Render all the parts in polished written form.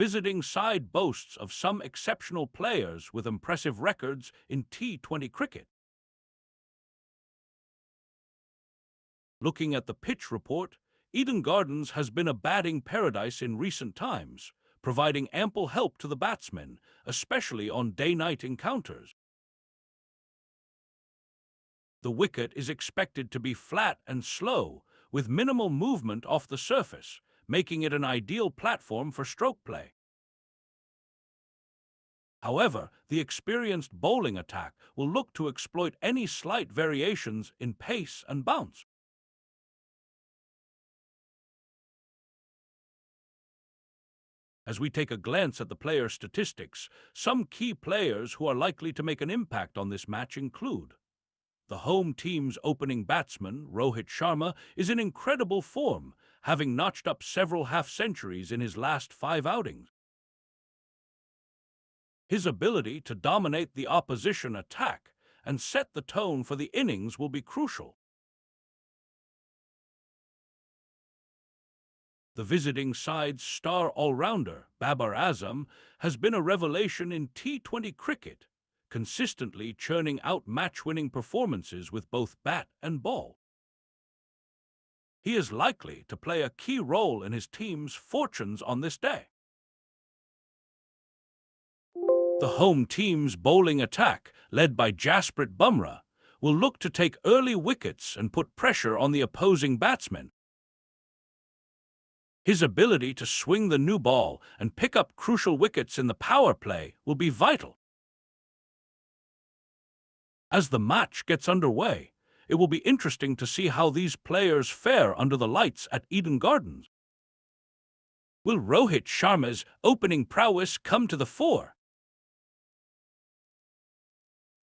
Visiting side boasts of some exceptional players with impressive records in T20 cricket. Looking at the pitch report, Eden Gardens has been a batting paradise in recent times, providing ample help to the batsmen, especially on day-night encounters. The wicket is expected to be flat and slow, with minimal movement off the surface, making it an ideal platform for stroke play. However, the experienced bowling attack will look to exploit any slight variations in pace and bounce. As we take a glance at the player statistics, some key players who are likely to make an impact on this match include: the home team's opening batsman, Rohit Sharma, is in incredible form, having notched up several half-centuries in his last 5 outings. His ability to dominate the opposition attack and set the tone for the innings will be crucial. The visiting side's star all-rounder, Babar Azam, has been a revelation in T20 cricket, consistently churning out match-winning performances with both bat and ball. He is likely to play a key role in his team's fortunes on this day. The home team's bowling attack, led by Jasprit Bumrah, will look to take early wickets and put pressure on the opposing batsmen. His ability to swing the new ball and pick up crucial wickets in the power play will be vital. As the match gets underway, it will be interesting to see how these players fare under the lights at Eden Gardens. Will Rohit Sharma's opening prowess come to the fore?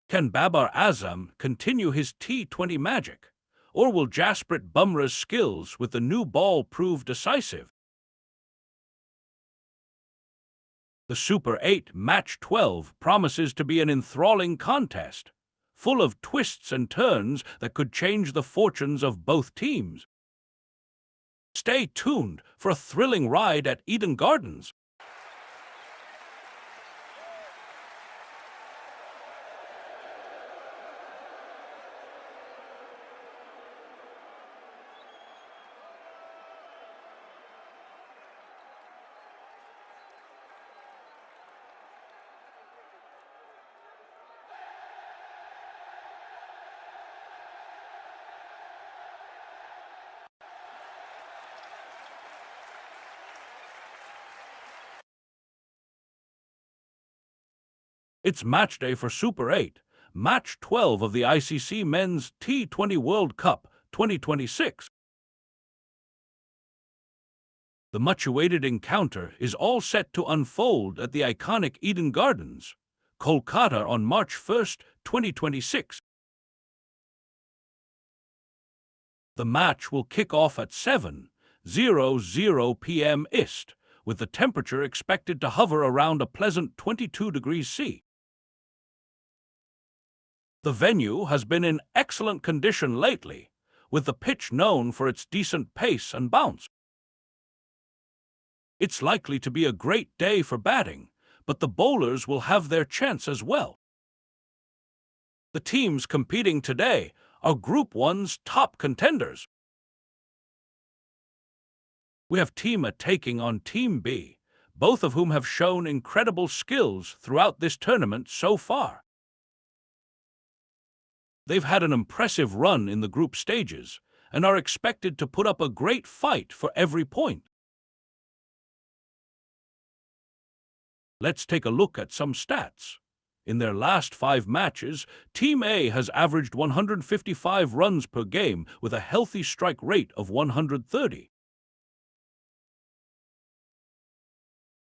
Can Babar Azam continue his T20 magic, or will Jasprit Bumrah's skills with the new ball prove decisive? The Super 8 Match 12 promises to be an enthralling contest, full of twists and turns that could change the fortunes of both teams. Stay tuned for a thrilling ride at Eden Gardens. It's match day for Super 8, Match 12 of the ICC Men's T20 World Cup 2026. The much-awaited encounter is all set to unfold at the iconic Eden Gardens, Kolkata on March 1st, 2026. The match will kick off at 7:00 p.m. East, with the temperature expected to hover around a pleasant 22 degrees C. The venue has been in excellent condition lately, with the pitch known for its decent pace and bounce. It's likely to be a great day for batting, but the bowlers will have their chance as well. The teams competing today are Group 1's top contenders. We have Team A taking on Team B, both of whom have shown incredible skills throughout this tournament so far. They've had an impressive run in the group stages and are expected to put up a great fight for every point. Let's take a look at some stats. In their last 5 matches, Team A has averaged 155 runs per game with a healthy strike rate of 130.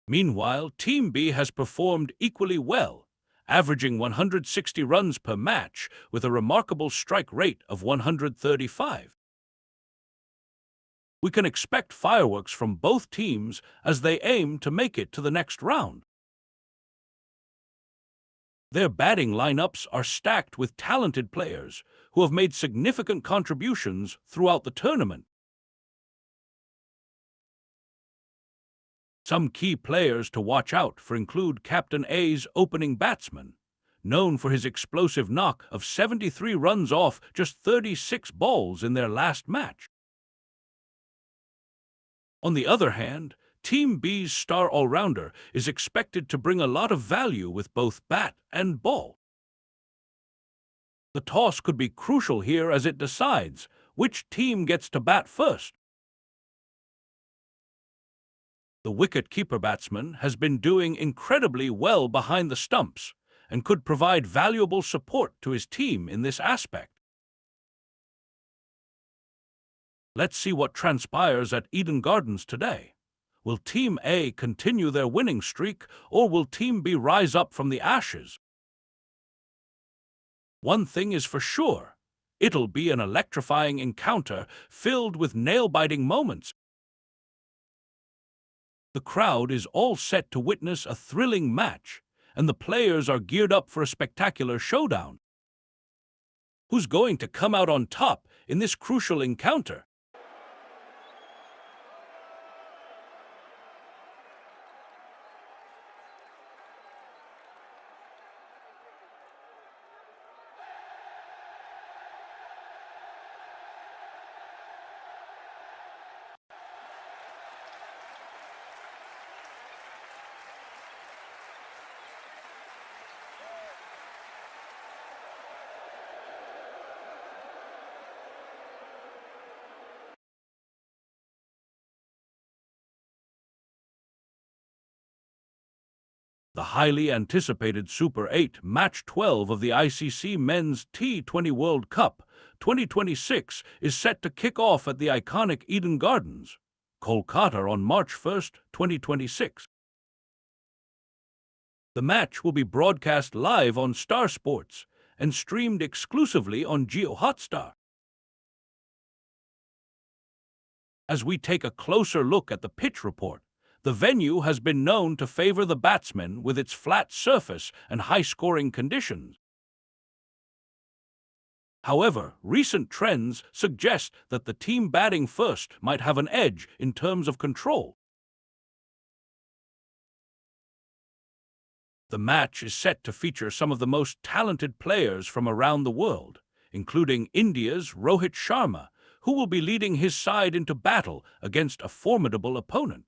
Meanwhile, Team B has performed equally well, averaging 160 runs per match with a remarkable strike rate of 135. We can expect fireworks from both teams as they aim to make it to the next round. Their batting lineups are stacked with talented players who have made significant contributions throughout the tournament. Some key players to watch out for include Captain A's opening batsman, known for his explosive knock of 73 runs off just 36 balls in their last match. On the other hand, Team B's star all-rounder is expected to bring a lot of value with both bat and ball. The toss could be crucial here as it decides which team gets to bat first. The wicket-keeper batsman has been doing incredibly well behind the stumps and could provide valuable support to his team in this aspect. Let's see what transpires at Eden Gardens today. Will Team A continue their winning streak, or will Team B rise up from the ashes? One thing is for sure, it'll be an electrifying encounter filled with nail-biting moments. The crowd is all set to witness a thrilling match, and the players are geared up for a spectacular showdown. Who's going to come out on top in this crucial encounter? The highly anticipated Super 8 Match 12 of the ICC Men's T20 World Cup 2026 is set to kick off at the iconic Eden Gardens, Kolkata on March 1st, 2026. The match will be broadcast live on Star Sports and streamed exclusively on Jio Hotstar. As we take a closer look at the pitch report, the venue has been known to favor the batsmen with its flat surface and high-scoring conditions. However, recent trends suggest that the team batting first might have an edge in terms of control. The match is set to feature some of the most talented players from around the world, including India's Rohit Sharma, who will be leading his side into battle against a formidable opponent.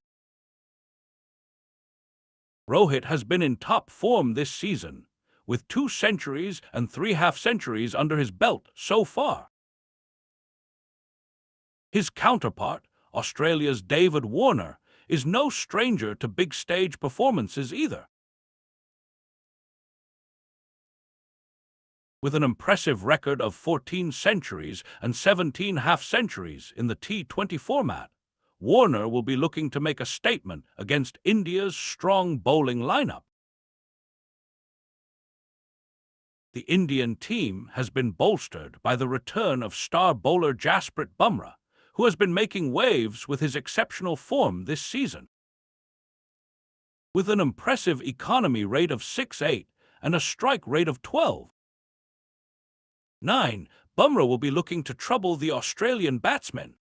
Rohit has been in top form this season, with 2 centuries and 3 half-centuries under his belt so far. His counterpart, Australia's David Warner, is no stranger to big stage performances either. With an impressive record of 14 centuries and 17 half-centuries in the T20 format, Warner will be looking to make a statement against India's strong bowling lineup. The Indian team has been bolstered by the return of star bowler Jasprit Bumrah, who has been making waves with his exceptional form this season. With an impressive economy rate of 6.8 and a strike rate of 12.9, Bumrah will be looking to trouble the Australian batsmen.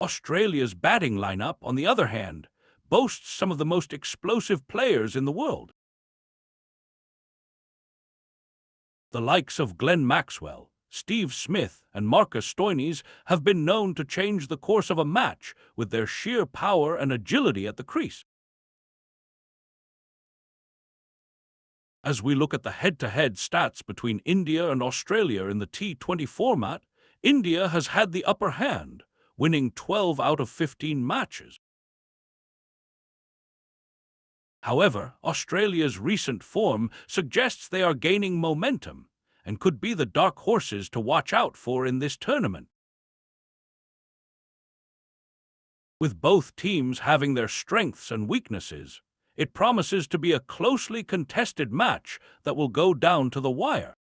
Australia's batting lineup, on the other hand, boasts some of the most explosive players in the world. The likes of Glenn Maxwell, Steve Smith, and Marcus Stoinis have been known to change the course of a match with their sheer power and agility at the crease. As we look at the head-to-head stats between India and Australia in the T20 format, India has had the upper hand, winning 12 out of 15 matches. However, Australia's recent form suggests they are gaining momentum and could be the dark horses to watch out for in this tournament. With both teams having their strengths and weaknesses, it promises to be a closely contested match that will go down to the wire.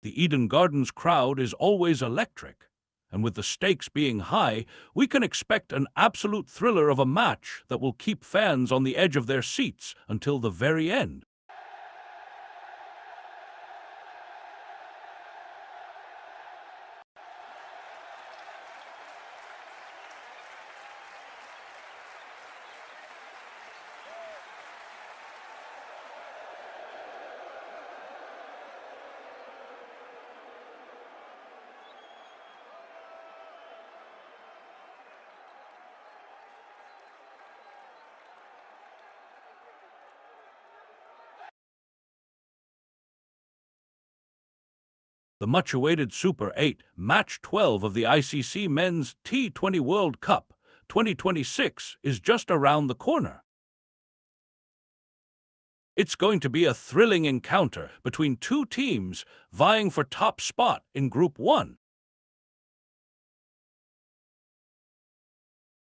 The Eden Gardens crowd is always electric, and with the stakes being high, we can expect an absolute thriller of a match that will keep fans on the edge of their seats until the very end. The much-awaited Super 8 Match 12 of the ICC Men's T20 World Cup 2026 is just around the corner. It's going to be a thrilling encounter between two teams vying for top spot in Group 1.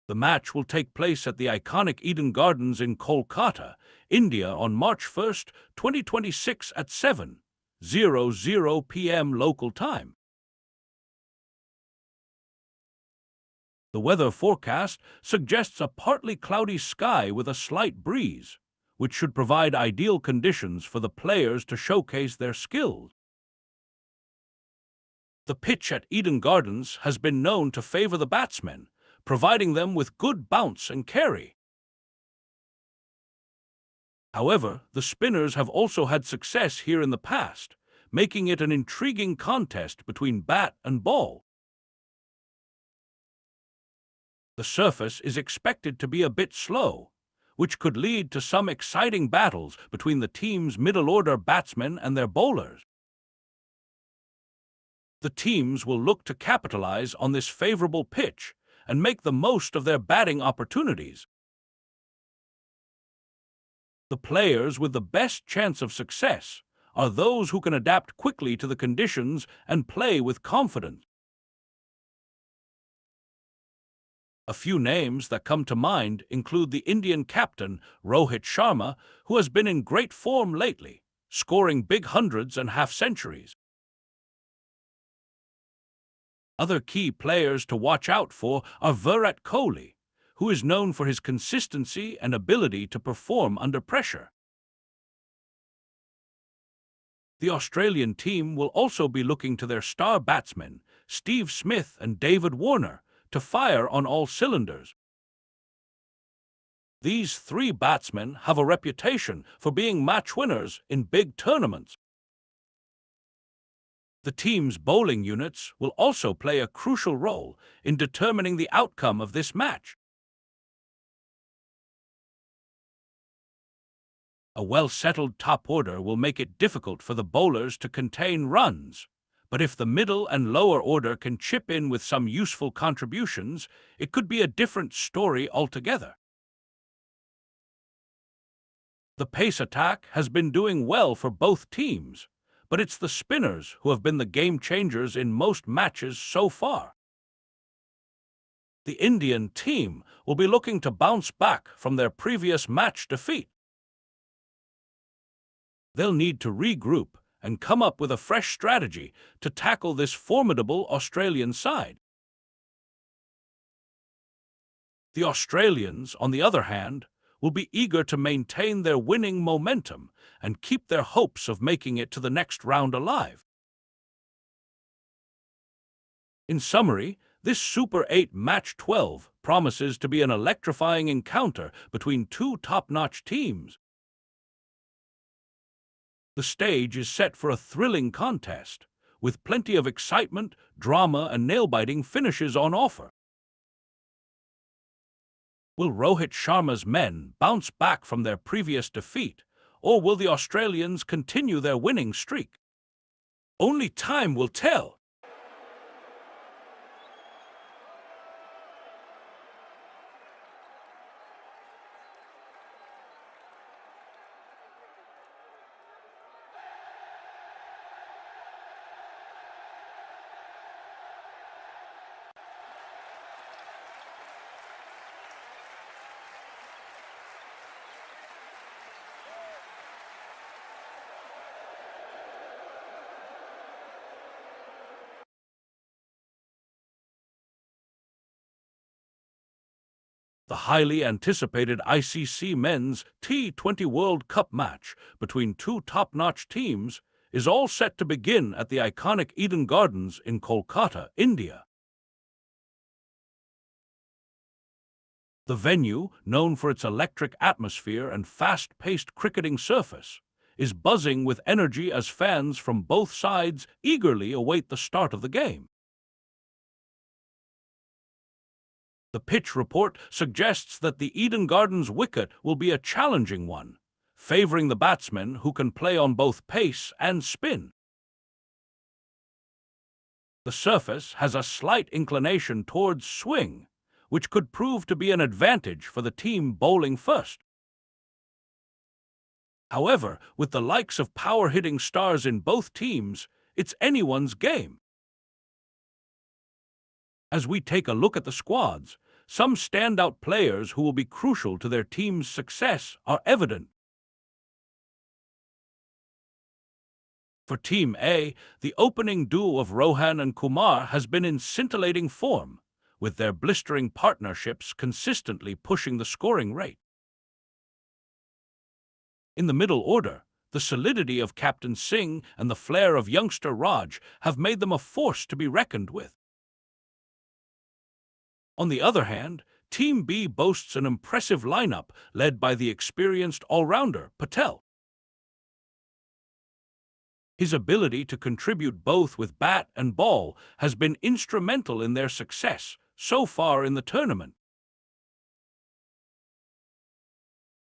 The match will take place at the iconic Eden Gardens in Kolkata, India on March 1st, 2026 at 7:00 p.m. local time. The weather forecast suggests a partly cloudy sky with a slight breeze, which should provide ideal conditions for the players to showcase their skills. The pitch at Eden Gardens has been known to favor the batsmen, providing them with good bounce and carry. However, the spinners have also had success here in the past, making it an intriguing contest between bat and ball. The surface is expected to be a bit slow, which could lead to some exciting battles between the team's middle-order batsmen and their bowlers. The teams will look to capitalize on this favorable pitch and make the most of their batting opportunities. The players with the best chance of success are those who can adapt quickly to the conditions and play with confidence. A few names that come to mind include the Indian captain Rohit Sharma, who has been in great form lately, scoring big hundreds and half-centuries. Other key players to watch out for are Virat Kohli, who is known for his consistency and ability to perform under pressure. The Australian team will also be looking to their star batsmen, Steve Smith and David Warner, to fire on all cylinders. These three batsmen have a reputation for being match winners in big tournaments. The team's bowling units will also play a crucial role in determining the outcome of this match. A well-settled top order will make it difficult for the bowlers to contain runs, but if the middle and lower order can chip in with some useful contributions, it could be a different story altogether. The pace attack has been doing well for both teams, but it's the spinners who have been the game-changers in most matches so far. The Indian team will be looking to bounce back from their previous match defeat. They'll need to regroup and come up with a fresh strategy to tackle this formidable Australian side. The Australians, on the other hand, will be eager to maintain their winning momentum and keep their hopes of making it to the next round alive. In summary, this Super 8 Match 12 promises to be an electrifying encounter between two top-notch teams. The stage is set for a thrilling contest, with plenty of excitement, drama, and nail-biting finishes on offer. Will Rohit Sharma's men bounce back from their previous defeat, or will the Australians continue their winning streak? Only time will tell. The highly anticipated ICC Men's T20 World Cup match between two top-notch teams is all set to begin at the iconic Eden Gardens in Kolkata, India. The venue, known for its electric atmosphere and fast-paced cricketing surface, is buzzing with energy as fans from both sides eagerly await the start of the game. The pitch report suggests that the Eden Gardens wicket will be a challenging one, favoring the batsmen who can play on both pace and spin. The surface has a slight inclination towards swing, which could prove to be an advantage for the team bowling first. However, with the likes of power-hitting stars in both teams, it's anyone's game. As we take a look at the squads, some standout players who will be crucial to their team's success are evident. For Team A, the opening duo of Rohan and Kumar has been in scintillating form, with their blistering partnerships consistently pushing the scoring rate. In the middle order, the solidity of Captain Singh and the flair of youngster Raj have made them a force to be reckoned with. On the other hand, Team B boasts an impressive lineup led by the experienced all-rounder Patel. His ability to contribute both with bat and ball has been instrumental in their success so far in the tournament.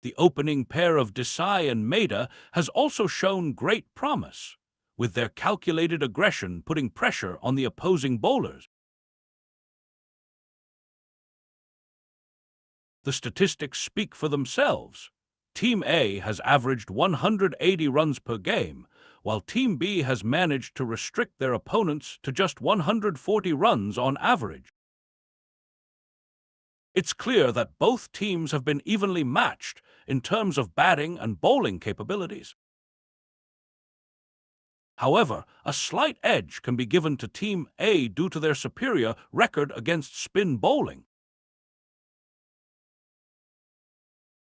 The opening pair of Desai and Maida has also shown great promise, with their calculated aggression putting pressure on the opposing bowlers. The statistics speak for themselves. Team A has averaged 180 runs per game, while Team B has managed to restrict their opponents to just 140 runs on average. It's clear that both teams have been evenly matched in terms of batting and bowling capabilities. However, a slight edge can be given to Team A due to their superior record against spin bowling.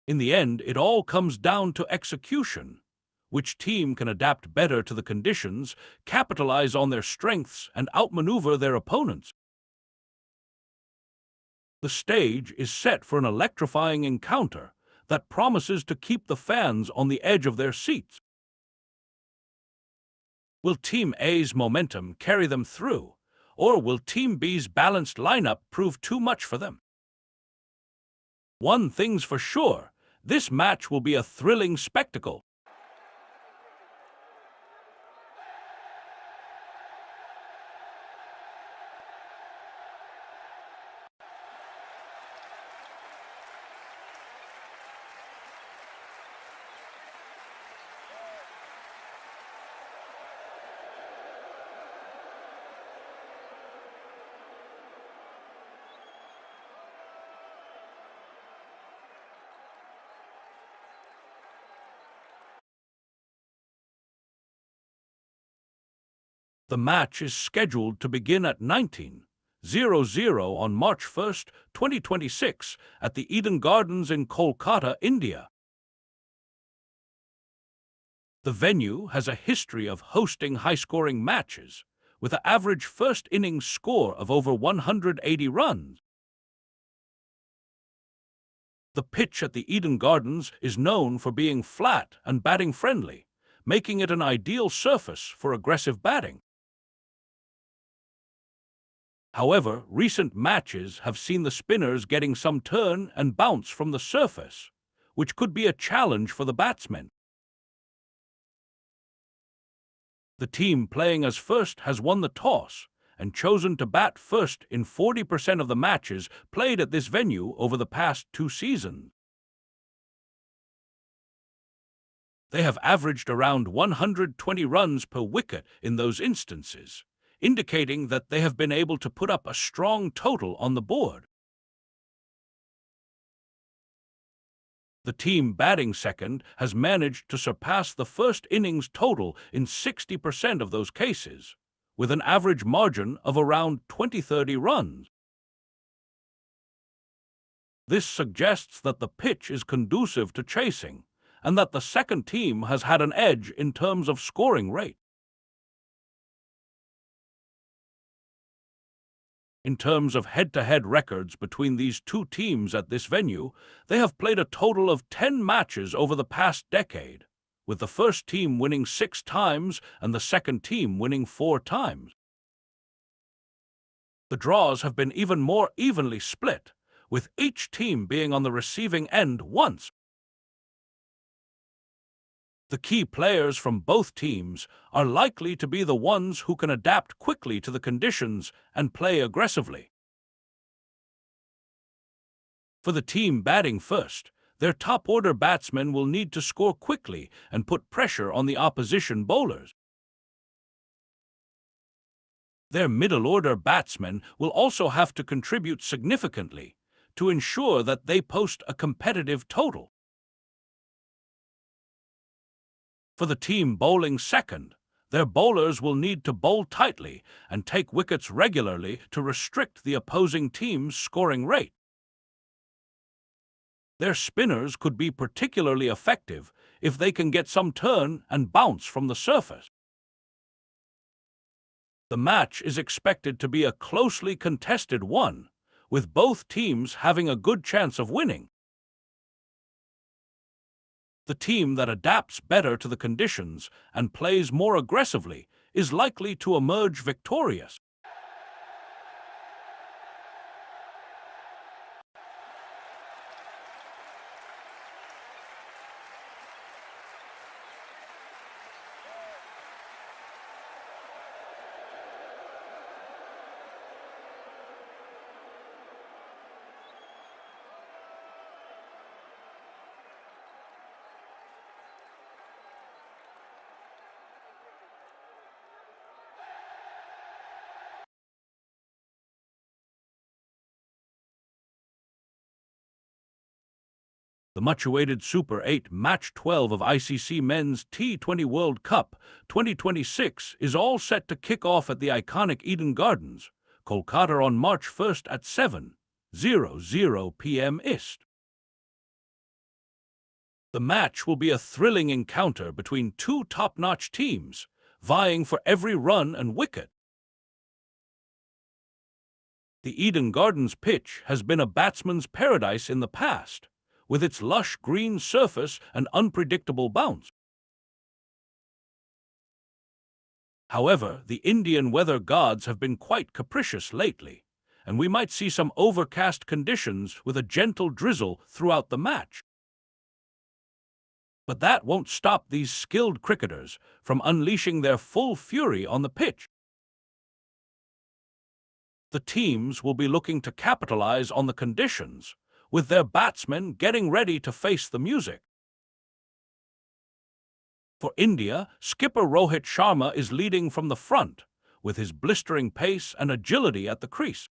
In the end, it all comes down to execution. Which team can adapt better to the conditions, capitalize on their strengths, and outmaneuver their opponents? The stage is set for an electrifying encounter that promises to keep the fans on the edge of their seats. Will Team A's momentum carry them through, or will Team B's balanced lineup prove too much for them? One thing's for sure, this match will be a thrilling spectacle. The match is scheduled to begin at 19:00 on March 1st, 2026 at the Eden Gardens in Kolkata, India. The venue has a history of hosting high-scoring matches, with an average first innings score of over 180 runs. The pitch at the Eden Gardens is known for being flat and batting friendly, making it an ideal surface for aggressive batting. However, recent matches have seen the spinners getting some turn and bounce from the surface, which could be a challenge for the batsmen. The team playing as first has won the toss and chosen to bat first in 40% of the matches played at this venue over the past 2 seasons. They have averaged around 120 runs per wicket in those instances, indicating that they have been able to put up a strong total on the board. The team batting second has managed to surpass the first innings total in 60% of those cases, with an average margin of around 20-30 runs. This suggests that the pitch is conducive to chasing, and that the second team has had an edge in terms of scoring rate. In terms of head-to-head records between these two teams at this venue, they have played a total of 10 matches over the past decade, with the first team winning 6 times and the second team winning 4 times. The draws have been even more evenly split, with each team being on the receiving end once. The key players from both teams are likely to be the ones who can adapt quickly to the conditions and play aggressively. For the team batting first, their top-order batsmen will need to score quickly and put pressure on the opposition bowlers. Their middle-order batsmen will also have to contribute significantly to ensure that they post a competitive total. For the team bowling second, their bowlers will need to bowl tightly and take wickets regularly to restrict the opposing team's scoring rate. Their spinners could be particularly effective if they can get some turn and bounce from the surface. The match is expected to be a closely contested one, with both teams having a good chance of winning. The team that adapts better to the conditions and plays more aggressively is likely to emerge victorious. The much-awaited Super 8 Match 12 of ICC Men's T20 World Cup 2026 is all set to kick off at the iconic Eden Gardens, Kolkata on March 1st at 7:00 p.m. East. The match will be a thrilling encounter between two top-notch teams, vying for every run and wicket. The Eden Gardens pitch has been a batsman's paradise in the past, with its lush green surface and unpredictable bounce. However, the Indian weather gods have been quite capricious lately, and we might see some overcast conditions with a gentle drizzle throughout the match. But that won't stop these skilled cricketers from unleashing their full fury on the pitch. The teams will be looking to capitalize on the conditions, with their batsmen getting ready to face the music. For India, skipper Rohit Sharma is leading from the front, with his blistering pace and agility at the crease.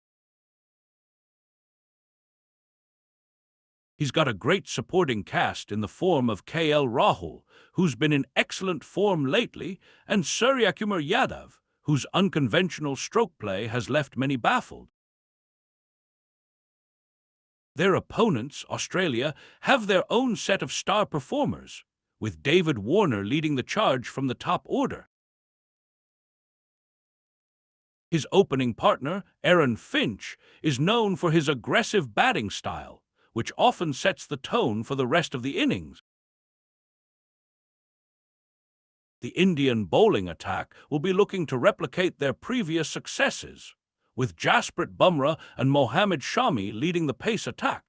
He's got a great supporting cast in the form of KL Rahul, who's been in excellent form lately, and Suryakumar Yadav, whose unconventional stroke play has left many baffled. Their opponents, Australia, have their own set of star performers, with David Warner leading the charge from the top order. His opening partner, Aaron Finch, is known for his aggressive batting style, which often sets the tone for the rest of the innings. The Indian bowling attack will be looking to replicate their previous successes, with Jasprit Bumrah and Mohammad Shami leading the pace attack.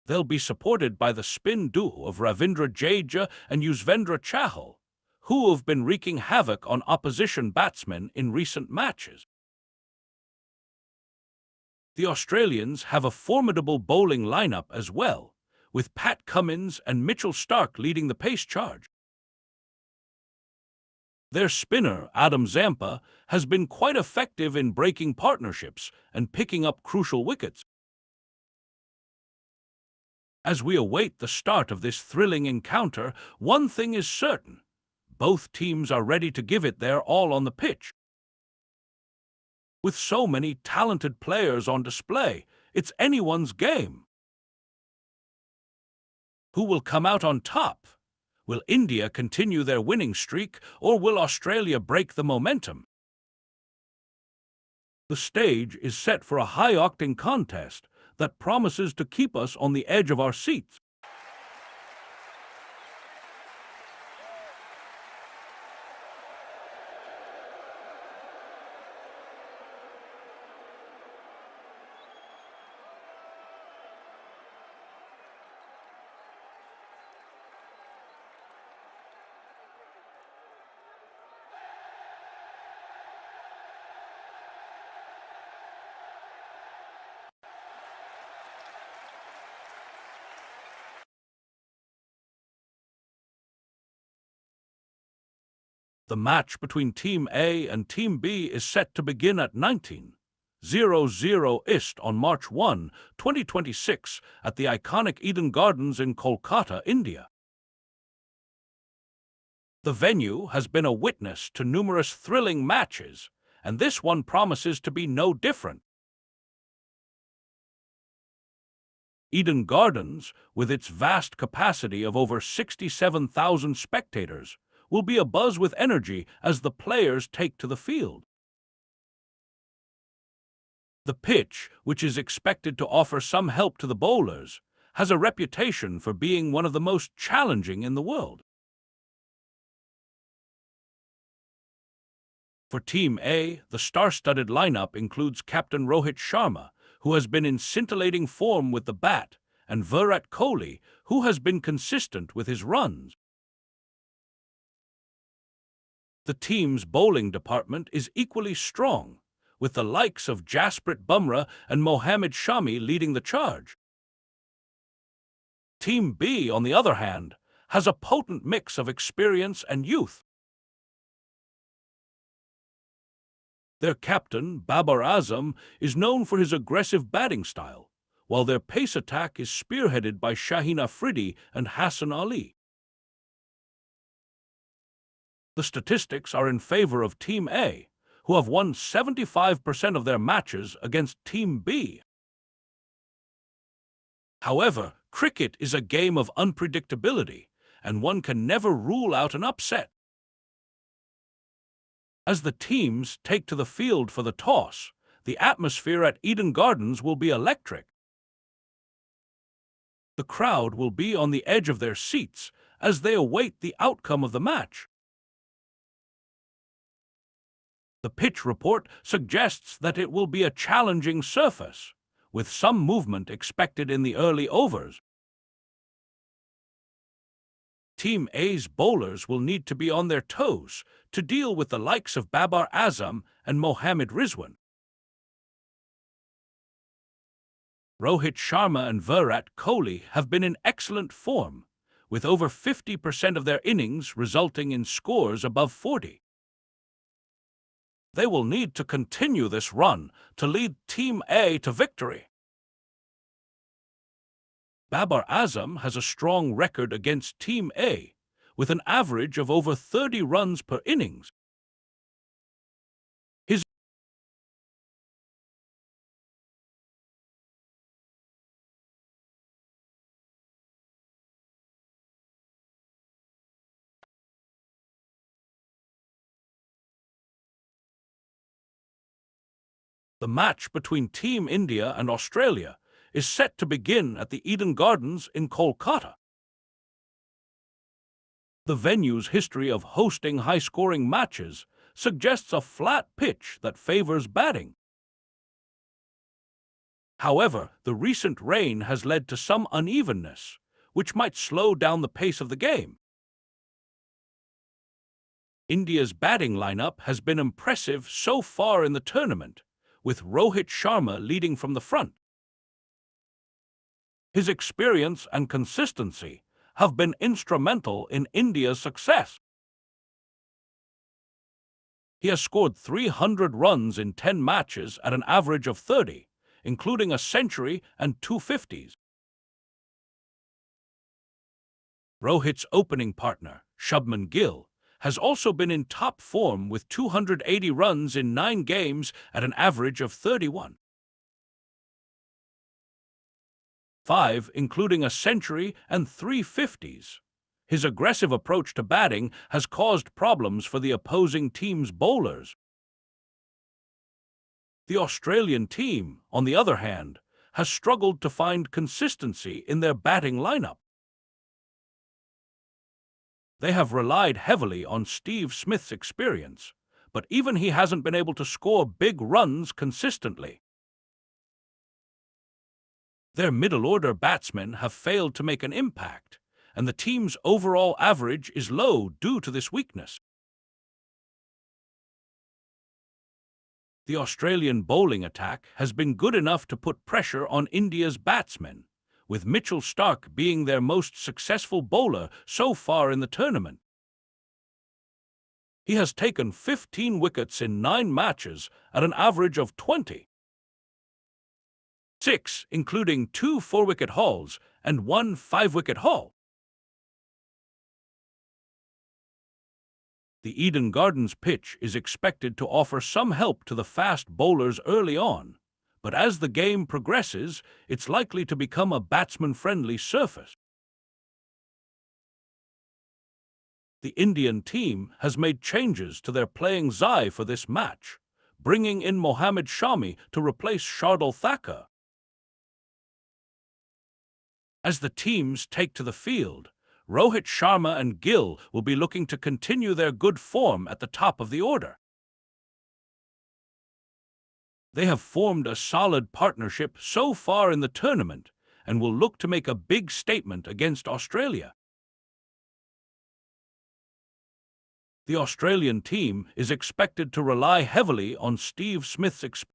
They'll be supported by the spin duo of Ravindra Jadeja and Yuzvendra Chahal, who have been wreaking havoc on opposition batsmen in recent matches. The Australians have a formidable bowling lineup as well, with Pat Cummins and Mitchell Starc leading the pace charge. Their spinner, Adam Zampa, has been quite effective in breaking partnerships and picking up crucial wickets. As we await the start of this thrilling encounter, one thing is certain: both teams are ready to give it their all on the pitch. With so many talented players on display, it's anyone's game. Who will come out on top? Will India continue their winning streak, or will Australia break the momentum? The stage is set for a high-octane contest that promises to keep us on the edge of our seats. The match between Team A and Team B is set to begin at 19:00 East on March 1, 2026 at the iconic Eden Gardens in Kolkata, India. The venue has been a witness to numerous thrilling matches, and this one promises to be no different. Eden Gardens, with its vast capacity of over 67,000 spectators, will be abuzz with energy as the players take to the field. The pitch, which is expected to offer some help to the bowlers, has a reputation for being one of the most challenging in the world. For Team A, the star-studded lineup includes Captain Rohit Sharma, who has been in scintillating form with the bat, and Virat Kohli, who has been consistent with his runs. The team's bowling department is equally strong, with the likes of Jasprit Bumrah and Mohammad Shami leading the charge. Team B, on the other hand, has a potent mix of experience and youth. Their captain, Babar Azam, is known for his aggressive batting style, while their pace attack is spearheaded by Shaheen Afridi and Hassan Ali. The statistics are in favor of Team A, who have won 75% of their matches against Team B. However, cricket is a game of unpredictability, and one can never rule out an upset. As the teams take to the field for the toss, the atmosphere at Eden Gardens will be electric. The crowd will be on the edge of their seats as they await the outcome of the match. The pitch report suggests that it will be a challenging surface, with some movement expected in the early overs. Team A's bowlers will need to be on their toes to deal with the likes of Babar Azam and Mohammad Rizwan. Rohit Sharma and Virat Kohli have been in excellent form, with over 50% of their innings resulting in scores above 40. They will need to continue this run to lead Team A to victory. Babar Azam has a strong record against Team A, with an average of over 30 runs per innings. The match between Team India and Australia is set to begin at the Eden Gardens in Kolkata. The venue's history of hosting high-scoring matches suggests a flat pitch that favors batting. However, the recent rain has led to some unevenness, which might slow down the pace of the game. India's batting lineup has been impressive so far in the tournament, with Rohit Sharma leading from the front. His experience and consistency have been instrumental in India's success. He has scored 300 runs in 10 matches at an average of 30, including a century and 2 50s. Rohit's opening partner, Shubman Gill, has also been in top form with 280 runs in 9 games at an average of 31. 5, including a century and 3 50s. His aggressive approach to batting has caused problems for the opposing team's bowlers. The Australian team, on the other hand, has struggled to find consistency in their batting lineup. They have relied heavily on Steve Smith's experience, but even he hasn't been able to score big runs consistently. Their middle-order batsmen have failed to make an impact, and the team's overall average is low due to this weakness. The Australian bowling attack has been good enough to put pressure on India's batsmen, with Mitchell Starc being their most successful bowler so far in the tournament. He has taken 15 wickets in 9 matches at an average of 20. 6, including 2 4-wicket hauls and 1 5-wicket haul. The Eden Gardens pitch is expected to offer some help to the fast bowlers early on, but as the game progresses, it's likely to become a batsman-friendly surface. The Indian team has made changes to their playing Zai for this match, bringing in Mohammad Shami to replace Shardul Thakur. As the teams take to the field, Rohit Sharma and Gill will be looking to continue their good form at the top of the order. They have formed a solid partnership so far in the tournament and will look to make a big statement against Australia. The Australian team is expected to rely heavily on Steve Smith's experience.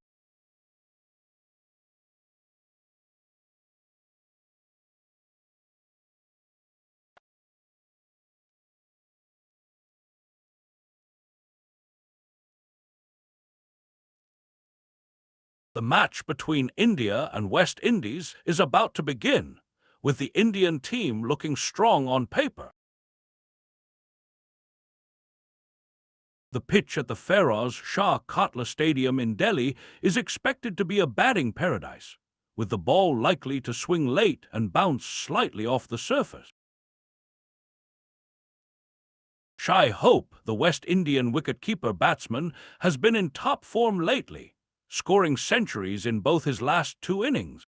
The match between India and West Indies is about to begin, with the Indian team looking strong on paper. The pitch at the Feroz Shah Kotla Stadium in Delhi is expected to be a batting paradise, with the ball likely to swing late and bounce slightly off the surface. Shai Hope, the West Indian wicket-keeper batsman, has been in top form lately, scoring centuries in both his last 2 innings.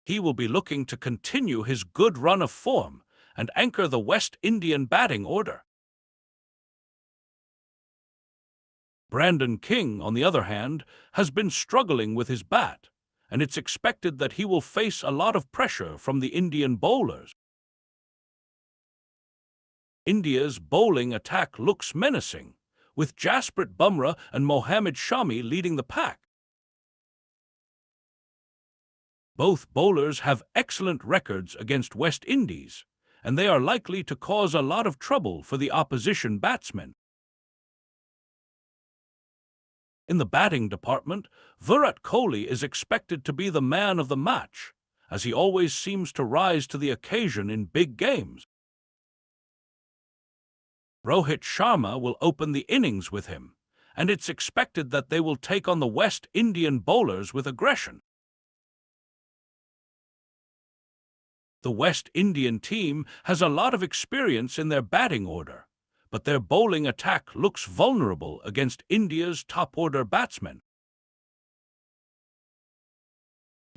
He will be looking to continue his good run of form and anchor the West Indian batting order. Brandon King, on the other hand, has been struggling with his bat, and it's expected that he will face a lot of pressure from the Indian bowlers. India's bowling attack looks menacing, with Jasprit Bumrah and Mohammad Shami leading the pack. Both bowlers have excellent records against West Indies, and they are likely to cause a lot of trouble for the opposition batsmen. In the batting department, Virat Kohli is expected to be the man of the match, as he always seems to rise to the occasion in big games. Rohit Sharma will open the innings with him, and it's expected that they will take on the West Indian bowlers with aggression. The West Indian team has a lot of experience in their batting order, but their bowling attack looks vulnerable against India's top-order batsmen.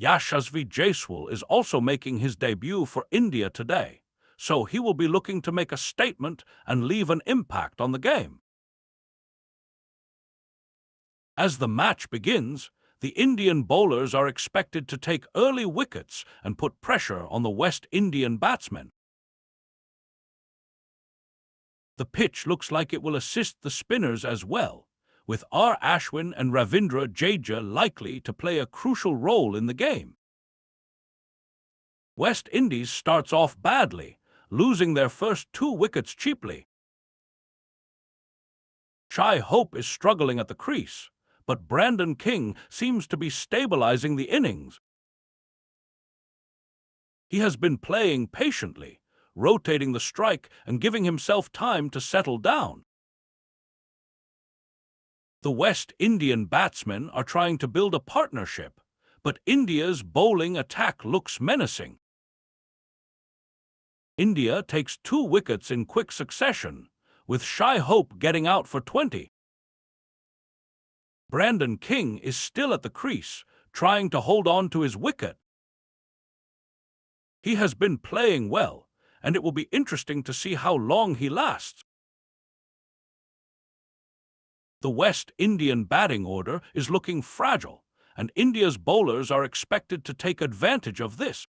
Yashasvi Jaiswal is also making his debut for India today, so he will be looking to make a statement and leave an impact on the game. As the match begins, the Indian bowlers are expected to take early wickets and put pressure on the West Indian batsmen. The pitch looks like it will assist the spinners as well, with R. Ashwin and Ravindra Jadeja likely to play a crucial role in the game. West Indies starts off badly, losing their first 2 wickets cheaply. Shai Hope is struggling at the crease, but Brandon King seems to be stabilizing the innings. He has been playing patiently, rotating the strike and giving himself time to settle down. The West Indian batsmen are trying to build a partnership, but India's bowling attack looks menacing. India takes 2 wickets in quick succession, with Shai Hope getting out for 20. Brandon King is still at the crease, trying to hold on to his wicket. He has been playing well, and it will be interesting to see how long he lasts. The West Indian batting order is looking fragile, and India's bowlers are expected to take advantage of this.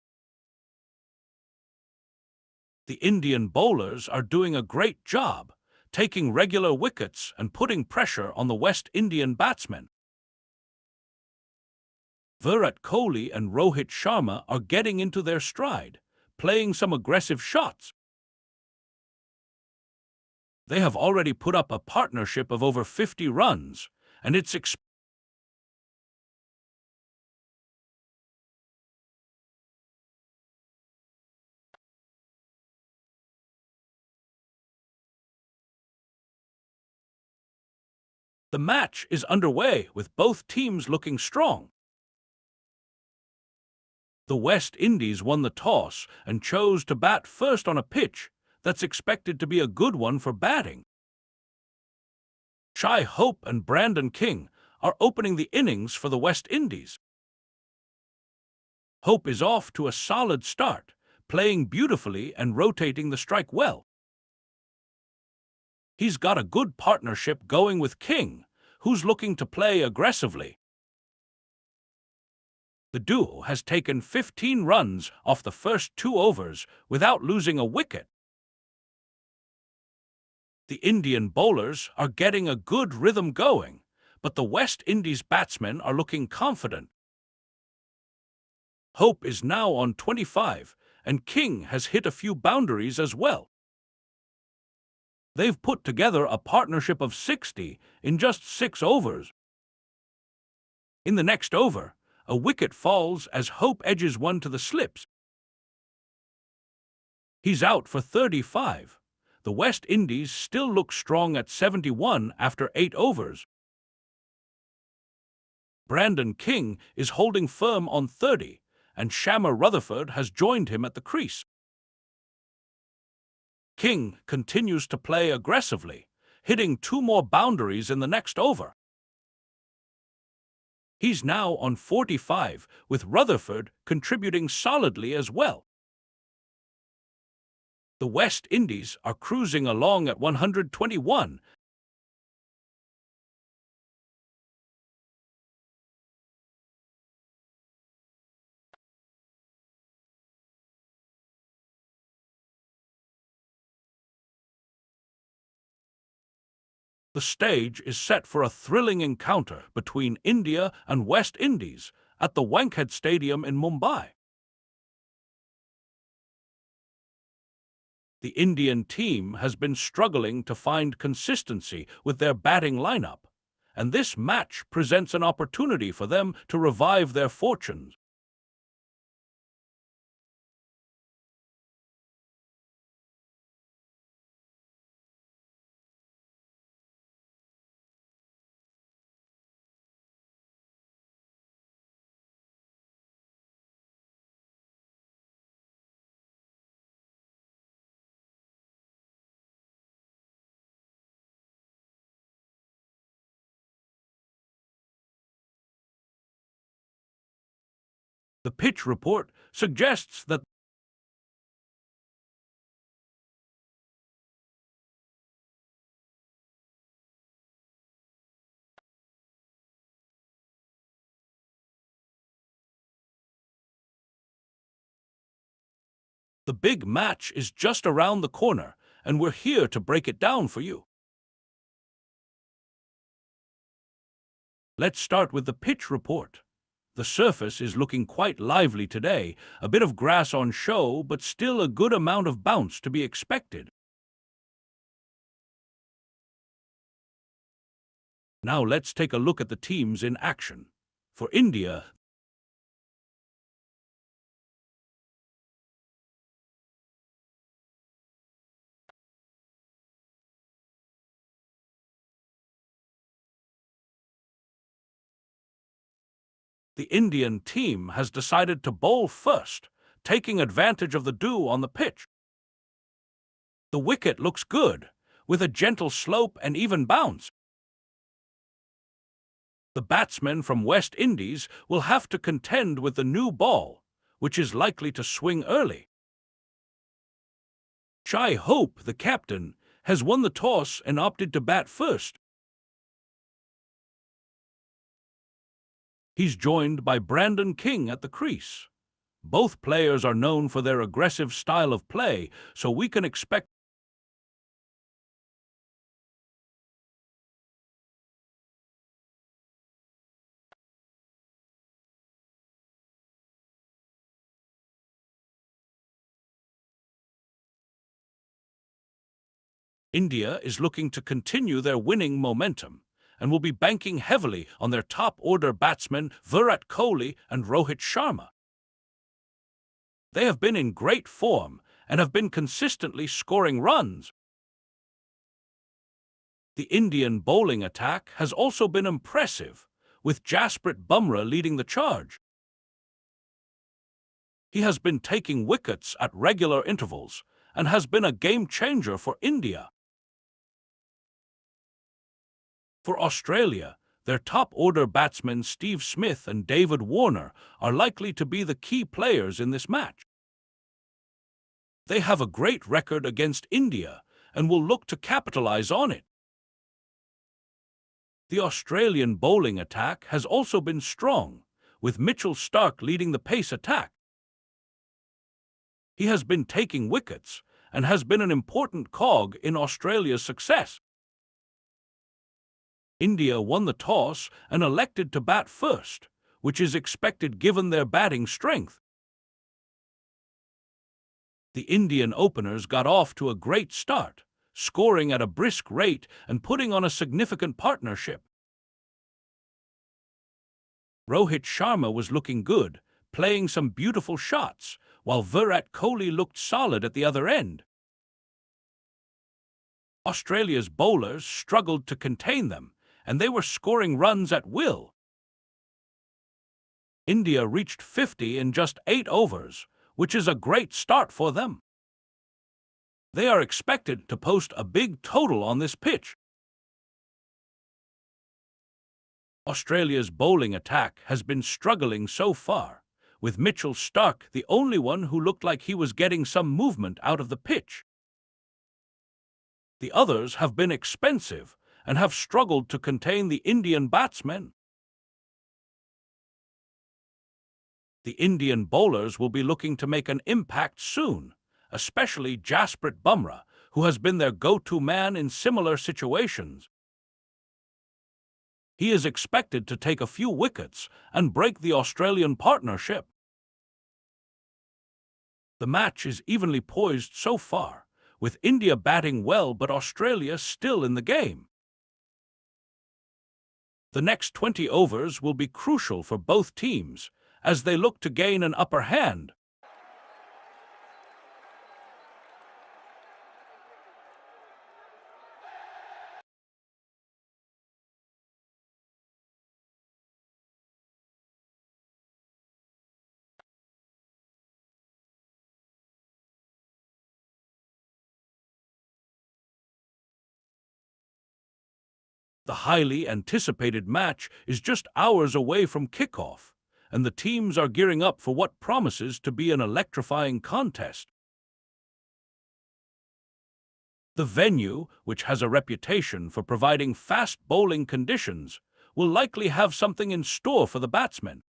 The Indian bowlers are doing a great job, taking regular wickets and putting pressure on the West Indian batsmen. Virat Kohli and Rohit Sharma are getting into their stride, playing some aggressive shots. They have already put up a partnership of over 50 runs, and it's the match is underway with both teams looking strong. The West Indies won the toss and chose to bat first on a pitch that's expected to be a good one for batting. Shai Hope and Brandon King are opening the innings for the West Indies. Hope is off to a solid start, playing beautifully and rotating the strike well. He's got a good partnership going with King, who's looking to play aggressively. The duo has taken 15 runs off the first 2 overs without losing a wicket. The Indian bowlers are getting a good rhythm going, but the West Indies batsmen are looking confident. Hope is now on 25, and King has hit a few boundaries as well. They've put together a partnership of 60 in just 6 overs. In the next over, a wicket falls as Hope edges one to the slips. He's out for 35. The West Indies still look strong at 71 after 8 overs. Brandon King is holding firm on 30, and Shammer Rutherford has joined him at the crease. King continues to play aggressively, hitting 2 more boundaries in the next over. He's now on 45, with Rutherford contributing solidly as well. The West Indies are cruising along at 121. The stage is set for a thrilling encounter between India and West Indies at the Wankhede Stadium in Mumbai. The Indian team has been struggling to find consistency with their batting lineup, and this match presents an opportunity for them to revive their fortunes. The pitch report suggests that the big match is just around the corner, and we're here to break it down for you. Let's start with the pitch report. The surface is looking quite lively today, a bit of grass on show, but still a good amount of bounce to be expected. Now let's take a look at the teams in action. For India, the Indian team has decided to bowl first, taking advantage of the dew on the pitch. The wicket looks good, with a gentle slope and even bounce. The batsmen from West Indies will have to contend with the new ball, which is likely to swing early. Shai Hope, the captain, has won the toss and opted to bat first. He's joined by Brandon King at the crease. Both players are known for their aggressive style of play, so we can expect India is looking to continue their winning momentum and will be banking heavily on their top-order batsmen Virat Kohli and Rohit Sharma. They have been in great form and have been consistently scoring runs. The Indian bowling attack has also been impressive, with Jasprit Bumrah leading the charge. He has been taking wickets at regular intervals and has been a game-changer for India. For Australia, their top-order batsmen Steve Smith and David Warner are likely to be the key players in this match. They have a great record against India and will look to capitalize on it. The Australian bowling attack has also been strong, with Mitchell Starc leading the pace attack. He has been taking wickets and has been an important cog in Australia's success. India won the toss and elected to bat first, which is expected given their batting strength. The Indian openers got off to a great start, scoring at a brisk rate and putting on a significant partnership. Rohit Sharma was looking good, playing some beautiful shots, while Virat Kohli looked solid at the other end. Australia's bowlers struggled to contain them, and they were scoring runs at will. India reached 50 in just 8 overs, which is a great start for them. They are expected to post a big total on this pitch. Australia's bowling attack has been struggling so far, with Mitchell Starc the only one who looked like he was getting some movement out of the pitch. The others have been expensive and have struggled to contain the Indian batsmen. The Indian bowlers will be looking to make an impact soon, especially Jasprit Bumrah, who has been their go-to man in similar situations. He is expected to take a few wickets and break the Australian partnership. The match is evenly poised so far, with India batting well but Australia still in the game. The next 20 overs will be crucial for both teams as they look to gain an upper hand. The highly anticipated match is just hours away from kickoff, and the teams are gearing up for what promises to be an electrifying contest. The venue, which has a reputation for providing fast bowling conditions, will likely have something in store for the batsmen.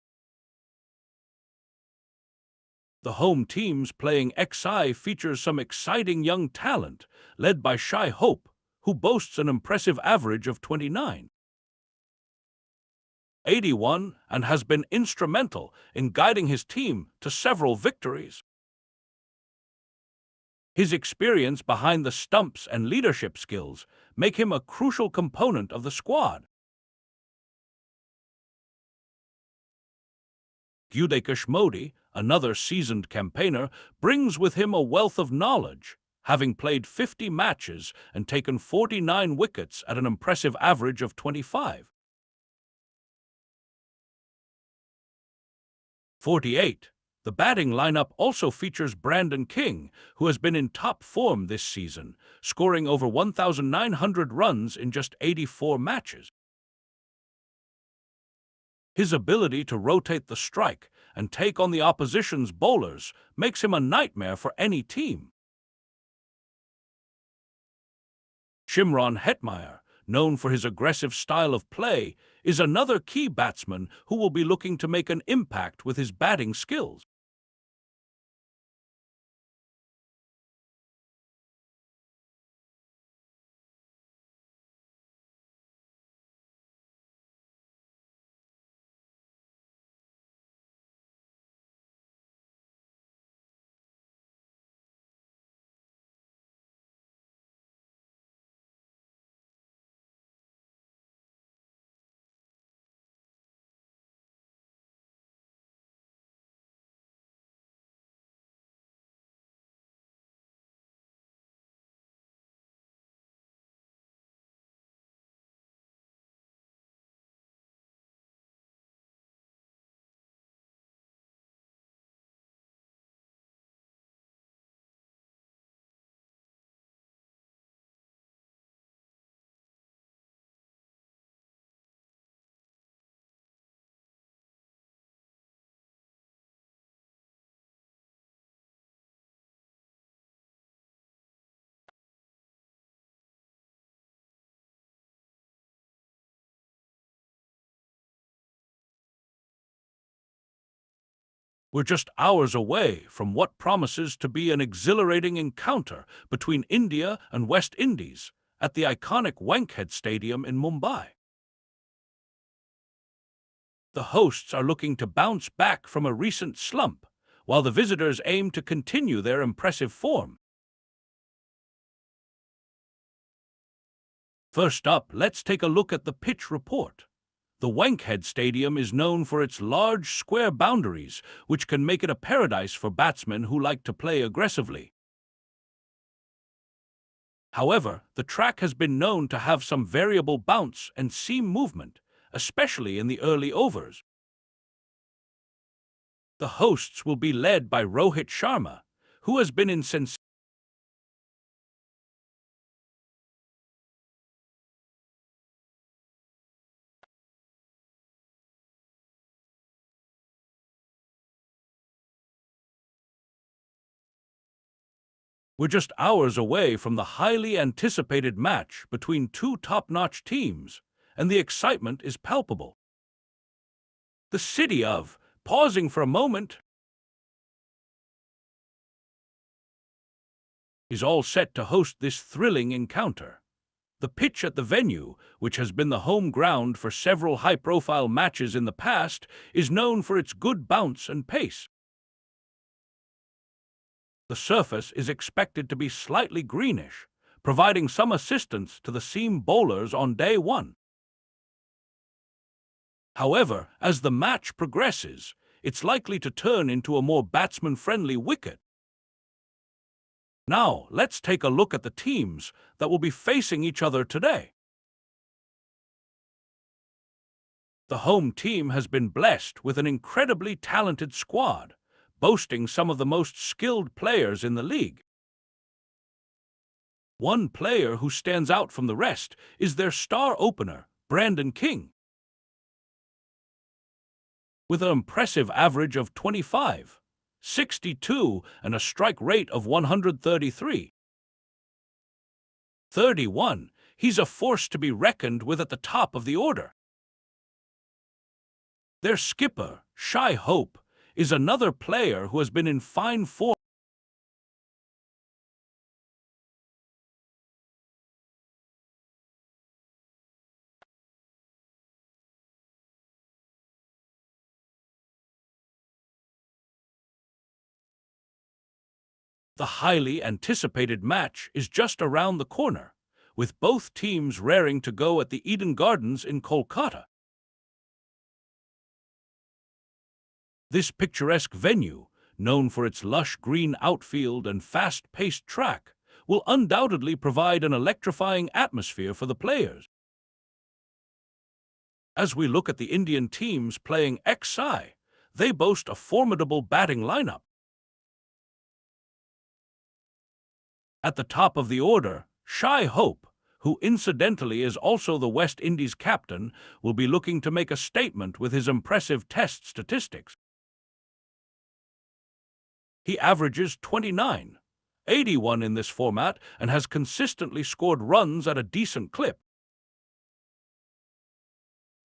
The home teams playing XI features some exciting young talent, led by Shai Hope, who boasts an impressive average of 29. 81 and has been instrumental in guiding his team to several victories. His experience behind the stumps and leadership skills make him a crucial component of the squad. Gudekesh Modi, another seasoned campaigner, brings with him a wealth of knowledge, having played 50 matches and taken 49 wickets at an impressive average of 25. 48. The batting lineup also features Brandon King, who has been in top form this season, scoring over 1,900 runs in just 84 matches. His ability to rotate the strike and take on the opposition's bowlers makes him a nightmare for any team. Shimron Hetmeyer, known for his aggressive style of play, is another key batsman who will be looking to make an impact with his batting skills. We're just hours away from what promises to be an exhilarating encounter between India and West Indies at the iconic Wankhede Stadium in Mumbai. The hosts are looking to bounce back from a recent slump, while the visitors aim to continue their impressive form. First up, let's take a look at the pitch report. The Wankhede Stadium is known for its large square boundaries, which can make it a paradise for batsmen who like to play aggressively. However, the track has been known to have some variable bounce and seam movement, especially in the early overs. The hosts will be led by Rohit Sharma, who has been in We're just hours away from the highly anticipated match between two top-notch teams, and the excitement is palpable. The city of, pausing for a moment, is all set to host this thrilling encounter. The pitch at the venue, which has been the home ground for several high-profile matches in the past, is known for its good bounce and pace. The surface is expected to be slightly greenish, providing some assistance to the seam bowlers on day one. However, as the match progresses, it's likely to turn into a more batsman-friendly wicket. Now, let's take a look at the teams that will be facing each other today. The home team has been blessed with an incredibly talented squad, boasting some of the most skilled players in the league. One player who stands out from the rest is their star opener, Brandon King. With an impressive average of 25, 62 and a strike rate of 133. 31, he's a force to be reckoned with at the top of the order. Their skipper, Shai Hope, is another player who has been in fine form. The highly anticipated match is just around the corner, with both teams raring to go at the Eden Gardens in Kolkata. This picturesque venue, known for its lush green outfield and fast-paced track, will undoubtedly provide an electrifying atmosphere for the players. As we look at the Indian teams playing XI, they boast a formidable batting lineup. At the top of the order, Shai Hope, who incidentally is also the West Indies captain, will be looking to make a statement with his impressive Test statistics. He averages 29, 81 in this format and has consistently scored runs at a decent clip.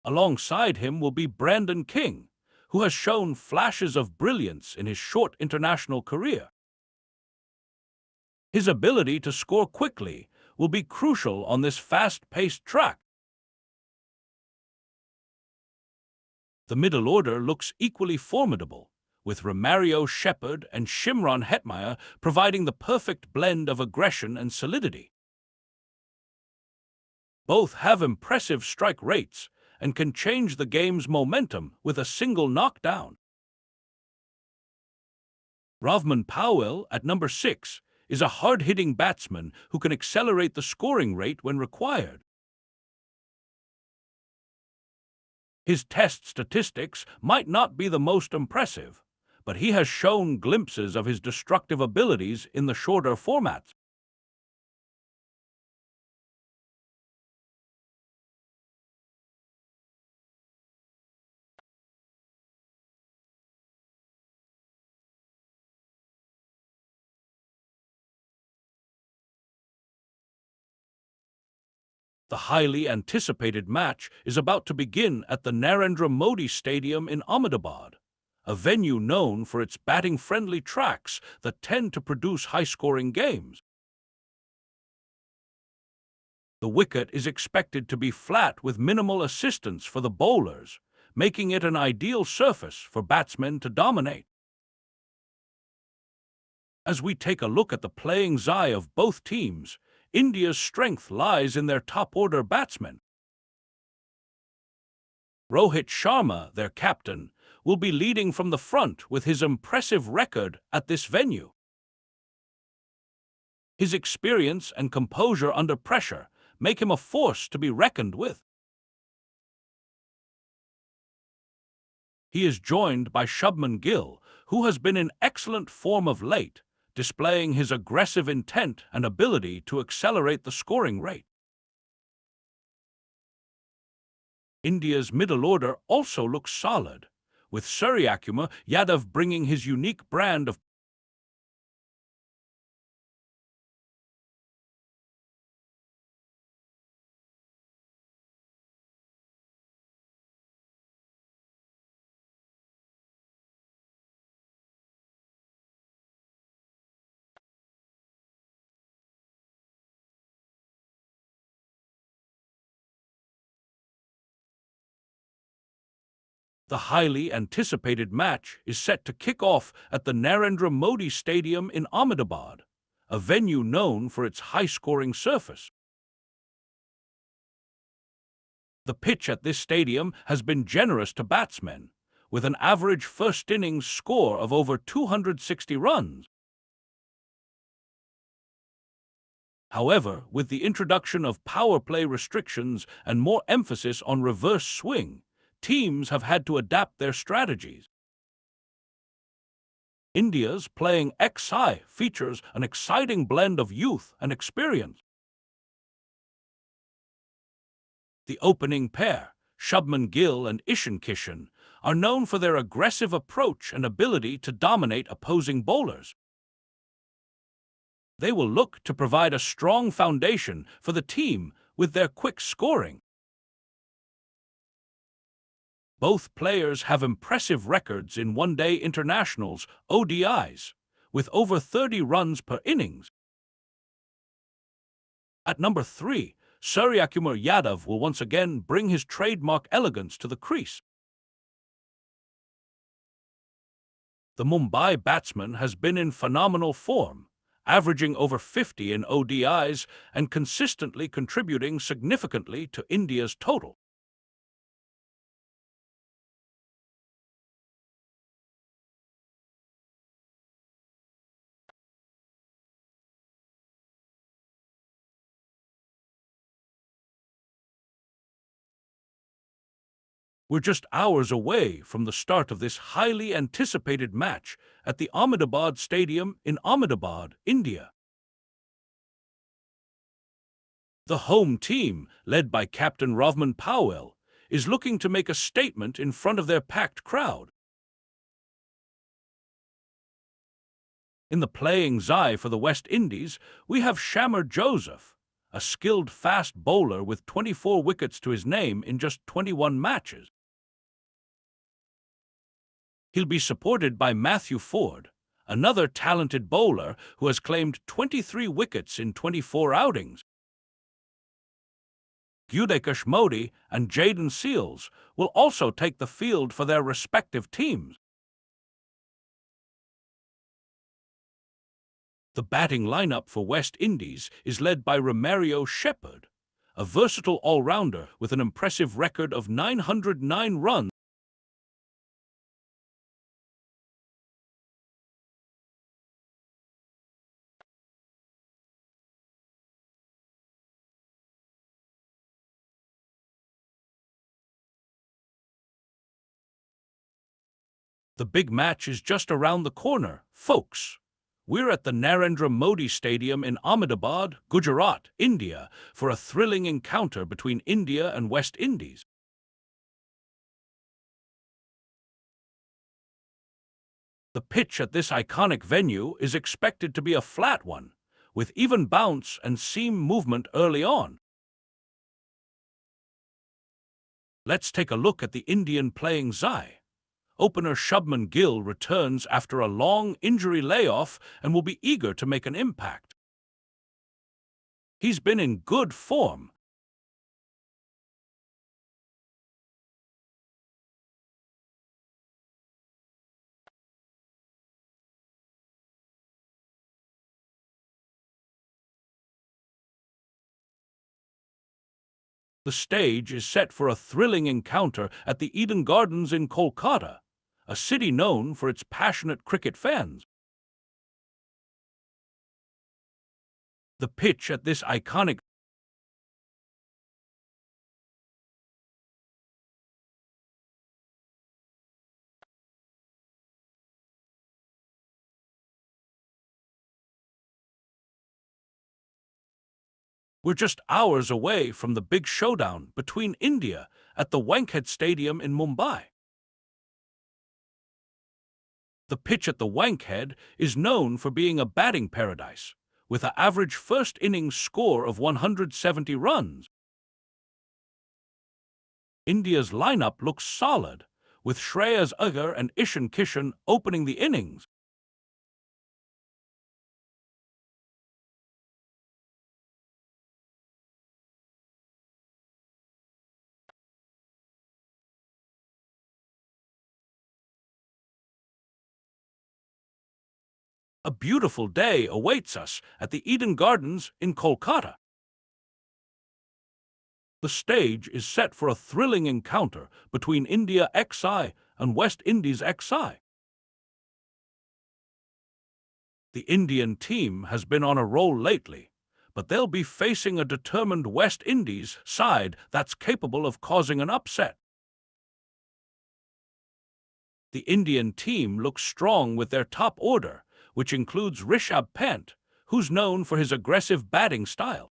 Alongside him will be Brandon King, who has shown flashes of brilliance in his short international career. His ability to score quickly will be crucial on this fast-paced track. The middle order looks equally formidable, with Romario Shepherd and Shimron Hetmyer providing the perfect blend of aggression and solidity. Both have impressive strike rates and can change the game's momentum with a single knockdown. Ravman Powell, at number 6, is a hard-hitting batsman who can accelerate the scoring rate when required. His Test statistics might not be the most impressive, but he has shown glimpses of his destructive abilities in the shorter formats. The highly anticipated match is about to begin at the Narendra Modi Stadium in Ahmedabad, a venue known for its batting-friendly tracks that tend to produce high-scoring games. The wicket is expected to be flat with minimal assistance for the bowlers, making it an ideal surface for batsmen to dominate. As we take a look at the playing eye of both teams, India's strength lies in their top-order batsmen. Rohit Sharma, their captain, will be leading from the front with his impressive record at this venue. His experience and composure under pressure make him a force to be reckoned with. He is joined by Shubman Gill, who has been in excellent form of late, displaying his aggressive intent and ability to accelerate the scoring rate. India's middle order also looks solid, with Suryakumar Yadav bringing his unique brand of The highly anticipated match is set to kick off at the Narendra Modi Stadium in Ahmedabad, a venue known for its high-scoring surface. The pitch at this stadium has been generous to batsmen, with an average first innings score of over 260 runs. However, with the introduction of power play restrictions and more emphasis on reverse swing, teams have had to adapt their strategies. India's playing XI features an exciting blend of youth and experience. The opening pair, Shubman Gill and Ishan Kishan, are known for their aggressive approach and ability to dominate opposing bowlers. They will look to provide a strong foundation for the team with their quick scoring. Both players have impressive records in one-day internationals, ODIs, with over 30 runs per innings. At number 3, Suryakumar Yadav will once again bring his trademark elegance to the crease. The Mumbai batsman has been in phenomenal form, averaging over 50 in ODIs and consistently contributing significantly to India's total. We're just hours away from the start of this highly anticipated match at the Ahmedabad Stadium in Ahmedabad, India. The home team, led by Captain Ravman Powell, is looking to make a statement in front of their packed crowd. In the playing eye for the West Indies, we have Shamar Joseph, a skilled fast bowler with 24 wickets to his name in just 21 matches. He'll be supported by Matthew Ford, another talented bowler who has claimed 23 wickets in 24 outings. Gudekash Modi and Jaden Seals will also take the field for their respective teams. The batting lineup for West Indies is led by Romario Shepherd, a versatile all-rounder with an impressive record of 909 runs. The big match is just around the corner, folks. We're at the Narendra Modi Stadium in Ahmedabad, Gujarat, India, for a thrilling encounter between India and West Indies. The pitch at this iconic venue is expected to be a flat one, with even bounce and seam movement early on. Let's take a look at the Indian playing eye. Opener Shubman Gill returns after a long injury layoff and will be eager to make an impact. He's been in good form. The stage is set for a thrilling encounter at the Eden Gardens in Kolkata, a city known for its passionate cricket fans. The pitch at this iconic We're just hours away from the big showdown between India at the Wankhede Stadium in Mumbai. The pitch at the Wankhede is known for being a batting paradise, with an average first innings score of 170 runs. India's lineup looks solid, with Shreyas Iyer and Ishan Kishan opening the innings. A beautiful day awaits us at the Eden Gardens in Kolkata. The stage is set for a thrilling encounter between India XI and West Indies XI. The Indian team has been on a roll lately, but they'll be facing a determined West Indies side that's capable of causing an upset. The Indian team looks strong with their top order, which includes Rishabh Pant, who's known for his aggressive batting style.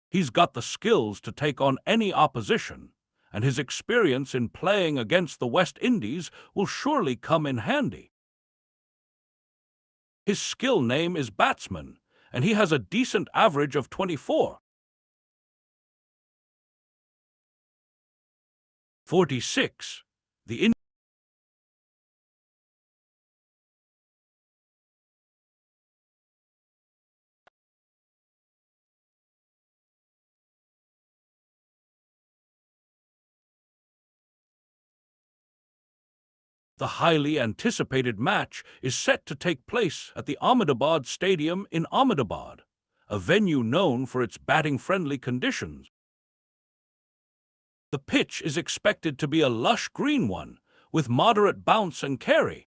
He's got the skills to take on any opposition, and his experience in playing against the West Indies will surely come in handy. His skill name is batsman, and he has a decent average of 24. 46. The highly anticipated match is set to take place at the Ahmedabad Stadium in Ahmedabad, a venue known for its batting-friendly conditions. The pitch is expected to be a lush green one, with moderate bounce and carry.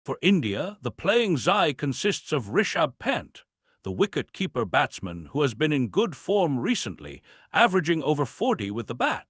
For India, the playing side consists of Rishabh Pant, the wicket-keeper batsman who has been in good form recently, averaging over 40 with the bat.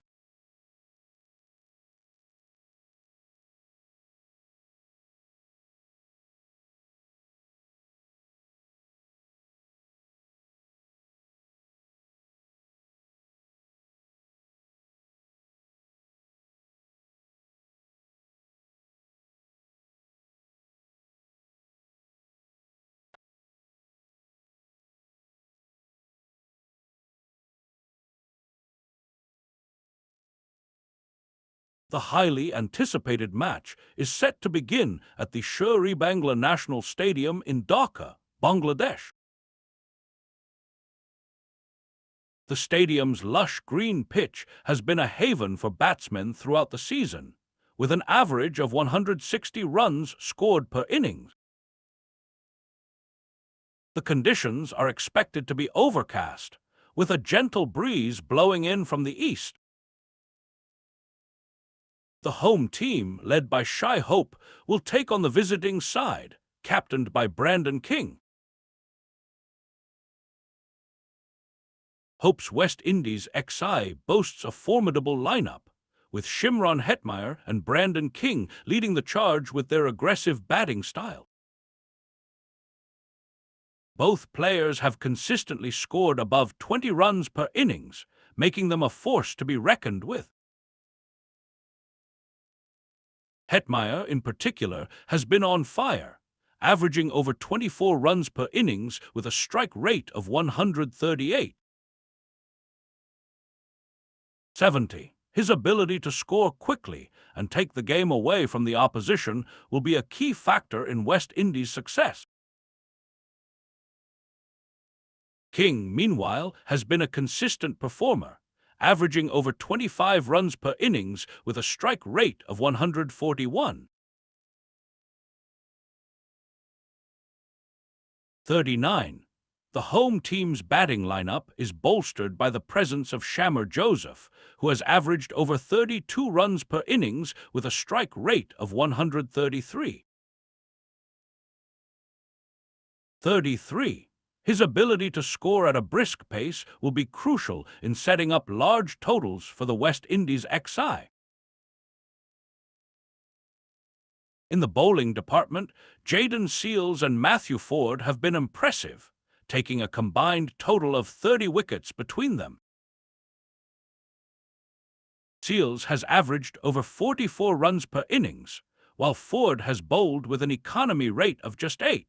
The highly anticipated match is set to begin at the Sher-e-Bangla National Stadium in Dhaka, Bangladesh. The stadium's lush green pitch has been a haven for batsmen throughout the season, with an average of 160 runs scored per innings. The conditions are expected to be overcast, with a gentle breeze blowing in from the east. The home team, led by Shai Hope, will take on the visiting side, captained by Brandon King. Hope's West Indies XI boasts a formidable lineup, with Shimron Hetmeyer and Brandon King leading the charge with their aggressive batting style. Both players have consistently scored above 20 runs per innings, making them a force to be reckoned with. Hetmeyer, in particular, has been on fire, averaging over 24 runs per innings with a strike rate of 138. 70. His ability to score quickly and take the game away from the opposition will be a key factor in West Indies' success. King, meanwhile, has been a consistent performer, averaging over 25 runs per innings with a strike rate of 141. 39. The home team's batting lineup is bolstered by the presence of Shammer Joseph, who has averaged over 32 runs per innings with a strike rate of 133. 33. His ability to score at a brisk pace will be crucial in setting up large totals for the West Indies XI. In the bowling department, Jayden Seales and Matthew Forde have been impressive, taking a combined total of 30 wickets between them. Seales has averaged over 44 runs per innings, while Forde has bowled with an economy rate of just 8.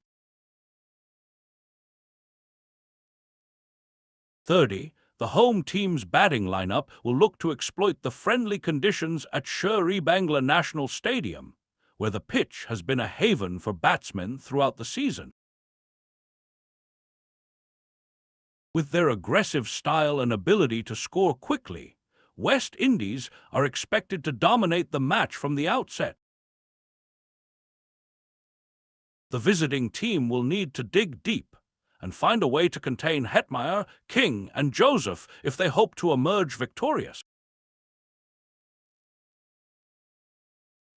30. The home team's batting lineup will look to exploit the friendly conditions at Sher-e-Bangla National Stadium, where the pitch has been a haven for batsmen throughout the season. With their aggressive style and ability to score quickly, West Indies are expected to dominate the match from the outset. The visiting team will need to dig deep and find a way to contain Hetmyer, King, and Joseph if they hope to emerge victorious.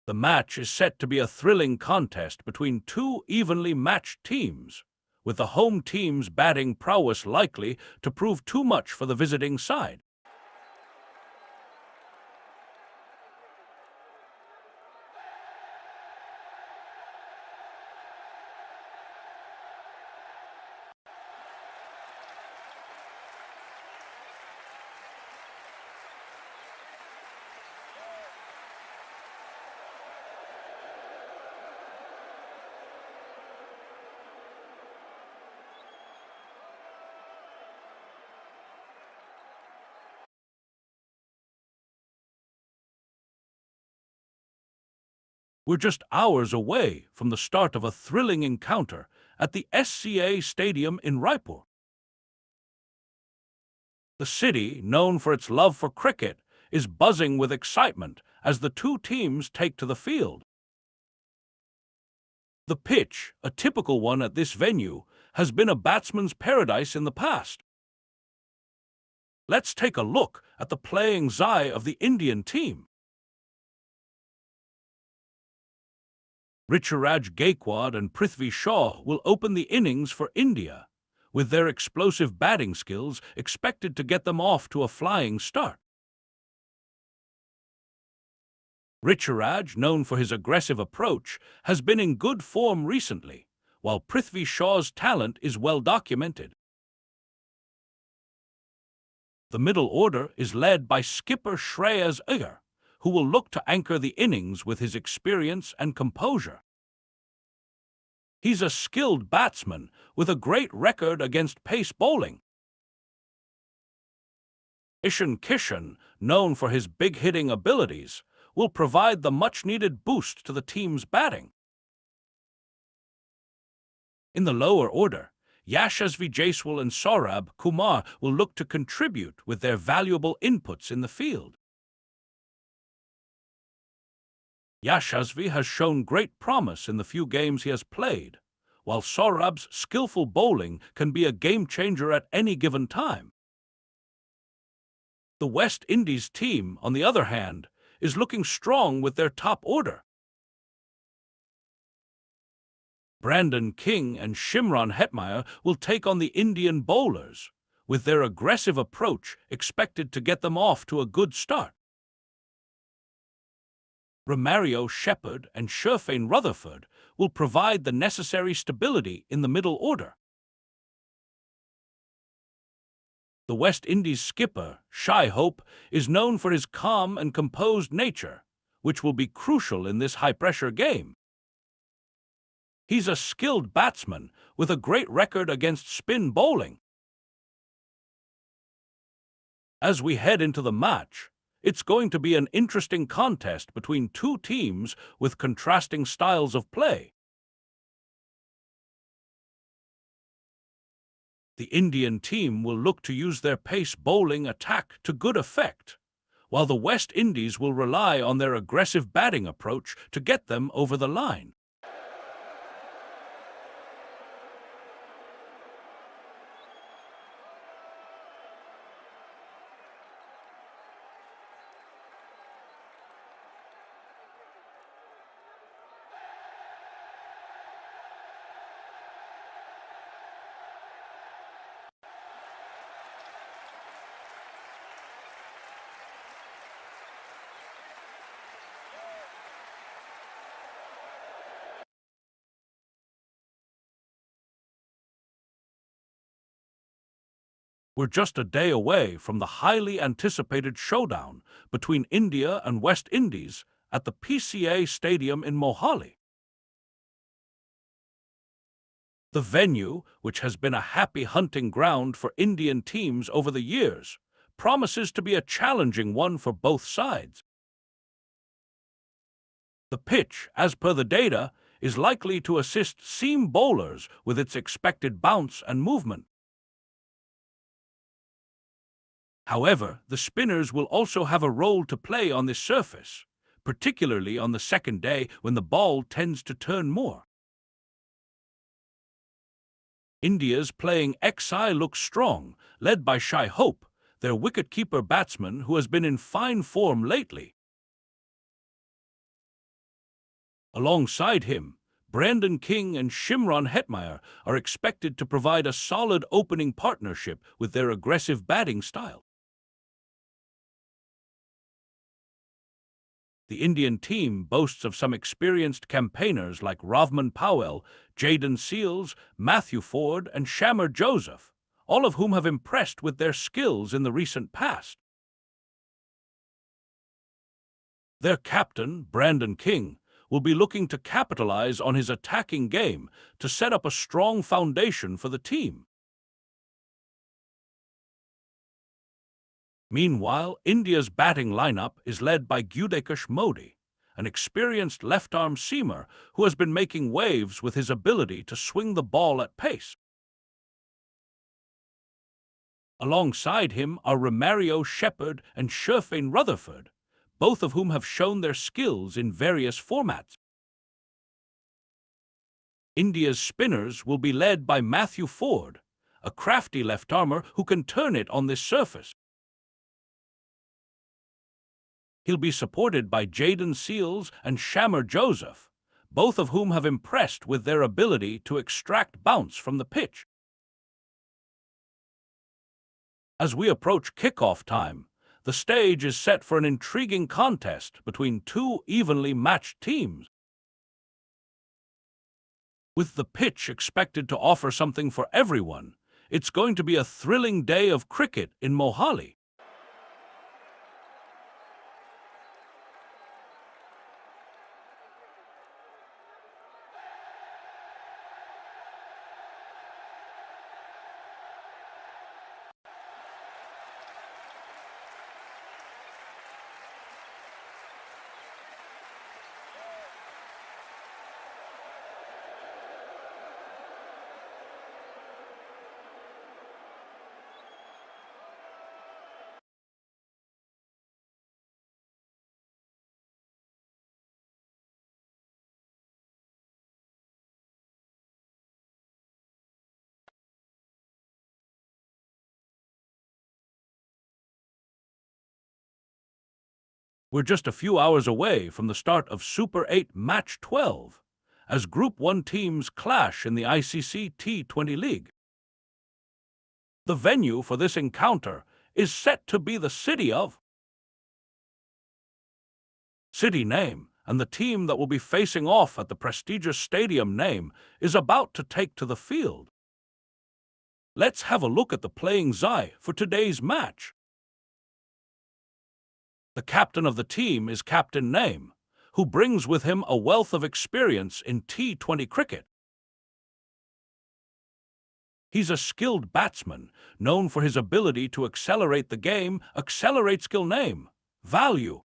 The match is set to be a thrilling contest between two evenly matched teams, with the home team's batting prowess likely to prove too much for the visiting side. We're just hours away from the start of a thrilling encounter at the SCA Stadium in Raipur. The city, known for its love for cricket, is buzzing with excitement as the two teams take to the field. The pitch, a typical one at this venue, has been a batsman's paradise in the past. Let's take a look at the playing eye of the Indian team. Richaraj Gaikwad and Prithvi Shaw will open the innings for India, with their explosive batting skills expected to get them off to a flying start. Richaraj, known for his aggressive approach, has been in good form recently, while Prithvi Shaw's talent is well documented. The middle order is led by skipper Shreyas Iyer, who will look to anchor the innings with his experience and composure. He's a skilled batsman with a great record against pace bowling. Ishan Kishan, known for his big-hitting abilities, will provide the much-needed boost to the team's batting. In the lower order, Yashasvi Jaiswal and Saurabh Kumar will look to contribute with their valuable inputs in the field. Yashasvi has shown great promise in the few games he has played, while Saurabh's skillful bowling can be a game-changer at any given time. The West Indies team, on the other hand, is looking strong with their top order. Brandon King and Shimron Hetmyer will take on the Indian bowlers, with their aggressive approach expected to get them off to a good start. Romario Shepherd and Sherfane Rutherford will provide the necessary stability in the middle order. The West Indies skipper, Shai Hope, is known for his calm and composed nature, which will be crucial in this high-pressure game. He's a skilled batsman with a great record against spin bowling. As we head into the match, It's going to be an interesting contest between two teams with contrasting styles of play. The Indian team will look to use their pace bowling attack to good effect, while the West Indies will rely on their aggressive batting approach to get them over the line. We're just a day away from the highly anticipated showdown between India and West Indies at the PCA Stadium in Mohali. The venue, which has been a happy hunting ground for Indian teams over the years, promises to be a challenging one for both sides. The pitch, as per the data, is likely to assist seam bowlers with its expected bounce and movement. However, the spinners will also have a role to play on this surface, particularly on the second day when the ball tends to turn more. India's playing XI looks strong, led by Shai Hope, their wicket-keeper batsman who has been in fine form lately. Alongside him, Brandon King and Shimron Hetmeyer are expected to provide a solid opening partnership with their aggressive batting style. The Indian team boasts of some experienced campaigners like Ravman Powell, Jayden Seales, Matthew Ford, and Shamar Joseph, all of whom have impressed with their skills in the recent past. Their captain, Brandon King, will be looking to capitalize on his attacking game to set up a strong foundation for the team. Meanwhile, India's batting lineup is led by Gudekash Modi, an experienced left-arm seamer who has been making waves with his ability to swing the ball at pace. Alongside him are Romario Shepherd and Sherfane Rutherford, both of whom have shown their skills in various formats. India's spinners will be led by Matthew Ford, a crafty left-armer who can turn it on this surface. He'll be supported by Jayden Seales and Shamar Joseph, both of whom have impressed with their ability to extract bounce from the pitch. As we approach kickoff time, the stage is set for an intriguing contest between two evenly matched teams. With the pitch expected to offer something for everyone, it's going to be a thrilling day of cricket in Mohali. We're just a few hours away from the start of Super 8 Match 12, as Group 1 teams clash in the ICC T20 League. The venue for this encounter is set to be the city of City name, and the team that will be facing off at the prestigious stadium name is about to take to the field. Let's have a look at the playing Zai for today's match. The captain of the team is Captain Name, who brings with him a wealth of experience in T20 cricket. He's a skilled batsman, known for his ability to accelerate the game. Accelerate skill name. value.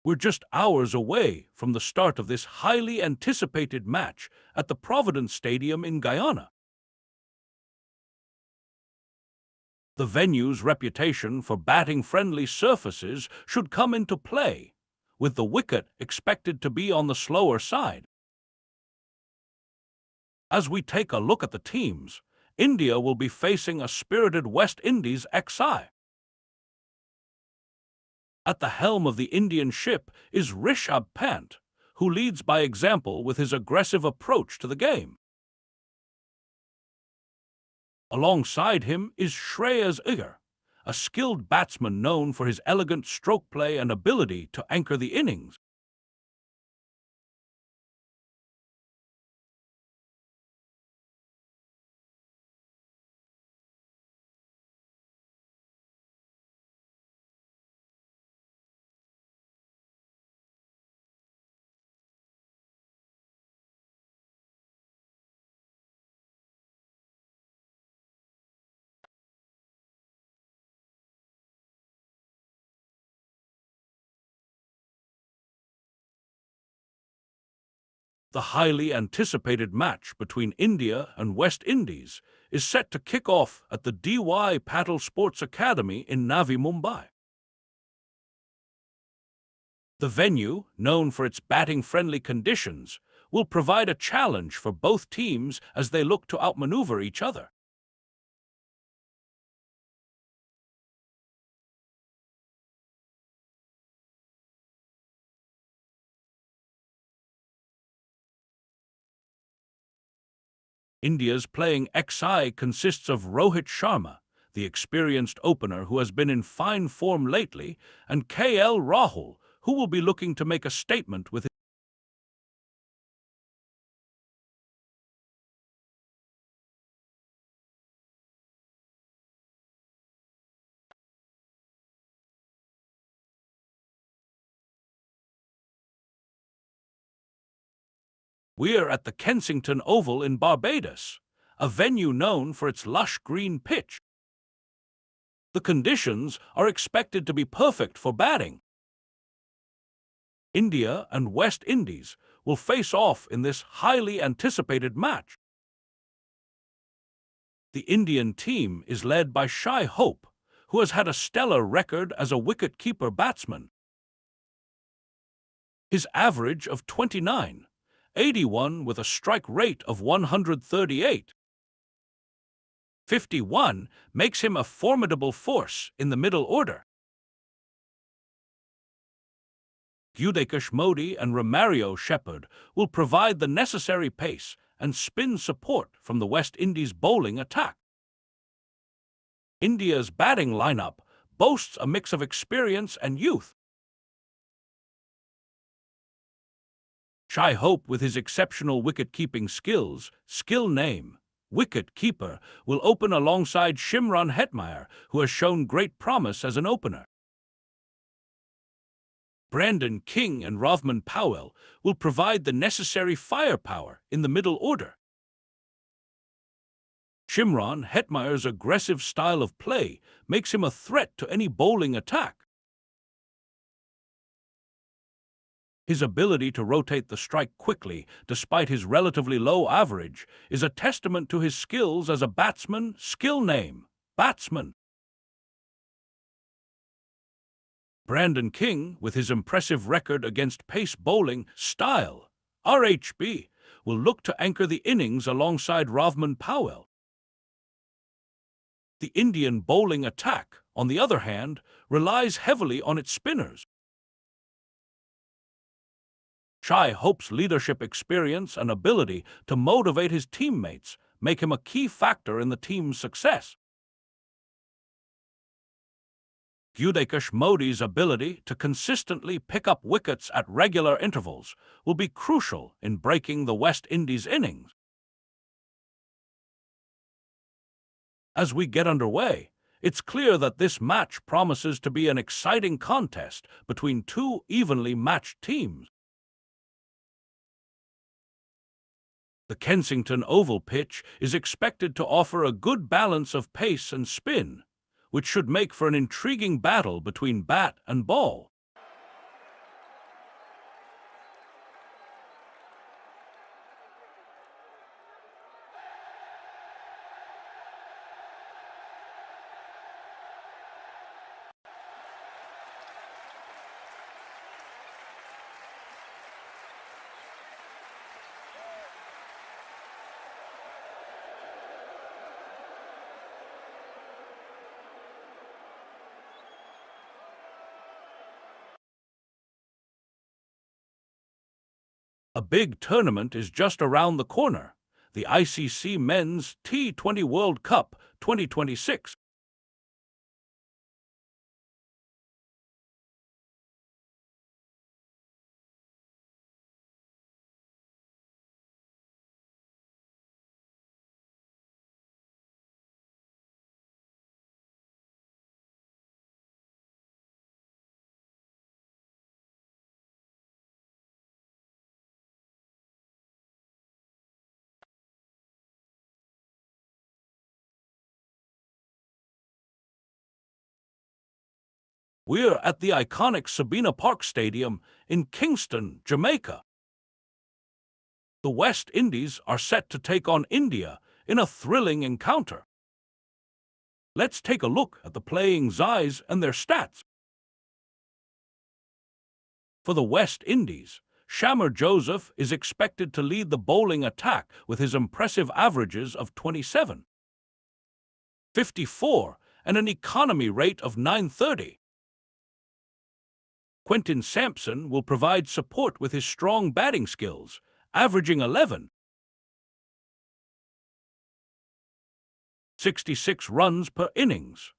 We're just hours away from the start of this highly anticipated match at the Providence Stadium in Guyana. The venue's reputation for batting-friendly surfaces should come into play, with the wicket expected to be on the slower side. As we take a look at the teams, India will be facing a spirited West Indies XI. At the helm of the Indian ship is Rishabh Pant, who leads by example with his aggressive approach to the game. Alongside him is Shreyas Iyer, a skilled batsman known for his elegant stroke play and ability to anchor the innings. The highly anticipated match between India and West Indies is set to kick off at the DY Paddle Sports Academy in Navi Mumbai. The venue, known for its batting-friendly conditions, will provide a challenge for both teams as they look to outmaneuver each other. India's playing XI consists of Rohit Sharma, the experienced opener who has been in fine form lately, and KL Rahul, who will be looking to make a statement with We're at the Kensington Oval in Barbados, a venue known for its lush green pitch. The conditions are expected to be perfect for batting. India and West Indies will face off in this highly anticipated match. The Indian team is led by Shai Hope, who has had a stellar record as a wicket-keeper batsman. His average of 29, 81 with a strike rate of 138. 51 makes him a formidable force in the middle order. Gudekash Modi and Romario Shepherd will provide the necessary pace and spin support from the West Indies bowling attack. India's batting lineup boasts a mix of experience and youth. Shai Hope, with his exceptional wicket-keeping skills, skill name, wicket-keeper, will open alongside Shimron Hetmyer, who has shown great promise as an opener. Brandon King and Rovman Powell will provide the necessary firepower in the middle order. Shimron Hetmyer's aggressive style of play makes him a threat to any bowling attack. His ability to rotate the strike quickly, despite his relatively low average, is a testament to his skills as a batsman. Skill name, batsman. Brandon King, with his impressive record against pace bowling style, RHB, will look to anchor the innings alongside Rovman Powell. The Indian bowling attack, on the other hand, relies heavily on its spinners. Shai Hope's leadership experience and ability to motivate his teammates make him a key factor in the team's success. Gudekash Modi's ability to consistently pick up wickets at regular intervals will be crucial in breaking the West Indies' innings. As we get underway, it's clear that this match promises to be an exciting contest between two evenly matched teams. The Kensington Oval pitch is expected to offer a good balance of pace and spin, which should make for an intriguing battle between bat and ball. A big tournament is just around the corner, the ICC Men's T20 World Cup 2026. We're at the iconic Sabina Park Stadium in Kingston, Jamaica. The West Indies are set to take on India in a thrilling encounter. Let's take a look at the playing Zais and their stats. For the West Indies, Shamar Joseph is expected to lead the bowling attack with his impressive averages of 27, 54, and an economy rate of 930. Quentin Sampson will provide support with his strong batting skills, averaging 11, 66 runs per innings.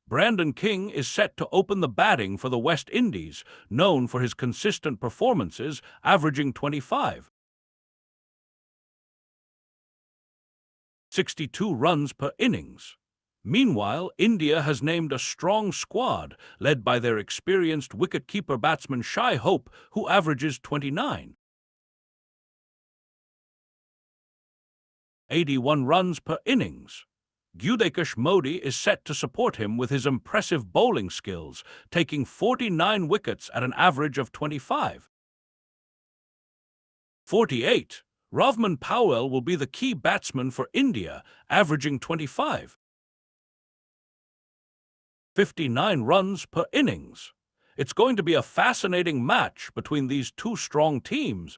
Brandon King is set to open the batting for the West Indies, known for his consistent performances, averaging 25, 62 runs per innings. Meanwhile, India has named a strong squad, led by their experienced wicket-keeper batsman Shai Hope, who averages 29, 81 runs per innings. Gudekash Modi is set to support him with his impressive bowling skills, taking 49 wickets at an average of 25, 48. Rovman Powell will be the key batsman for India, averaging 25, 59 runs per innings. It's going to be a fascinating match between these two strong teams.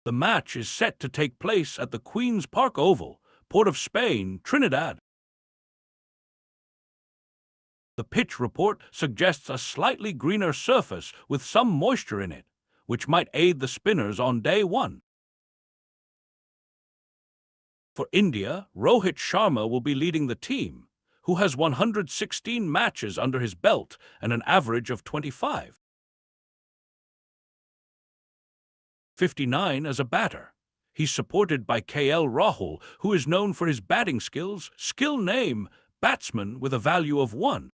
The match is set to take place at the Queen's Park Oval, Port of Spain, Trinidad. The pitch report suggests a slightly greener surface with some moisture in it, which might aid the spinners on day one. For India, Rohit Sharma will be leading the team, who has 116 matches under his belt and an average of 25. 59 as a batter. He's supported by KL Rahul, who is known for his batting skills, skill name, batsman with a value of 1.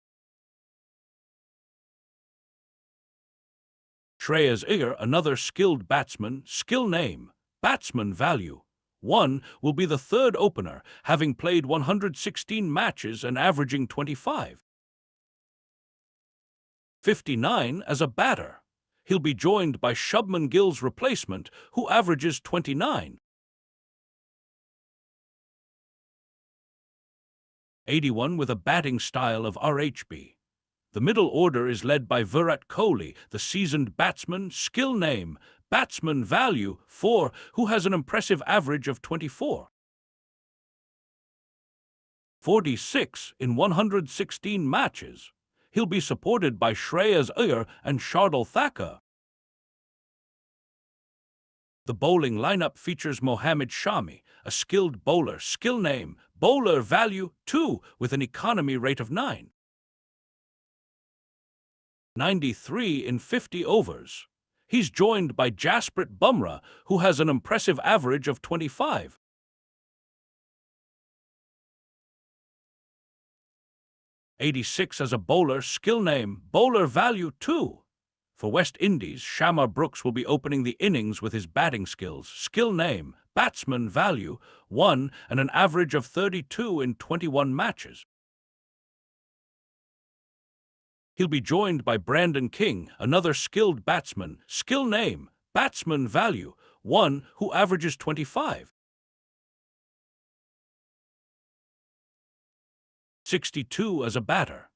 Shreyas Iyer, another skilled batsman, skill name, batsman value 1, will be the third opener, having played 116 matches and averaging 25. 59 as a batter. He'll be joined by Shubman Gill's replacement, who averages 29. 81 with a batting style of RHB. The middle order is led by Virat Kohli, the seasoned batsman, skill name, batsman value 4, who has an impressive average of 24. 46 in 116 matches. He'll be supported by Shreyas Iyer and Shardul Thakur. The bowling lineup features Mohammad Shami, a skilled bowler, skill name, bowler value 2, with an economy rate of 9. 93 in 50 overs. He's joined by Jasprit Bumrah, who has an impressive average of 25. '86 as a bowler, skill name, bowler value 2. For West Indies, Shamar Brooks will be opening the innings with his batting skills, skill name, batsman value 1, and an average of 32 in 21 matches. He'll be joined by Brandon King, another skilled batsman, skill name, batsman value 1, who averages 25. 62 as a batter.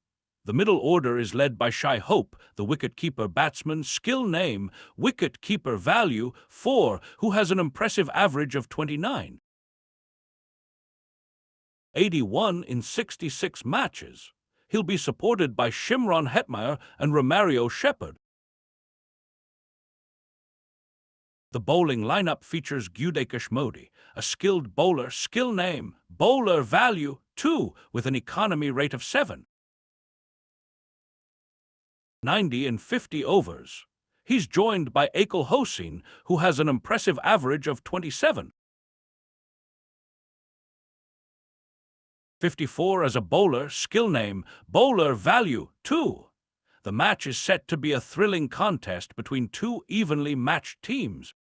The middle order is led by Shai Hope, the wicket-keeper batsman, skill name, wicket-keeper value 4, who has an impressive average of 29. 81 in 66 matches. He'll be supported by Shimron Hetmeyer and Romario Shepherd. The bowling lineup features Gudekesh Modi, a skilled bowler, skill name, bowler value 2, with an economy rate of 7. 90 in 50 overs. He's joined by Akil Hossain, who has an impressive average of 27. 54 as a bowler, skill name, bowler value 2. The match is set to be a thrilling contest between two evenly matched teams.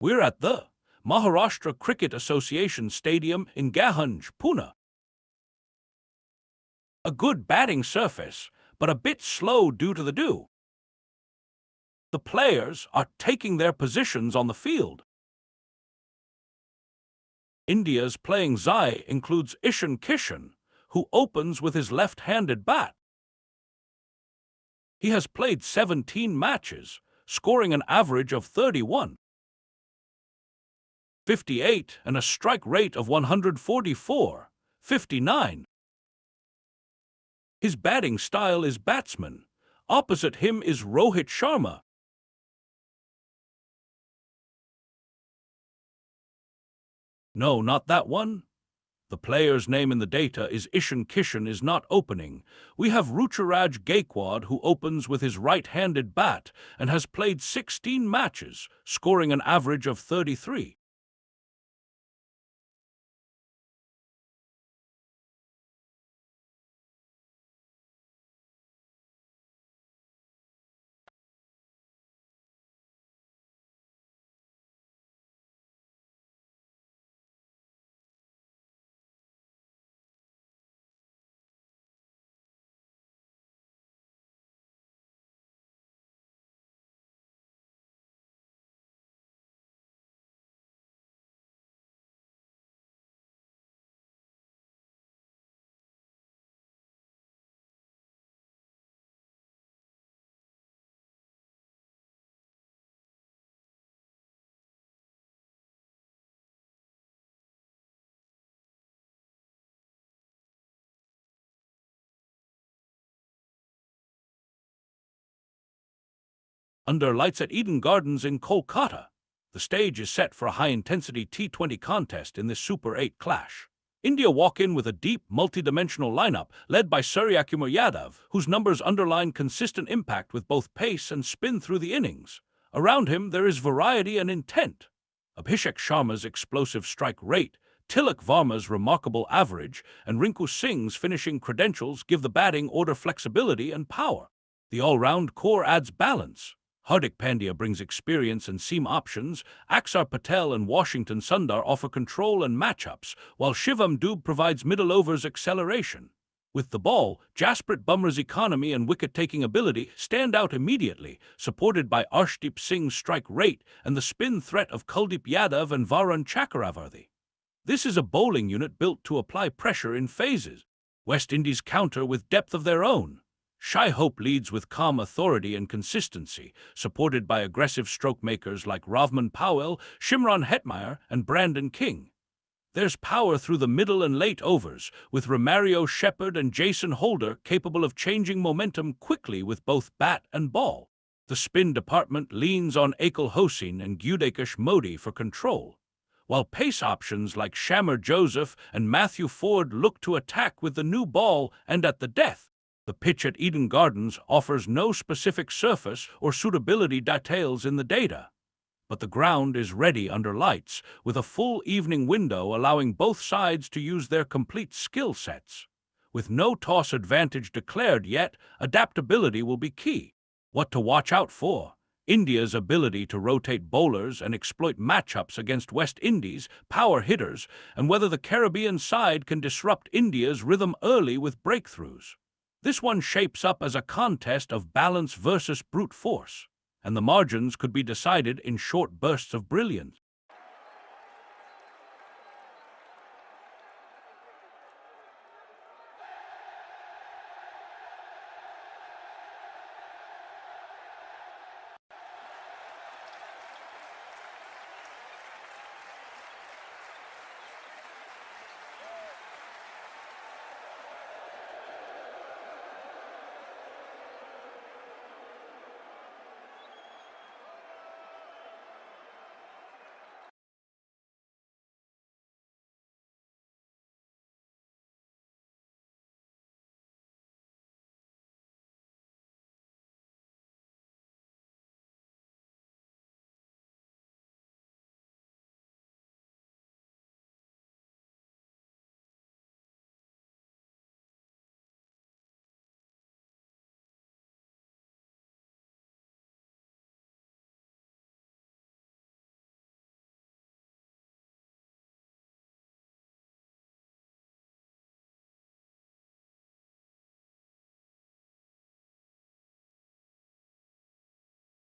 We're at the Maharashtra Cricket Association Stadium in Gahanj, Pune. A good batting surface, but a bit slow due to the dew. The players are taking their positions on the field. India's playing Zai includes Ishan Kishan, who opens with his left-handed bat. He has played 17 matches, scoring an average of 31. 58 and a strike rate of 144, 59. His batting style is batsman. Opposite him is Rohit Sharma. No, not that one. The player's name in the data is Ishan Kishan is not opening. We have Ruturaj Gaikwad, who opens with his right-handed bat and has played 16 matches, scoring an average of 33. Under lights at Eden Gardens in Kolkata, the stage is set for a high-intensity T20 contest in this Super 8 clash. India walk in with a deep, multi-dimensional lineup led by Suryakumar Yadav, whose numbers underline consistent impact with both pace and spin through the innings. Around him, there is variety and intent. Abhishek Sharma's explosive strike rate, Tilak Varma's remarkable average, and Rinku Singh's finishing credentials give the batting order flexibility and power. The all-round core adds balance. Hardik Pandya brings experience and seam options, Axar Patel and Washington Sundar offer control and matchups, while Shivam Dube provides middle overs acceleration. With the ball, Jasprit Bumrah's economy and wicket-taking ability stand out immediately, supported by Arshdeep Singh's strike rate and the spin threat of Kuldeep Yadav and Varun Chakravarthy. This is a bowling unit built to apply pressure in phases. West Indies counter with depth of their own. Shai Hope leads with calm authority and consistency, supported by aggressive stroke makers like Ravman Powell, Shimron Hetmeyer, and Brandon King. There's power through the middle and late overs, with Romario Shepherd and Jason Holder capable of changing momentum quickly with both bat and ball. The spin department leans on Akil Hossain and Gudekash Modi for control, while pace options like Shamar Joseph and Matthew Ford look to attack with the new ball and at the death. The pitch at Eden Gardens offers no specific surface or suitability details in the data, but the ground is ready under lights, with a full evening window allowing both sides to use their complete skill sets. With no toss advantage declared yet, adaptability will be key. What to watch out for? India's ability to rotate bowlers and exploit matchups against West Indies' power hitters, and whether the Caribbean side can disrupt India's rhythm early with breakthroughs. This one shapes up as a contest of balance versus brute force, and the margins could be decided in short bursts of brilliance.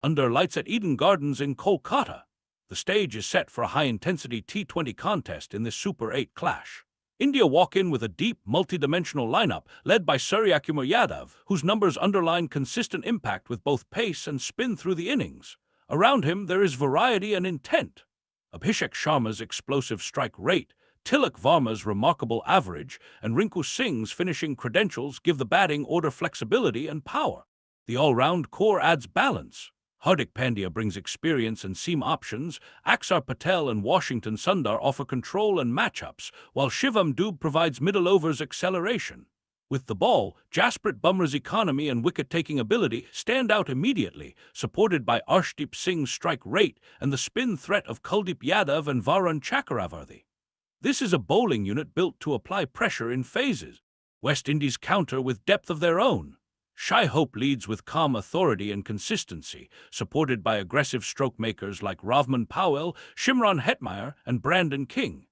Under lights at Eden Gardens in Kolkata, the stage is set for a high-intensity T20 contest in this Super 8 clash. India walk in with a deep, multi-dimensional lineup led by Suryakumar Yadav, whose numbers underline consistent impact with both pace and spin through the innings. Around him, there is variety and intent. Abhishek Sharma's explosive strike rate, Tilak Varma's remarkable average, and Rinku Singh's finishing credentials give the batting order flexibility and power. The all-round core adds balance. Hardik Pandya brings experience and seam options, Axar Patel and Washington Sundar offer control and matchups, while Shivam Dube provides middle overs acceleration. With the ball, Jasprit Bumrah's economy and wicket-taking ability stand out immediately, supported by Arshdeep Singh's strike rate and the spin threat of Kuldeep Yadav and Varun Chakravarthy. This is a bowling unit built to apply pressure in phases. West Indies counter with depth of their own. Shai Hope leads with calm authority and consistency, supported by aggressive stroke makers like Ravman Powell, Shimron Hetmeyer, and Brandon King.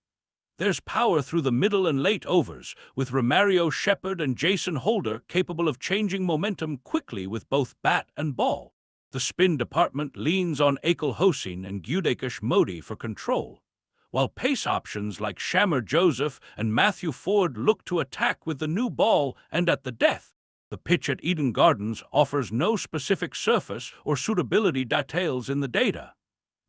There's power through the middle and late overs, with Romario Shepherd and Jason Holder capable of changing momentum quickly with both bat and ball. The spin department leans on Akil Hossain and Gudekash Modi for control, while pace options like Shamar Joseph and Matthew Ford look to attack with the new ball and at the death. The pitch at Eden Gardens offers no specific surface or suitability details in the data,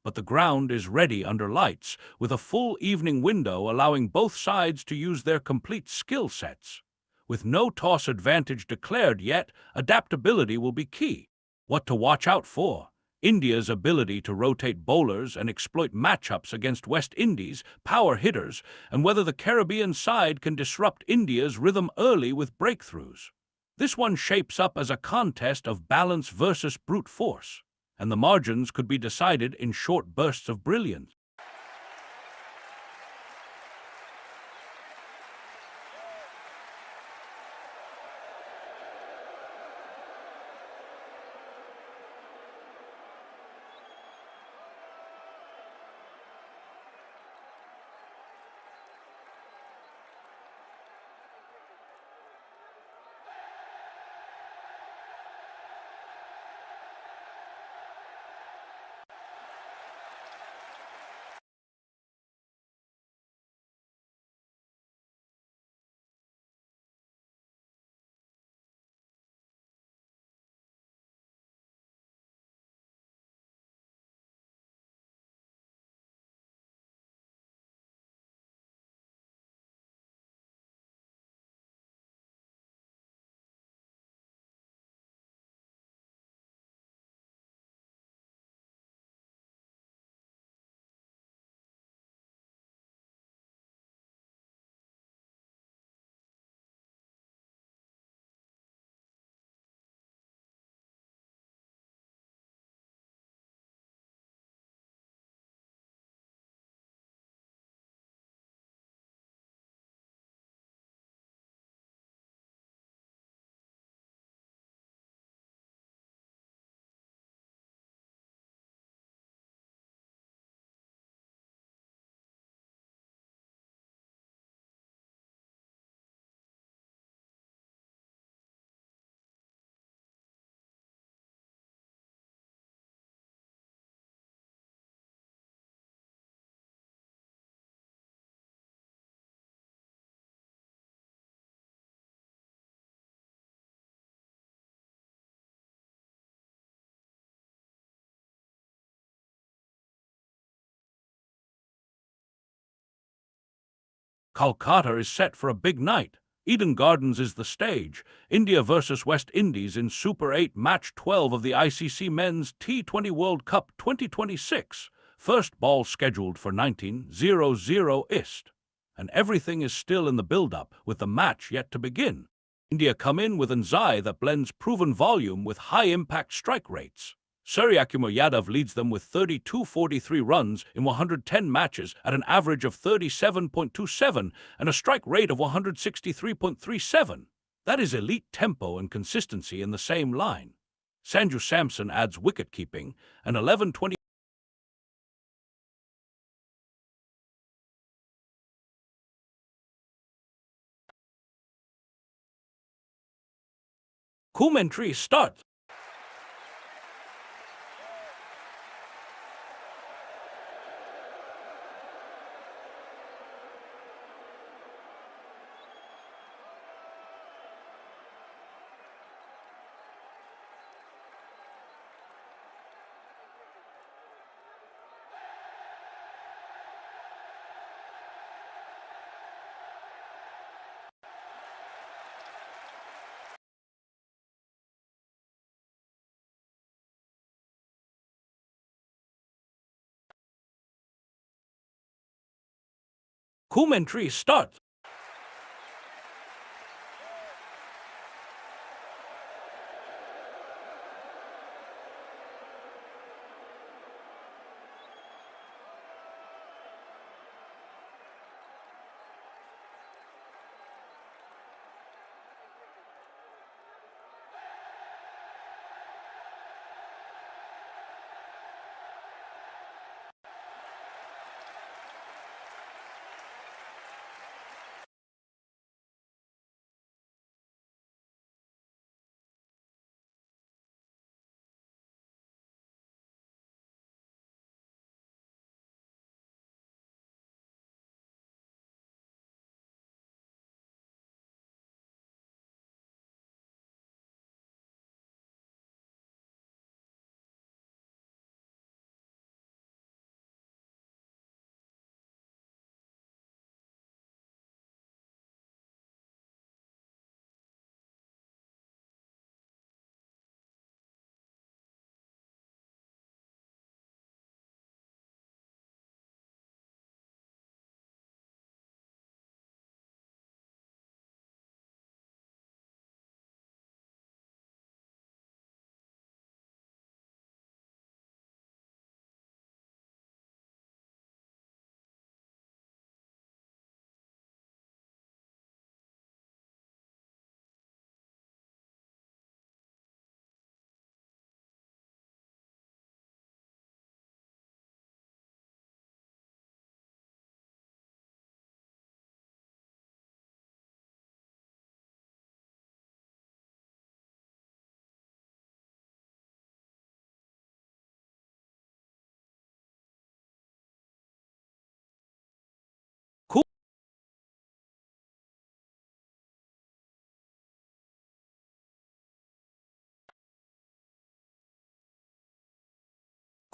but the ground is ready under lights, with a full evening window allowing both sides to use their complete skill sets. With no toss advantage declared yet, adaptability will be key. What to watch out for? India's ability to rotate bowlers and exploit matchups against West Indies' power hitters, and whether the Caribbean side can disrupt India's rhythm early with breakthroughs. This one shapes up as a contest of balance versus brute force, and the margins could be decided in short bursts of brilliance. Kolkata is set for a big night. Eden Gardens is the stage. India versus West Indies in Super 8 Match 12 of the ICC Men's T20 World Cup 2026. First ball scheduled for 19:00 Ist. And everything is still in the build-up, with the match yet to begin. India come in with an IND that blends proven volume with high-impact strike rates. Suryakumar Yadav leads them with 32-43 runs in 110 matches at an average of 37.27 and a strike rate of 163.37. That is elite tempo and consistency in the same line. Sanju Samson adds wicket-keeping, and 11-20 commentary starts. Commentary starts.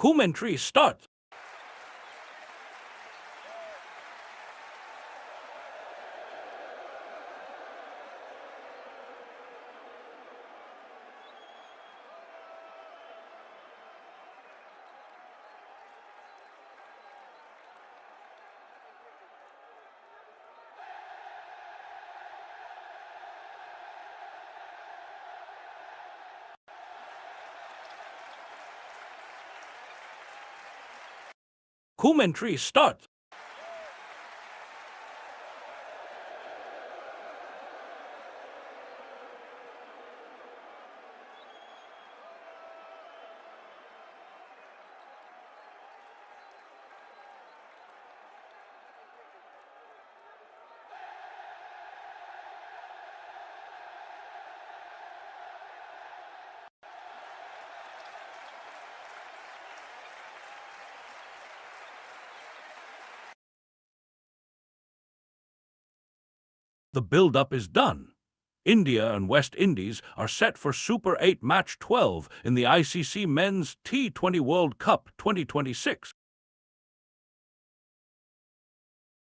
Commentary starts. Commentary starts. The build-up is done. India and West Indies are set for Super 8 Match 12 in the ICC Men's T20 World Cup 2026.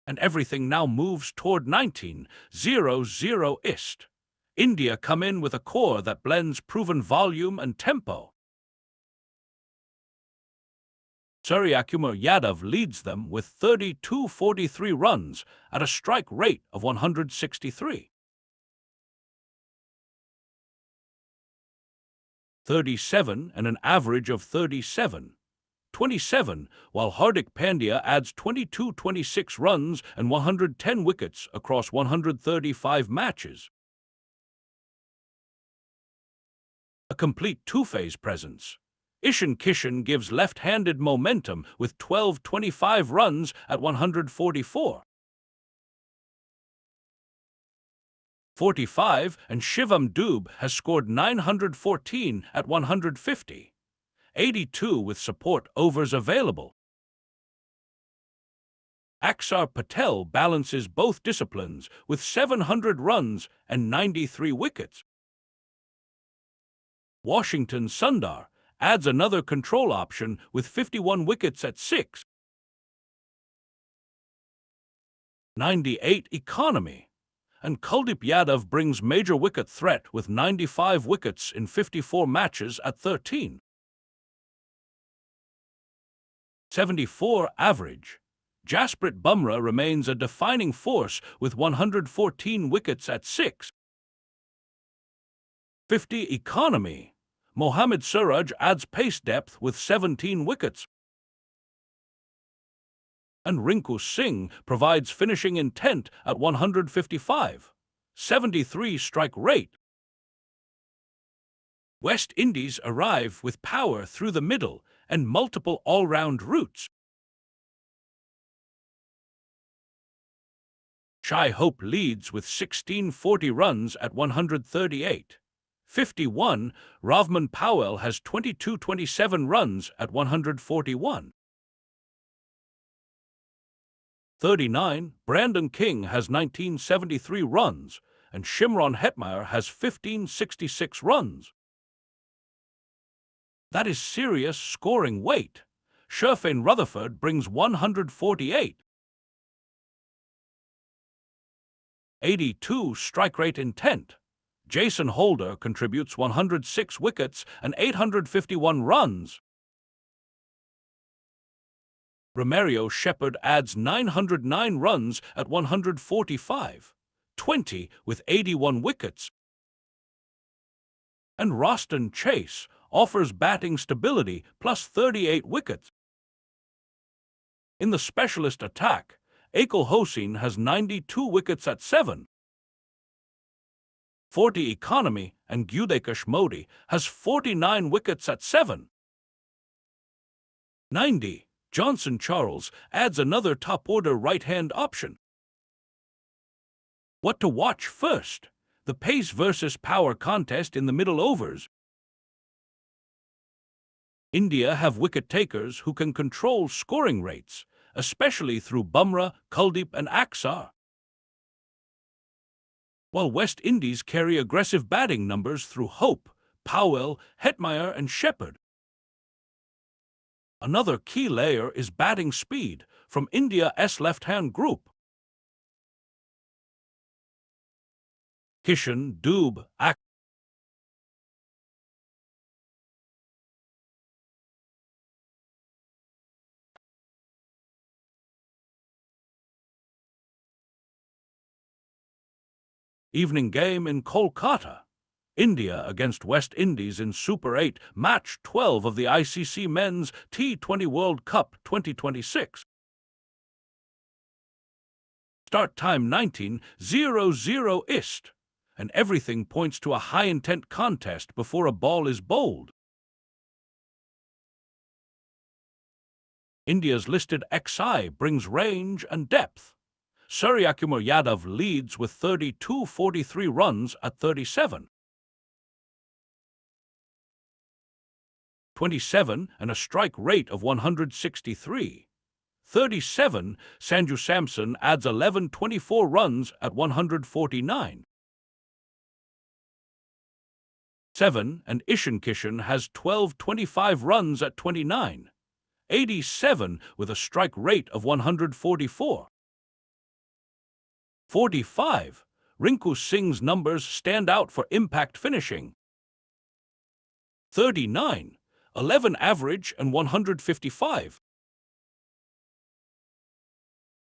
And everything now moves toward 19:00 Ist. India come in with a core that blends proven volume and tempo. Suryakumar Yadav leads them with 32-43 runs at a strike rate of 163. 37 and an average of 37-27, while Hardik Pandya adds 22-26 runs and 110 wickets across 135 matches. A complete two-phase presence. Ishan Kishan gives left-handed momentum with 12-25 runs at 144. 45 and Shivam Dube has scored 914 at 150. 82 with support overs available. Aksar Patel balances both disciplines with 700 runs and 93 wickets. Washington Sundar adds another control option with 51 wickets at 6. 98 economy. And Kuldeep Yadav brings major wicket threat with 95 wickets in 54 matches at 13. 74 average. Jasprit Bumrah remains a defining force with 114 wickets at 6. 50 economy. Mohammad Suraj adds pace depth with 17 wickets. And Rinku Singh provides finishing intent at 155. 73 strike rate. West Indies arrive with power through the middle and multiple all-round routes. Shai Hope leads with 1640 runs at 138. 51, Ravman Powell has 22-27 runs at 141. 39, Brandon King has 1973 runs, and Shimron Hetmeyer has 1566 runs. That is serious scoring weight. Sherfane Rutherford brings 148. 82 strike rate intent. Jason Holder contributes 106 wickets and 851 runs. Romario Shepherd adds 909 runs at 145, 20 with 81 wickets. And Roston Chase offers batting stability plus 38 wickets. In the specialist attack, Akil Hossain has 92 wickets at 7. 40 economy and Gudekash Modi has 49 wickets at 7. 90, Johnson Charles adds another top-order right-hand option. What to watch first? The pace versus power contest in the middle overs. India have wicket-takers who can control scoring rates, especially through Bumrah, Kuldeep and Aksar. While West Indies carry aggressive batting numbers through Hope, Powell, Hetmeyer and Shepherd. Another key layer is batting speed from India's left-hand group. Kishan, Dube, evening game in Kolkata. India against West Indies in Super 8, Match 12 of the ICC Men's T20 World Cup 2026. Start time 19:00 ist, and everything points to a high-intent contest before a ball is bowled. India's listed XI brings range and depth. Suryakumar Yadav leads with 32-43 runs at 37. 27 and a strike rate of 163. 37, Sanju Samson adds 11-24 runs at 149. 7 and Ishan Kishan has 12-25 runs at 29. 87 with a strike rate of 144. 45, Rinku Singh's numbers stand out for impact finishing. 39, 11 average and 155.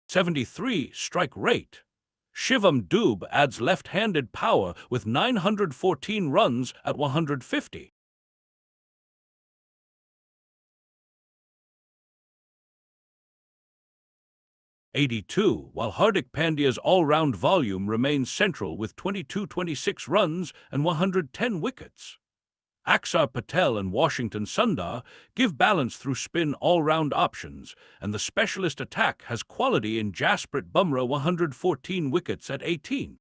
73 strike rate. Shivam Dube adds left-handed power with 914 runs at 150. '82, while Hardik Pandya's all-round volume remains central with 22-26 runs and 110 wickets. Akshar Patel and Washington Sundar give balance through spin all-round options, and the specialist attack has quality in Jasprit Bumrah 114 wickets at 18.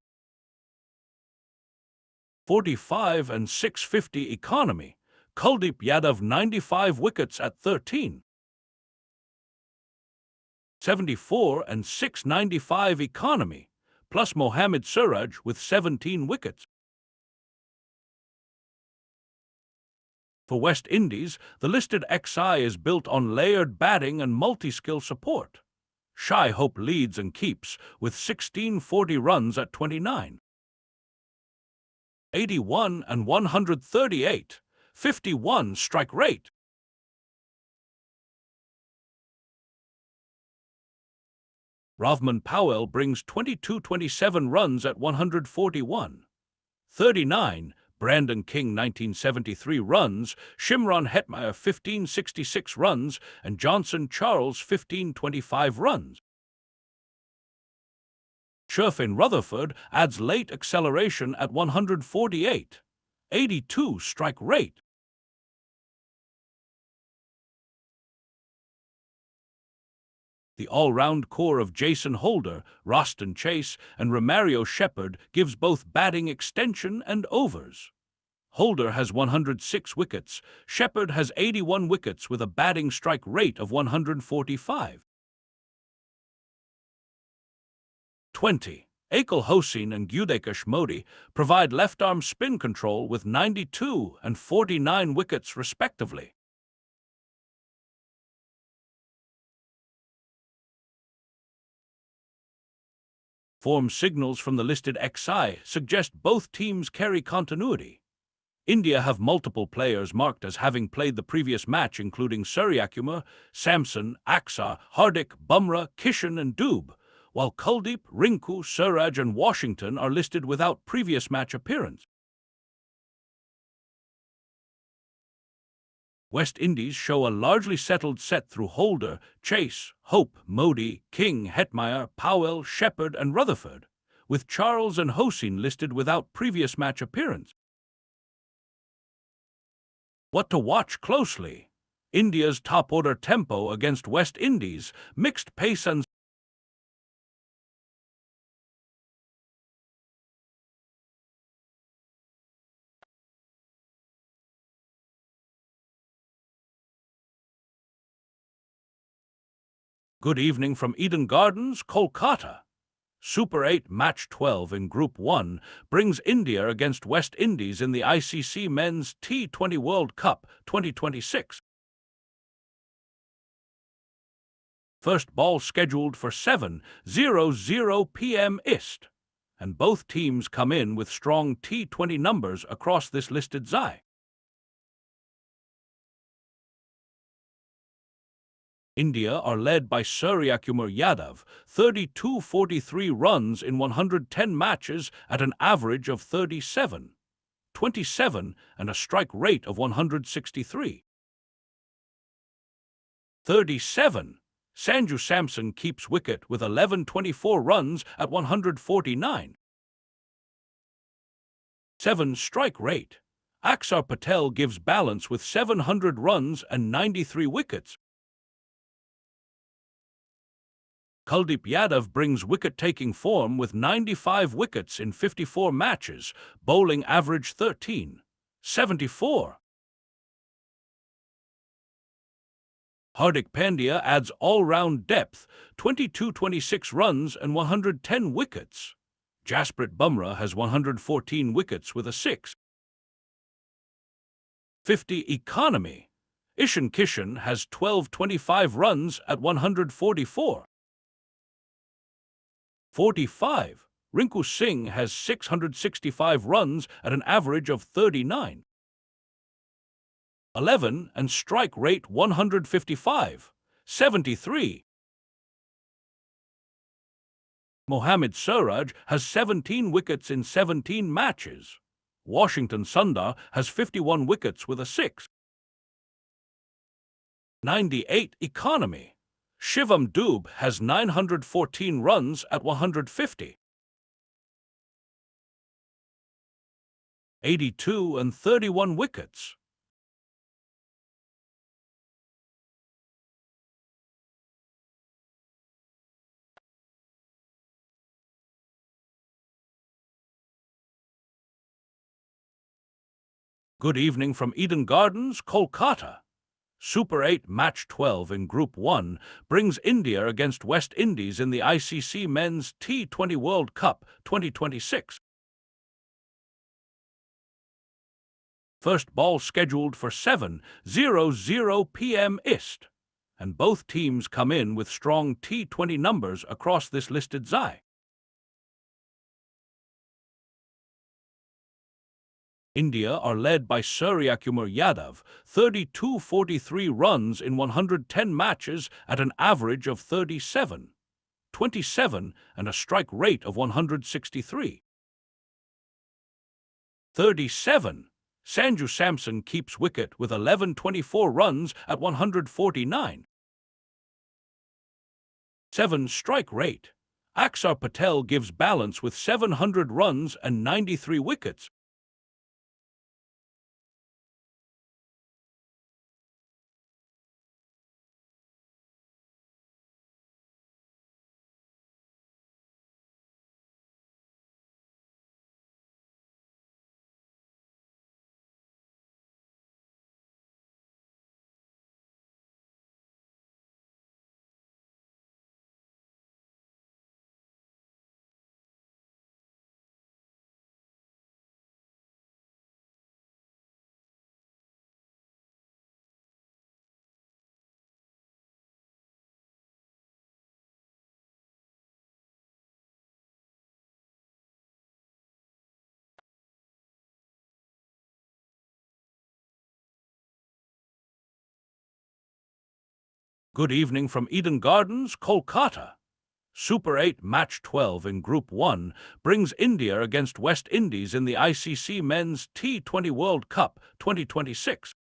45 and 650 economy, Kuldeep Yadav 95 wickets at 13. 74 and 695 economy, plus Mohammad Suraj with 17 wickets. For West Indies, the listed XI is built on layered batting and multi-skill support. Shai Hope leads and keeps with 1640 runs at 29. 81 and 138, 51 strike rate. Ravman Powell brings 22-27 runs at 141. 39, Brandon King 1973 runs, Shimron Hetmeyer 1566 runs, and Johnson Charles 1525 runs. Sherfin Rutherford adds late acceleration at 148, 82 strike rate. The all-round core of Jason Holder, Roston Chase, and Romario Shepherd gives both batting extension and overs. Holder has 106 wickets, Shepherd has 81 wickets with a batting strike rate of 145. 20. Akil Hossain and Gudekash Modi provide left-arm spin control with 92 and 49 wickets respectively. Form signals from the listed XI suggest both teams carry continuity. India have multiple players marked as having played the previous match, including Suryakumar, Samson, Akshar, Hardik, Bumrah, Kishan and Dube, while Kuldeep, Rinku, Suraj and Washington are listed without previous match appearance. West Indies show a largely settled set through Holder, Chase, Hope, Modi, King, Hetmeyer, Powell, Shepherd and Rutherford, with Charles and Hossain listed without previous match appearance. What to watch closely? India's top-order tempo against West Indies, mixed pace and Good evening from Eden Gardens, Kolkata. Super 8 Match 12 in Group 1 brings India against West Indies in the ICC Men's T20 World Cup 2026. First ball scheduled for 7:00 p.m. Ist, and both teams come in with strong T20 numbers across this listed XI. India are led by Suryakumar Yadav, 32-43 runs in 110 matches at an average of 37, 27 and a strike rate of 163. 37. Sanju Samson keeps wicket with 11-24 runs at 149. 7 strike rate. Axar Patel gives balance with 700 runs and 93 wickets. Kuldeep Yadav brings wicket-taking form with 95 wickets in 54 matches, bowling average 13.74. Hardik Pandya adds all-round depth, 22-26 runs and 110 wickets. Jasprit Bumrah has 114 wickets with a 6.50 economy. Ishan Kishan has 12-25 runs at 144. 45. Rinku Singh has 665 runs at an average of 39. 11 and strike rate 155.73. Mohammad Siraj has 17 wickets in 17 matches. Washington Sundar has 51 wickets with a 6.98 economy. Shivam Dube has 914 runs at 150. 82 and 31 wickets. Good evening from Eden Gardens, Kolkata. Super 8 Match 12 in Group 1 brings India against West Indies in the ICC Men's T20 World Cup 2026. First ball scheduled for 7:00 p.m. Ist, and both teams come in with strong T20 numbers across this listed XI. India are led by Suryakumar Yadav, 32-43 runs in 110 matches at an average of 37, 27 and a strike rate of 163. 37. Sanju Samson keeps wicket with 11-24 runs at 149. 7 strike rate. Axar Patel gives balance with 700 runs and 93 wickets. Good evening from Eden Gardens, Kolkata. Super 8 Match 12 in Group 1 brings India against West Indies in the ICC Men's T20 World Cup 2026.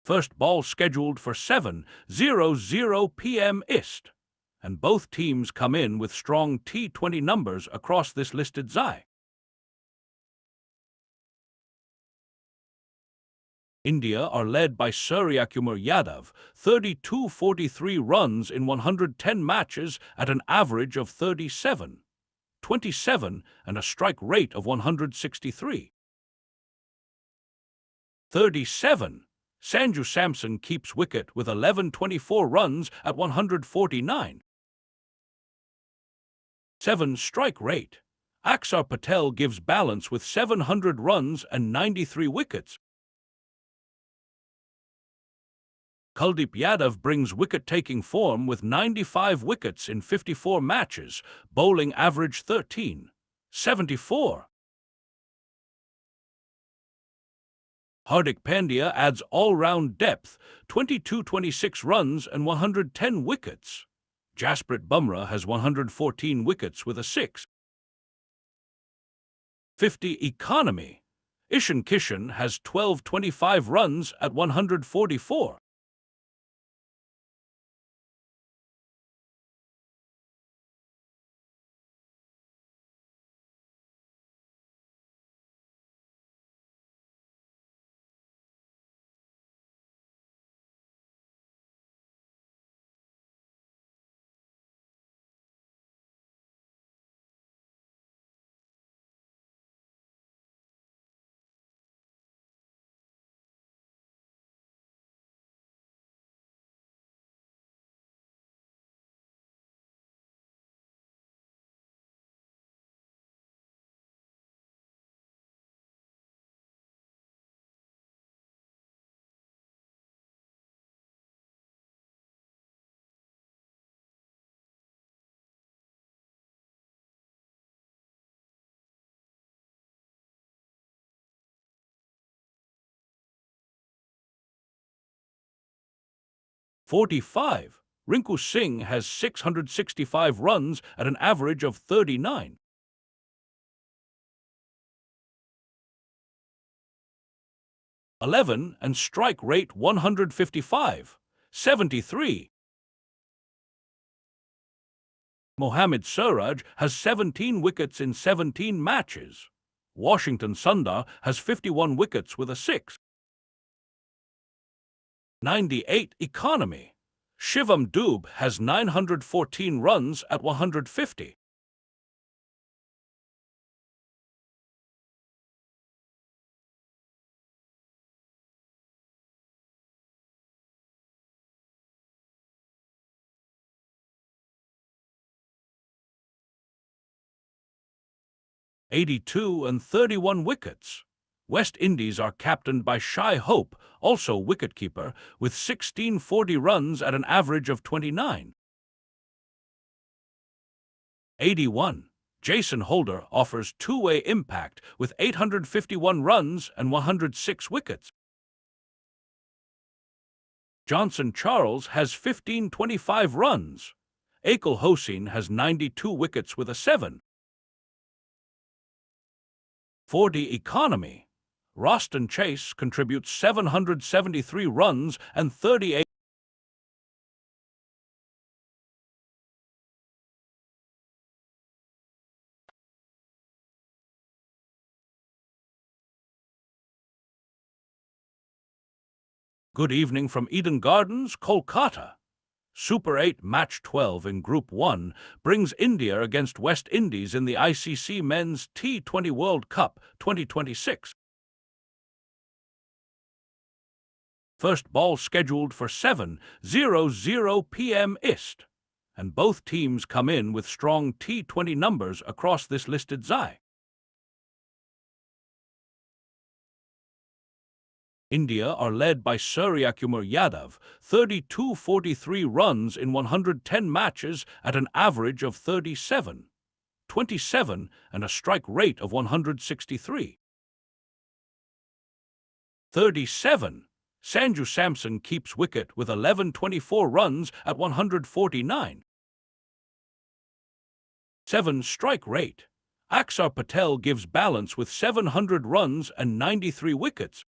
First ball scheduled for 7:00 p.m. Ist, and both teams come in with strong T20 numbers across this listed XI. India are led by Suryakumar Yadav, 32-43 runs in 110 matches at an average of 37, 27 and a strike rate of 163. 37. Sanju Samson keeps wicket with 11-24 runs at 149. 7 strike rate. Axar Patel gives balance with 700 runs and 93 wickets. Kuldeep Yadav brings wicket-taking form with 95 wickets in 54 matches, bowling average 13.74. Hardik Pandya adds all-round depth, 22-26 runs and 110 wickets. Jasprit Bumrah has 114 wickets with a 6.50 economy. Ishan Kishan has 12-25 runs at 144. .45. Rinku Singh has 665 runs at an average of 39. 11 and strike rate 155.73. Mohammad Siraj has 17 wickets in 17 matches. Washington Sundar has 51 wickets with a 6.98 economy. Shivam Dube has 914 runs at 150. .82 and 31 wickets. West Indies are captained by Shai Hope, also wicketkeeper, with 1640 runs at an average of 29. 81. Jason Holder offers two-way impact with 851 runs and 106 wickets. Johnson Charles has 1525 runs. Akil Hossain has 92 wickets with a 7.40 economy. Roston Chase contributes 773 runs and 38. Good evening from Eden Gardens, Kolkata. Super 8 Match 12 in Group 1 brings India against West Indies in the ICC Men's T20 World Cup 2026. First ball scheduled for 7:00 p.m. Ist, and both teams come in with strong T20 numbers across this listed XI. India are led by Suryakumar Yadav, 32-43 runs in 110 matches at an average of 37, 27 and a strike rate of 163. 37. Sanju Samson keeps wicket with 11-24 runs at 149. 7 strike rate. Axar Patel gives balance with 700 runs and 93 wickets.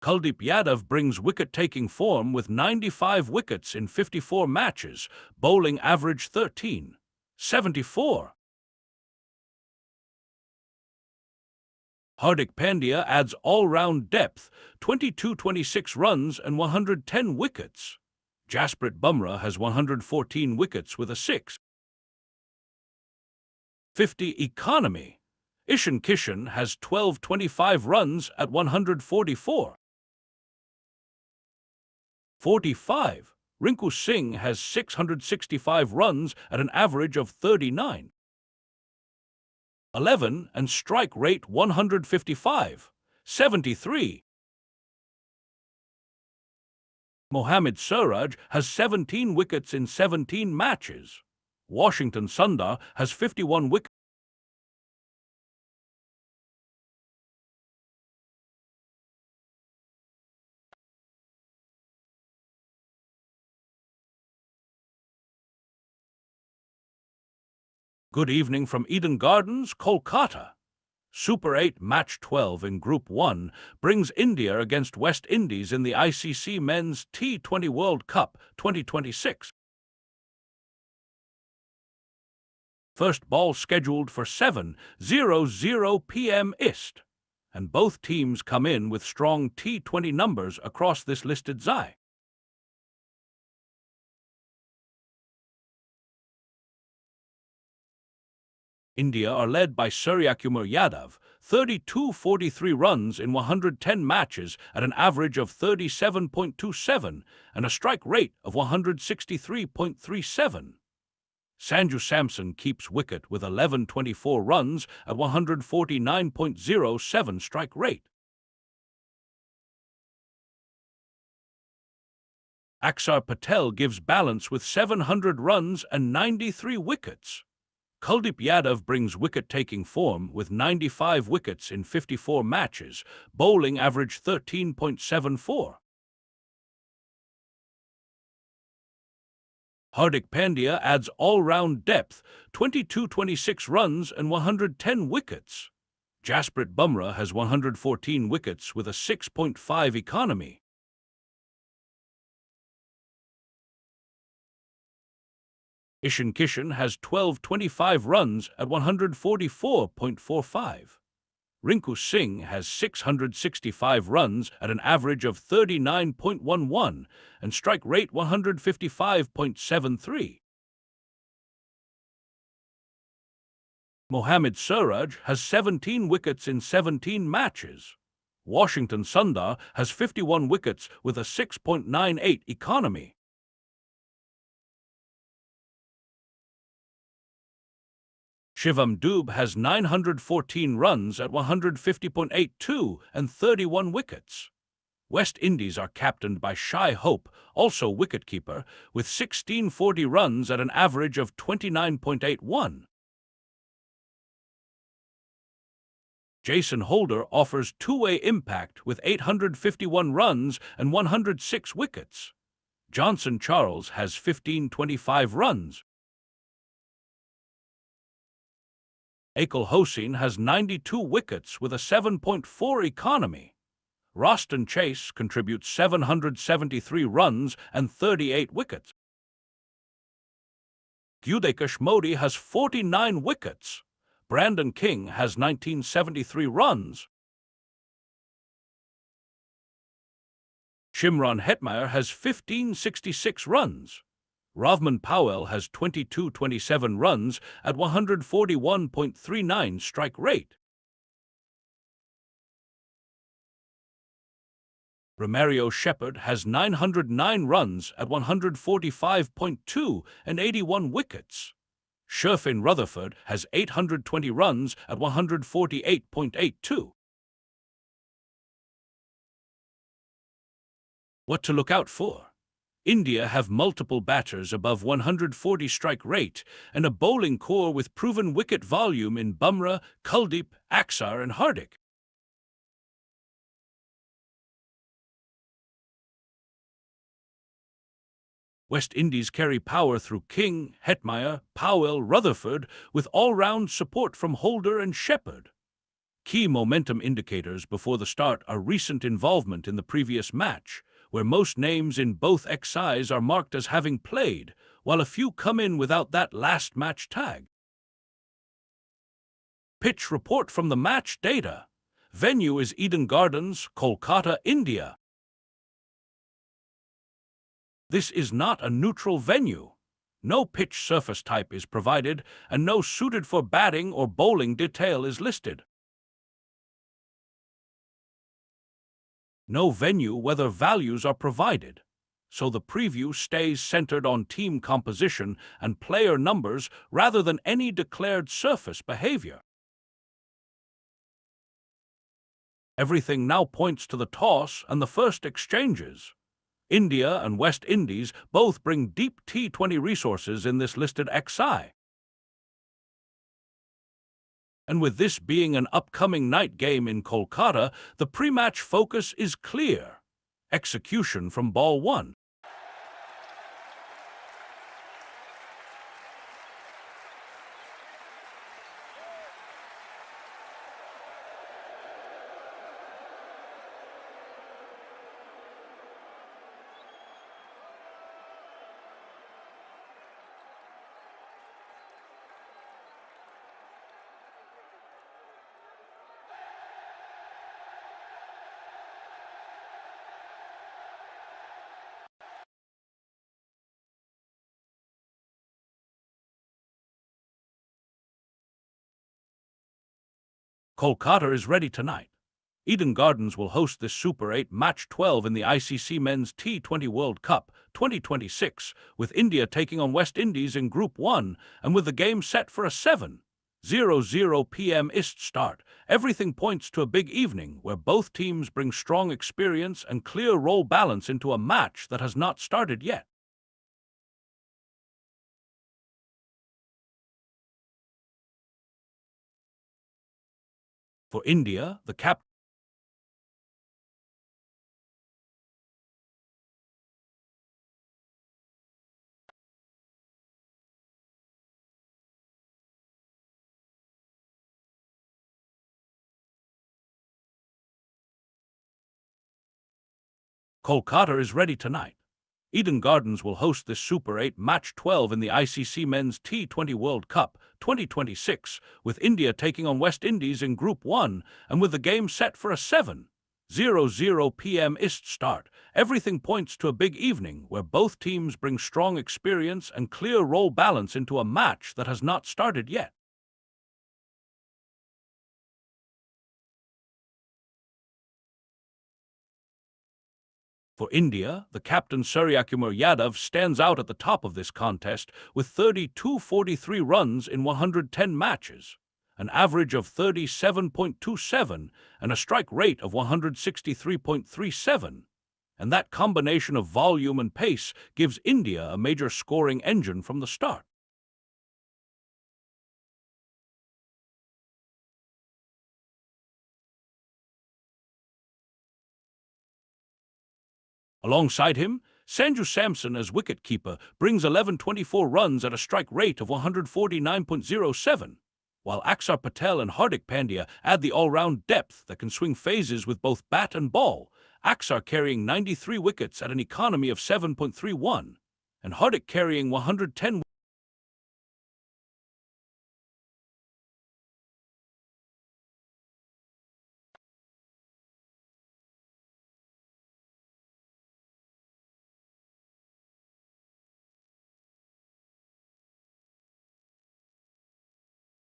Kuldeep Yadav brings wicket-taking form with 95 wickets in 54 matches, bowling average 13.74. Hardik Pandya adds all-round depth, 22-26 runs and 110 wickets. Jasprit Bumrah has 114 wickets with a 6.50 economy. Ishan Kishan has 12-25 runs at 144.45. Rinku Singh has 665 runs at an average of 39.11 and strike rate 155.73. Mohammad Siraj has 17 wickets in 17 matches. Washington Sundar has 51 wickets. Good evening from Eden Gardens, Kolkata. Super 8 Match 12 in Group 1 brings India against West Indies in the ICC Men's T20 World Cup 2026. First ball scheduled for 7:00 p.m. IST, and both teams come in with strong T20 numbers across this listed XI. India are led by Suryakumar Yadav, 32-43 runs in 110 matches at an average of 37.27 and a strike rate of 163.37. Sanju Samson keeps wicket with 11-24 runs at 149.07 strike rate. Axar Patel gives balance with 700 runs and 93 wickets. Kuldeep Yadav brings wicket-taking form with 95 wickets in 54 matches, bowling average 13.74. Hardik Pandya adds all-round depth, 22-26 runs and 110 wickets. Jasprit Bumrah has 114 wickets with a 6.5 economy. Ishan Kishan has 12-25 runs at 144.45. Rinku Singh has 665 runs at an average of 39.11 and strike rate 155.73. Mohammad Siraj has 17 wickets in 17 matches. Washington Sundar has 51 wickets with a 6.98 economy. Shivam Dube has 914 runs at 150.82 and 31 wickets. West Indies are captained by Shai Hope, also wicketkeeper, with 1640 runs at an average of 29.81. Jason Holder offers two-way impact with 851 runs and 106 wickets. Johnson Charles has 1525 runs. Akil Hossain has 92 wickets with a 7.4 economy. Roston Chase contributes 773 runs and 38 wickets. Udekash Modi has 49 wickets. Brandon King has 1973 runs. Shimron Hetmeyer has 1566 runs. Ravman Powell has 22-27 runs at 141.39 strike rate. Romario Shepherd has 909 runs at 145.2 and 81 wickets. Sherfin Rutherford has 820 runs at 148.82. What to look out for? India have multiple batters above 140 strike rate and a bowling core with proven wicket volume in Bumrah, Kuldeep, Axar and Hardik. West Indies carry power through King, Hetmeyer, Powell, Rutherford with all-round support from Holder and Shepherd. Key momentum indicators before the start are recent involvement in the previous match, where most names in both XIs are marked as having played, while a few come in without that last match tag. Pitch report from the match data. Venue is Eden Gardens, Kolkata, India. This is not a neutral venue. No pitch surface type is provided, and no suited for batting or bowling detail is listed. No venue weather values are provided, so the preview stays centered on team composition and player numbers rather than any declared surface behavior. Everything now points to the toss and the first exchanges. India and West Indies both bring deep T20 resources in this listed XI. And with this being an upcoming night game in Kolkata, the pre-match focus is clear. Execution from ball one. Kolkata is ready tonight. Eden Gardens will host this Super 8 Match 12 in the ICC Men's T20 World Cup 2026, with India taking on West Indies in Group 1, and with the game set for a 7:00 p.m. IST start. Everything points to a big evening where both teams bring strong experience and clear role balance into a match that has not started yet. For India, the captain Kolkata is ready tonight. Eden Gardens will host this Super 8 Match 12 in the ICC Men's T20 World Cup 2026, with India taking on West Indies in Group 1, and with the game set for a 7:00 p.m. IST start. Everything points to a big evening where both teams bring strong experience and clear role balance into a match that has not started yet. For India, the captain Suryakumar Yadav stands out at the top of this contest with 32.43 runs in 110 matches, an average of 37.27 and a strike rate of 163.37. And that combination of volume and pace gives India a major scoring engine from the start. Alongside him, Sanju Samson as wicket-keeper brings 11.24 runs at a strike rate of 149.07, while Axar Patel and Hardik Pandya add the all-round depth that can swing phases with both bat and ball, Axar carrying 93 wickets at an economy of 7.31, and Hardik carrying 110.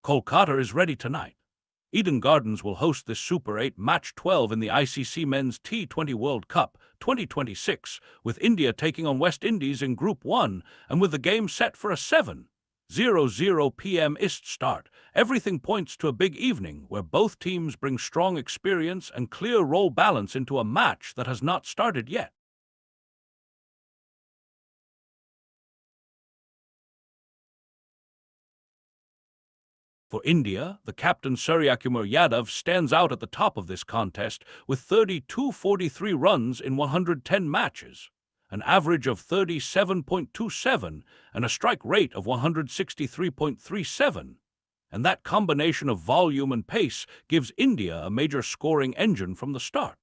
Kolkata is ready tonight. Eden Gardens will host this Super 8 Match 12 in the ICC Men's T20 World Cup 2026, with India taking on West Indies in Group 1, and with the game set for a 7:00 p.m. IST start. Everything points to a big evening where both teams bring strong experience and clear role balance into a match that has not started yet. For India, the captain Suryakumar Yadav stands out at the top of this contest with 32.43 runs in 110 matches, an average of 37.27 and a strike rate of 163.37. And that combination of volume and pace gives India a major scoring engine from the start.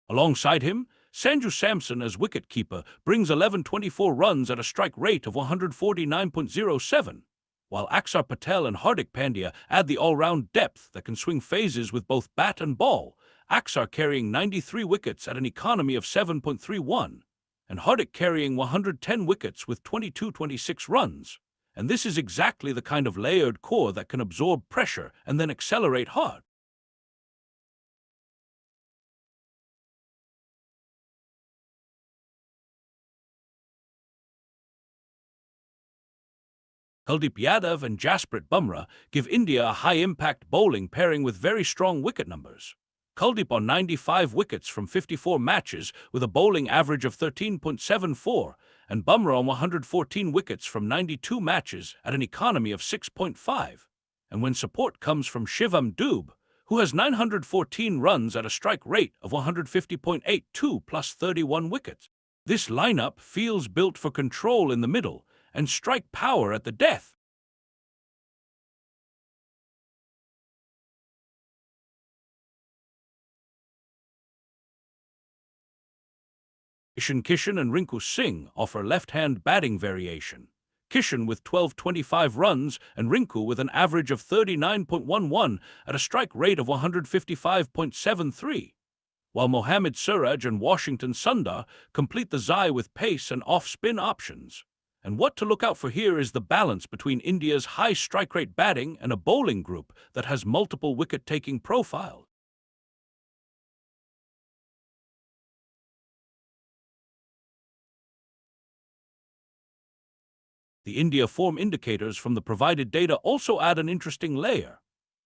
Alongside him, Sanju Samson as wicket-keeper brings 1124 runs at a strike rate of 149.07, while Axar Patel and Hardik Pandya add the all-round depth that can swing phases with both bat and ball, Axar carrying 93 wickets at an economy of 7.31, and Hardik carrying 110 wickets with 2226 runs. And this is exactly the kind of layered core that can absorb pressure and then accelerate hard. Kuldeep Yadav and Jasprit Bumrah give India a high-impact bowling pairing with very strong wicket numbers. Kuldeep on 95 wickets from 54 matches with a bowling average of 13.74, and Bumrah on 114 wickets from 92 matches at an economy of 6.5. And when support comes from Shivam Dube, who has 914 runs at a strike rate of 150.82 plus 31 wickets, this lineup feels built for control in the middle and strike power at the death. Ishan Kishan and Rinku Singh offer left-hand batting variation. Kishan with 1225 runs and Rinku with an average of 39.11 at a strike rate of 155.73, while Mohammad Suraj and Washington Sundar complete the Zai with pace and off-spin options. And what to look out for here is the balance between India's high strike rate batting and a bowling group that has multiple wicket-taking profiles. The India form indicators from the provided data also add an interesting layer.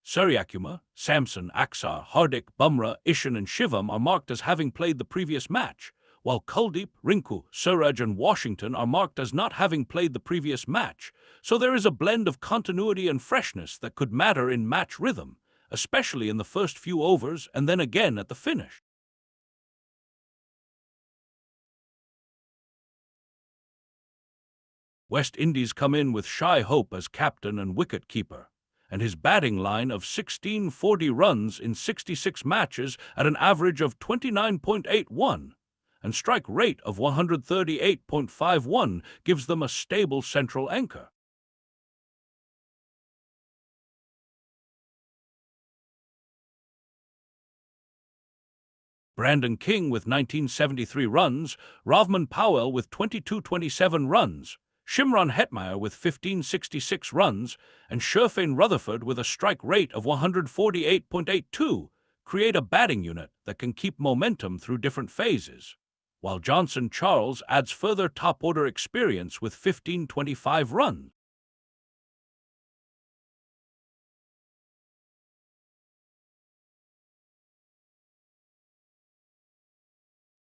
Suryakumar, Samson, Axar, Hardik, Bumrah, Ishan and Shivam are marked as having played the previous match, while Kuldeep, Rinku, Suraj and Washington are marked as not having played the previous match, so there is a blend of continuity and freshness that could matter in match rhythm, especially in the first few overs and then again at the finish. West Indies come in with Shai Hope as captain and wicket-keeper, and his batting line of 1640 runs in 66 matches at an average of 29.81 and strike rate of 138.51 gives them a stable central anchor. Brandon King with 1973 runs, Ravman Powell with 2227 runs, Shimron Hetmeyer with 1566 runs, and Sherfane Rutherford with a strike rate of 148.82 create a batting unit that can keep momentum through different phases, while Johnson Charles adds further top-order experience with 1525 runs.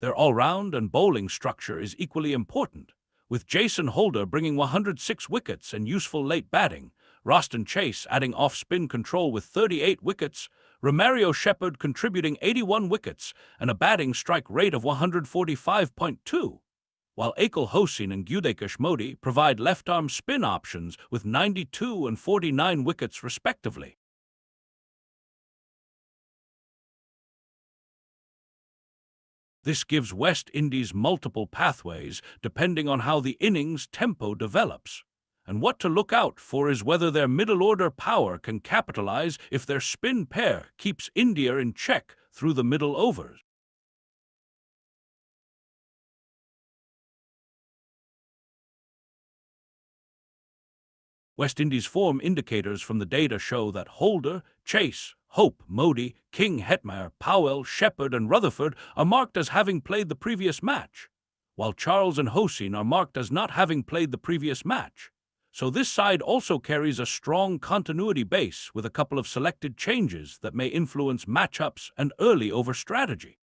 Their all-round and bowling structure is equally important, with Jason Holder bringing 106 wickets and useful late batting, Roston Chase adding off-spin control with 38 wickets, Romario Shepherd contributing 81 wickets and a batting strike rate of 145.2, while Akil Hossain and Gudekash Modi provide left-arm spin options with 92 and 49 wickets respectively. This gives West Indies multiple pathways depending on how the innings tempo develops. And what to look out for is whether their middle-order power can capitalize if their spin pair keeps India in check through the middle overs. West Indies form indicators from the data show that Holder, Chase, Hope, Modi, King, Hetmeyer, Powell, Shepherd and Rutherford are marked as having played the previous match, while Charles and Hossain are marked as not having played the previous match. So this side also carries a strong continuity base with a couple of selected changes that may influence matchups and early over strategy.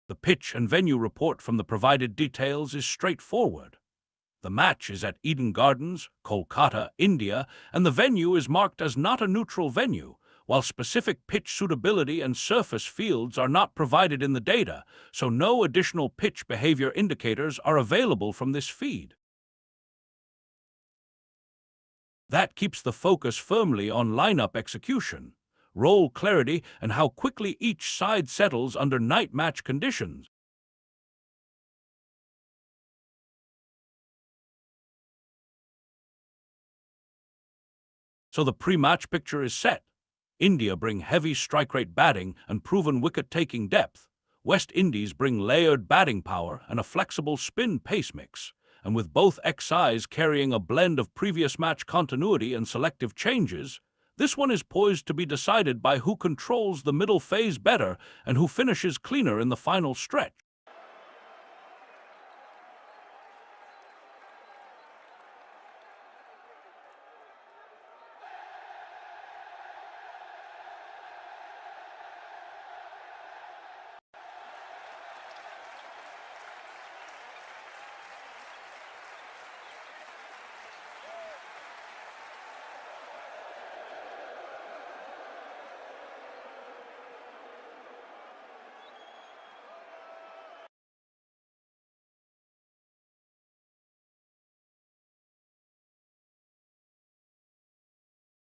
The pitch and venue report from the provided details is straightforward. The match is at Eden Gardens, Kolkata, India, and the venue is marked as not a neutral venue, while specific pitch suitability and surface fields are not provided in the data, so no additional pitch behavior indicators are available from this feed. That keeps the focus firmly on lineup execution, role clarity, and how quickly each side settles under night match conditions. So the pre-match picture is set. India bring heavy strike rate batting and proven wicket-taking depth. West Indies bring layered batting power and a flexible spin pace mix. And with both XIs carrying a blend of previous match continuity and selective changes, this one is poised to be decided by who controls the middle phase better and who finishes cleaner in the final stretch.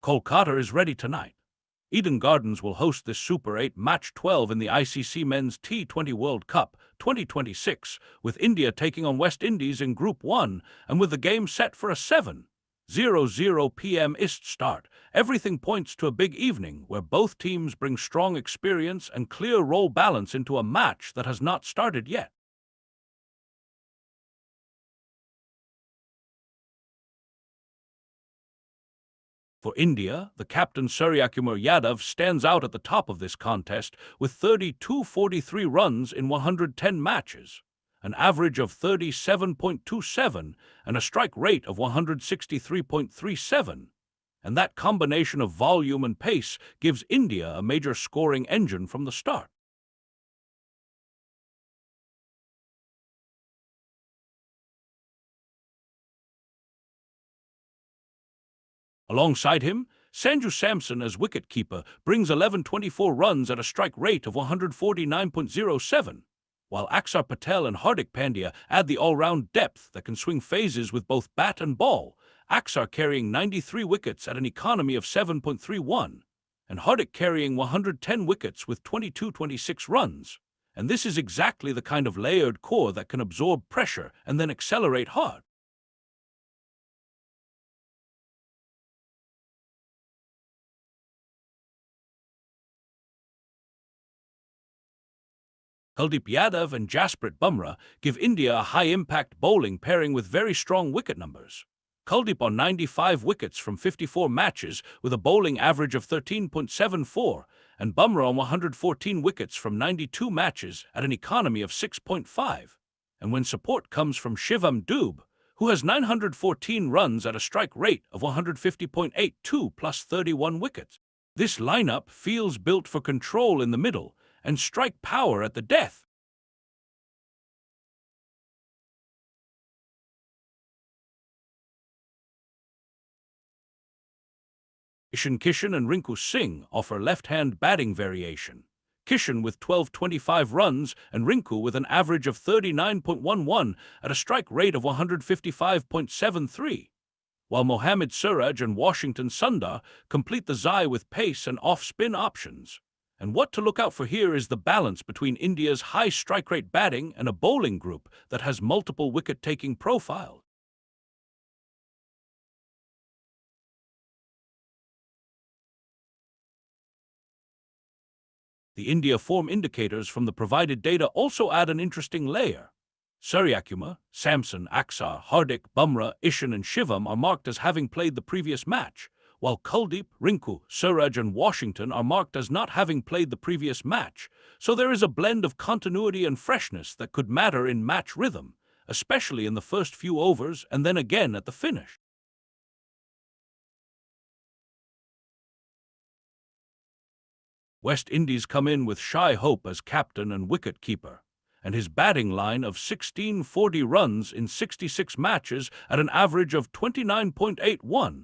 Kolkata is ready tonight. Eden Gardens will host this Super 8 Match 12 in the ICC Men's T20 World Cup 2026, with India taking on West Indies in Group 1 and with the game set for a 7:00 p.m. IST start. Everything points to a big evening where both teams bring strong experience and clear role balance into a match that has not started yet. For India, the captain Suryakumar Yadav stands out at the top of this contest with 32.43 runs in 110 matches, an average of 37.27 and a strike rate of 163.37. And that combination of volume and pace gives India a major scoring engine from the start. Alongside him, Sanju Samson as wicket-keeper brings 11.24 runs at a strike rate of 149.07, while Axar Patel and Hardik Pandya add the all-round depth that can swing phases with both bat and ball, Axar carrying 93 wickets at an economy of 7.31, and Hardik carrying 110 wickets with 22.26 runs. And this is exactly the kind of layered core that can absorb pressure and then accelerate hard. Kuldeep Yadav and Jasprit Bumrah give India a high-impact bowling pairing with very strong wicket numbers. Kuldeep on 95 wickets from 54 matches with a bowling average of 13.74, and Bumrah on 114 wickets from 92 matches at an economy of 6.5. And when support comes from Shivam Dube, who has 914 runs at a strike rate of 150.82 plus 31 wickets. This lineup feels built for control in the middle and strike power at the death. Ishan Kishan and Rinku Singh offer left-hand batting variation. Kishan with 12.25 runs and Rinku with an average of 39.11 at a strike rate of 155.73, while Mohammad Suraj and Washington Sundar complete the Zai with pace and off-spin options. And what to look out for here is the balance between India's high strike rate batting and a bowling group that has multiple wicket-taking profiles. The India form indicators from the provided data also add an interesting layer. Suryakumar, Samson, Axar, Hardik, Bumrah, Ishan and Shivam are marked as having played the previous match, while Kuldeep, Rinku, Suraj and Washington are marked as not having played the previous match, so there is a blend of continuity and freshness that could matter in match rhythm, especially in the first few overs and then again at the finish. West Indies come in with Shai Hope as captain and wicket-keeper, and his batting line of 1640 runs in 66 matches at an average of 29.81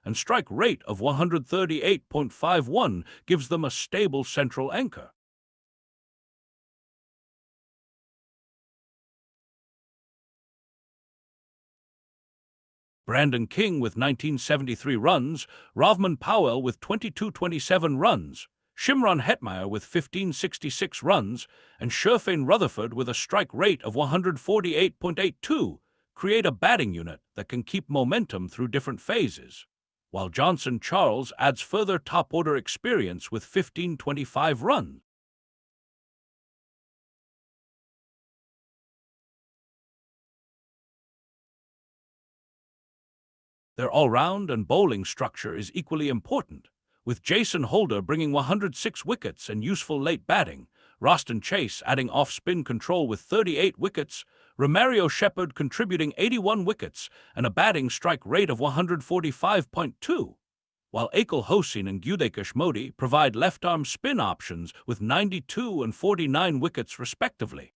and strike rate of 138.51 gives them a stable central anchor. Brandon King with 1973 runs, Rovman Powell with 2227 runs, Shimron Hetmeyer with 1566 runs, and Sherfane Rutherford with a strike rate of 148.82 create a batting unit that can keep momentum through different phases, while Johnson Charles adds further top-order experience with 1525 runs. Their all-round and bowling structure is equally important, with Jason Holder bringing 106 wickets and useful late batting, Roston Chase adding off-spin control with 38 wickets, Romario Shepherd contributing 81 wickets and a batting strike rate of 145.2, while Akil Hossain and Gudekesh Modi provide left-arm spin options with 92 and 49 wickets respectively.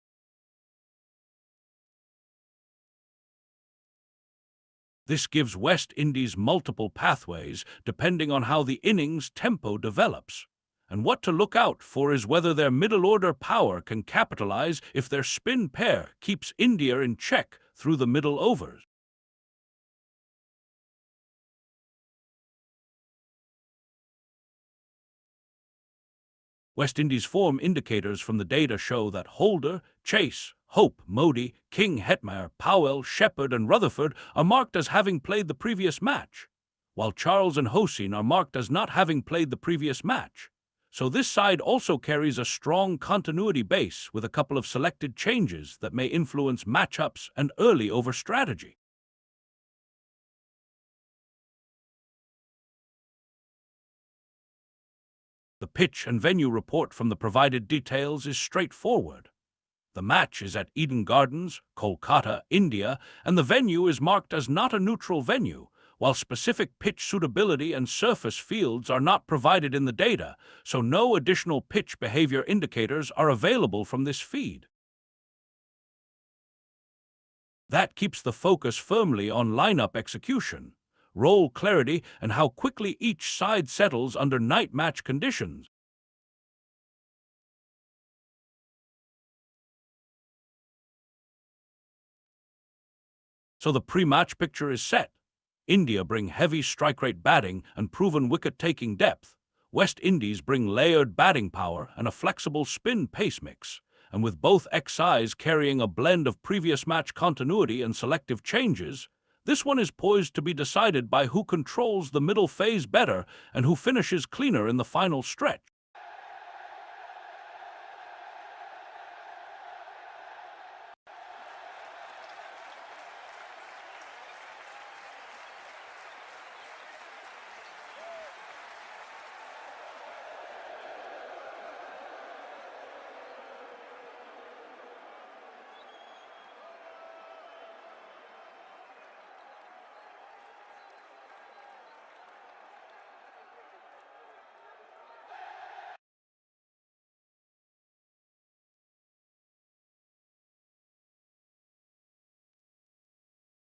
This gives West Indies multiple pathways depending on how the innings tempo develops. And what to look out for is whether their middle-order power can capitalize if their spin pair keeps India in check through the middle overs. West Indies' form indicators from the data show that Holder, Chase, Hope, Modi, King, Hetmeyer, Powell, Shepherd, and Rutherford are marked as having played the previous match, while Charles and Hossain are marked as not having played the previous match. So this side also carries a strong continuity base with a couple of selected changes that may influence matchups and early over strategy. The pitch and venue report from the provided details is straightforward. The match is at Eden Gardens, Kolkata, India, and the venue is marked as not a neutral venue, while specific pitch suitability and surface fields are not provided in the data, so no additional pitch behavior indicators are available from this feed. That keeps the focus firmly on lineup execution, role clarity, and how quickly each side settles under night match conditions. So the pre-match picture is set. India bring heavy strike rate batting and proven wicket-taking depth. West Indies bring layered batting power and a flexible spin pace mix. And with both XIs carrying a blend of previous match continuity and selective changes, this one is poised to be decided by who controls the middle phase better and who finishes cleaner in the final stretch.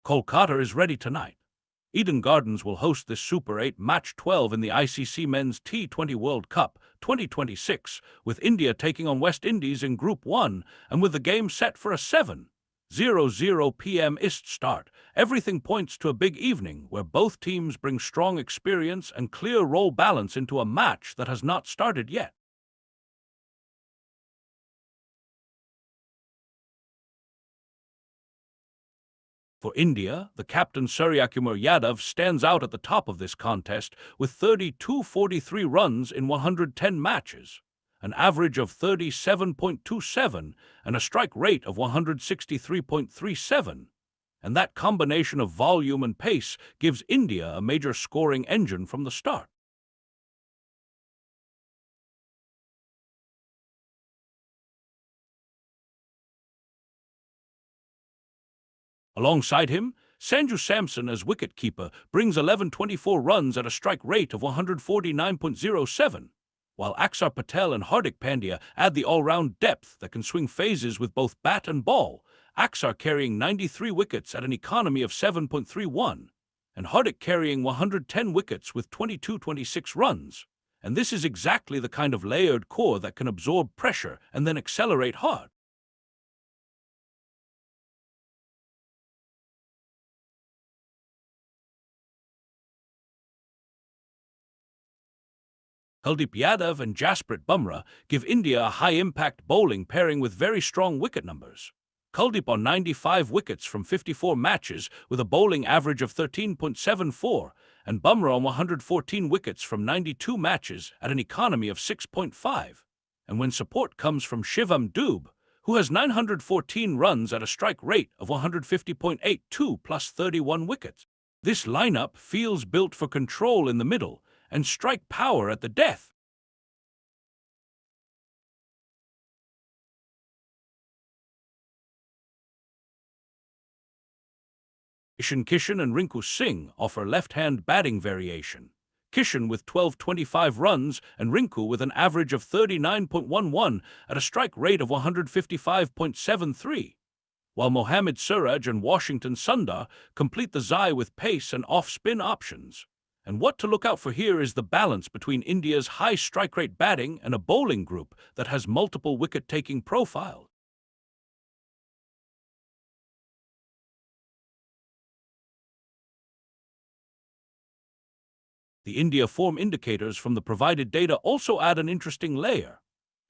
Kolkata is ready tonight. Eden Gardens will host this Super 8 Match 12 in the ICC Men's T20 World Cup 2026, with India taking on West Indies in Group 1 and with the game set for a 7:00 p.m. IST start. Everything points to a big evening where both teams bring strong experience and clear role balance into a match that has not started yet. For India, the captain Suryakumar Yadav stands out at the top of this contest with 32.43 runs in 110 matches, an average of 37.27 and a strike rate of 163.37. And that combination of volume and pace gives India a major scoring engine from the start. Alongside him, Sanju Samson as wicket-keeper brings 11.24 runs at a strike rate of 149.07, while Axar Patel and Hardik Pandya add the all-round depth that can swing phases with both bat and ball, Axar carrying 93 wickets at an economy of 7.31, and Hardik carrying 110 wickets with 22-26 runs. And this is exactly the kind of layered core that can absorb pressure and then accelerate hard. Kuldeep Yadav and Jasprit Bumrah give India a high-impact bowling pairing with very strong wicket numbers. Kuldeep on 95 wickets from 54 matches with a bowling average of 13.74, and Bumrah on 114 wickets from 92 matches at an economy of 6.5. And when support comes from Shivam Dube, who has 914 runs at a strike rate of 150.82 plus 31 wickets, this lineup feels built for control in the middle and strike power at the death. Ishan Kishan and Rinku Singh offer left-hand batting variation. Kishan with 1225 runs and Rinku with an average of 39.11 at a strike rate of 155.73, while Mohammad Suraj and Washington Sundar complete the Zai with pace and off-spin options. And what to look out for here is the balance between India's high strike rate batting and a bowling group that has multiple wicket-taking profiles. The India form indicators from the provided data also add an interesting layer.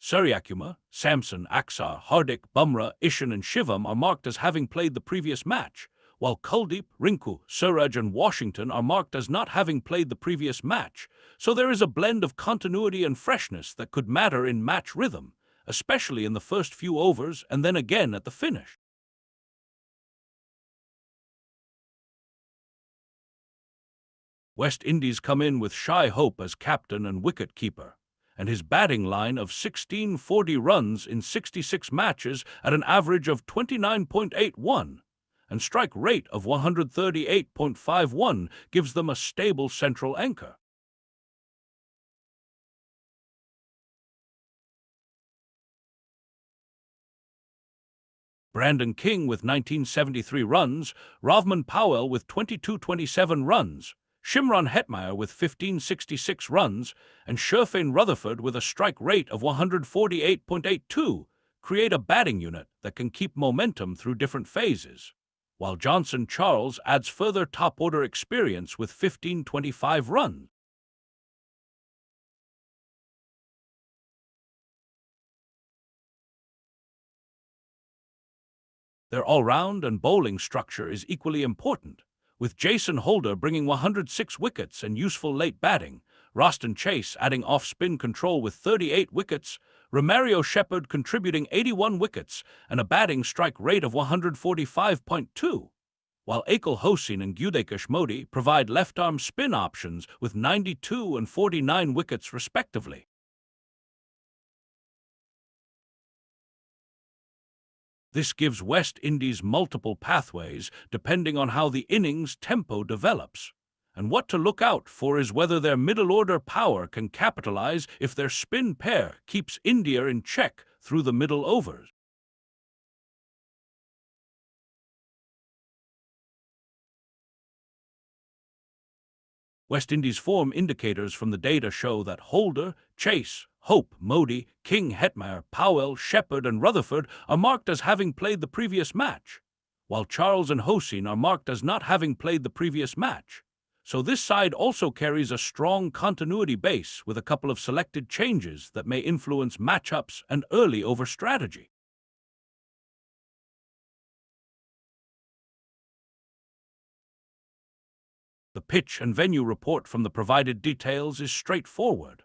Suryakumar, Samson, Axar, Hardik, Bumrah, Ishan and Shivam are marked as having played the previous match, while Kuldeep, Rinku, Suraj and Washington are marked as not having played the previous match, so there is a blend of continuity and freshness that could matter in match rhythm, especially in the first few overs and then again at the finish. West Indies come in with Shai Hope as captain and wicket-keeper, and his batting line of 1640 runs in 66 matches at an average of 29.81 and strike rate of 138.51 gives them a stable central anchor. Brandon King with 1973 runs, Ravman Powell with 2227 runs, Shimron Hetmeyer with 1566 runs, and Sherfane Rutherford with a strike rate of 148.82 create a batting unit that can keep momentum through different phases, while Johnson Charles adds further top-order experience with 1525 runs. Their all-round and bowling structure is equally important, with Jason Holder bringing 106 wickets and useful late batting, Roston Chase adding off-spin control with 38 wickets, Romario Shepherd contributing 81 wickets and a batting strike rate of 145.2, while Akil Hossain and Gudekash Modi provide left-arm spin options with 92 and 49 wickets respectively. This gives West Indies multiple pathways depending on how the innings tempo develops. And what to look out for is whether their middle-order power can capitalize if their spin pair keeps India in check through the middle overs. West Indies form indicators from the data show that Holder, Chase, Hope, Modi, King, Hetmeyer, Powell, Shepherd and Rutherford are marked as having played the previous match, while Charles and Hossain are marked as not having played the previous match. So this side also carries a strong continuity base with a couple of selected changes that may influence matchups and early over strategy. The pitch and venue report from the provided details is straightforward.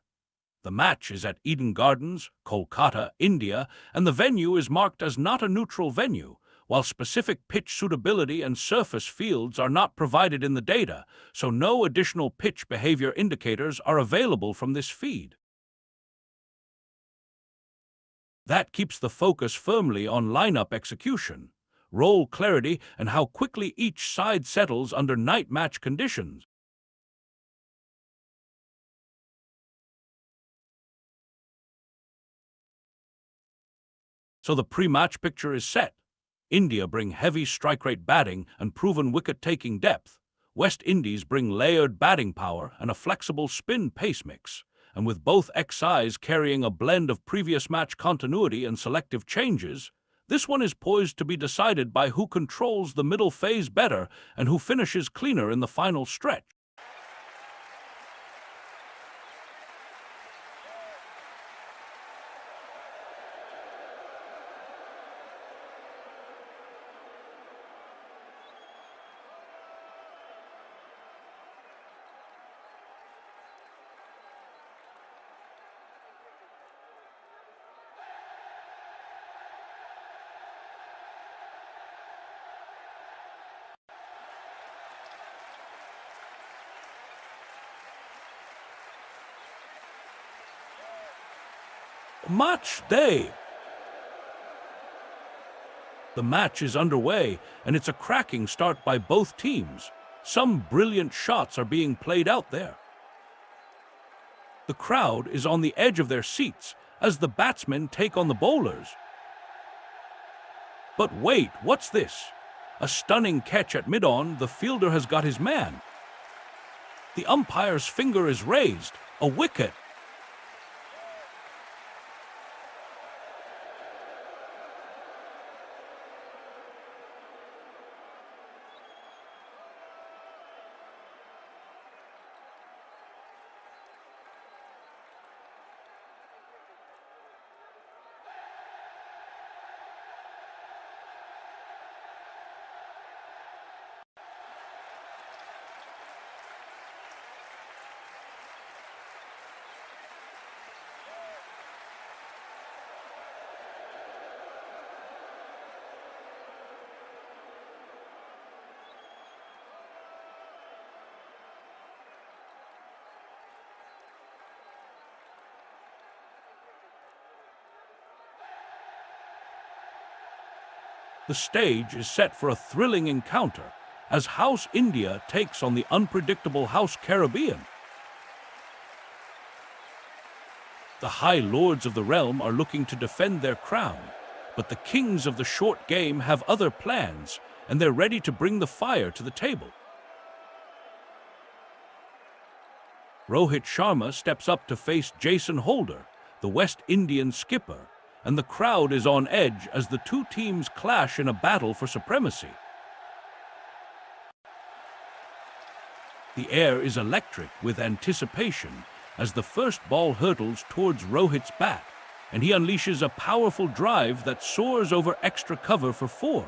The match is at Eden Gardens, Kolkata, India, and the venue is marked as not a neutral venue, while specific pitch suitability and surface fields are not provided in the data, so no additional pitch behavior indicators are available from this feed. That keeps the focus firmly on lineup execution, role clarity, and how quickly each side settles under night match conditions. So the pre-match picture is set. India bring heavy strike rate batting and proven wicket-taking depth. West Indies bring layered batting power and a flexible spin pace mix. And with both XIs carrying a blend of previous match continuity and selective changes, this one is poised to be decided by who controls the middle phase better and who finishes cleaner in the final stretch. Match day! The match is underway, and it's a cracking start by both teams. Some brilliant shots are being played out there. The crowd is on the edge of their seats as the batsmen take on the bowlers. But wait, what's this? A stunning catch at mid-on, the fielder has got his man. The umpire's finger is raised, a wicket. The stage is set for a thrilling encounter as House India takes on the unpredictable House Caribbean. The High Lords of the realm are looking to defend their crown, but the kings of the short game have other plans, and they're ready to bring the fire to the table. Rohit Sharma steps up to face Jason Holder, the West Indian skipper, and the crowd is on edge as the two teams clash in a battle for supremacy. The air is electric with anticipation as the first ball hurtles towards Rohit's bat, and he unleashes a powerful drive that soars over extra cover for 4.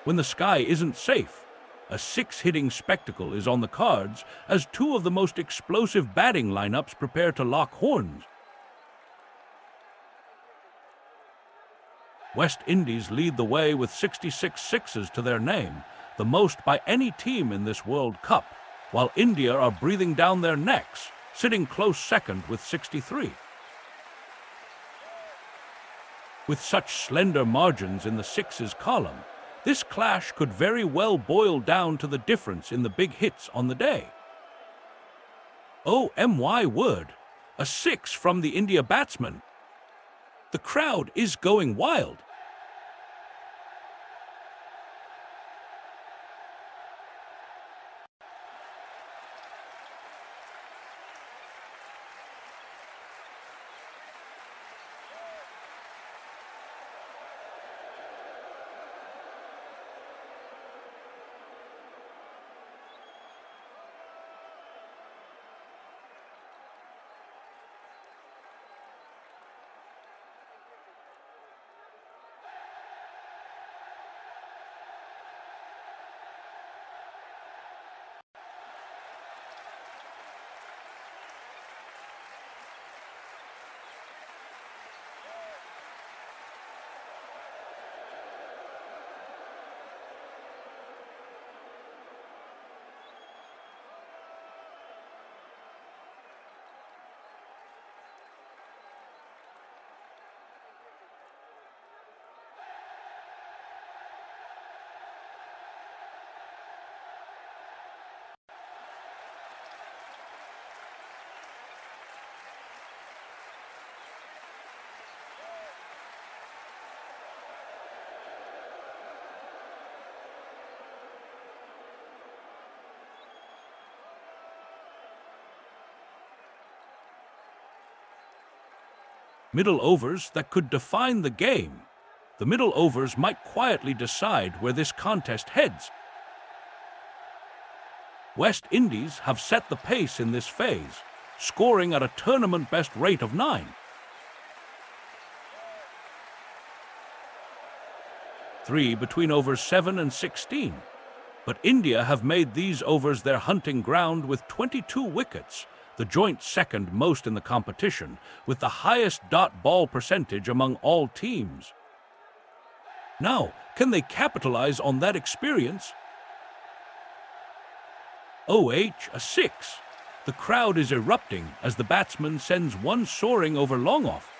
when the sky isn't safe. A six-hitting spectacle is on the cards as two of the most explosive batting lineups prepare to lock horns. West Indies lead the way with 66 sixes to their name, the most by any team in this World Cup, while India are breathing down their necks, sitting close second with 63. With such slender margins in the sixes column, this clash could very well boil down to the difference in the big hits on the day. Oh my word, a six from the India batsman. The crowd is going wild. Middle overs that could define the game. The middle overs might quietly decide where this contest heads. West Indies have set the pace in this phase, scoring at a tournament-best rate of 9. Three between overs 7 and 16. But India have made these overs their hunting ground with 22 wickets, the joint second most in the competition, with the highest dot ball percentage among all teams. Now, can they capitalize on that experience? A 6. The crowd is erupting as the batsman sends one soaring over long off.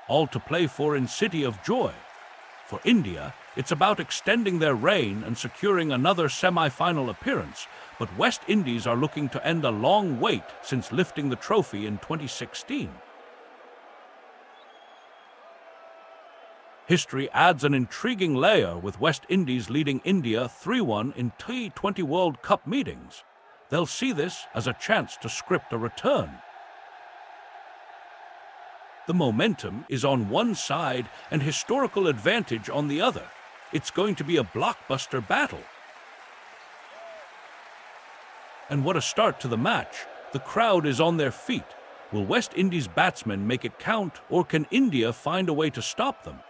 all to play for in City of Joy. For India, it's about extending their reign and securing another semi-final appearance, but West Indies are looking to end a long wait since lifting the trophy in 2016. History adds an intriguing layer with West Indies leading India 3-1 in T20 World Cup meetings. They'll see this as a chance to script a return. The momentum is on one side and historical advantage on the other. It's going to be a blockbuster battle. And what a start to the match. The crowd is on their feet. Will West Indies batsmen make it count, or can India find a way to stop them?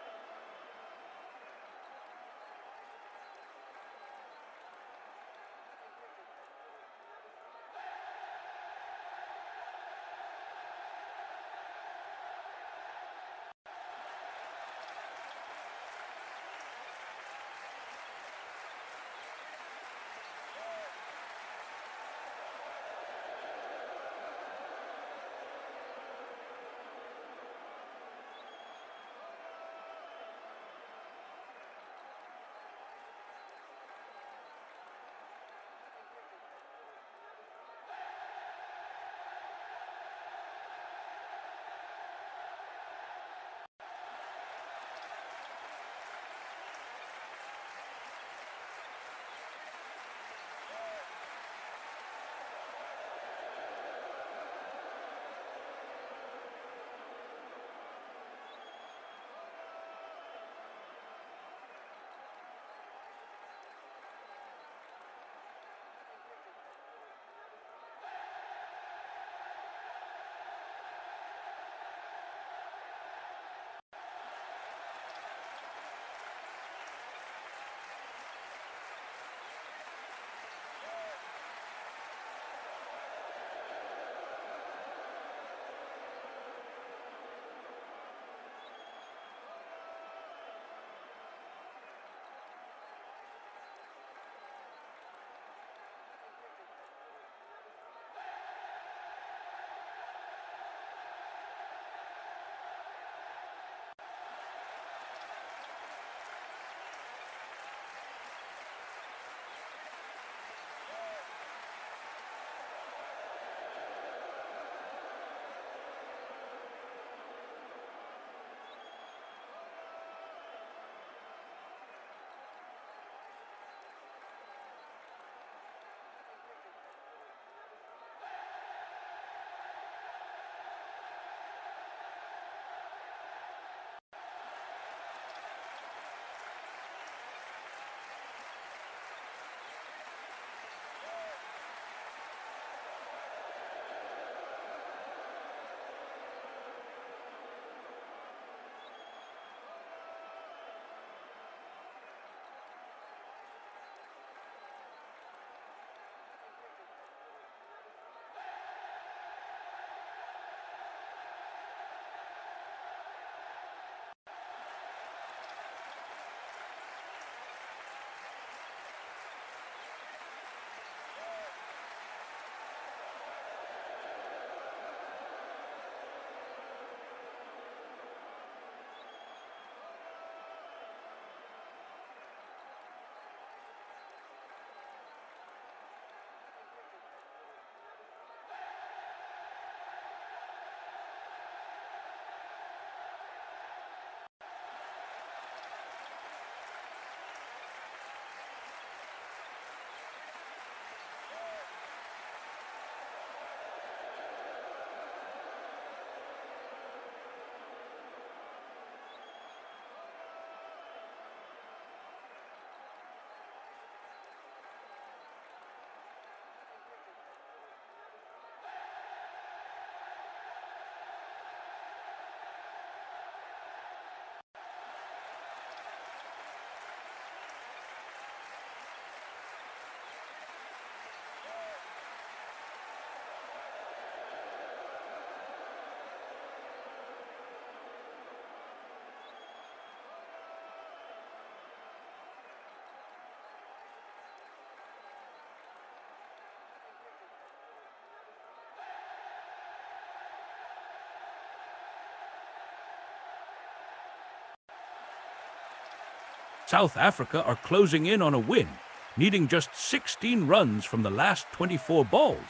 South Africa are closing in on a win, needing just 16 runs from the last 24 balls.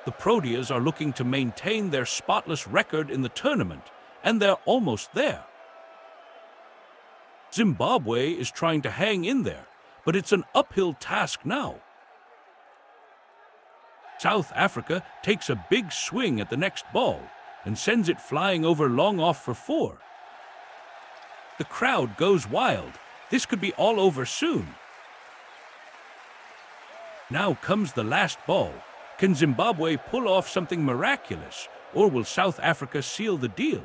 The Proteas are looking to maintain their spotless record in the tournament, and they're almost there. Zimbabwe is trying to hang in there, but it's an uphill task now. South Africa takes a big swing at the next ball and sends it flying over long off for 4. The crowd goes wild. This could be all over soon. Now comes the last ball. Can Zimbabwe pull off something miraculous, or will South Africa seal the deal?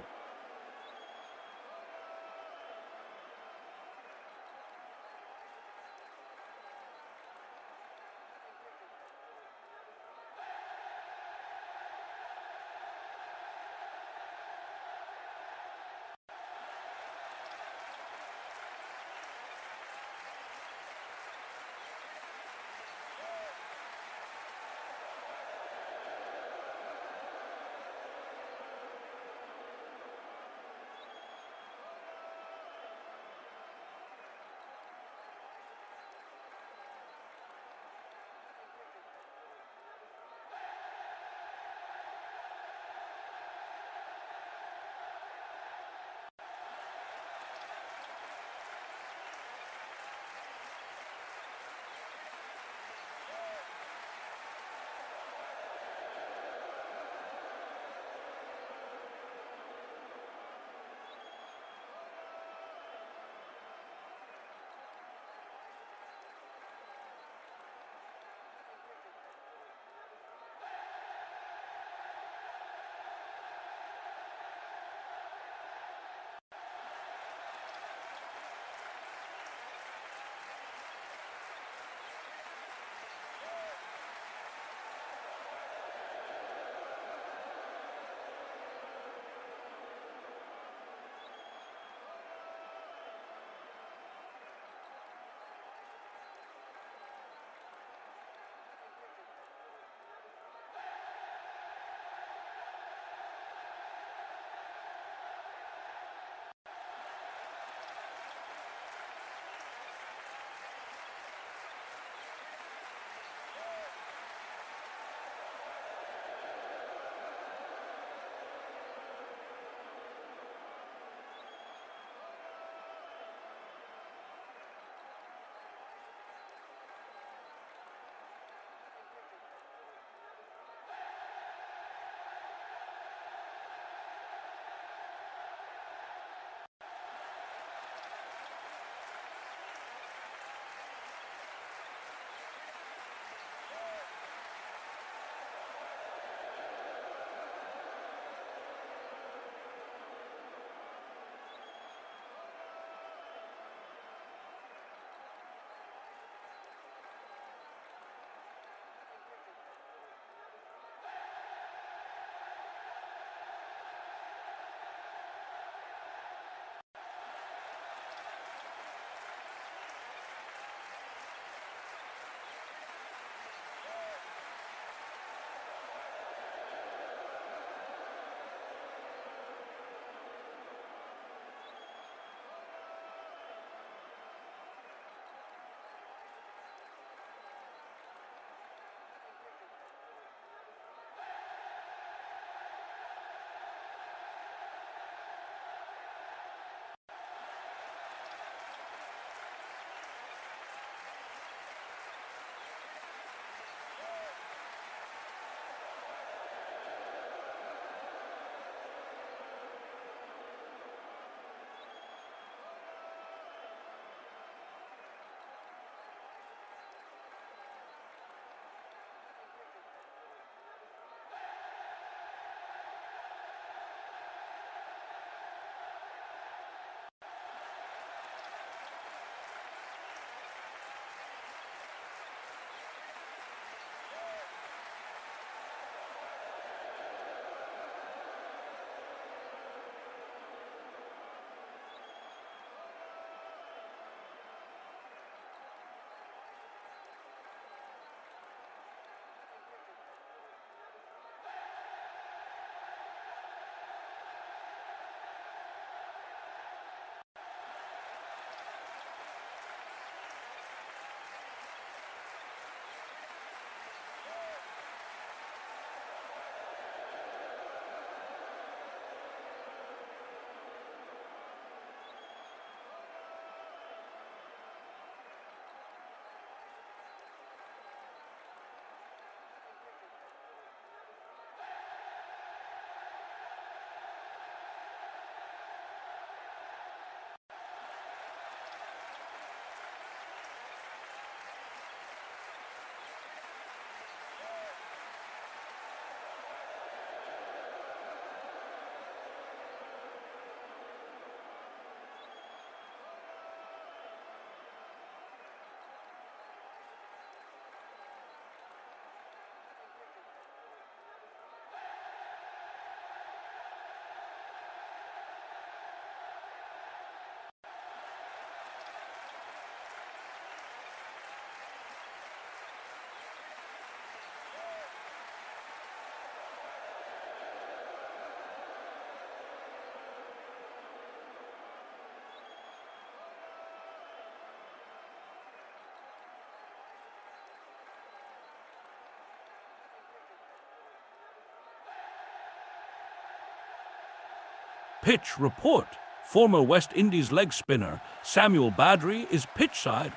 Pitch report. Former West Indies leg spinner Samuel Badri is pitchside.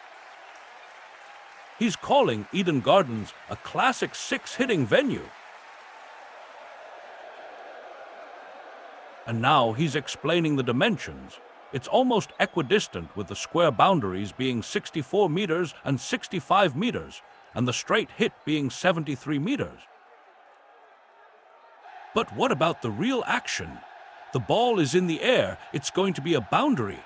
He's calling Eden Gardens a classic six-hitting venue. And now he's explaining the dimensions. It's almost equidistant, with the square boundaries being 64 meters and 65 meters, and the straight hit being 73 meters. But what about the real action? The ball is in the air. It's going to be a boundary.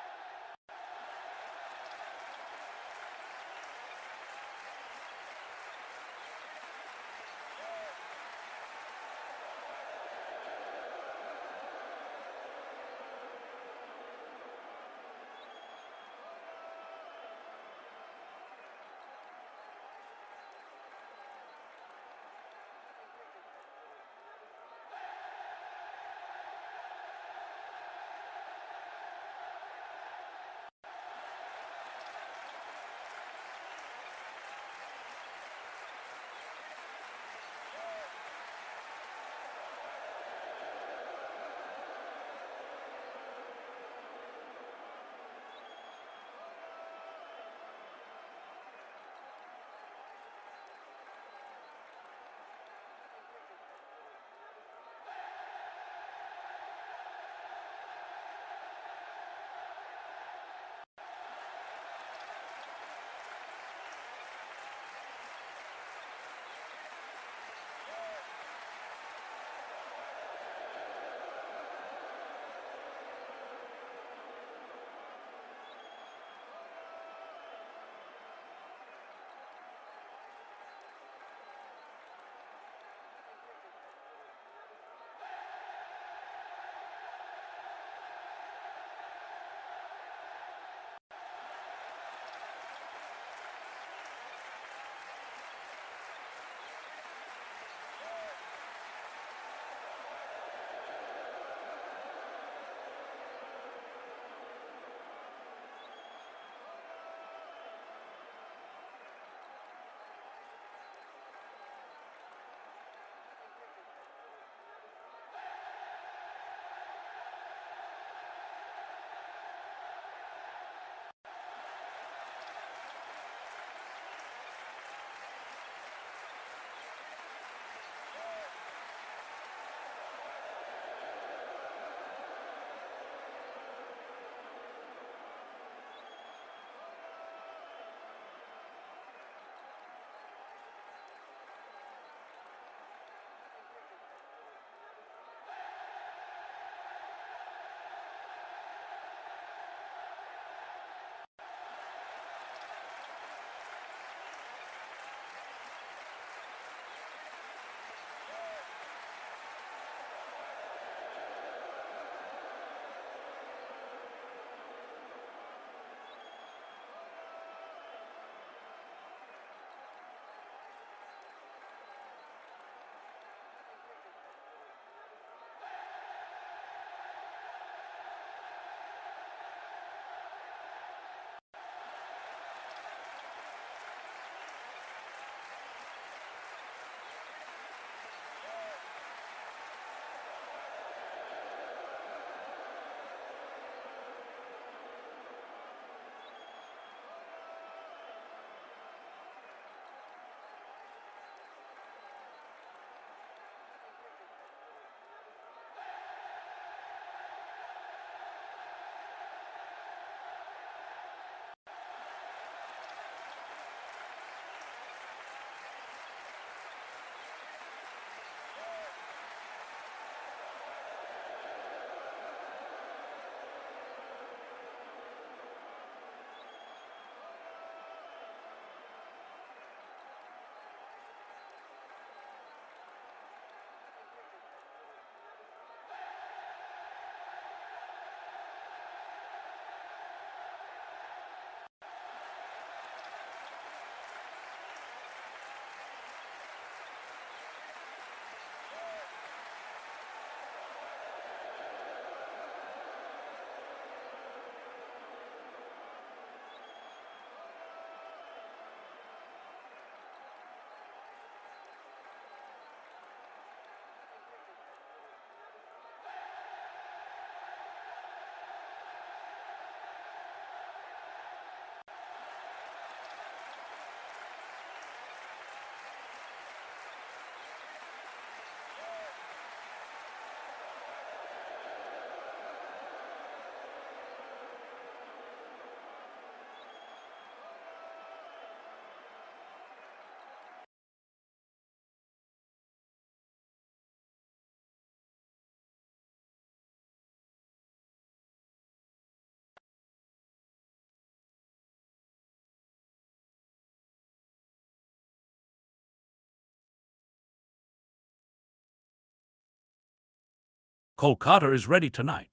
Kolkata is ready tonight.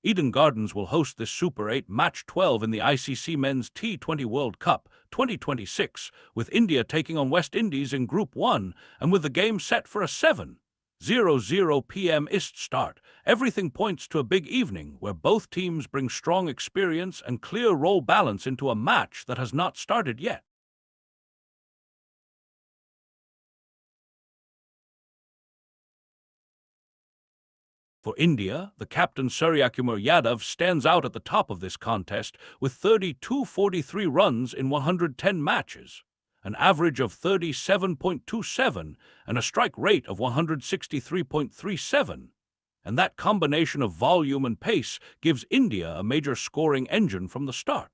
Eden Gardens will host this Super 8 Match 12 in the ICC Men's T20 World Cup 2026, with India taking on West Indies in Group 1 and with the game set for a 7:00 p.m. East start. Everything points to a big evening where both teams bring strong experience and clear role balance into a match that has not started yet. For India, the captain Suryakumar Yadav stands out at the top of this contest with 32.43 runs in 110 matches, an average of 37.27 and a strike rate of 163.37. And that combination of volume and pace gives India a major scoring engine from the start.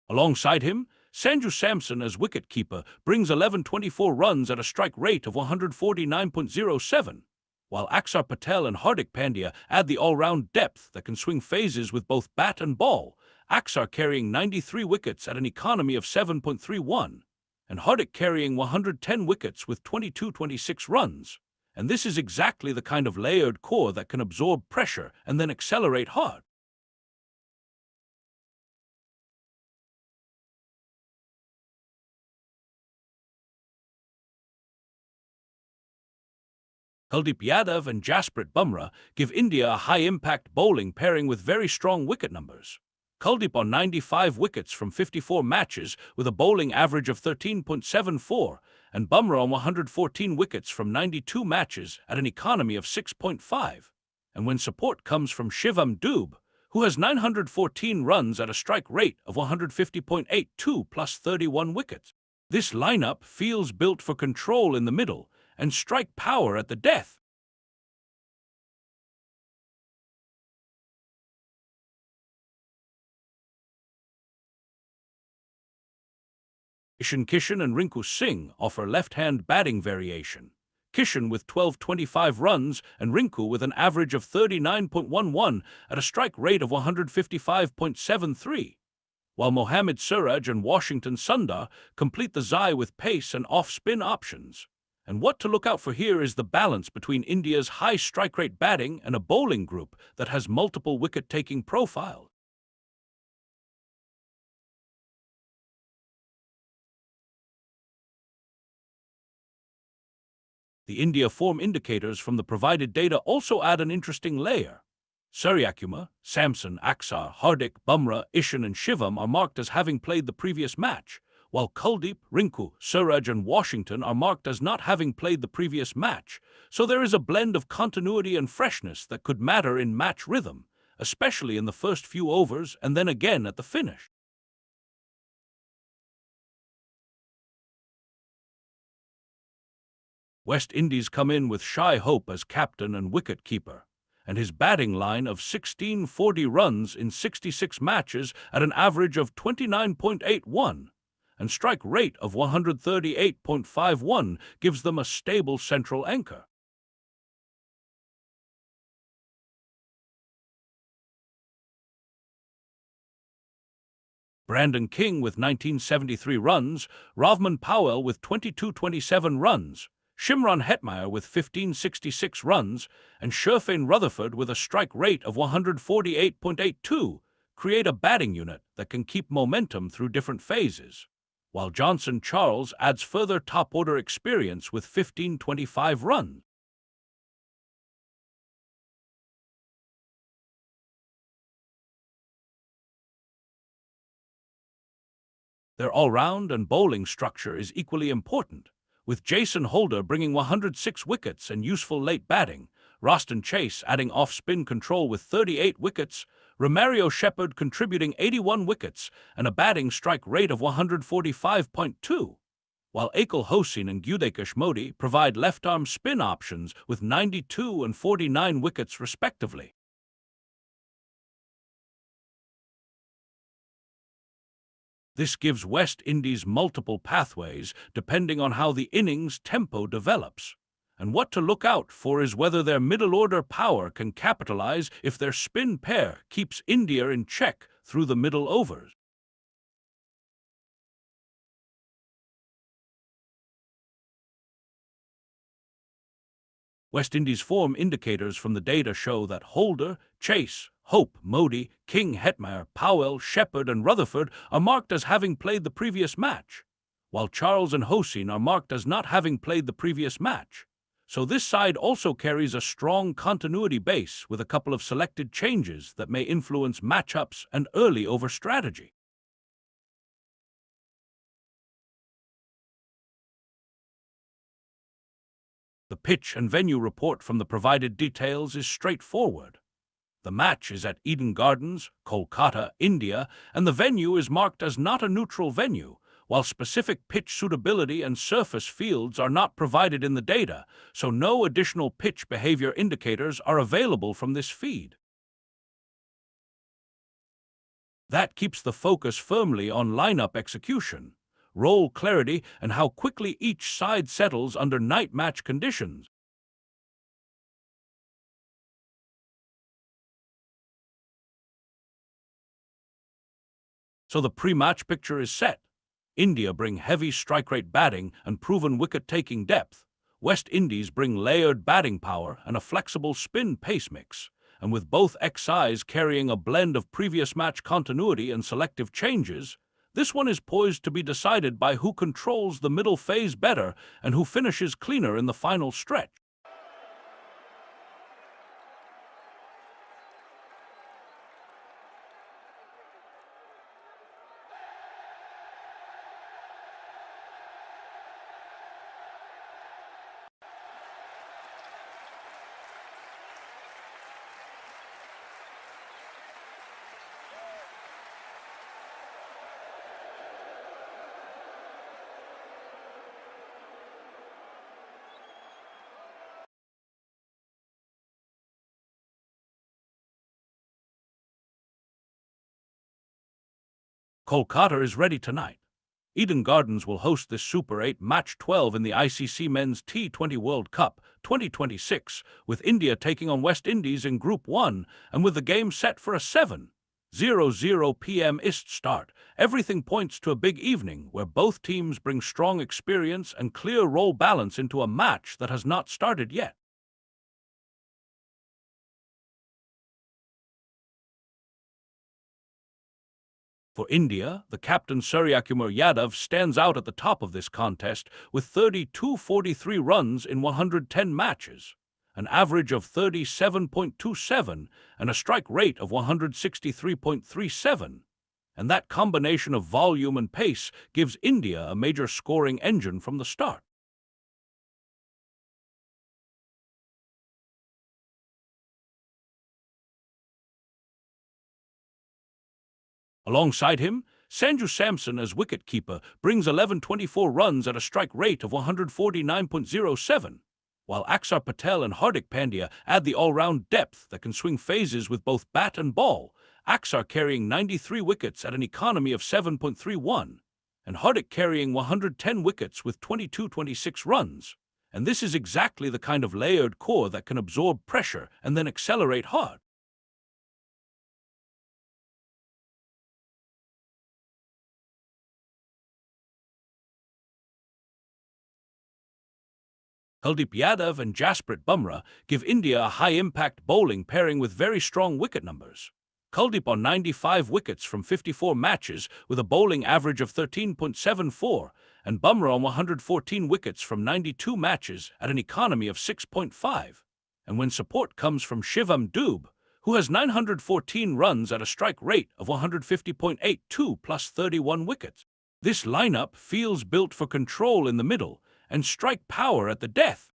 Alongside him, Sanju Samson as wicket-keeper brings 11.24 runs at a strike rate of 149.07, while Axar Patel and Hardik Pandya add the all-round depth that can swing phases with both bat and ball, Axar carrying 93 wickets at an economy of 7.31, and Hardik carrying 110 wickets with 22.26 runs. And this is exactly the kind of layered core that can absorb pressure and then accelerate hard. Kuldeep Yadav and Jasprit Bumrah give India a high-impact bowling pairing with very strong wicket numbers. Kuldeep on 95 wickets from 54 matches with a bowling average of 13.74, and Bumrah on 114 wickets from 92 matches at an economy of 6.5. And when support comes from Shivam Dube, who has 914 runs at a strike rate of 150.82 plus 31 wickets. This lineup feels built for control in the middle and strike power at the death. Kishan and Rinku Singh offer left-hand batting variation. Kishan with 12.25 runs and Rinku with an average of 39.11 at a strike rate of 155.73, while Mohammad Suraj and Washington Sundar complete the Zai with pace and off-spin options. And what to look out for here is the balance between India's high strike rate batting and a bowling group that has multiple wicket-taking profiles. The India form indicators from the provided data also add an interesting layer. Suryakumar, Samson, Axar, Hardik, Bumrah, Ishan and Shivam are marked as having played the previous match, while Kuldeep, Rinku, Suraj and Washington are marked as not having played the previous match, so there is a blend of continuity and freshness that could matter in match rhythm, especially in the first few overs and then again at the finish. West Indies come in with Shai Hope as captain and wicket-keeper, and his batting line of 1640 runs in 66 matches at an average of 29.81 and strike rate of 138.51 gives them a stable central anchor. Brandon King with 1973 runs, Ravman Powell with 2227 runs, Shimron Hetmeyer with 1566 runs, and Sherfane Rutherford with a strike rate of 148.82 create a batting unit that can keep momentum through different phases, while Johnson Charles adds further top-order experience with 1525 runs. Their all-round and bowling structure is equally important, with Jason Holder bringing 106 wickets and useful late batting, Roston Chase adding off-spin control with 38 wickets, Romario Shepherd contributing 81 wickets and a batting strike rate of 145.2, while Akil Hossain and Gudekash Modi provide left-arm spin options with 92 and 49 wickets respectively. This gives West Indies multiple pathways depending on how the innings tempo develops. And what to look out for is whether their middle-order power can capitalize if their spin pair keeps India in check through the middle overs. West Indies' form indicators from the data show that Holder, Chase, Hope, Modi, King, Hetmeyer, Powell, Shepherd, and Rutherford are marked as having played the previous match, while Charles and Hossein are marked as not having played the previous match. So this side also carries a strong continuity base with a couple of selected changes that may influence matchups and early over strategy. The pitch and venue report from the provided details is straightforward. The match is at Eden Gardens, Kolkata, India, and the venue is marked as not a neutral venue, while specific pitch suitability and surface fields are not provided in the data, so no additional pitch behavior indicators are available from this feed. That keeps the focus firmly on lineup execution, role clarity, and how quickly each side settles under night match conditions. So the pre-match picture is set. India bring heavy strike rate batting and proven wicket-taking depth. West Indies bring layered batting power and a flexible spin pace mix. And with both XIs carrying a blend of previous match continuity and selective changes, this one is poised to be decided by who controls the middle phase better and who finishes cleaner in the final stretch. Kolkata is ready tonight. Eden Gardens will host this Super 8 Match 12 in the ICC Men's T20 World Cup 2026, with India taking on West Indies in Group 1 and with the game set for a 7:00 p.m. IST start. Everything points to a big evening where both teams bring strong experience and clear role balance into a match that has not started yet. For India, the captain Suryakumar Yadav stands out at the top of this contest with 32.43 runs in 110 matches, an average of 37.27 and a strike rate of 163.37. And that combination of volume and pace gives India a major scoring engine from the start. Alongside him, Sanju Samson as wicket-keeper brings 11.24 runs at a strike rate of 149.07, while Axar Patel and Hardik Pandya add the all-round depth that can swing phases with both bat and ball, Axar carrying 93 wickets at an economy of 7.31, and Hardik carrying 110 wickets with 22.26 runs. And this is exactly the kind of layered core that can absorb pressure and then accelerate hard. Kuldeep Yadav and Jasprit Bumrah give India a high-impact bowling pairing with very strong wicket numbers. Kuldeep on 95 wickets from 54 matches with a bowling average of 13.74, and Bumrah on 114 wickets from 92 matches at an economy of 6.5. And when support comes from Shivam Dube, who has 914 runs at a strike rate of 150.82 plus 31 wickets. This lineup feels built for control in the middle and strike power at the death.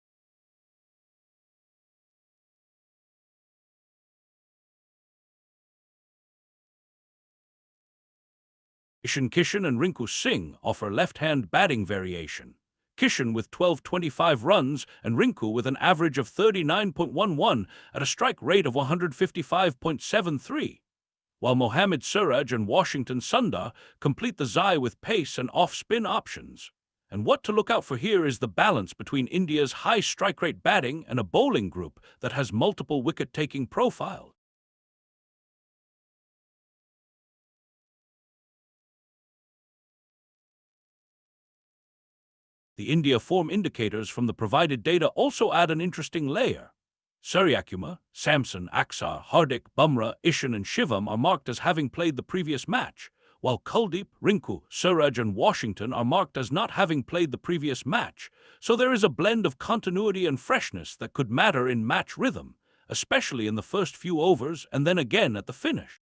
Ishan Kishan and Rinku Singh offer left-hand batting variation. Kishan with 12.25 runs and Rinku with an average of 39.11 at a strike rate of 155.73, while Mohammad Suraj and Washington Sundar complete the Zai with pace and off-spin options. And what to look out for here is the balance between India's high strike rate batting and a bowling group that has multiple wicket-taking profiles. The India form indicators from the provided data also add an interesting layer. Suryakumar, Samson, Aksar, Hardik, Bumrah, Ishan and Shivam are marked as having played the previous match, while Kuldeep, Rinku, Suraj and Washington are marked as not having played the previous match, so there is a blend of continuity and freshness that could matter in match rhythm, especially in the first few overs and then again at the finish.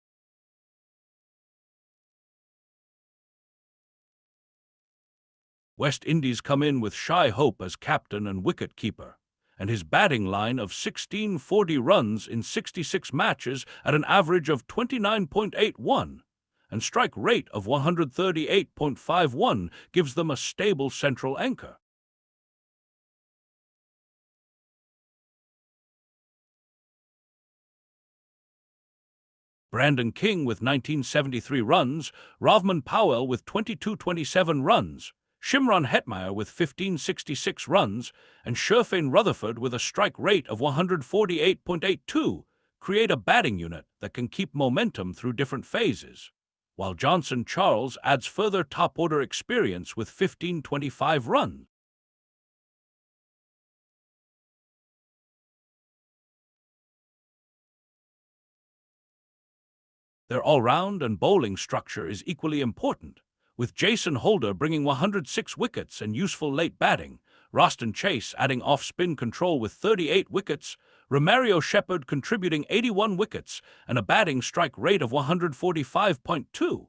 West Indies come in with Shai Hope as captain and wicket-keeper, and his batting line of 1640 runs in 66 matches at an average of 29.81 and strike rate of 138.51 gives them a stable central anchor. Brandon King with 1973 runs, Ravman Powell with 2227 runs, Shimron Hetmeyer with 1566 runs, and Sherfane Rutherford with a strike rate of 148.82 create a batting unit that can keep momentum through different phases, while Johnson Charles adds further top-order experience with 1525 runs. Their all-round and bowling structure is equally important, with Jason Holder bringing 106 wickets and useful late batting, Roston Chase adding off-spin control with 38 wickets, Romario Shepherd contributing 81 wickets and a batting strike rate of 145.2,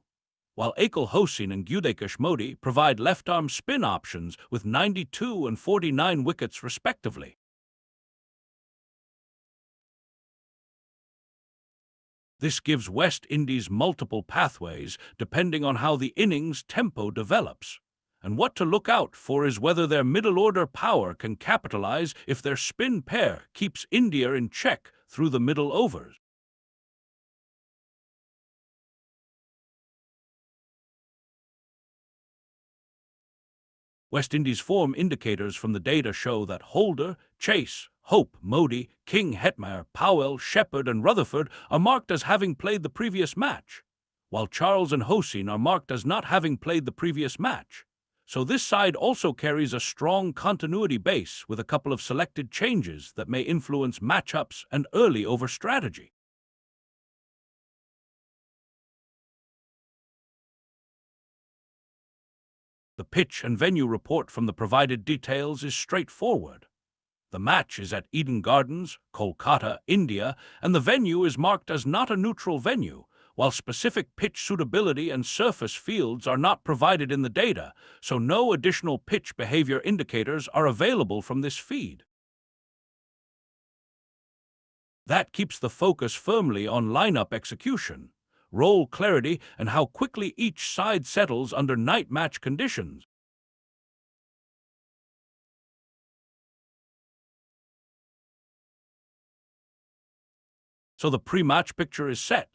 while Akil Hossain and Gudekesh Modi provide left-arm spin options with 92 and 49 wickets respectively. This gives West Indies multiple pathways depending on how the innings tempo develops. And what to look out for is whether their middle-order power can capitalize if their spin pair keeps India in check through the middle overs. West Indies form indicators from the data show that Holder, Chase, Hope, Modi, King, Hetmeyer, Powell, Shepherd and Rutherford are marked as having played the previous match, while Charles and Hossain are marked as not having played the previous match. So this side also carries a strong continuity base with a couple of selected changes that may influence matchups and early over strategy. The pitch and venue report from the provided details is straightforward. The match is at Eden Gardens, Kolkata, India, and the venue is marked as not a neutral venue, while specific pitch suitability and surface fields are not provided in the data, so no additional pitch behavior indicators are available from this feed. That keeps the focus firmly on lineup execution, role clarity, and how quickly each side settles under night match conditions. So the pre-match picture is set.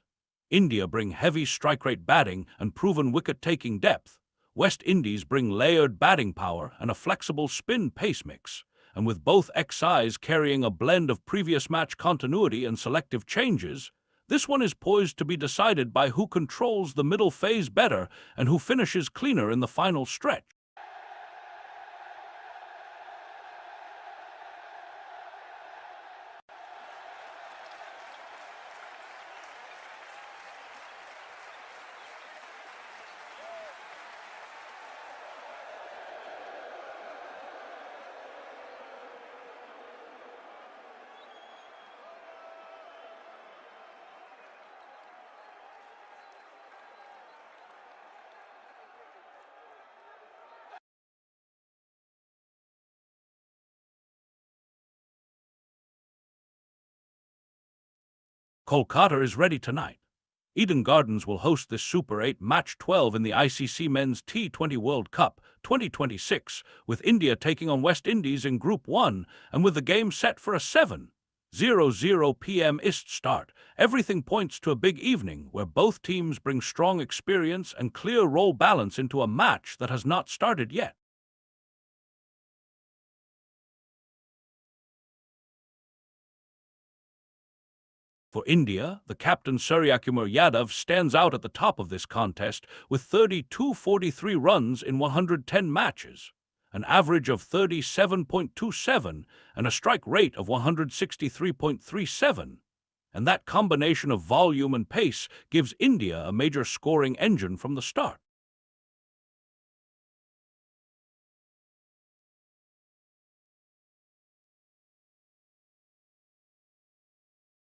India bring heavy strike rate batting and proven wicket-taking depth. West Indies bring layered batting power and a flexible spin pace mix. And with both XIs carrying a blend of previous match continuity and selective changes, this one is poised to be decided by who controls the middle phase better and who finishes cleaner in the final stretch. Kolkata is ready tonight. Eden Gardens will host this Super 8 Match 12 in the ICC Men's T20 World Cup 2026, with India taking on West Indies in Group 1 and with the game set for a 7:00 p.m. East start. Everything points to a big evening where both teams bring strong experience and clear role balance into a match that has not started yet. For India, the captain Suryakumar Yadav stands out at the top of this contest with 32-43 runs in 110 matches. an average of 37.27, and a strike rate of 163.37. And that combination of volume and pace gives India a major scoring engine from the start.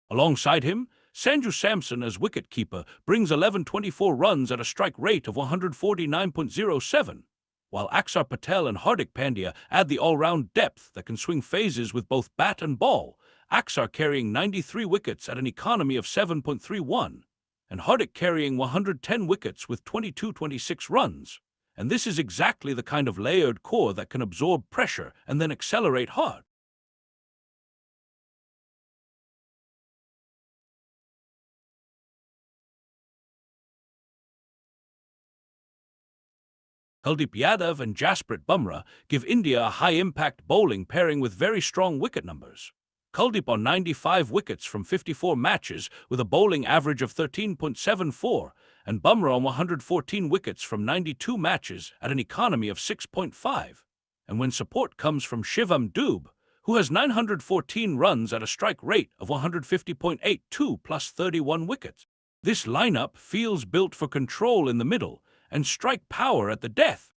Alongside him, Sanju Samson as wicket-keeper brings 1124 runs at a strike rate of 149.07, while Axar Patel and Hardik Pandya add the all-round depth that can swing phases with both bat and ball, Axar carrying 93 wickets at an economy of 7.31, and Hardik carrying 110 wickets with 2226 runs. And this is exactly the kind of layered core that can absorb pressure and then accelerate hard. Kuldeep Yadav and Jasprit Bumrah give India a high-impact bowling pairing with very strong wicket numbers. Kuldeep on 95 wickets from 54 matches with a bowling average of 13.74, and Bumrah on 114 wickets from 92 matches at an economy of 6.5. And when support comes from Shivam Dube, who has 914 runs at a strike rate of 150.82 plus 31 wickets, this lineup feels built for control in the middle and strike power at the death.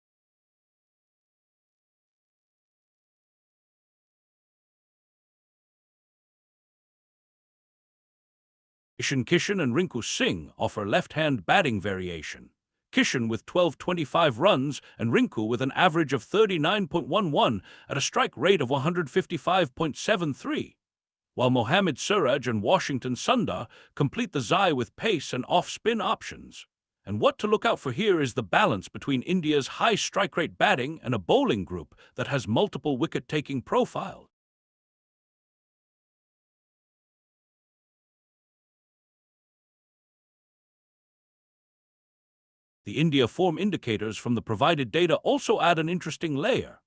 Ishan Kishan and Rinku Singh offer left-hand batting variation. Kishan with 1225 runs and Rinku with an average of 39.11 at a strike rate of 155.73, while Mohammad Suraj and Washington Sundar complete the Zai with pace and off-spin options. And what to look out for here is the balance between India's high strike rate batting and a bowling group that has multiple wicket-taking profiles. The India form indicators from the provided data also add an interesting layer.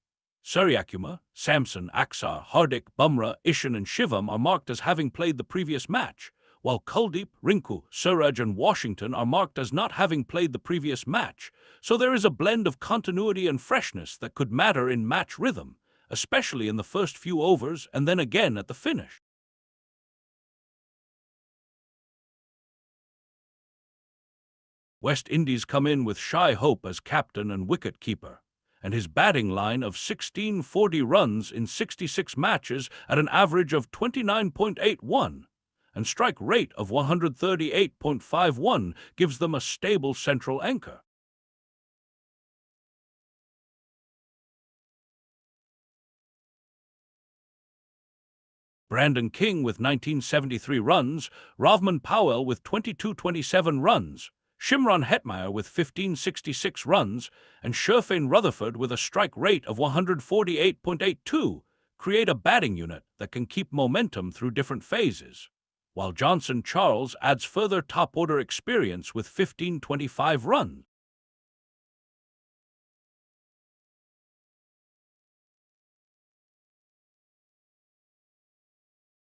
Suryakumar, Samson, Axar, Hardik, Bumrah, Ishan and Shivam are marked as having played the previous match, while Kuldeep, Rinku, Suraj and Washington are marked as not having played the previous match, so there is a blend of continuity and freshness that could matter in match rhythm, especially in the first few overs and then again at the finish. West Indies come in with Shai Hope as captain and wicket-keeper, and his batting line of 1640 runs in 66 matches at an average of 29.81 and strike rate of 138.51 gives them a stable central anchor. Brandon King with 1973 runs, Ravman Powell with 2227 runs, Shimron Hetmeyer with 1566 runs, and Sherfane Rutherford with a strike rate of 148.82 create a batting unit that can keep momentum through different phases, while Johnson Charles adds further top-order experience with 1525 runs.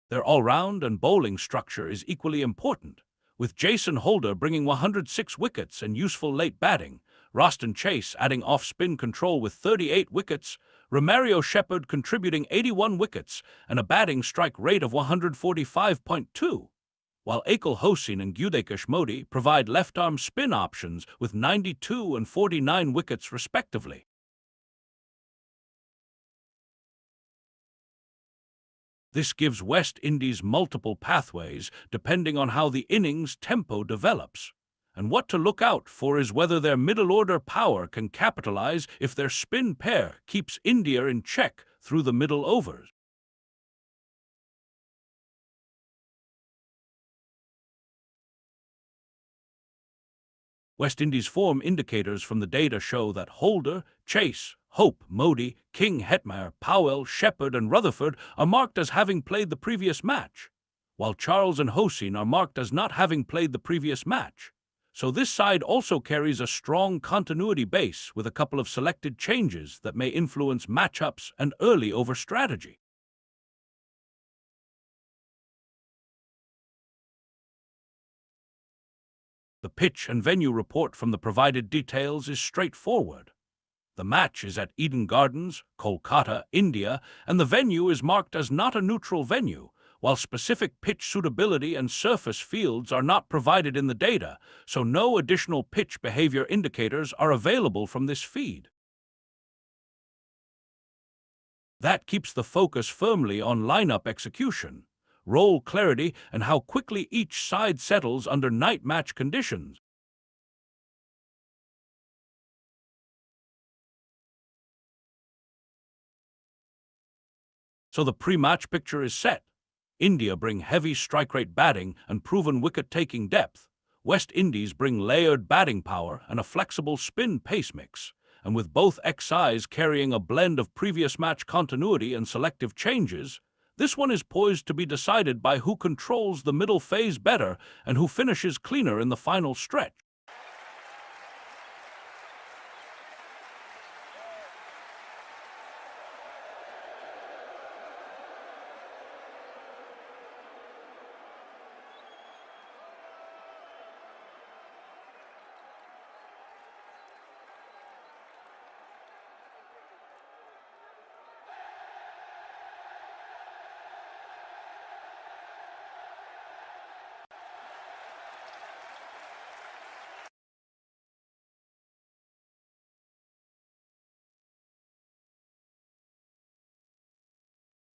Their all-round and bowling structure is equally important, with Jason Holder bringing 106 wickets and useful late batting, Roston Chase adding off-spin control with 38 wickets, Romario Shepherd contributing 81 wickets and a batting strike rate of 145.2, while Akil Hossain and Gudekesh Modi provide left-arm spin options with 92 and 49 wickets respectively. This gives West Indies multiple pathways depending on how the innings tempo develops. And what to look out for is whether their middle-order power can capitalize if their spin pair keeps India in check through the middle overs. West Indies form indicators from the data show that Holder, Chase, Hope, Modi, King, Hetmeyer, Powell, Shepherd and Rutherford are marked as having played the previous match, while Charles and Hossain are marked as not having played the previous match. So this side also carries a strong continuity base with a couple of selected changes that may influence matchups and early over strategy. The pitch and venue report from the provided details is straightforward. The match is at Eden Gardens, Kolkata, India, and the venue is marked as not a neutral venue, while specific pitch suitability and surface fields are not provided in the data, so no additional pitch behavior indicators are available from this feed. That keeps the focus firmly on lineup execution, role clarity, and how quickly each side settles under night match conditions. So the pre-match picture is set. India bring heavy strike rate batting and proven wicket-taking depth. West Indies bring layered batting power and a flexible spin pace mix. And with both XIs carrying a blend of previous match continuity and selective changes, this one is poised to be decided by who controls the middle phase better and who finishes cleaner in the final stretch.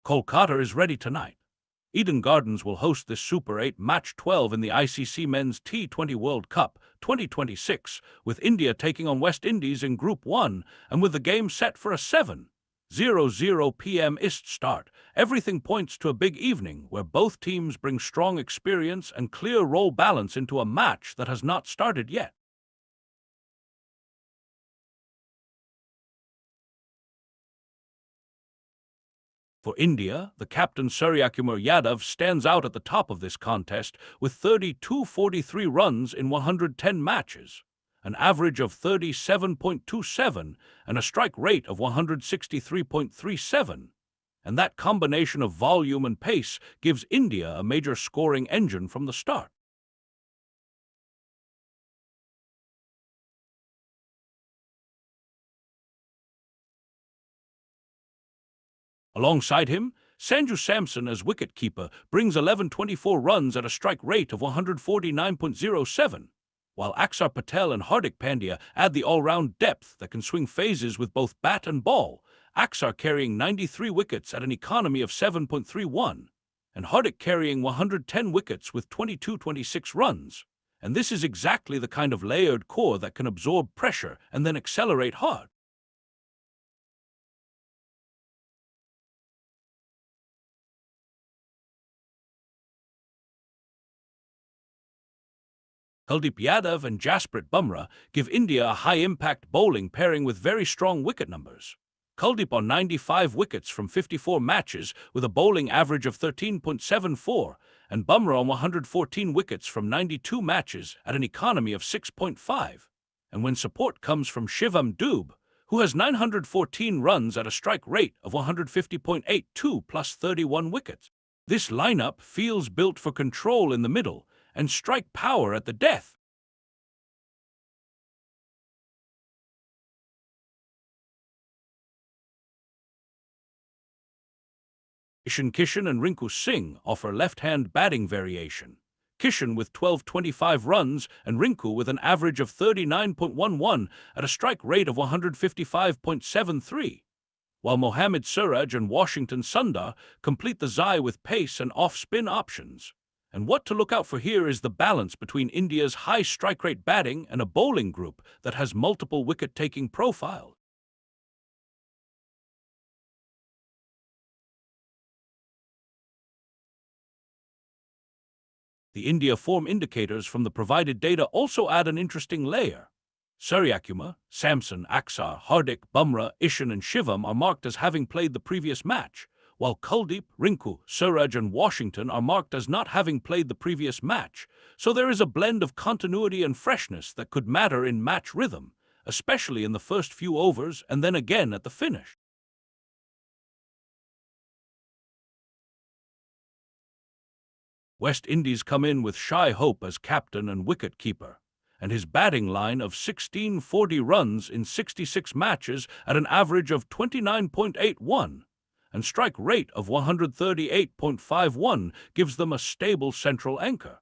Kolkata is ready tonight. Eden Gardens will host this Super 8 Match 12 in the ICC Men's T20 World Cup 2026, with India taking on West Indies in Group 1 and with the game set for a 7:00 p.m. IST start. Everything points to a big evening where both teams bring strong experience and clear role balance into a match that has not started yet. For India, the captain Suryakumar Yadav stands out at the top of this contest with 32.43 runs in 110 matches, an average of 37.27 and a strike rate of 163.37. And that combination of volume and pace gives India a major scoring engine from the start. Alongside him, Sanju Samson as wicket-keeper brings 11.24 runs at a strike rate of 149.07, while Axar Patel and Hardik Pandya add the all-round depth that can swing phases with both bat and ball, Axar carrying 93 wickets at an economy of 7.31, and Hardik carrying 110 wickets with 22.26 runs. And this is exactly the kind of layered core that can absorb pressure and then accelerate hard. Kuldeep Yadav and Jasprit Bumrah give India a high-impact bowling pairing with very strong wicket numbers. Kuldeep on 95 wickets from 54 matches with a bowling average of 13.74, and Bumrah on 114 wickets from 92 matches at an economy of 6.5. And when support comes from Shivam Dube, who has 914 runs at a strike rate of 150.82 plus 31 wickets. This lineup feels built for control in the middle and strike power at the death. Kishan and Rinku Singh offer left-hand batting variation. Kishan with 12.25 runs and Rinku with an average of 39.11 at a strike rate of 155.73, while Mohammad Suraj and Washington Sundar complete the Zai with pace and off-spin options. And what to look out for here is the balance between India's high strike rate batting and a bowling group that has multiple wicket-taking profiles. The India form indicators from the provided data also add an interesting layer. Suryakumar, Samson, Axar, Hardik, Bumrah, Ishan and Shivam are marked as having played the previous match, while Kuldeep, Rinku, Suraj and Washington are marked as not having played the previous match, so there is a blend of continuity and freshness that could matter in match rhythm, especially in the first few overs and then again at the finish. West Indies come in with Shai Hope as captain and wicket-keeper, and his batting line of 1640 runs in 66 matches at an average of 29.81 and strike rate of 138.51 gives them a stable central anchor.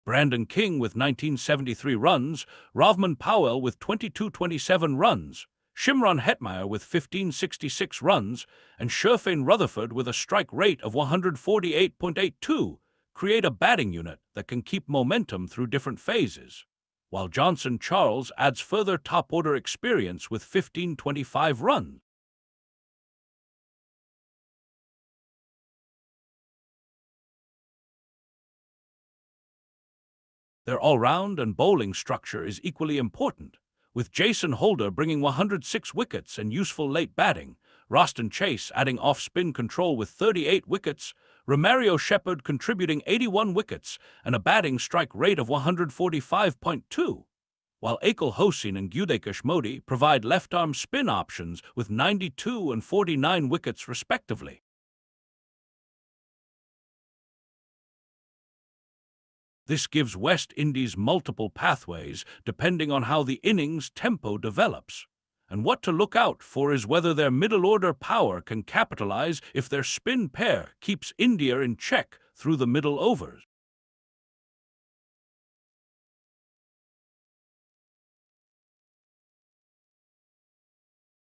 Brandon King with 1973 runs, Rovman Powell with 2227 runs, Shimron Hetmeyer with 1566 runs, and Sherfane Rutherford with a strike rate of 148.82 create a batting unit that can keep momentum through different phases, while Johnson Charles adds further top-order experience with 1525 runs. Their all-round and bowling structure is equally important, with Jason Holder bringing 106 wickets and useful late batting, Roston Chase adding off-spin control with 38 wickets, Romario Shepherd contributing 81 wickets and a batting strike rate of 145.2, while Akil Hossain and Gudekesh Modi provide left-arm spin options with 92 and 49 wickets respectively. This gives West Indies multiple pathways depending on how the innings tempo develops. And what to look out for is whether their middle-order power can capitalize if their spin pair keeps India in check through the middle overs.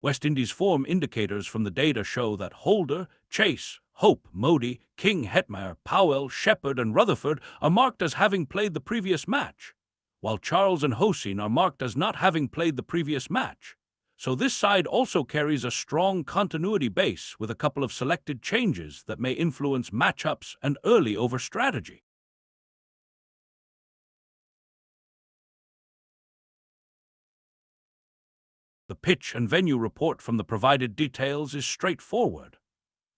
West Indies form indicators from the data show that Holder, Chase, Hope, Modi, King, Hetmeyer, Powell, Shepherd, and Rutherford are marked as having played the previous match, while Charles and Hossain are marked as not having played the previous match. So this side also carries a strong continuity base with a couple of selected changes that may influence matchups and early over strategy. The pitch and venue report from the provided details is straightforward.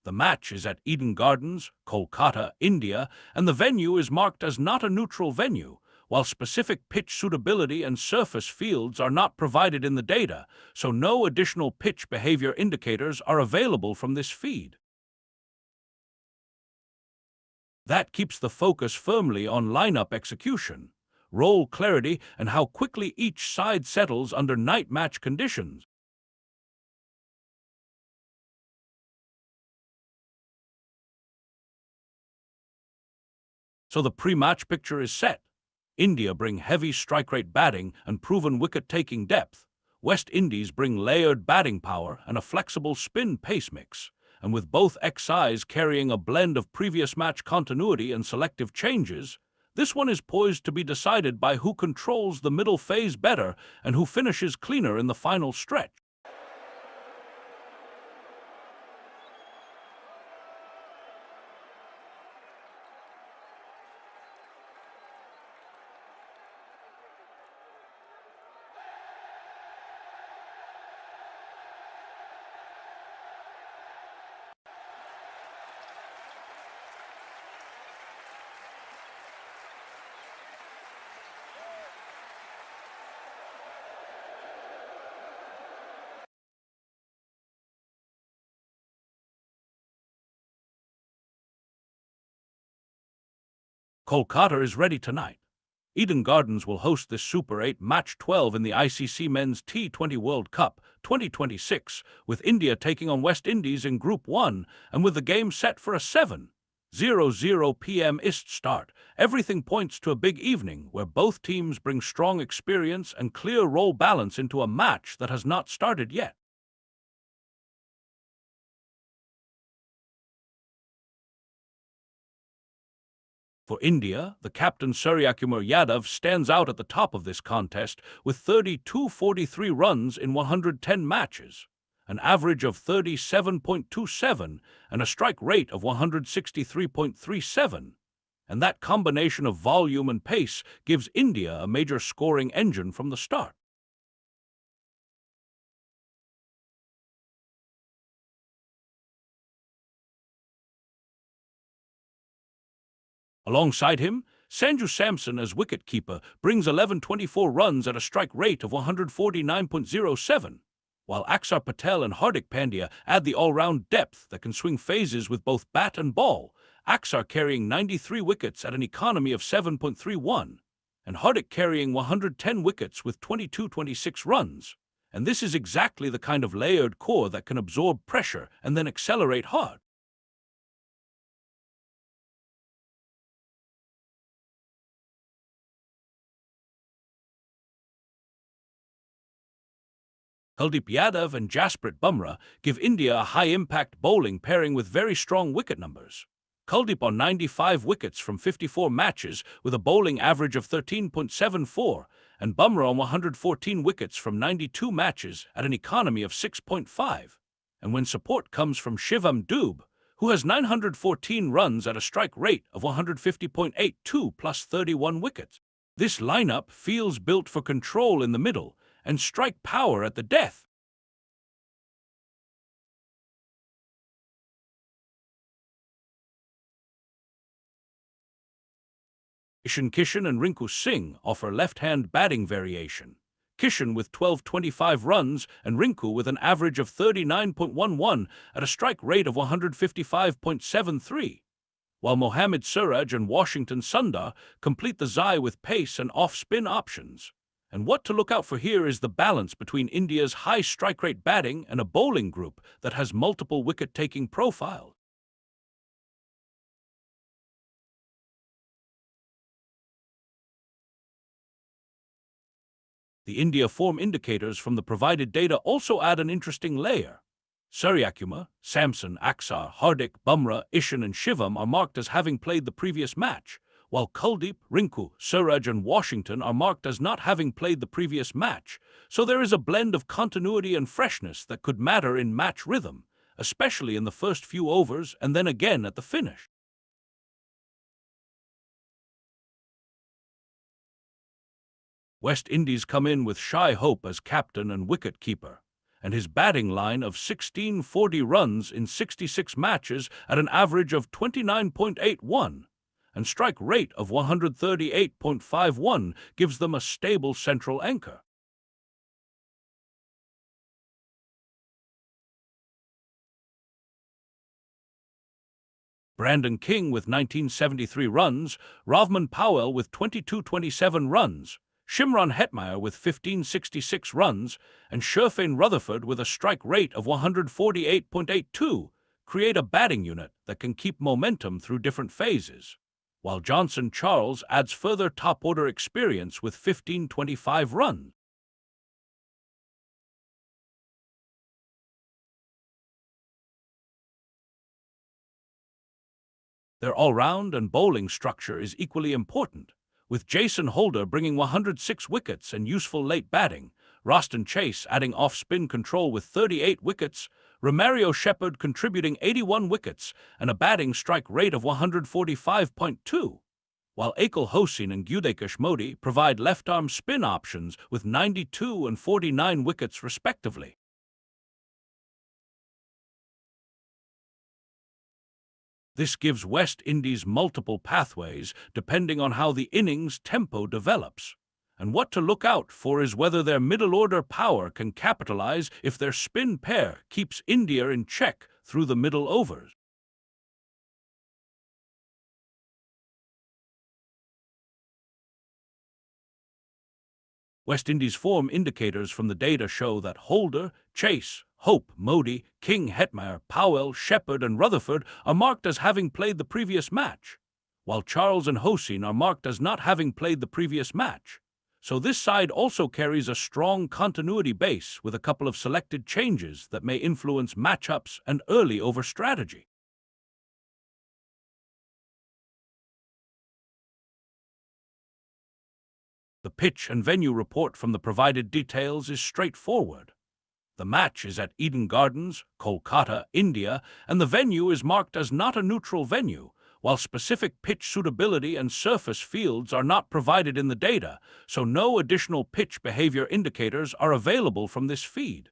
The match is at Eden Gardens, Kolkata, India, and the venue is marked as not a neutral venue, while specific pitch suitability and surface fields are not provided in the data, so no additional pitch behavior indicators are available from this feed. That keeps the focus firmly on lineup execution, role clarity, and how quickly each side settles under night match conditions. So the pre-match picture is set. India bring heavy strike rate batting and proven wicket-taking depth. West Indies bring layered batting power and a flexible spin pace mix. And with both XIs carrying a blend of previous match continuity and selective changes, this one is poised to be decided by who controls the middle phase better and who finishes cleaner in the final stretch. Kolkata is ready tonight. Eden Gardens will host this Super 8 Match 12 in the ICC Men's T20 World Cup 2026, with India taking on West Indies in Group 1 and with the game set for a 7:00 p.m. East start. Everything points to a big evening where both teams bring strong experience and clear role balance into a match that has not started yet. For India, the captain Suryakumar Yadav stands out at the top of this contest with 32.43 runs in 110 matches, an average of 37.27 and a strike rate of 163.37. And that combination of volume and pace gives India a major scoring engine from the start. Alongside him, Sanju Samson as wicket-keeper brings 11.24 runs at a strike rate of 149.07, while Axar Patel and Hardik Pandya add the all-round depth that can swing phases with both bat and ball, Axar carrying 93 wickets at an economy of 7.31, and Hardik carrying 110 wickets with 22-26 runs. And this is exactly the kind of layered core that can absorb pressure and then accelerate hard. Kuldeep Yadav and Jasprit Bumrah give India a high-impact bowling pairing with very strong wicket numbers. Kuldeep on 95 wickets from 54 matches with a bowling average of 13.74, and Bumrah on 114 wickets from 92 matches at an economy of 6.5. And when support comes from Shivam Dube, who has 914 runs at a strike rate of 150.82 plus 31 wickets, this lineup feels built for control in the middle and strike power at the death. Ishan Kishan and Rinku Singh offer left-hand batting variation. Kishan with 12.25 runs and Rinku with an average of 39.11 at a strike rate of 155.73, while Mohammad Suraj and Washington Sundar complete the Zai with pace and off-spin options. And what to look out for here is the balance between India's high strike rate batting and a bowling group that has multiple wicket-taking profiles. The India form indicators from the provided data also add an interesting layer. Suryakumar, Samson, Axar, Hardik, Bumrah, Ishan and Shivam are marked as having played the previous match, while Kuldeep, Rinku, Suraj and Washington are marked as not having played the previous match, so there is a blend of continuity and freshness that could matter in match rhythm, especially in the first few overs and then again at the finish. West Indies come in with Shai Hope as captain and wicket-keeper, and his batting line of 1640 runs in 66 matches at an average of 29.81 and strike rate of 138.51 gives them a stable central anchor. Brandon King with 1973 runs, Ravman Powell with 2227 runs, Shimron Hetmeyer with 1566 runs, and Sherfane Rutherford with a strike rate of 148.82 create a batting unit that can keep momentum through different phases, while Johnson Charles adds further top-order experience with 1525 runs. Their all-round and bowling structure is equally important, with Jason Holder bringing 106 wickets and useful late batting, Roston Chase adding off-spin control with 38 wickets, Romario Shepherd contributing 81 wickets and a batting strike rate of 145.2, while Akil Hossain and Gudekesh Modi provide left-arm spin options with 92 and 49 wickets respectively. This gives West Indies multiple pathways depending on how the innings tempo develops. And what to look out for is whether their middle-order power can capitalize if their spin pair keeps India in check through the middle overs. West Indies form indicators from the data show that Holder, Chase, Hope, Modi, King, Hetmeyer, Powell, Shepherd and Rutherford are marked as having played the previous match, while Charles and Hossain are marked as not having played the previous match. So this side also carries a strong continuity base with a couple of selected changes that may influence matchups and early over strategy. The pitch and venue report from the provided details is straightforward. The match is at Eden Gardens, Kolkata, India, and the venue is marked as not a neutral venue, while specific pitch suitability and surface fields are not provided in the data, so no additional pitch behavior indicators are available from this feed.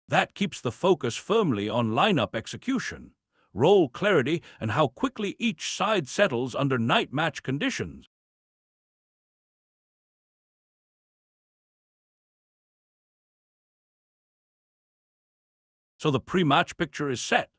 That keeps the focus firmly on lineup execution, role clarity, and how quickly each side settles under night match conditions. So the pre-match picture is set.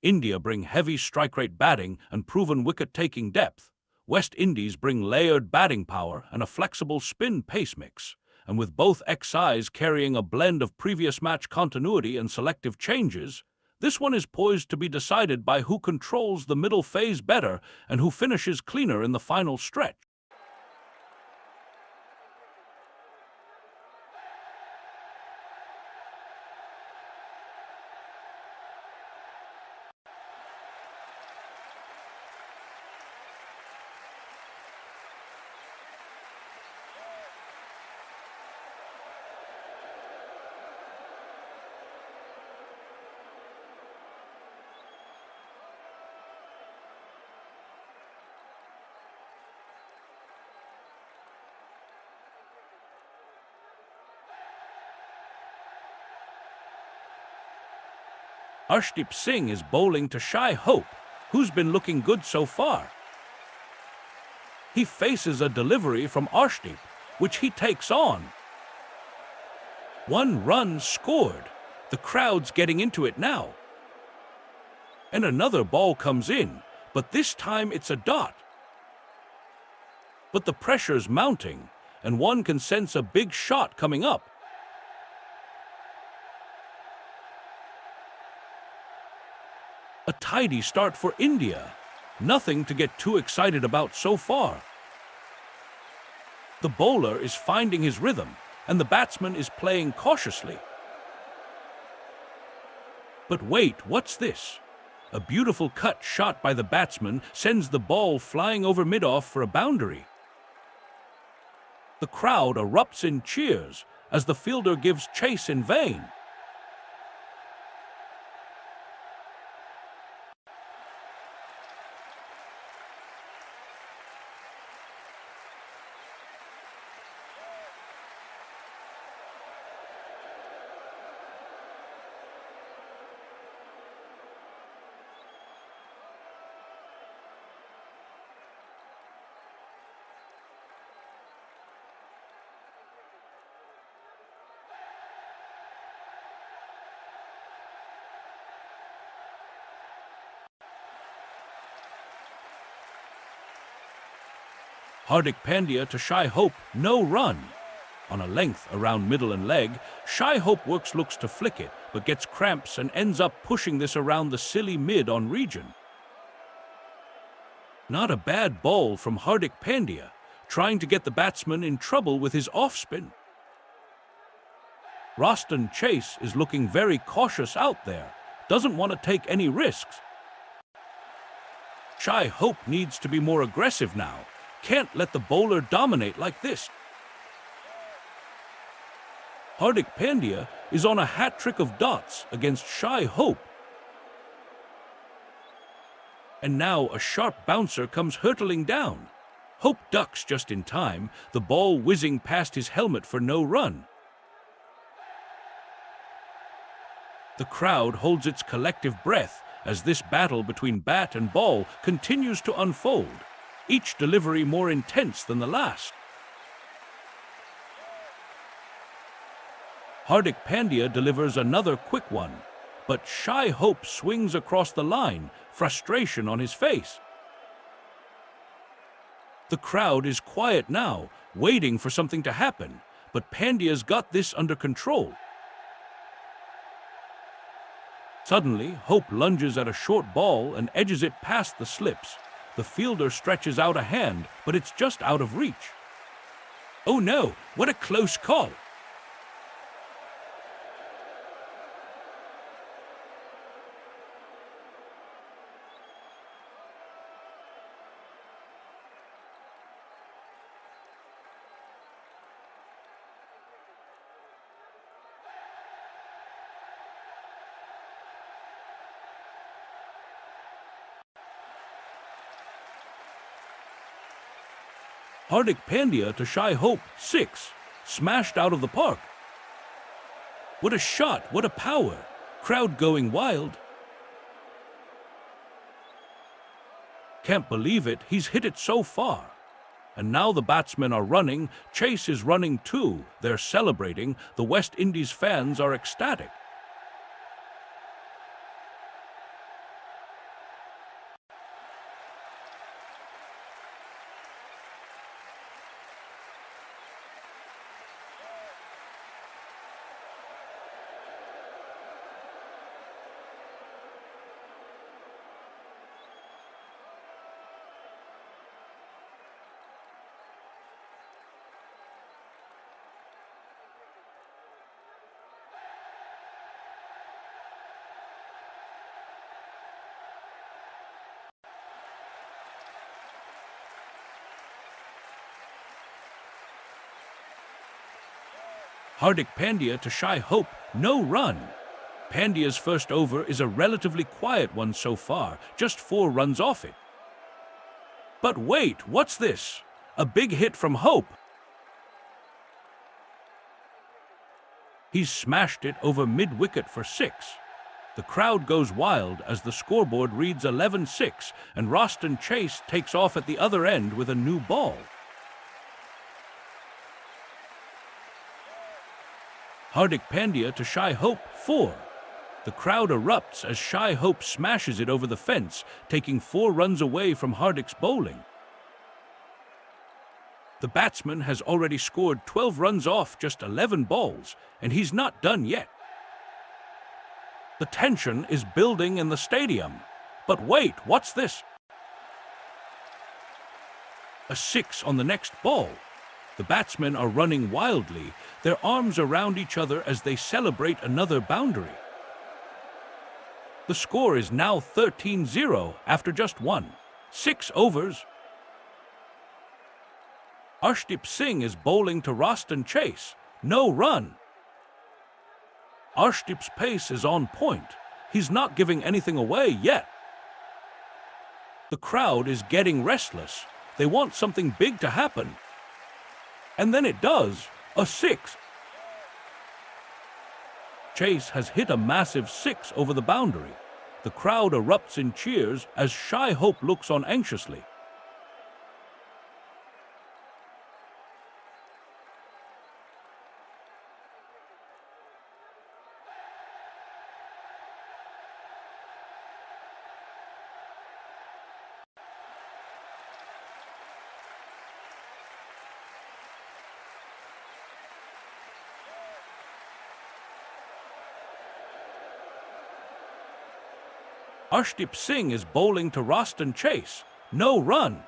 India bring heavy strike rate batting and proven wicket-taking depth. West Indies bring layered batting power and a flexible spin pace mix. And with both XIs carrying a blend of previous match continuity and selective changes, this one is poised to be decided by who controls the middle phase better and who finishes cleaner in the final stretch. Arshdeep Singh is bowling to Shai Hope, who's been looking good so far. He faces a delivery from Arshdeep, which he takes on. 1 run scored. The crowd's getting into it now. And another ball comes in, but this time it's a dot. But the pressure's mounting, and one can sense a big shot coming up. A tidy start for India. Nothing to get too excited about so far. The bowler is finding his rhythm, and the batsman is playing cautiously. But wait, what's this? A beautiful cut shot by the batsman sends the ball flying over mid-off for a boundary. The crowd erupts in cheers as the fielder gives chase in vain. Hardik Pandya to Shai Hope, no run. On a length around middle and leg, Shai Hope looks to flick it, but gets cramps and ends up pushing this around the silly mid-on region. Not a bad ball from Hardik Pandya, trying to get the batsman in trouble with his off-spin. Roston Chase is looking very cautious out there, doesn't want to take any risks. Shai Hope needs to be more aggressive now. Can't let the bowler dominate like this. Hardik Pandya is on a hat-trick of dots against Shai Hope. And now a sharp bouncer comes hurtling down. Hope ducks just in time, the ball whizzing past his helmet for no run. The crowd holds its collective breath as this battle between bat and ball continues to unfold. Each delivery more intense than the last. Hardik Pandya delivers another quick one, but Shai Hope swings across the line, frustration on his face. The crowd is quiet now, waiting for something to happen, but Pandya's got this under control. Suddenly, Hope lunges at a short ball and edges it past the slips. The fielder stretches out a hand, but it's just out of reach. Oh no, what a close call! Hardik Pandya to Shai Hope, 6. Smashed out of the park. What a shot, what a power. Crowd going wild. Can't believe it, he's hit it so far. And now the batsmen are running, Chase is running too. They're celebrating, the West Indies fans are ecstatic. Hardik Pandya to Shai Hope, no run. Pandya's first over is a relatively quiet one so far, just 4 runs off it. But wait, what's this? A big hit from Hope. He's smashed it over mid-wicket for 6. The crowd goes wild as the scoreboard reads 11-6 and Roston Chase takes off at the other end with a new ball. Hardik Pandya to Shai Hope, 4. The crowd erupts as Shai Hope smashes it over the fence, taking 4 runs away from Hardik's bowling. The batsman has already scored 12 runs off just 11 balls, and he's not done yet. The tension is building in the stadium. But wait, what's this? A 6 on the next ball. The batsmen are running wildly, their arms around each other as they celebrate another boundary. The score is now 13-0 after just 6 overs. Arshdeep Singh is bowling to Roston Chase, no run. Arshdeep's pace is on point. He's not giving anything away yet. The crowd is getting restless. They want something big to happen. And then it does, a 6. Chase has hit a massive 6 over the boundary. The crowd erupts in cheers as Shai Hope looks on anxiously. Arshdeep Singh is bowling to Roston Chase, no run.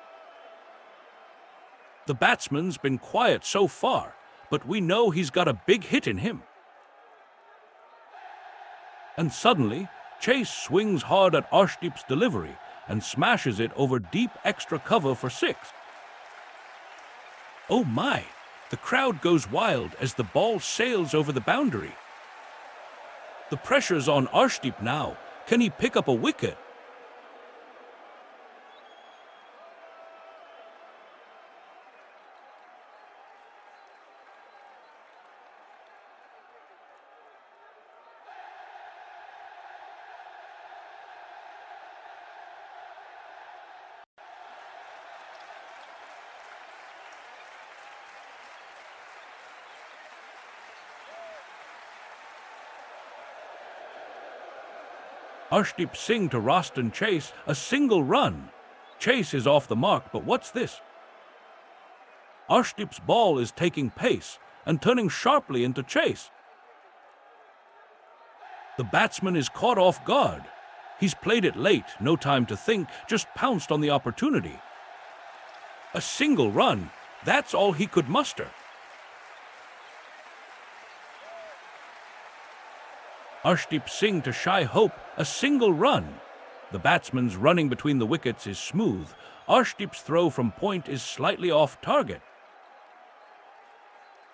The batsman's been quiet so far, but we know he's got a big hit in him. And suddenly, Chase swings hard at Arshdeep's delivery and smashes it over deep extra cover for 6. Oh my! The crowd goes wild as the ball sails over the boundary. The pressure's on Arshdeep now. Can he pick up a wicket? Arshdeep Singh to Roston Chase, a single run. Chase is off the mark, but what's this? Arshdeep's ball is taking pace and turning sharply into Chase. The batsman is caught off guard. He's played it late, no time to think, just pounced on the opportunity. A single run, that's all he could muster. Arshdeep Singh to Shai Hope, a single run. The batsman's running between the wickets is smooth. Arshdeep's throw from point is slightly off target.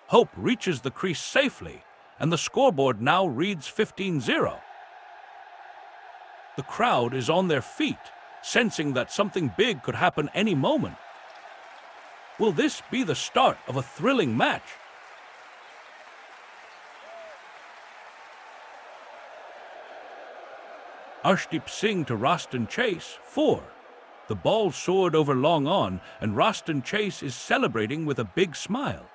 Hope reaches the crease safely, and the scoreboard now reads 15-0. The crowd is on their feet, sensing that something big could happen any moment. Will this be the start of a thrilling match? Arshdeep Singh to Roston Chase, 4. The ball soared over long on, and Roston Chase is celebrating with a big smile.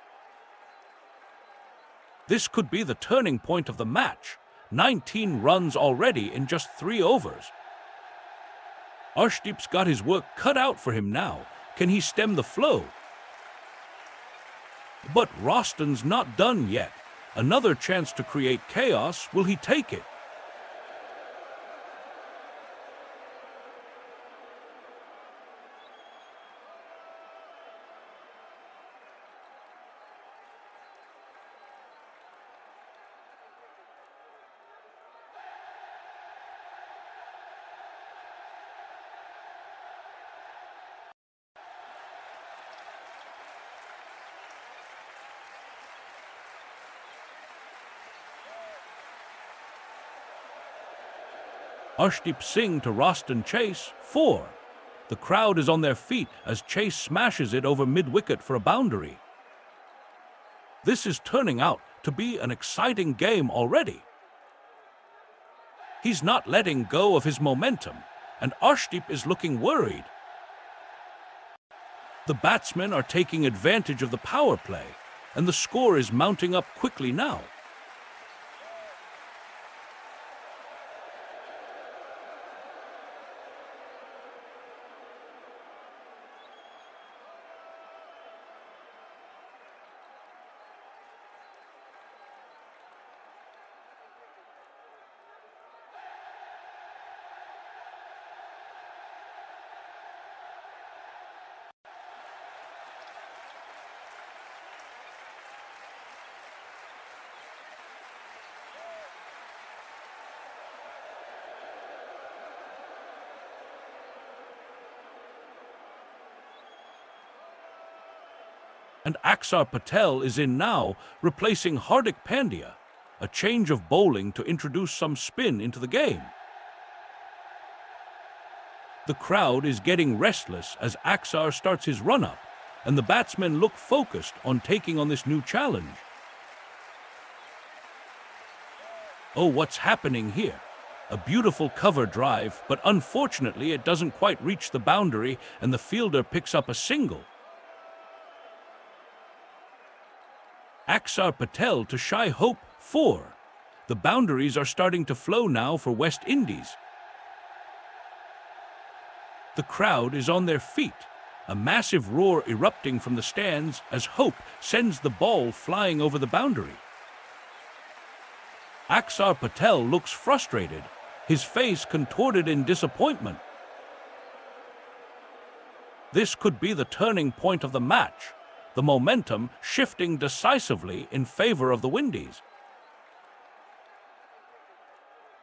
This could be the turning point of the match. 19 runs already in just 3 overs. Arshdeep's got his work cut out for him now. Can he stem the flow? But Roston's not done yet. Another chance to create chaos. Will he take it? Arshdeep Singh to Roston Chase, 4. The crowd is on their feet as Chase smashes it over mid-wicket for a boundary. This is turning out to be an exciting game already. He's not letting go of his momentum, and Arshdeep is looking worried. The batsmen are taking advantage of the power play, and the score is mounting up quickly now. And Axar Patel is in now, replacing Hardik Pandya, a change of bowling to introduce some spin into the game. The crowd is getting restless as Axar starts his run-up, and the batsmen look focused on taking on this new challenge. Oh, what's happening here? A beautiful cover drive, but unfortunately it doesn't quite reach the boundary and the fielder picks up a single. Axar Patel to Shai Hope, 4. The boundaries are starting to flow now for West Indies. The crowd is on their feet, a massive roar erupting from the stands as Hope sends the ball flying over the boundary. Axar Patel looks frustrated, his face contorted in disappointment. This could be the turning point of the match, the momentum shifting decisively in favor of the Windies.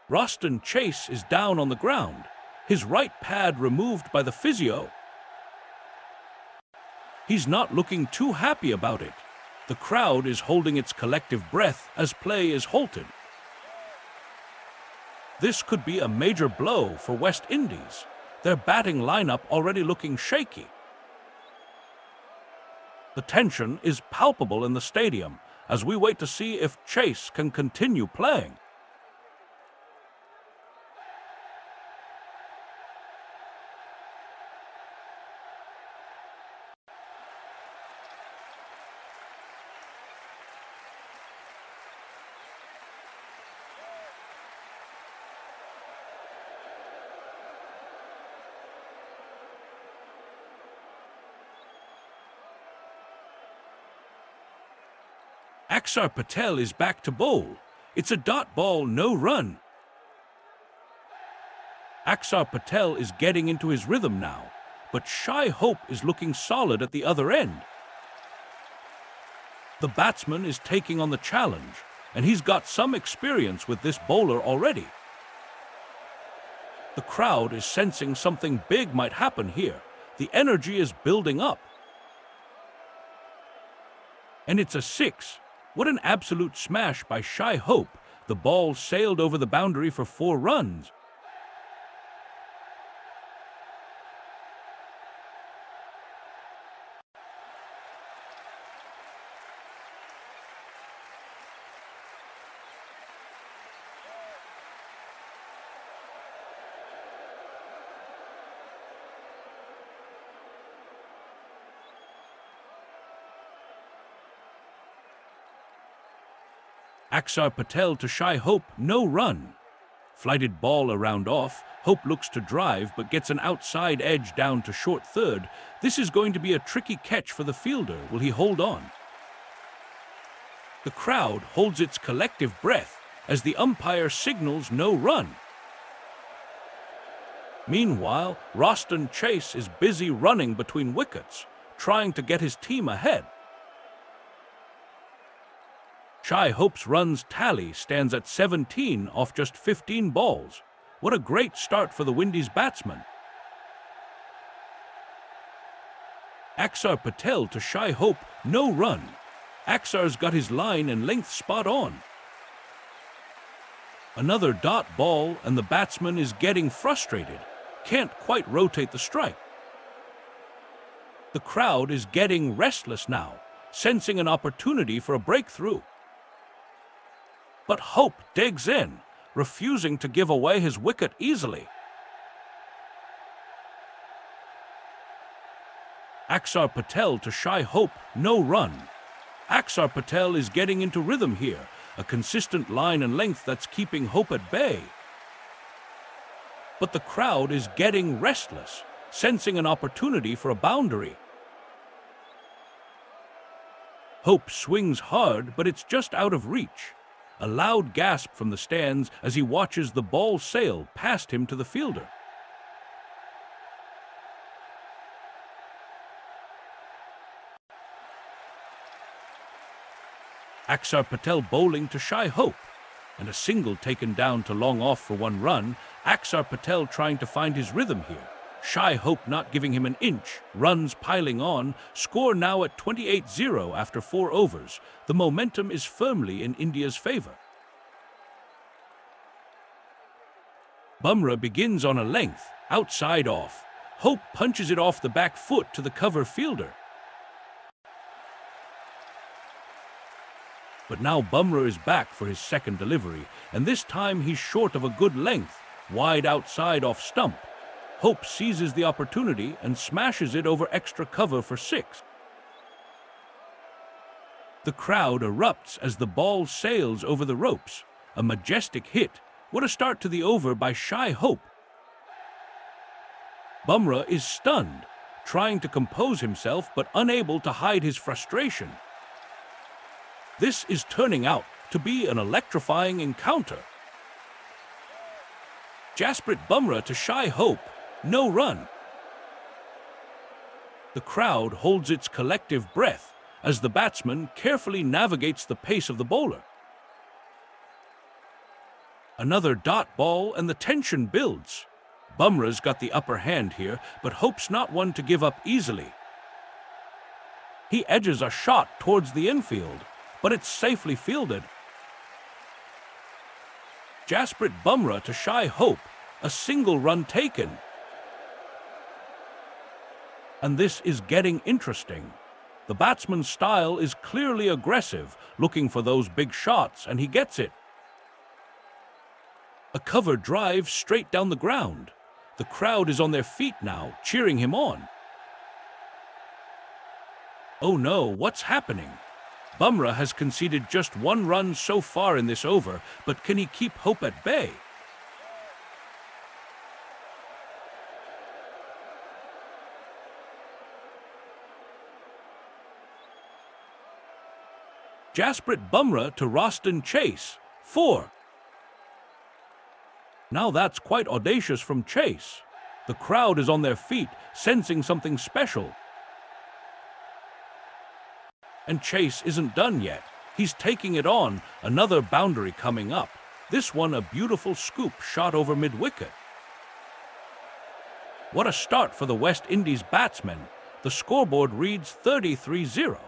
Roston Chase is down on the ground, his right pad removed by the physio. He's not looking too happy about it. The crowd is holding its collective breath as play is halted. This could be a major blow for West Indies, their batting lineup already looking shaky. The tension is palpable in the stadium as we wait to see if Chase can continue playing. Axar Patel is back to bowl. It's a dot ball, no run. Axar Patel is getting into his rhythm now, but Shai Hope is looking solid at the other end. The batsman is taking on the challenge, and he's got some experience with this bowler already. The crowd is sensing something big might happen here. The energy is building up. And it's a 6. What an absolute smash by Shai Hope. The ball sailed over the boundary for 4 runs. Axar Patel to Shai Hope, no run. Flighted ball around off. Hope looks to drive but gets an outside edge down to short third. This is going to be a tricky catch for the fielder. Will he hold on? The crowd holds its collective breath as the umpire signals no run. Meanwhile, Roston Chase is busy running between wickets, trying to get his team ahead. Shai Hope's runs tally stands at 17 off just 15 balls. What a great start for the Windies batsman. Axar Patel to Shai Hope, no run. Axar's got his line and length spot on. Another dot ball, and the batsman is getting frustrated. Can't quite rotate the strike. The crowd is getting restless now, sensing an opportunity for a breakthrough. But Hope digs in, refusing to give away his wicket easily. Axar Patel to shy Hope, no run. Axar Patel is getting into rhythm here, a consistent line and length that's keeping Hope at bay. But the crowd is getting restless, sensing an opportunity for a boundary. Hope swings hard, but it's just out of reach. A loud gasp from the stands as he watches the ball sail past him to the fielder. Axar Patel bowling to shy Hope, and a single taken down to long off for one run. Axar Patel trying to find his rhythm here. Shy Hope not giving him an inch, runs piling on, score now at 28-0 after 4 overs. The momentum is firmly in India's favour. Bumrah begins on a length, outside off. Hope punches it off the back foot to the cover fielder. But now Bumrah is back for his second delivery, and this time he's short of a good length, wide outside off stump. Hope seizes the opportunity and smashes it over extra cover for 6. The crowd erupts as the ball sails over the ropes. A majestic hit. What a start to the over by shy Hope. Bumrah is stunned, trying to compose himself but unable to hide his frustration. This is turning out to be an electrifying encounter. Jasprit Bumrah to shy Hope, no run. The crowd holds its collective breath as the batsman carefully navigates the pace of the bowler. Another dot ball and the tension builds. Bumrah's got the upper hand here, but Hope's not one to give up easily. He edges a shot towards the infield, but it's safely fielded. Jasprit Bumrah to shy Hope, a single run taken. And this is getting interesting. The batsman's style is clearly aggressive, looking for those big shots, and he gets it. A cover drive straight down the ground. The crowd is on their feet now, cheering him on. Oh no, what's happening? Bumrah has conceded just 1 run so far in this over, but can he keep Hope at bay? Jasprit Bumrah to Roston Chase, 4. Now that's quite audacious from Chase. The crowd is on their feet, sensing something special. And Chase isn't done yet. He's taking it on, another boundary coming up. This one a beautiful scoop shot over mid-wicket. What a start for the West Indies batsmen. The scoreboard reads 33-0.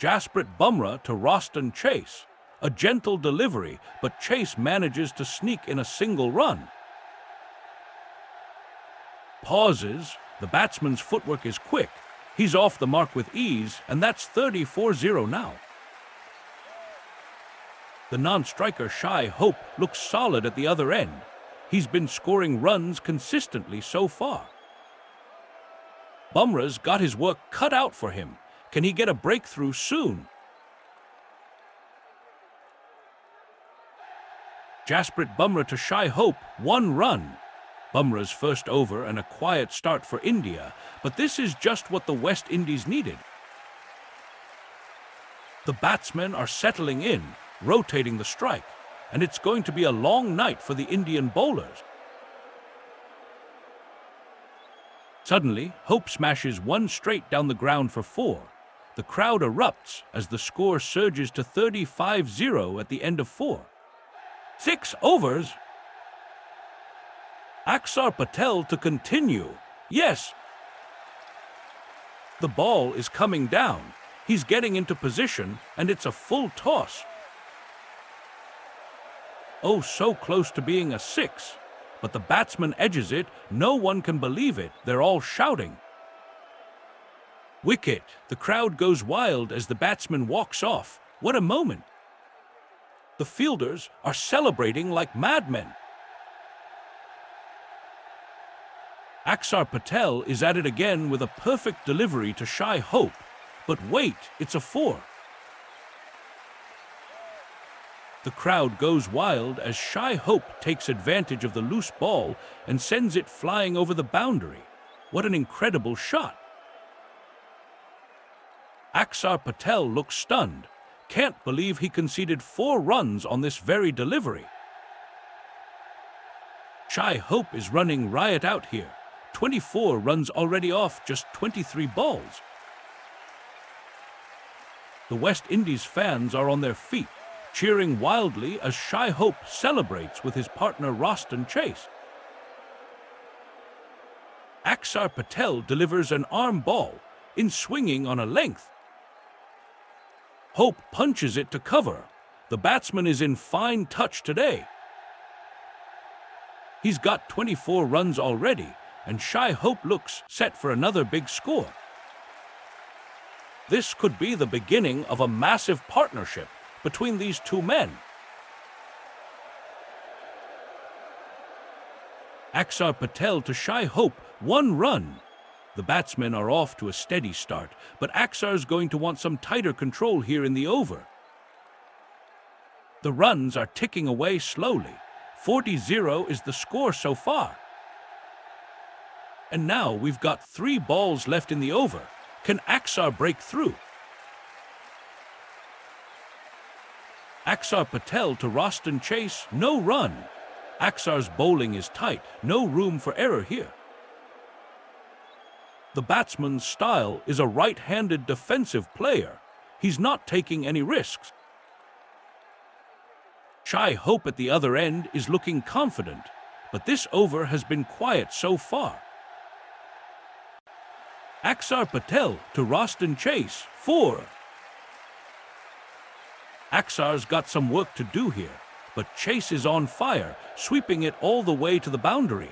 Jasprit Bumrah to Roston Chase. A gentle delivery, but Chase manages to sneak in a single run. Pauses. The batsman's footwork is quick. He's off the mark with ease, and that's 34-0 now. The non-striker shy Hope looks solid at the other end. He's been scoring runs consistently so far. Bumrah's got his work cut out for him. Can he get a breakthrough soon? Jasprit Bumrah to shy Hope, 1 run. Bumrah's first over and a quiet start for India, but this is just what the West Indies needed. The batsmen are settling in, rotating the strike, and it's going to be a long night for the Indian bowlers. Suddenly, Hope smashes one straight down the ground for 4. The crowd erupts as the score surges to 35-0 at the end of 4. 6 overs. Axar Patel to continue. Yes. The ball is coming down. He's getting into position, and it's a full toss. Oh, so close to being a 6. But the batsman edges it. No one can believe it. They're all shouting. Wicket. The crowd goes wild as the batsman walks off. What a moment. The fielders are celebrating like madmen. Axar Patel is at it again with a perfect delivery to Shai Hope. But wait, it's a 4. The crowd goes wild as Shai Hope takes advantage of the loose ball and sends it flying over the boundary. What an incredible shot. Axar Patel looks stunned. Can't believe he conceded 4 runs on this very delivery. Shai Hope is running riot out here. 24 runs already off just 23 balls. The West Indies fans are on their feet, cheering wildly as Shai Hope celebrates with his partner Roston Chase. Axar Patel delivers an arm ball, in swinging on a length. Hope punches it to cover. The batsman is in fine touch today. He's got 24 runs already, and Shai Hope looks set for another big score. This could be the beginning of a massive partnership between these two men. Axar Patel to Shai Hope, 1 run. The batsmen are off to a steady start, but Axar's going to want some tighter control here in the over. The runs are ticking away slowly. 40-0 is the score so far. And now we've got 3 balls left in the over. Can Axar break through? Axar Patel to Roston Chase, no run. Axar's bowling is tight, no room for error here. The batsman's style is a right-handed defensive player. He's not taking any risks. Shai Hope at the other end is looking confident, but this over has been quiet so far. Axar Patel to Roston Chase, 4. Axar's got some work to do here, but Chase is on fire, sweeping it all the way to the boundary.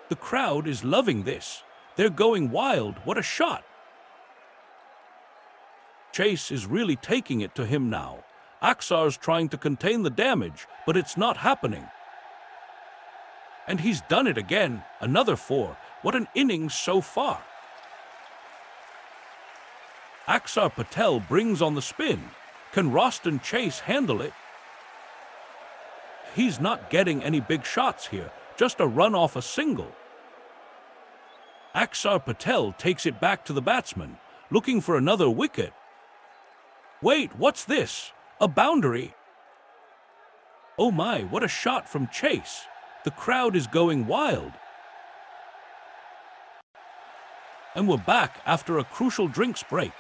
The crowd is loving this. They're going wild. What a shot! Chase is really taking it to him now. Axar's trying to contain the damage, but it's not happening. And he's done it again. Another 4. What an innings so far. Axar Patel brings on the spin. Can Roston Chase handle it? He's not getting any big shots here, just a run off a single. Axar Patel takes it back to the batsman, looking for another wicket. Wait, what's this? A boundary? Oh my, what a shot from Chase. The crowd is going wild. And we're back after a crucial drinks break.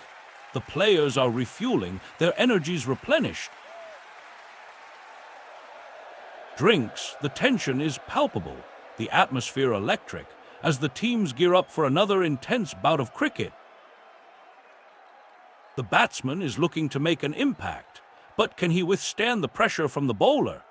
The players are refueling, their energies replenished. Drinks, the tension is palpable, the atmosphere electric, as the teams gear up for another intense bout of cricket. The batsman is looking to make an impact, but can he withstand the pressure from the bowler?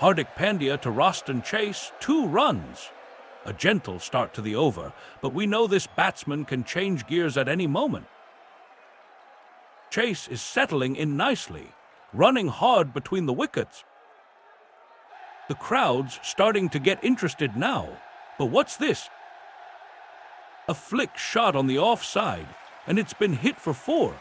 Hardik Pandya to Roston Chase, 2 runs. A gentle start to the over, but we know this batsman can change gears at any moment. Chase is settling in nicely, running hard between the wickets. The crowd's starting to get interested now. But what's this? A flick shot on the offside, and it's been hit for 4.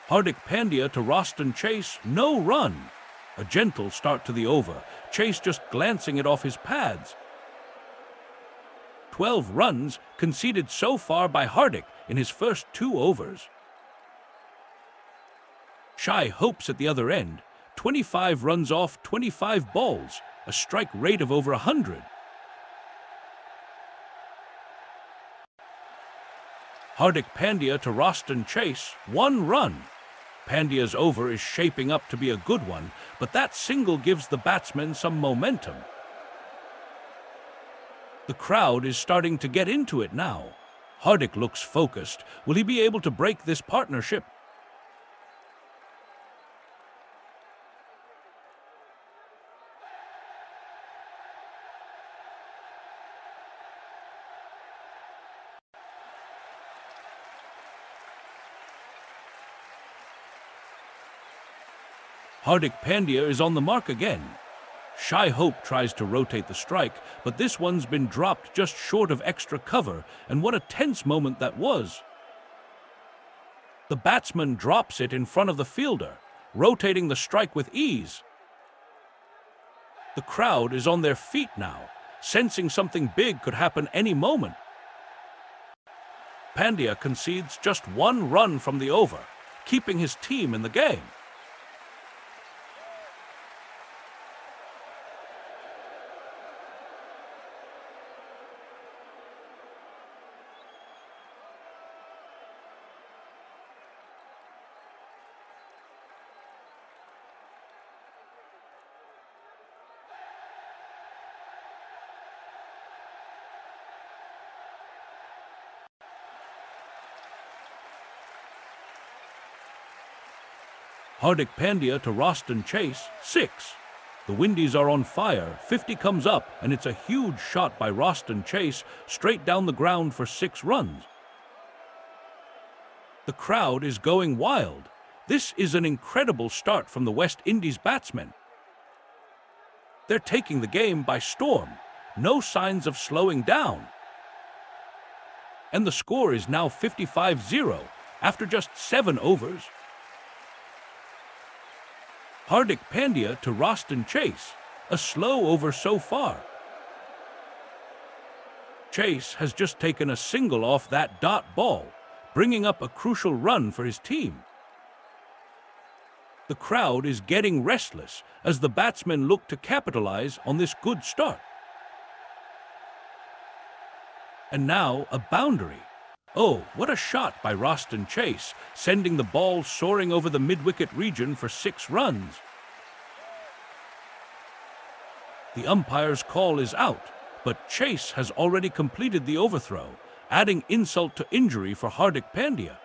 Hardik Pandya to Roston Chase, no run. A gentle start to the over, Chase just glancing it off his pads. 12 runs conceded so far by Hardik in his first 2 overs. Shy hopes at the other end, 25 runs off 25 balls, a strike rate of over 100. Hardik Pandya to Roston Chase, 1 run. Pandya's over is shaping up to be a good one, but that single gives the batsmen some momentum. The crowd is starting to get into it now. Hardik looks focused. Will he be able to break this partnership? Hardik Pandya is on the mark again. Shy Hope tries to rotate the strike, but this one's been dropped just short of extra cover, and what a tense moment that was. The batsman drops it in front of the fielder, rotating the strike with ease. The crowd is on their feet now, sensing something big could happen any moment. Pandya concedes just 1 run from the over, keeping his team in the game. Hardik Pandya to Roston Chase, 6. The Windies are on fire, 50 comes up, and it's a huge shot by Roston Chase, straight down the ground for 6 runs. The crowd is going wild. This is an incredible start from the West Indies batsmen. They're taking the game by storm, no signs of slowing down. And the score is now 55-0 after just 7 overs. Hardik Pandya to Roston Chase, a slow over so far. Chase has just taken a single off that dot ball, bringing up a crucial run for his team. The crowd is getting restless as the batsmen look to capitalize on this good start. And now a boundary. Oh, what a shot by Roston Chase, sending the ball soaring over the mid-wicket region for 6 runs. The umpire's call is out, but Chase has already completed the overthrow, adding insult to injury for Hardik Pandya.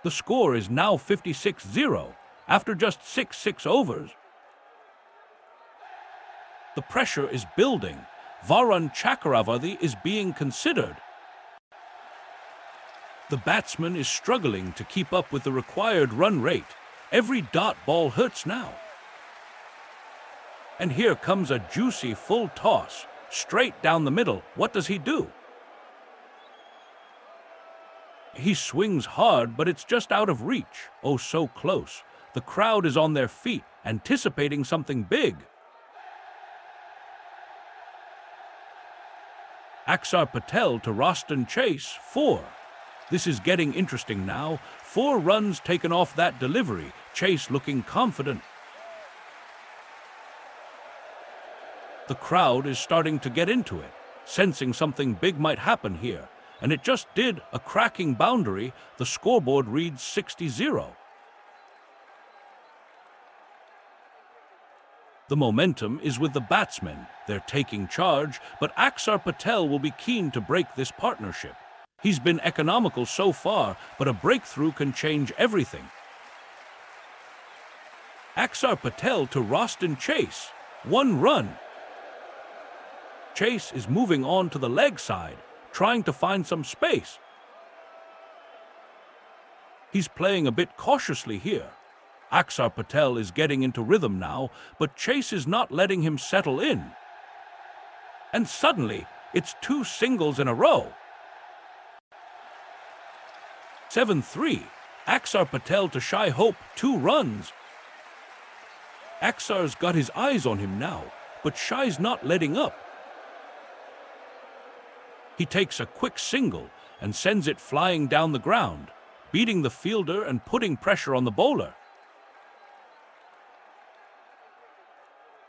The score is now 56-0 after just 6 overs. The pressure is building. Varun Chakravarti is being considered. The batsman is struggling to keep up with the required run rate. Every dot ball hurts now. And here comes a juicy full toss, straight down the middle. What does he do? He swings hard, but it's just out of reach. Oh, so close. The crowd is on their feet, anticipating something big. Axar Patel to Roston Chase, 4. This is getting interesting now. 4 runs taken off that delivery. Chase looking confident. The crowd is starting to get into it, sensing something big might happen here, and it just did. A cracking boundary. The scoreboard reads 60-0. The momentum is with the batsmen. They're taking charge, but Axar Patel will be keen to break this partnership. He's been economical so far, but a breakthrough can change everything. Axar Patel to Roston Chase. 1 run. Chase is moving on to the leg side, trying to find some space. He's playing a bit cautiously here. Axar Patel is getting into rhythm now, but Chase is not letting him settle in. And suddenly, it's 2 singles in a row. 7-3. Axar Patel to Shai Hope, 2 runs. Axar's got his eyes on him now, but Shai's not letting up. He takes a quick single and sends it flying down the ground, beating the fielder and putting pressure on the bowler.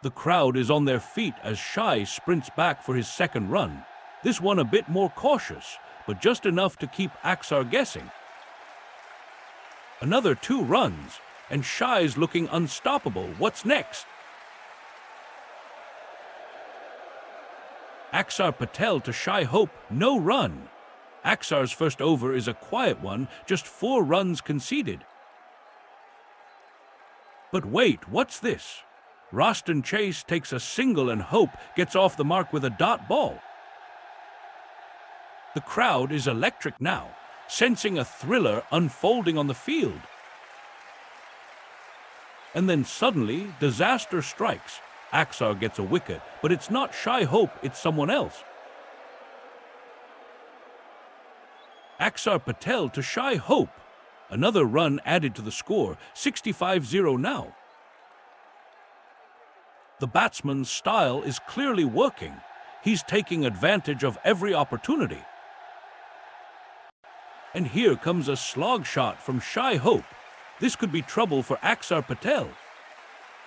The crowd is on their feet as Shai sprints back for his second run. This one a bit more cautious, but just enough to keep Axar guessing. Another 2 runs, and Shai's looking unstoppable. What's next? Axar Patel to Shai Hope, no run. Axar's first over is a quiet one, just 4 runs conceded. But wait, what's this? Roston Chase takes a single and Hope gets off the mark with a dot ball. The crowd is electric now, sensing a thriller unfolding on the field. And then suddenly, disaster strikes. Axar gets a wicket, but it's not Shai Hope, it's someone else. Axar Patel to Shai Hope. Another run added to the score, 65-0 now. The batsman's style is clearly working. He's taking advantage of every opportunity. And here comes a slog shot from Shai Hope. This could be trouble for Axar Patel.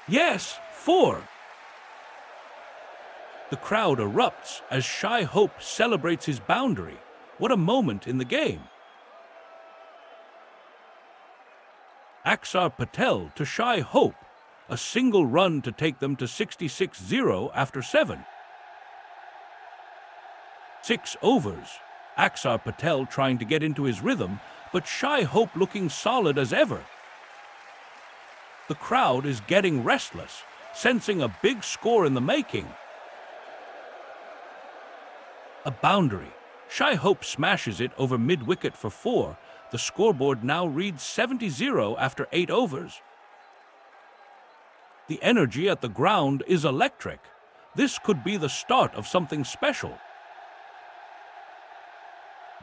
Yes, 4. The crowd erupts as Shai Hope celebrates his boundary. What a moment in the game. Axar Patel to Shai Hope. A single run to take them to 66-0 after 7. 6 overs. Axar Patel trying to get into his rhythm, but Shai Hope looking solid as ever. The crowd is getting restless, sensing a big score in the making. A boundary. Shai Hope smashes it over mid-wicket for 4. The scoreboard now reads 70-0 after 8 overs. The energy at the ground is electric. This could be the start of something special.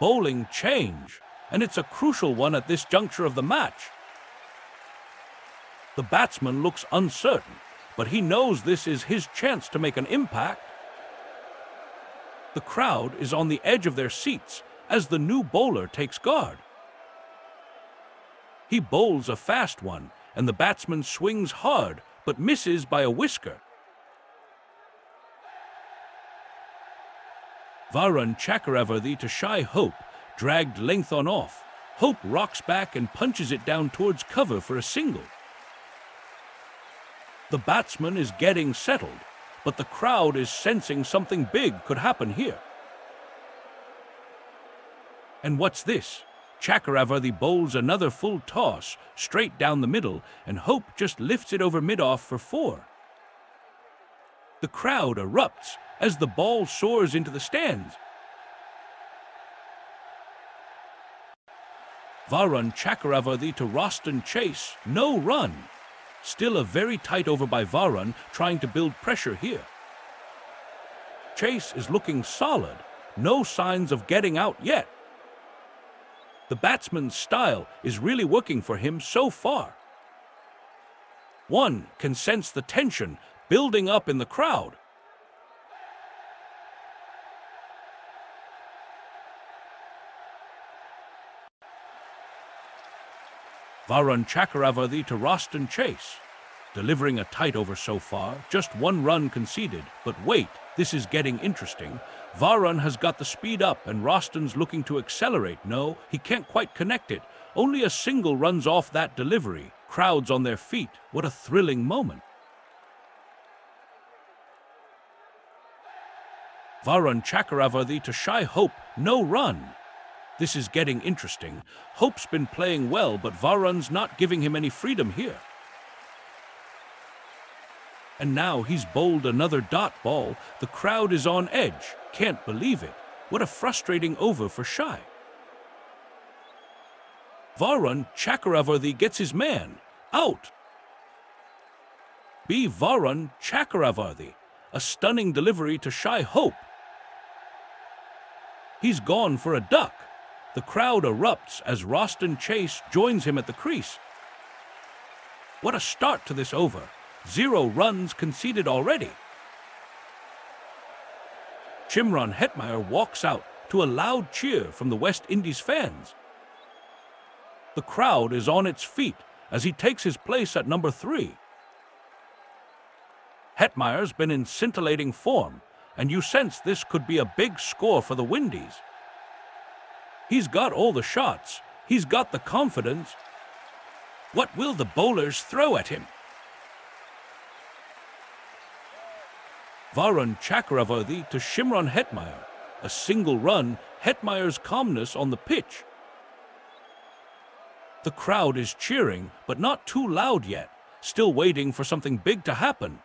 Bowling change, and it's a crucial one at this juncture of the match. The batsman looks uncertain, but he knows this is his chance to make an impact. The crowd is on the edge of their seats as the new bowler takes guard. He bowls a fast one, and the batsman swings hard, but misses by a whisker. Varun Chakravarthi to Shai Hope, dragged length on off. Hope rocks back and punches it down towards cover for a single. The batsman is getting settled, but the crowd is sensing something big could happen here. And what's this? Chakravarthi bowls another full toss, straight down the middle, and Hope just lifts it over mid-off for 4. The crowd erupts as the ball soars into the stands. Varun Chakravarthi to Roston Chase, no run. Still a very tight over by Varun, trying to build pressure here. Chase is looking solid, no signs of getting out yet. The batsman's style is really working for him so far. One can sense the tension building up in the crowd. Varun Chakravarthi to Roston Chase. delivering a tight over so far, just one run conceded. But wait, this is getting interesting. Varun has got the speed up and Roston's looking to accelerate. No, he can't quite connect it. Only a single runs off that delivery. Crowds on their feet. What a thrilling moment. Varun Chakravarthi to Shy Hope. No run. This is getting interesting. Hope's been playing well, but Varun's not giving him any freedom here. And now he's bowled another dot ball. The crowd is on edge. Can't believe it. What a frustrating over for Shy. Varun Chakravarthi gets his man. Out. B. Varun Chakravarthi. A stunning delivery to Shy Hope. He's gone for a duck. The crowd erupts as Roston Chase joins him at the crease. What a start to this over. 0 runs conceded already. Shimron Hetmyer walks out to a loud cheer from the West Indies fans. The crowd is on its feet as he takes his place at number 3. Hetmyer's been in scintillating form, and you sense this could be a big score for the Windies. He's got all the shots. He's got the confidence. What will the bowlers throw at him? Varun Chakravarthi to Shimron Hetmyer. A single run, Hetmyer's calmness on the pitch. The crowd is cheering, but not too loud yet, still waiting for something big to happen.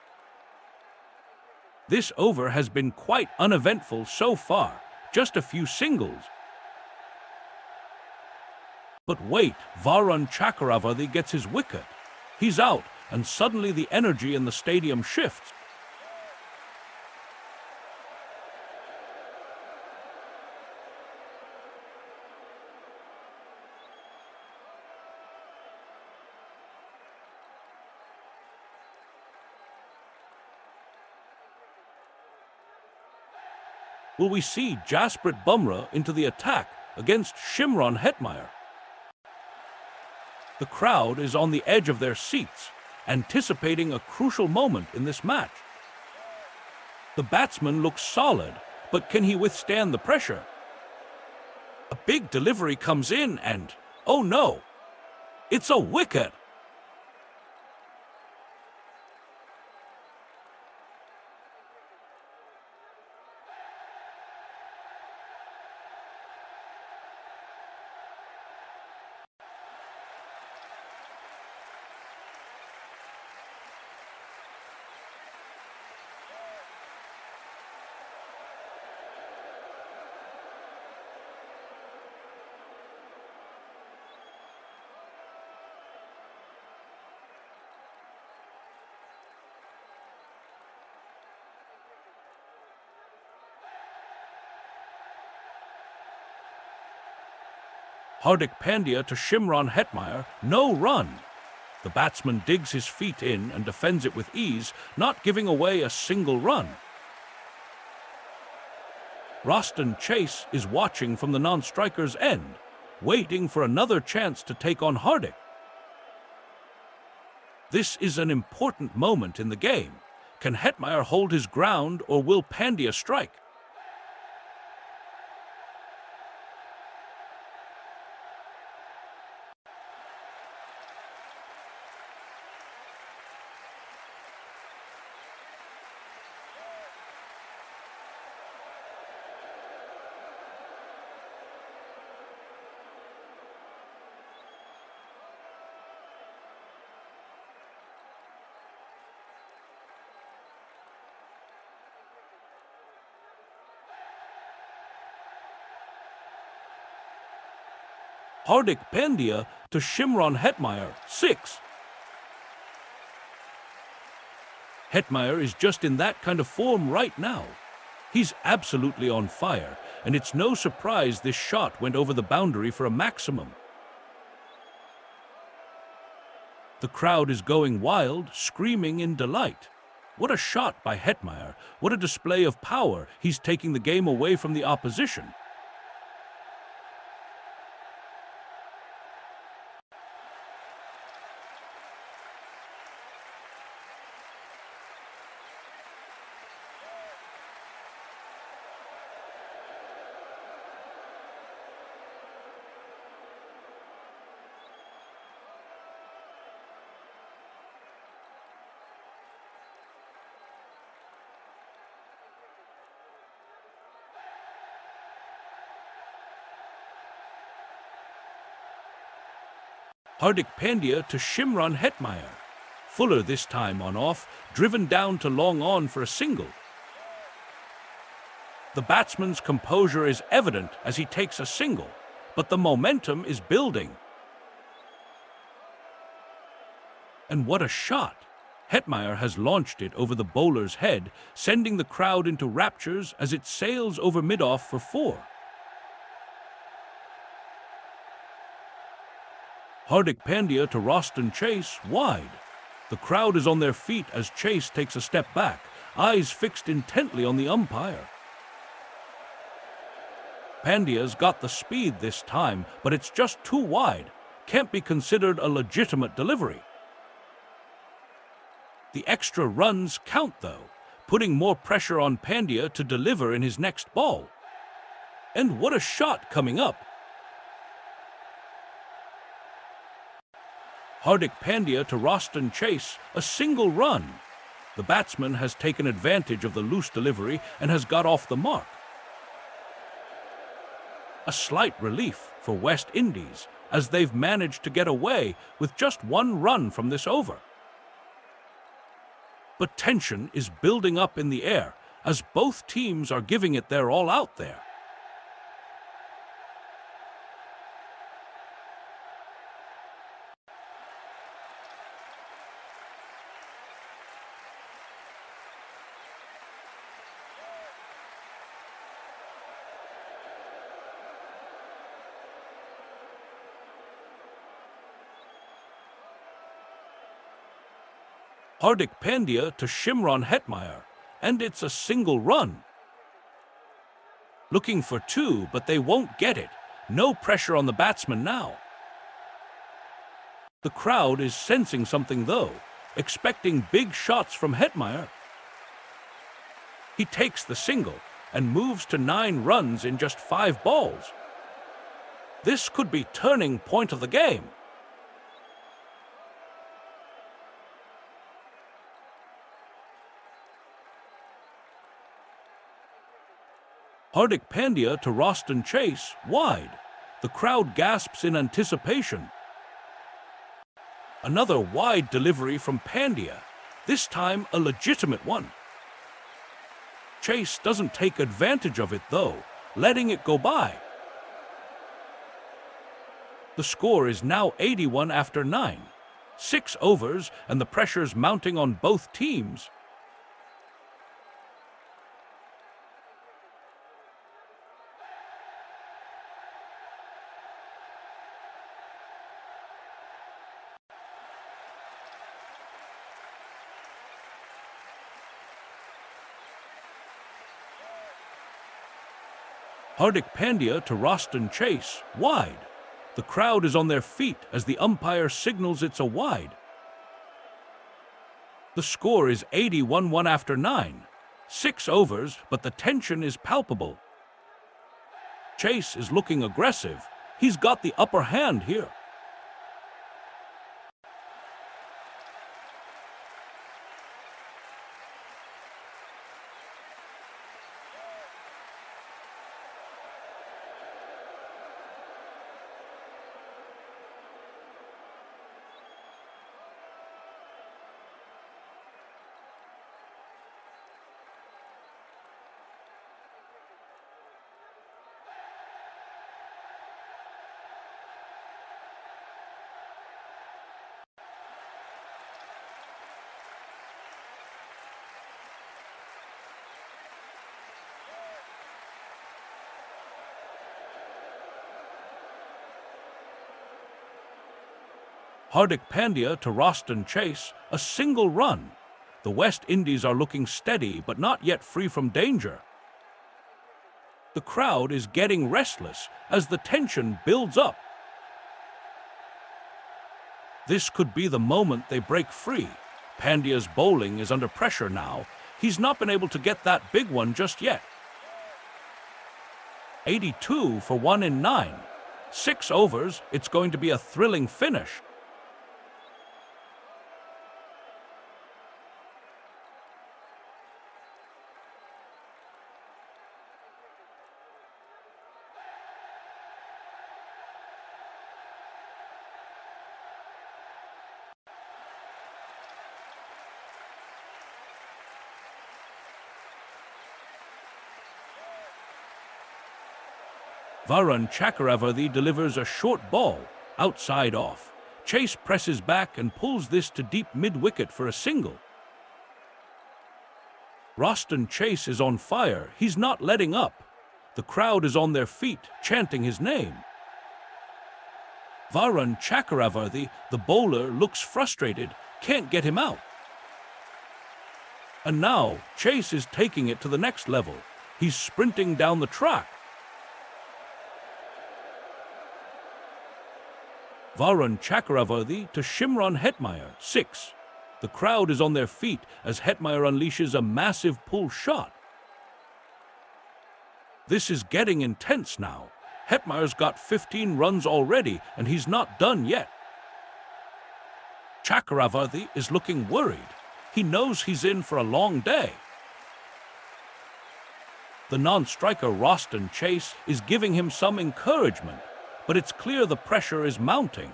This over has been quite uneventful so far, just a few singles. But wait, Varun Chakravarthi gets his wicket. He's out, and suddenly the energy in the stadium shifts. Will we see Jasprit Bumrah into the attack against Shimron Hetmyer? The crowd is on the edge of their seats, anticipating a crucial moment in this match. The batsman looks solid, but can he withstand the pressure? A big delivery comes in and, oh no, it's a wicket! Hardik Pandya to Shimron Hetmyer, no run. The batsman digs his feet in and defends it with ease, not giving away a single run. Roston Chase is watching from the non-striker's end, waiting for another chance to take on Hardik. This is an important moment in the game. Can Hetmyer hold his ground or will Pandya strike? Hardik Pandya to Shimron Hetmyer, 6. Hetmyer is just in that kind of form right now. He's absolutely on fire, and it's no surprise this shot went over the boundary for a maximum. The crowd is going wild, screaming in delight. What a shot by Hetmyer. What a display of power. He's taking the game away from the opposition. Hardik Pandya to Shimron Hetmeyer. Fuller this time on off, driven down to long on for a single. The batsman's composure is evident as he takes a single, but the momentum is building. And what a shot! Hetmeyer has launched it over the bowler's head, sending the crowd into raptures as it sails over mid-off for 4. Hardik Pandya to Roston Chase, wide. The crowd is on their feet as Chase takes a step back, eyes fixed intently on the umpire. Pandya's got the speed this time, but it's just too wide. Can't be considered a legitimate delivery. The extra runs count, though, putting more pressure on Pandya to deliver in his next ball. And what a shot coming up! Hardik Pandya to Roston Chase, a single run. The batsman has taken advantage of the loose delivery and has got off the mark. A slight relief for West Indies, as they've managed to get away with just 1 run from this over. But tension is building up in the air as both teams are giving it their all out there. Hardik Pandya to Shimron Hetmeyer, and it's a single run. Looking for 2, but they won't get it. No pressure on the batsman now. The crowd is sensing something though, expecting big shots from Hetmeyer. He takes the single and moves to 9 runs in just 5 balls. This could be turning point of the game. Hardik Pandya to Roston Chase, wide. The crowd gasps in anticipation. Another wide delivery from Pandya, this time a legitimate one. Chase doesn't take advantage of it though, letting it go by. The score is now 81 after 9. 6 overs and the pressure's mounting on both teams. Hardik Pandya to Roston Chase, wide. The crowd is on their feet as the umpire signals it's a wide. The score is 81 after 9. 6 overs, but the tension is palpable. Chase is looking aggressive. He's got the upper hand here. Hardik Pandya to Roston Chase, a single run. The West Indies are looking steady, but not yet free from danger. The crowd is getting restless as the tension builds up. This could be the moment they break free. Pandya's bowling is under pressure now. He's not been able to get that big one just yet. 82 for 1 in 9. 6 overs, it's going to be a thrilling finish. Varun Chakravarthi delivers a short ball, outside off. Chase presses back and pulls this to deep mid-wicket for a single. Roston Chase is on fire. He's not letting up. The crowd is on their feet, chanting his name. Varun Chakravarthi, the bowler, looks frustrated, can't get him out. And now, Chase is taking it to the next level. He's sprinting down the track. Varun Chakravarthi to Shimron Hetmeyer, 6. The crowd is on their feet as Hetmeyer unleashes a massive pull shot. This is getting intense now. Hetmeyer's got 15 runs already, and he's not done yet. Chakravarthi is looking worried. He knows he's in for a long day. The non-striker Roston Chase is giving him some encouragement, but it's clear the pressure is mounting.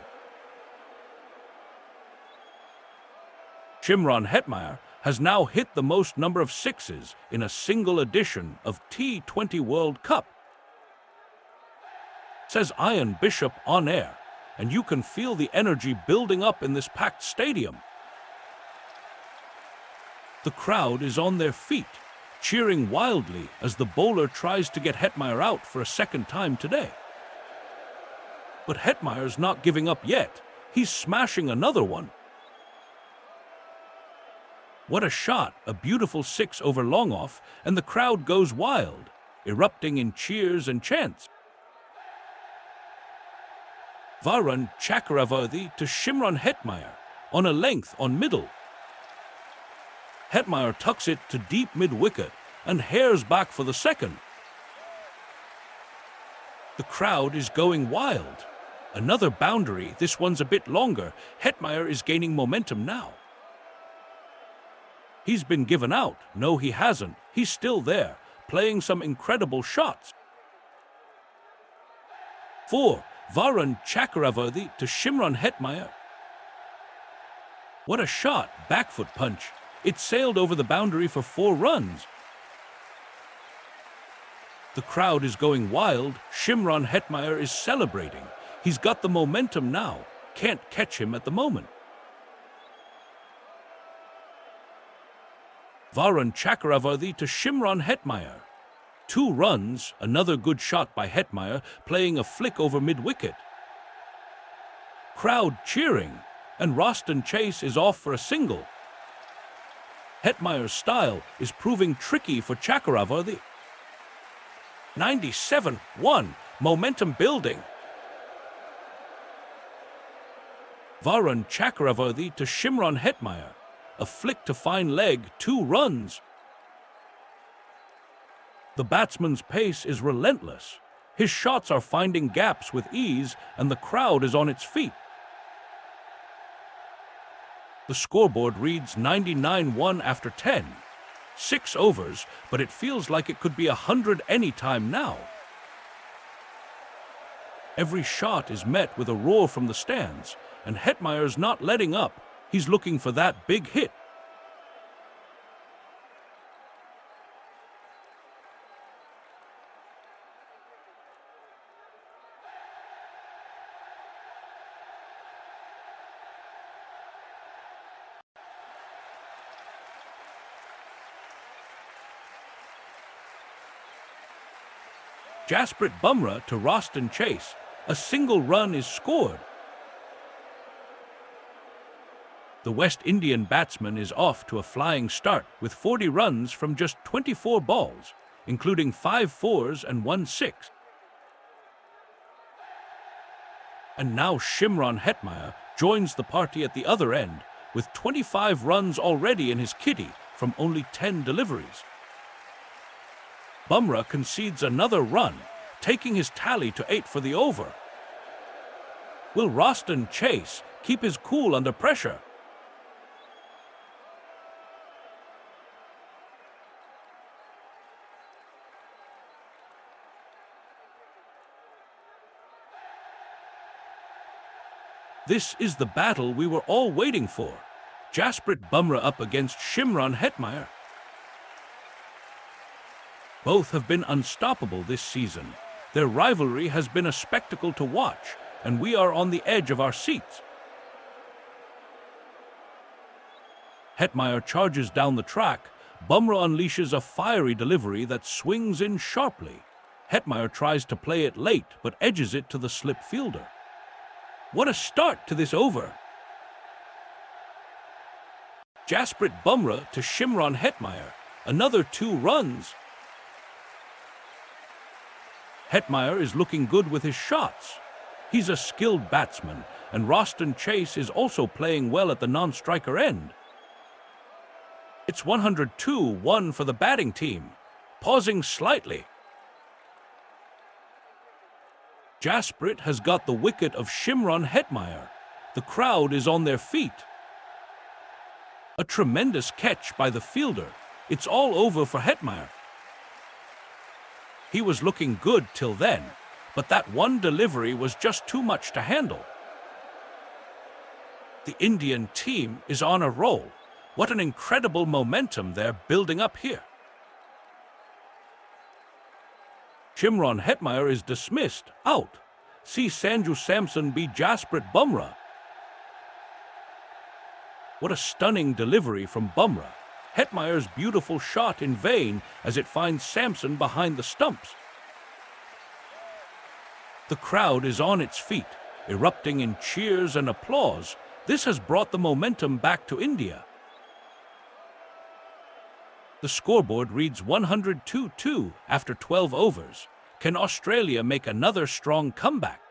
Shimron Hetmeyer has now hit the most number of sixes in a single edition of T20 World Cup. Says Ian Bishop on air, and you can feel the energy building up in this packed stadium. The crowd is on their feet, cheering wildly as the bowler tries to get Hetmeyer out for a second time today. But Hetmeyer's not giving up yet. He's smashing another one. What a shot, a beautiful 6 over long off, and the crowd goes wild, erupting in cheers and chants. Varun Chakravarthi to Shimron Hetmeyer, on a length on middle. Hetmeyer tucks it to deep mid-wicket and hares back for the second. The crowd is going wild. Another boundary, this one's a bit longer. Hetmeyer is gaining momentum now. He's been given out. No, he hasn't. He's still there, playing some incredible shots. 4. Varun Chakravarthi to Shimron Hetmeyer. What a shot, back foot punch. It sailed over the boundary for 4 runs. The crowd is going wild. Shimron Hetmeyer is celebrating. He's got the momentum now. Can't catch him at the moment. Varun Chakravarthi to Shimron Hetmeyer. 2 runs, another good shot by Hetmeyer, playing a flick over mid-wicket. Crowd cheering, and Roston Chase is off for a single. Hetmeyer's style is proving tricky for Chakravarthi. 97-1, momentum building. Varun Chakravarthi to Shimron Hetmeyer. A flick to fine leg, 2 runs. The batsman's pace is relentless. His shots are finding gaps with ease, and the crowd is on its feet. The scoreboard reads 99-1 after 10. 6 overs, but it feels like it could be 100 any time now. Every shot is met with a roar from the stands, and Hetmeyer's not letting up. He's looking for that big hit. Jasprit Bumrah to Roston Chase. A single run is scored. The West Indian batsman is off to a flying start with 40 runs from just 24 balls, including 5 fours and 1 6. And now Shimron Hetmeyer joins the party at the other end with 25 runs already in his kitty from only 10 deliveries. Bumrah concedes another run, taking his tally to 8 for the over. Will Roston Chase keep his cool under pressure? This is the battle we were all waiting for. Jasprit Bumrah up against Shimron Hetmeyer. Both have been unstoppable this season. Their rivalry has been a spectacle to watch, and we are on the edge of our seats. Hetmeyer charges down the track. Bumrah unleashes a fiery delivery that swings in sharply. Hetmeyer tries to play it late, but edges it to the slip fielder. What a start to this over! Jasprit Bumrah to Shimron Hetmeyer. Another 2 runs. Hetmeyer is looking good with his shots. He's a skilled batsman, and Roston Chase is also playing well at the non-striker end. It's 102-1 for the batting team. Pausing slightly. Jasprit has got the wicket of Shimron Hetmeyer. The crowd is on their feet. A tremendous catch by the fielder. It's all over for Hetmeyer. He was looking good till then, but that one delivery was just too much to handle. The Indian team is on a roll. What an incredible momentum they're building up here. Shimron Hetmeyer is dismissed, out. See Sanju Samson beat Jasprit Bumrah. What a stunning delivery from Bumrah. Hetmeyer's beautiful shot in vain as it finds Samson behind the stumps. The crowd is on its feet, erupting in cheers and applause. This has brought the momentum back to India. The scoreboard reads 102-2 after 12 overs. Can Australia make another strong comeback?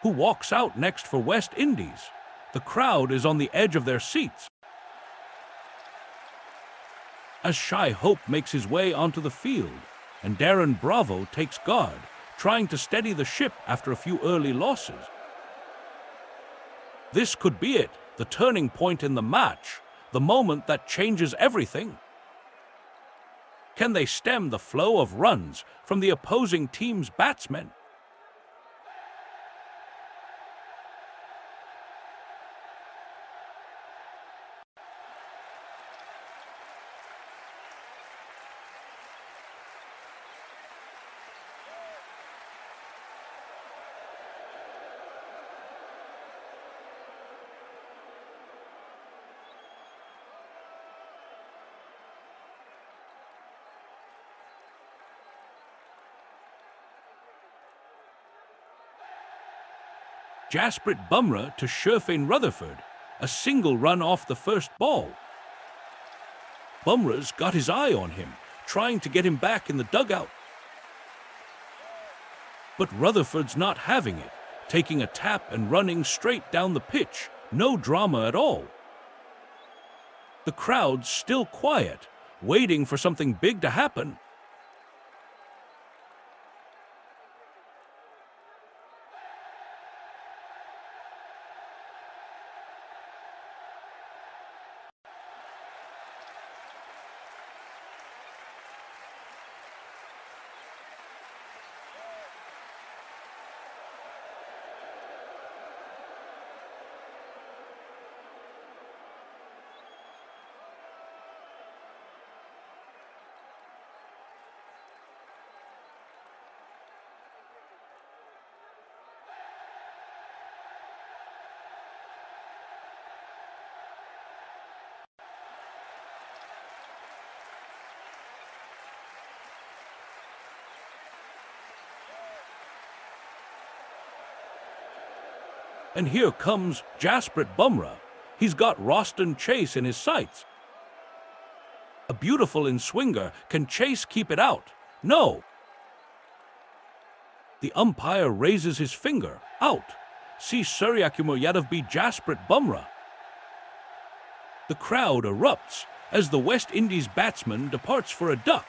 Who walks out next for West Indies? The crowd is on the edge of their seats. As Shai Hope makes his way onto the field, and Darren Bravo takes guard, trying to steady the ship after a few early losses. This could be it, the turning point in the match, the moment that changes everything. Can they stem the flow of runs from the opposing team's batsmen? Jasprit Bumrah to Sherfane Rutherford, a single run off the first ball. Bumrah's got his eye on him, trying to get him back in the dugout. But Rutherford's not having it, taking a tap and running straight down the pitch, no drama at all. The crowd's still quiet, waiting for something big to happen. And here comes Jasprit Bumrah. He's got Roston Chase in his sights. A beautiful in-swinger. Can Chase keep it out? No. The umpire raises his finger. Out. See Suryakumar Yadav beat Jasprit Bumrah. The crowd erupts as the West Indies batsman departs for a duck.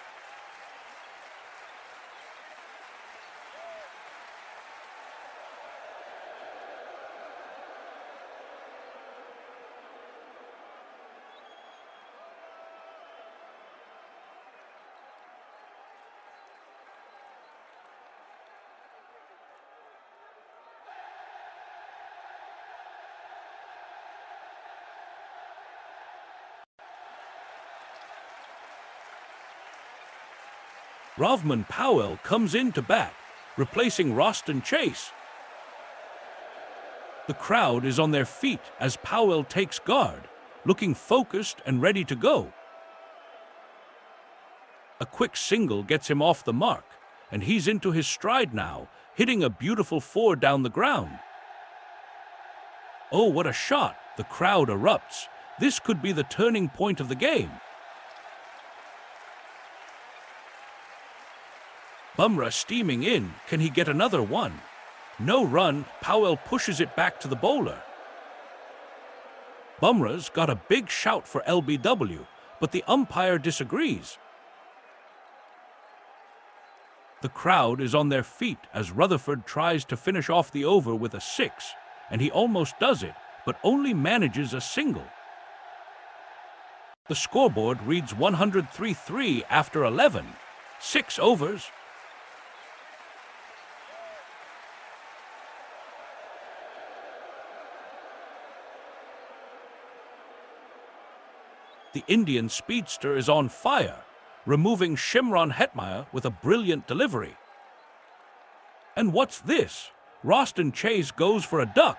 Rovman Powell comes in to bat, replacing Roston Chase. The crowd is on their feet as Powell takes guard, looking focused and ready to go. A quick single gets him off the mark, and he's into his stride now, hitting a beautiful four down the ground. Oh, what a shot! The crowd erupts. This could be the turning point of the game. Bumrah steaming in. Can he get another one? No run. Powell pushes it back to the bowler. Bumrah's got a big shout for LBW, but the umpire disagrees. The crowd is on their feet as Rutherford tries to finish off the over with a six, and he almost does it, but only manages a single. The scoreboard reads 103-3 after 11. 6 overs. The Indian speedster is on fire, removing Shimron Hetmeyer with a brilliant delivery. And what's this? Roston Chase goes for a duck.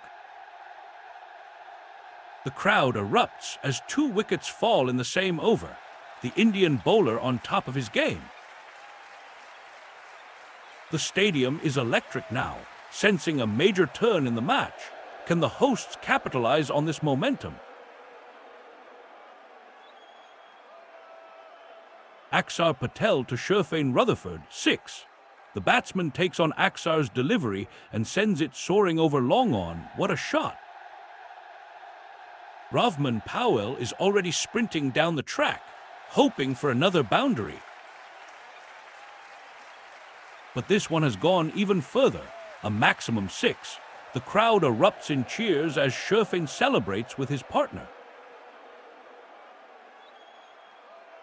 The crowd erupts as 2 wickets fall in the same over, the Indian bowler on top of his game. The stadium is electric now, sensing a major turn in the match. Can the hosts capitalize on this momentum? Axar Patel to Sherfane Rutherford, 6. The batsman takes on Axar's delivery and sends it soaring over long on. What a shot! Rovman Powell is already sprinting down the track, hoping for another boundary. But this one has gone even further, a maximum 6. The crowd erupts in cheers as Sherfane celebrates with his partner.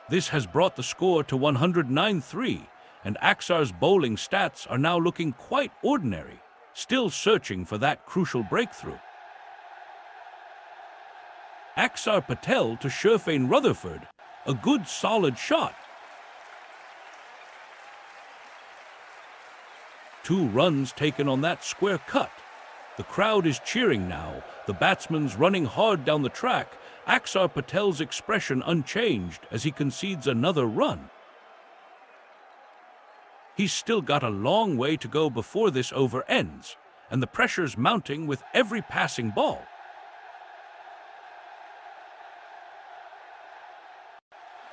This has brought the score to 109-3, and Axar's bowling stats are now looking quite ordinary, still searching for that crucial breakthrough. Axar Patel to Sherfane Rutherford, a good solid shot. 2 runs taken on that square cut. The crowd is cheering now, the batsman's running hard down the track, Axar Patel's expression unchanged as he concedes another run. He's still got a long way to go before this over ends, and the pressure's mounting with every passing ball.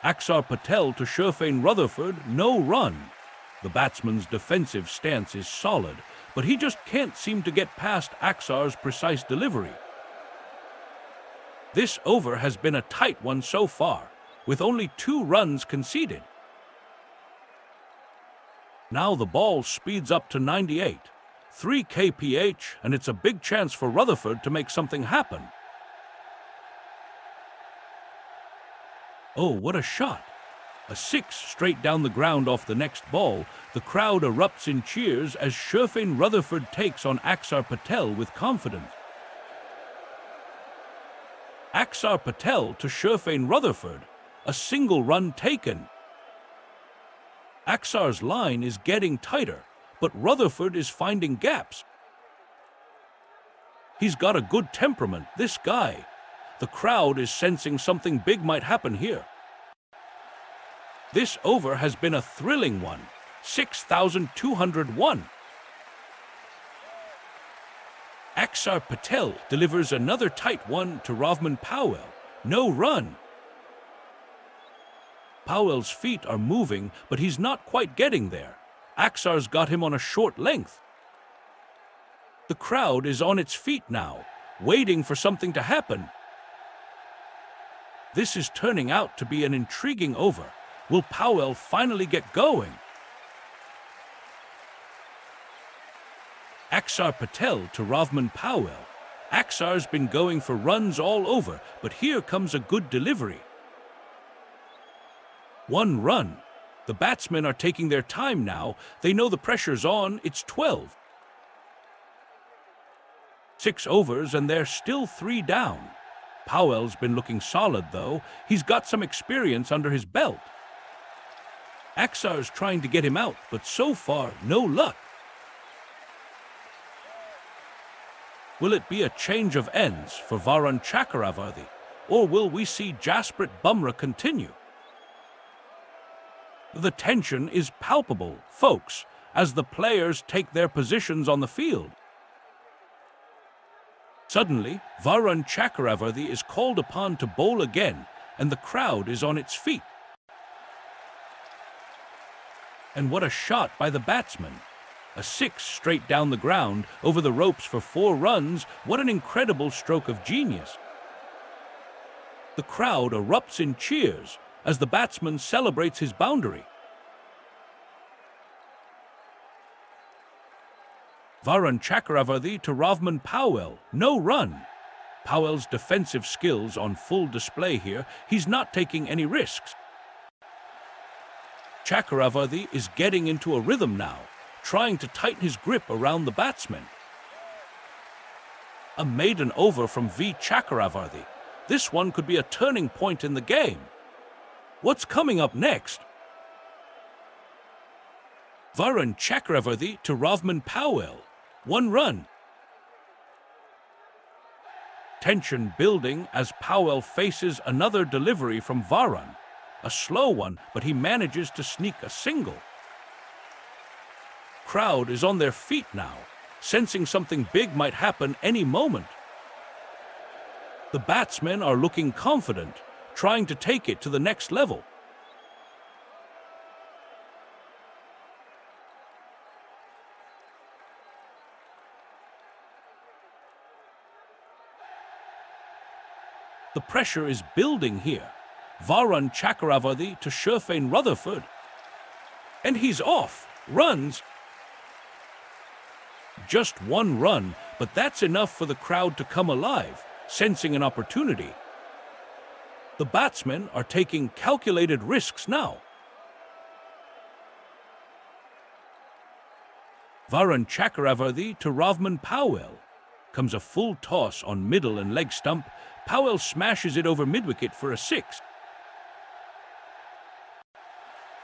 Axar Patel to Sherfane Rutherford, no run. The batsman's defensive stance is solid, but he just can't seem to get past Axar's precise delivery. This over has been a tight one so far, with only 2 runs conceded. Now the ball speeds up to 98. 3 kph, and it's a big chance for Rutherford to make something happen. Oh, what a shot! A 6 straight down the ground off the next ball. The crowd erupts in cheers as Sherfane Rutherford takes on Axar Patel with confidence. Axar Patel to Sherfane Rutherford, a single run taken. Axar's line is getting tighter, but Rutherford is finding gaps. He's got a good temperament, this guy. The crowd is sensing something big might happen here. This over has been a thrilling one, 6,201. Axar Patel delivers another tight one to Rovman Powell. No run. Powell's feet are moving, but he's not quite getting there. Axar's got him on a short length. The crowd is on its feet now, waiting for something to happen. This is turning out to be an intriguing over. Will Powell finally get going? Axar Patel to Rovman Powell. Axar's been going for runs all over, but here comes a good delivery. One run. The batsmen are taking their time now. They know the pressure's on. It's 12. 6 overs and they're still 3 down. Powell's been looking solid though. He's got some experience under his belt. Axar's trying to get him out, but so far, no luck. Will it be a change of ends for Varun Chakravarthy, or will we see Jasprit Bumrah continue? The tension is palpable, folks, as the players take their positions on the field. Suddenly, Varun Chakravarthy is called upon to bowl again, and the crowd is on its feet. And what a shot by the batsman. A 6 straight down the ground, over the ropes for 4 runs. What an incredible stroke of genius. The crowd erupts in cheers as the batsman celebrates his boundary. Varun Chakravarthy to Rovman Powell. No run. Powell's defensive skills on full display here. He's not taking any risks. Chakravarthy is getting into a rhythm now, trying to tighten his grip around the batsman. A maiden over from V. Chakravarthy. This one could be a turning point in the game. What's coming up next? Varun Chakravarthy to Rovman Powell. 1 run. Tension building as Powell faces another delivery from Varun. A slow one, but he manages to sneak a single. Crowd is on their feet now, sensing something big might happen any moment. The batsmen are looking confident, trying to take it to the next level. The pressure is building here. Varun Chakravarthy to Sherfane Rutherford. And he's off. Runs. Just 1 run, but that's enough for the crowd to come alive, sensing an opportunity. The batsmen are taking calculated risks now. Varun Chakravarthy to Rovman Powell. Comes a full toss on middle and leg stump. Powell smashes it over mid-wicket for a 6.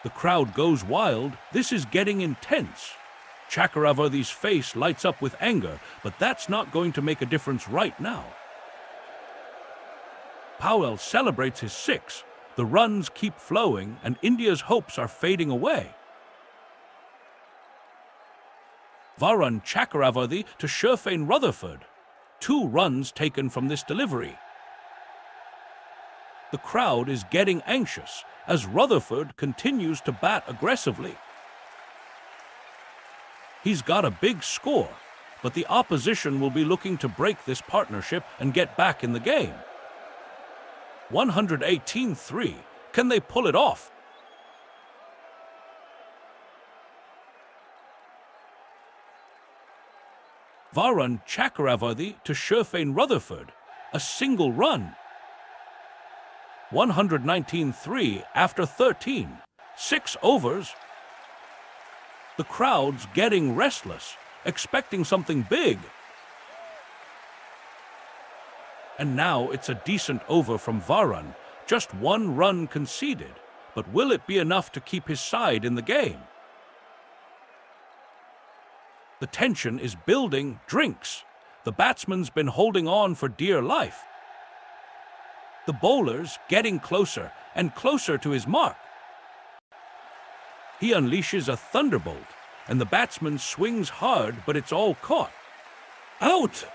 The crowd goes wild. This is getting intense. Chakravarthy's face lights up with anger, but that's not going to make a difference right now. Powell celebrates his 6. The runs keep flowing, and India's hopes are fading away. Varun Chakravarthy to Sherfane Rutherford. 2 runs taken from this delivery. The crowd is getting anxious as Rutherford continues to bat aggressively. He's got a big score, but the opposition will be looking to break this partnership and get back in the game. 118-3. Can they pull it off? Varun Chakravarthy to Sherfane Rutherford. A single run. 119-3 after 13. 6 overs. The crowd's getting restless, expecting something big. And now it's a decent over from Varun. Just 1 run conceded. But will it be enough to keep his side in the game? The tension is building. Drinks. The batsman's been holding on for dear life. The bowler's getting closer and closer to his mark. He unleashes a thunderbolt, and the batsman swings hard, but it's all caught. Out!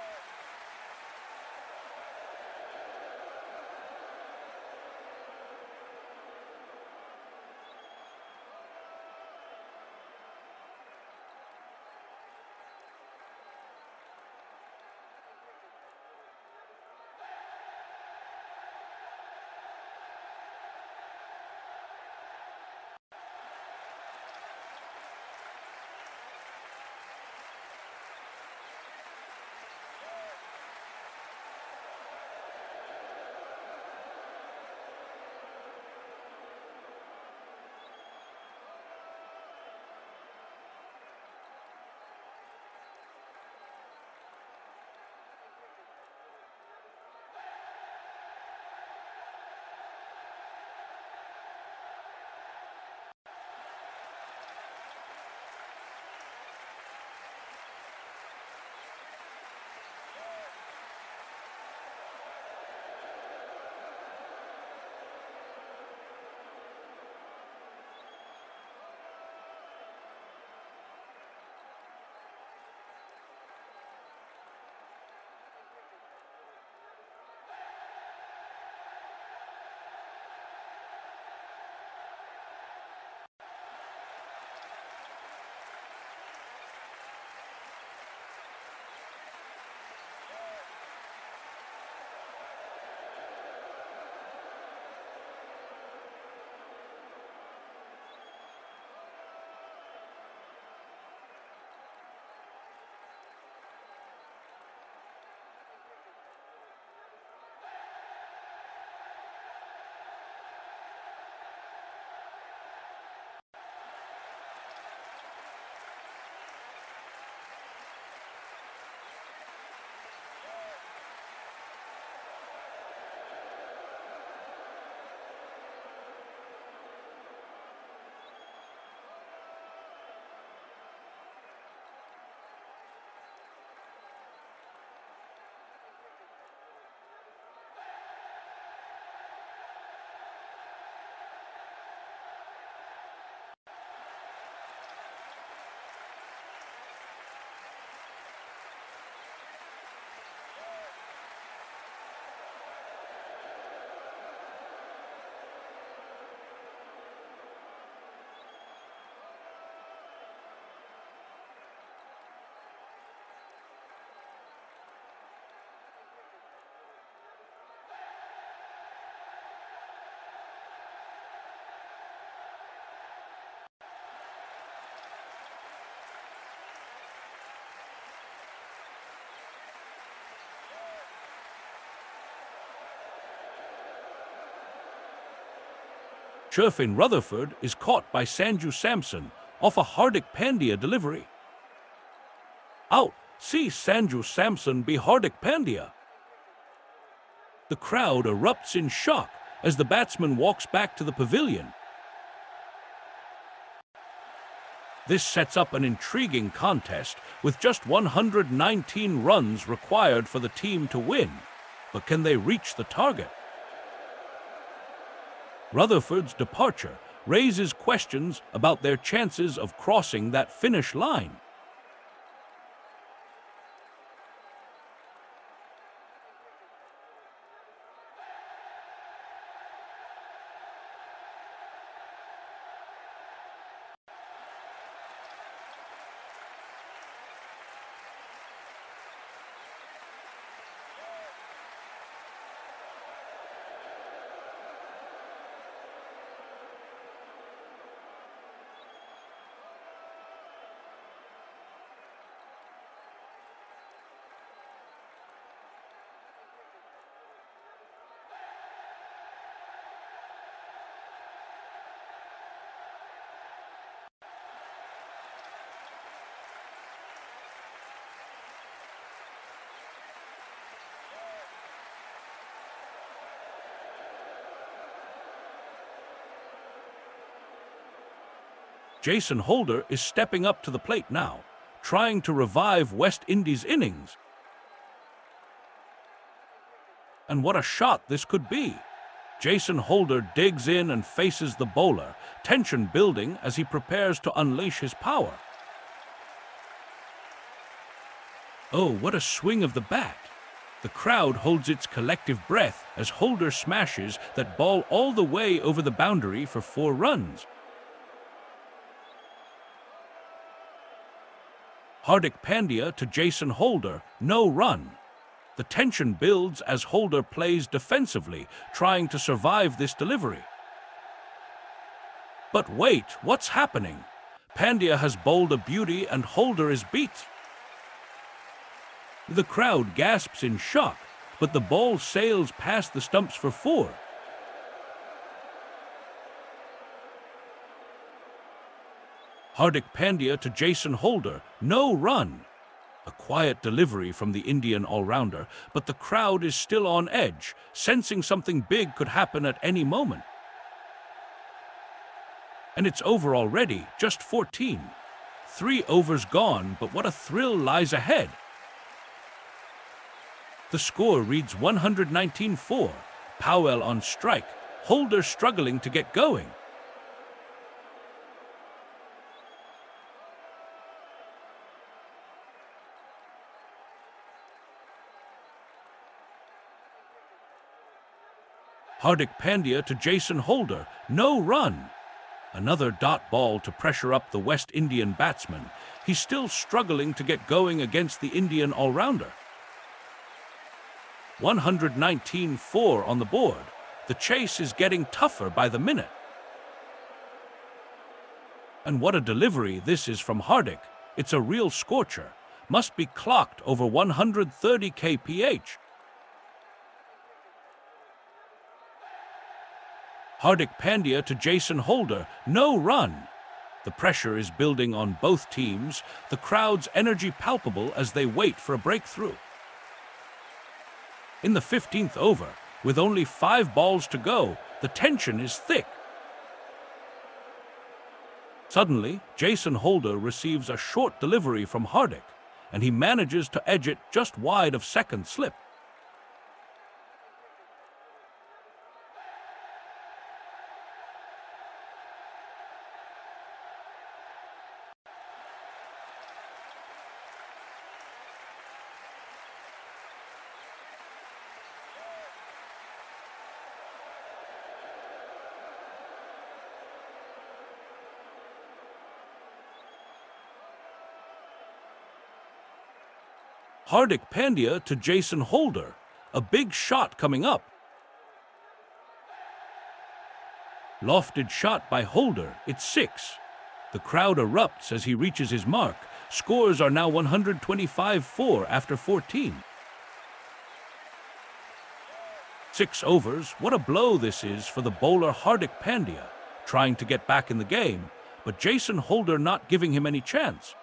Chirfin Rutherford is caught by Sanju Samson off a Hardik Pandya delivery. Out! See Sanju Samson be Hardik Pandya. The crowd erupts in shock as the batsman walks back to the pavilion. This sets up an intriguing contest with just 119 runs required for the team to win. But can they reach the target? Rutherford's departure raises questions about their chances of crossing that finish line. Jason Holder is stepping up to the plate now, trying to revive West Indies' innings. And what a shot this could be! Jason Holder digs in and faces the bowler, tension building as he prepares to unleash his power. Oh, what a swing of the bat! The crowd holds its collective breath as Holder smashes that ball all the way over the boundary for 4 runs. Hardik Pandya to Jason Holder, no run. The tension builds as Holder plays defensively, trying to survive this delivery. But wait, what's happening? Pandya has bowled a beauty and Holder is beat. The crowd gasps in shock, but the ball sails past the stumps for 4. Hardik Pandya to Jason Holder, no run. A quiet delivery from the Indian all-rounder, but the crowd is still on edge, sensing something big could happen at any moment. And it's over already, just 14. 3 overs gone, but what a thrill lies ahead. The score reads 119-4. Powell on strike, Holder struggling to get going. Hardik Pandya to Jason Holder, no run. Another dot ball to pressure up the West Indian batsman. He's still struggling to get going against the Indian all-rounder. 119-4 on the board. The chase is getting tougher by the minute. And what a delivery this is from Hardik. It's a real scorcher. Must be clocked over 130 kph. Hardik Pandya to Jason Holder, no run. The pressure is building on both teams, the crowd's energy palpable as they wait for a breakthrough. In the 15th over, with only 5 balls to go, the tension is thick. Suddenly, Jason Holder receives a short delivery from Hardik, and he manages to edge it just wide of second slip. Hardik Pandya to Jason Holder, a big shot coming up. Lofted shot by Holder, it's 6. The crowd erupts as he reaches his mark. Scores are now 125-4 after 14. 6 overs, what a blow this is for the bowler Hardik Pandya. trying to get back in the game, but Jason Holder not giving him any chance.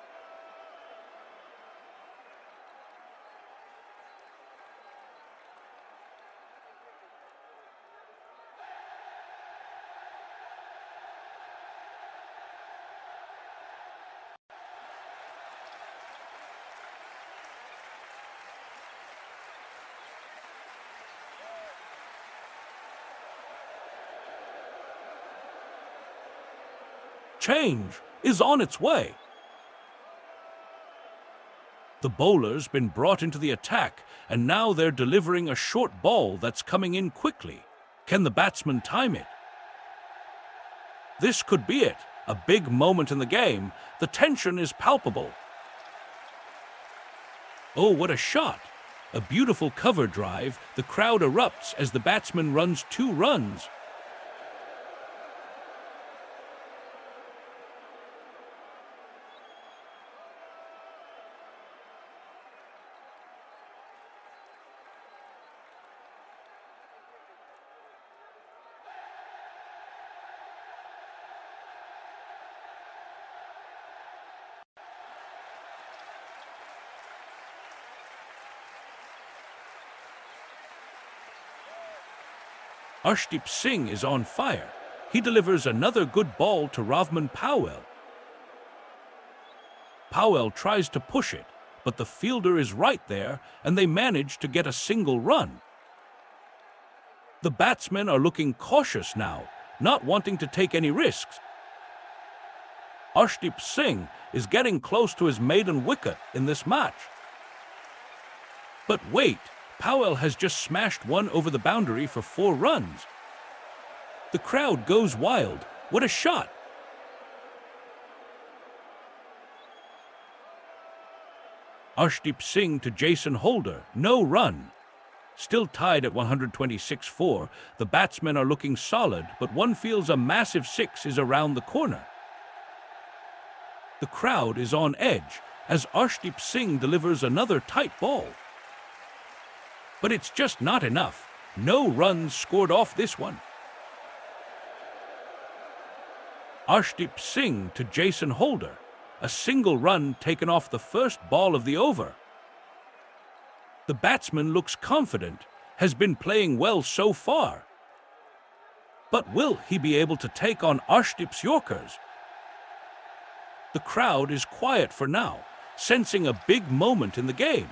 Change is on its way. The bowler's been brought into the attack, and now they're delivering a short ball that's coming in quickly. Can the batsman time it? This could be it. A big moment in the game. The tension is palpable. Oh, what a shot! A beautiful cover drive. The crowd erupts as the batsman runs 2 runs. Arshdeep Singh is on fire. He delivers another good ball to Ravman Powell. Powell tries to push it, but the fielder is right there, and they manage to get a single run. The batsmen are looking cautious now, not wanting to take any risks. Arshdeep Singh is getting close to his maiden wicket in this match. But wait, Powell has just smashed one over the boundary for 4 runs. The crowd goes wild. What a shot! Arshdeep Singh to Jason Holder, no run. Still tied at 126-4, the batsmen are looking solid, but one feels a massive 6 is around the corner. The crowd is on edge as Arshdeep Singh delivers another tight ball. But it's just not enough. No runs scored off this one. Arshdeep Singh to Jason Holder. A single run taken off the first ball of the over. The batsman looks confident, has been playing well so far. But will he be able to take on Arshdeep's Yorkers? The crowd is quiet for now, sensing a big moment in the game.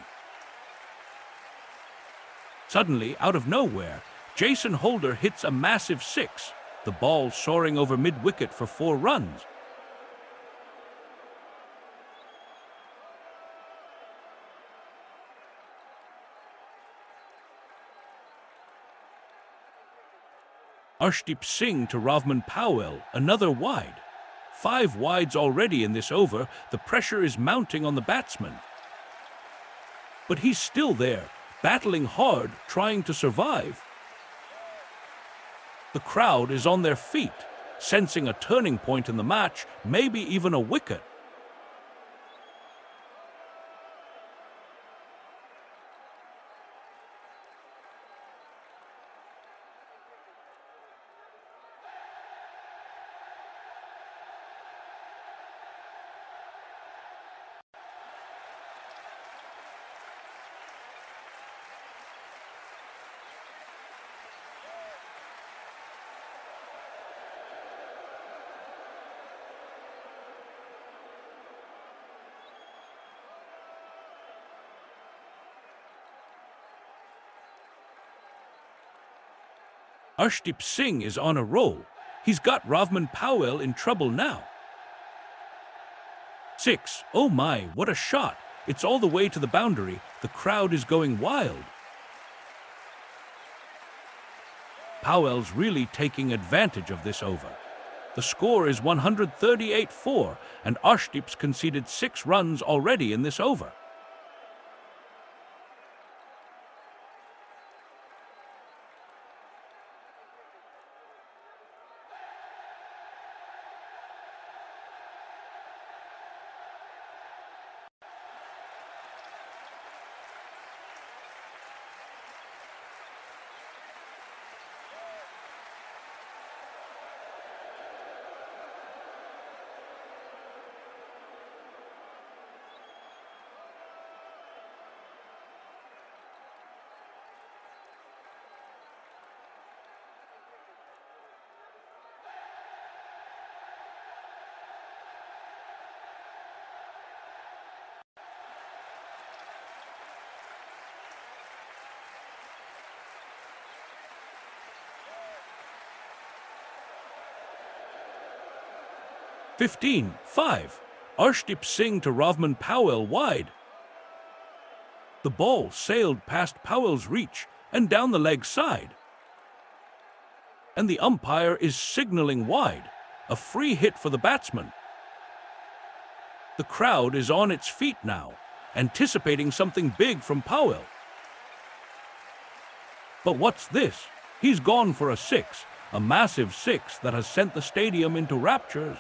Suddenly, out of nowhere, Jason Holder hits a massive 6, the ball soaring over mid-wicket for 4 runs. Arshdeep Singh to Ravman Powell, another wide. 5 wides already in this over. The pressure is mounting on the batsman. But he's still there, battling hard, trying to survive. The crowd is on their feet, sensing a turning point in the match, maybe even a wicket. Arshdeep Singh is on a roll. He's got Ravman Powell in trouble now. 6. Oh my, what a shot. It's all the way to the boundary. The crowd is going wild. Powell's really taking advantage of this over. The score is 138-4, and Arshdeep's conceded 6 runs already in this over. 15-5. Arshdeep Singh to Ravman Powell wide. The ball sailed past Powell's reach and down the leg side. And the umpire is signaling wide, a free hit for the batsman. The crowd is on its feet now, anticipating something big from Powell. But what's this? He's gone for a six, a massive six that has sent the stadium into raptures.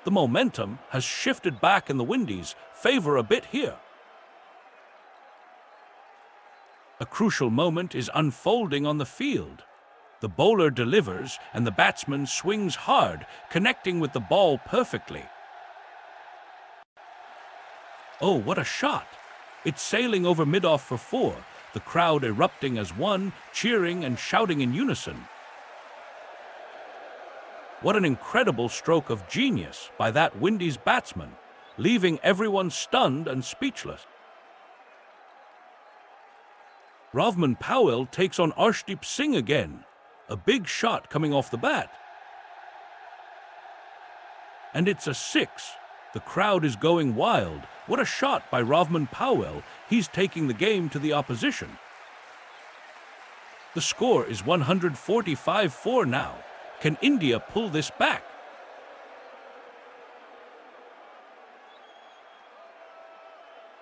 The momentum has shifted back in the Windies' favor a bit here. A crucial moment is unfolding on the field. The bowler delivers and the batsman swings hard, connecting with the ball perfectly. Oh, what a shot! It's sailing over mid-off for four, the crowd erupting as one, cheering and shouting in unison. What an incredible stroke of genius by that Windies batsman, leaving everyone stunned and speechless. Ravman Powell takes on Arshdeep Singh again, a big shot coming off the bat. And it's a six. The crowd is going wild. What a shot by Ravman Powell. He's taking the game to the opposition. The score is 145-4 now. Can India pull this back?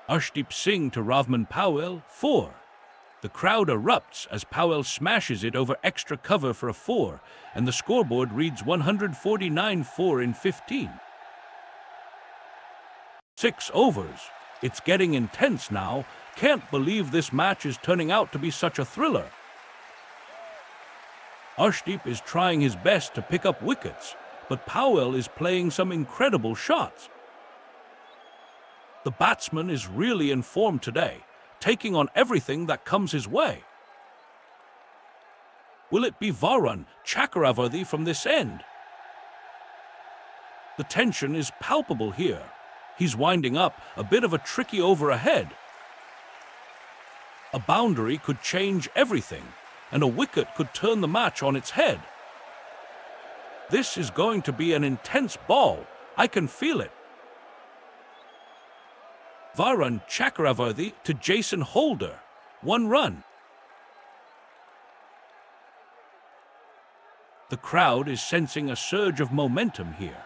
Arshdeep Singh to Ravman Powell, 4. The crowd erupts as Powell smashes it over extra cover for a 4, and the scoreboard reads 149-4 in 15. 6 overs. It's getting intense now. Can't believe this match is turning out to be such a thriller. Arshdeep is trying his best to pick up wickets, but Powell is playing some incredible shots. The batsman is really in form today, taking on everything that comes his way. Will it be Varun Chakravarthy from this end? The tension is palpable here. He's winding up a bit of a tricky over ahead. A boundary could change everything, and a wicket could turn the match on its head. This is going to be an intense ball. I can feel it. Varun Chakravarthy to Jason Holder. 1 run. The crowd is sensing a surge of momentum here.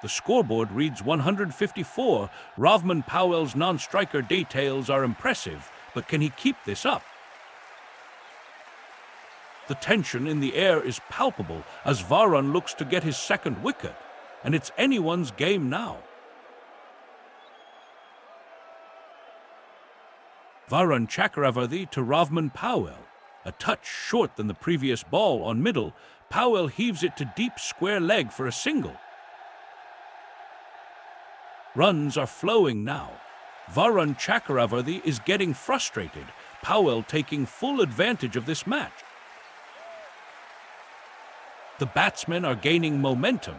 The scoreboard reads 154. Ravman Powell's non-striker details are impressive, but can he keep this up? The tension in the air is palpable as Varun looks to get his second wicket, and it's anyone's game now. Varun Chakravarthy to Ravman Powell. A touch short than the previous ball on middle, Powell heaves it to deep square leg for a single. Runs are flowing now. Varun Chakravarthy is getting frustrated, Powell taking full advantage of this match. The batsmen are gaining momentum.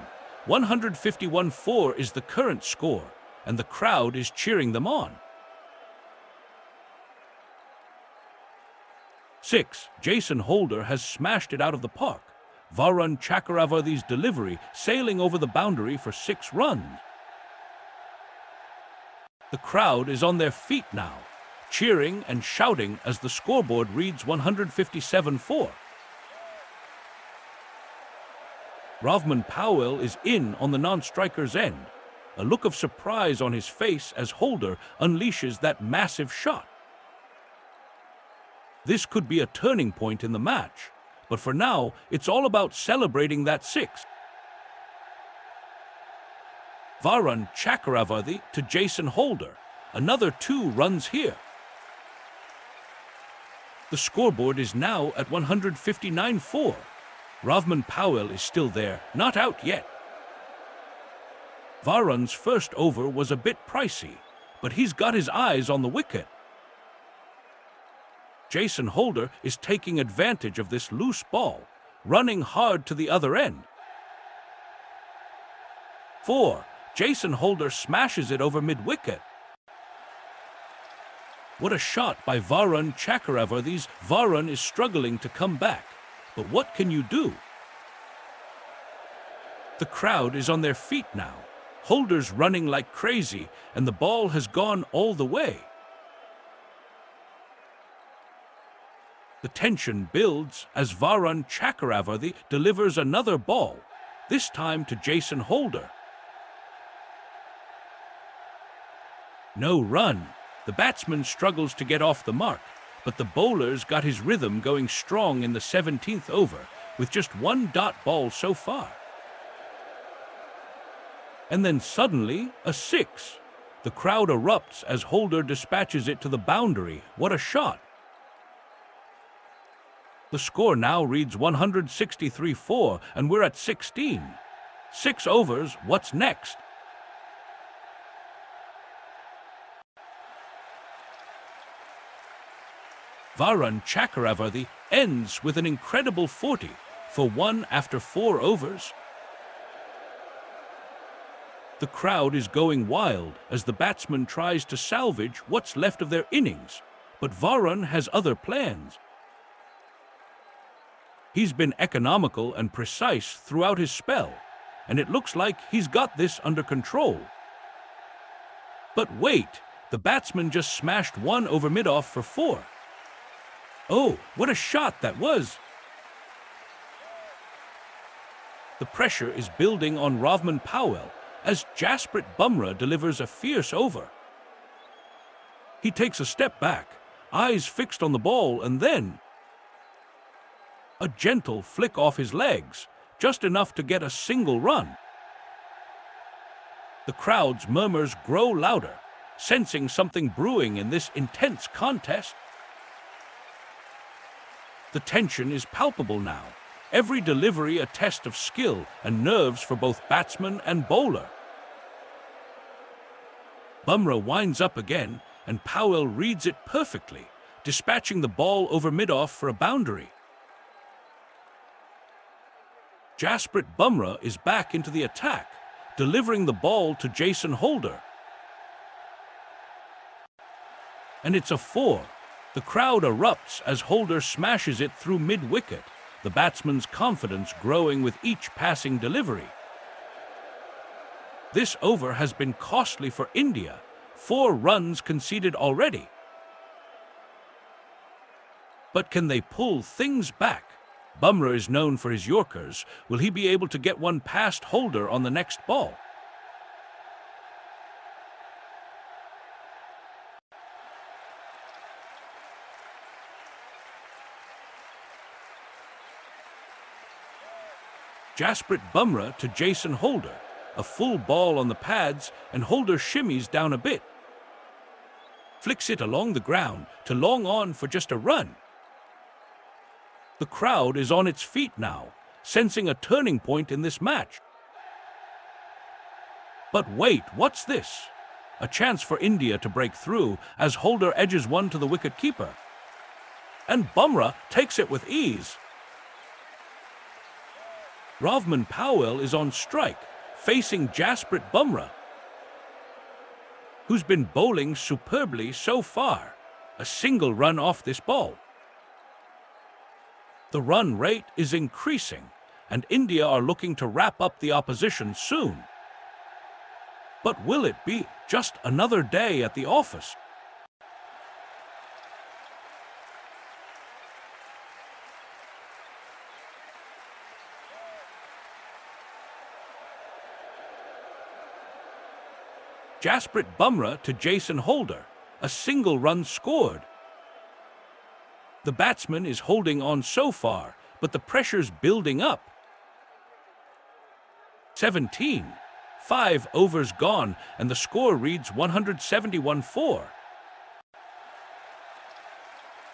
151-4 is the current score, and the crowd is cheering them on. 6. Jason Holder has smashed it out of the park. Varun Chakravarthy's delivery sailing over the boundary for 6 runs. The crowd is on their feet now, cheering and shouting as the scoreboard reads 157-4. Ravman Powell is in on the non-striker's end, a look of surprise on his face as Holder unleashes that massive shot. This could be a turning point in the match, but for now, it's all about celebrating that 6. Varun Chakravarthy to Jason Holder. Another 2 runs here. The scoreboard is now at 159-4. Ravman Powell is still there, not out yet. Varun's first over was a bit pricey, but he's got his eyes on the wicket. Jason Holder is taking advantage of this loose ball, running hard to the other end. 4. Jason Holder smashes it over mid-wicket. What a shot by Varun Chakravarthy. Varun is struggling to come back, but what can you do? The crowd is on their feet now. Holder's running like crazy, and the ball has gone all the way. The tension builds as Varun Chakravarthi delivers another ball, this time to Jason Holder. No run. The batsman struggles to get off the mark, but the bowler's got his rhythm going strong in the 17th over, with just one dot ball so far. And then suddenly, a six. The crowd erupts as Holder dispatches it to the boundary. What a shot! The score now reads 163-4, and we're at 16. 6 overs, what's next? Varun Chakravarthi ends with an incredible 40 for 1 after 4 overs. The crowd is going wild as the batsman tries to salvage what's left of their innings, but Varun has other plans. He's been economical and precise throughout his spell, and it looks like he's got this under control. But wait, the batsman just smashed 1 over mid-off for 4. Oh, what a shot that was! The pressure is building on Ravman Powell as Jasprit Bumrah delivers a fierce over. He takes a step back, eyes fixed on the ball, and then a gentle flick off his legs, just enough to get a single run. The crowd's murmurs grow louder, sensing something brewing in this intense contest. The tension is palpable now, every delivery a test of skill and nerves for both batsman and bowler. Bumrah winds up again, and Powell reads it perfectly, dispatching the ball over mid-off for a boundary. Jasprit Bumrah is back into the attack, delivering the ball to Jason Holder. And it's a 4. The crowd erupts as Holder smashes it through mid-wicket, the batsman's confidence growing with each passing delivery. This over has been costly for India, 4 runs conceded already. But can they pull things back? Bumrah is known for his Yorkers. Will he be able to get one past Holder on the next ball? Jasprit Bumrah to Jason Holder. A full ball on the pads, and Holder shimmies down a bit. Flicks it along the ground to long on for just a run. The crowd is on its feet now, sensing a turning point in this match. But wait, what's this? A chance for India to break through as Holder edges one to the wicket-keeper. And Bumrah takes it with ease. Ravman Powell is on strike, facing Jasprit Bumrah, who's been bowling superbly so far. A single run off this ball. The run rate is increasing, and India are looking to wrap up the opposition soon. But will it be just another day at the office? Jasprit Bumrah to Jason Holder, a single run scored. The batsman is holding on so far, but the pressure's building up. 17. 5 overs gone, and the score reads 171-4.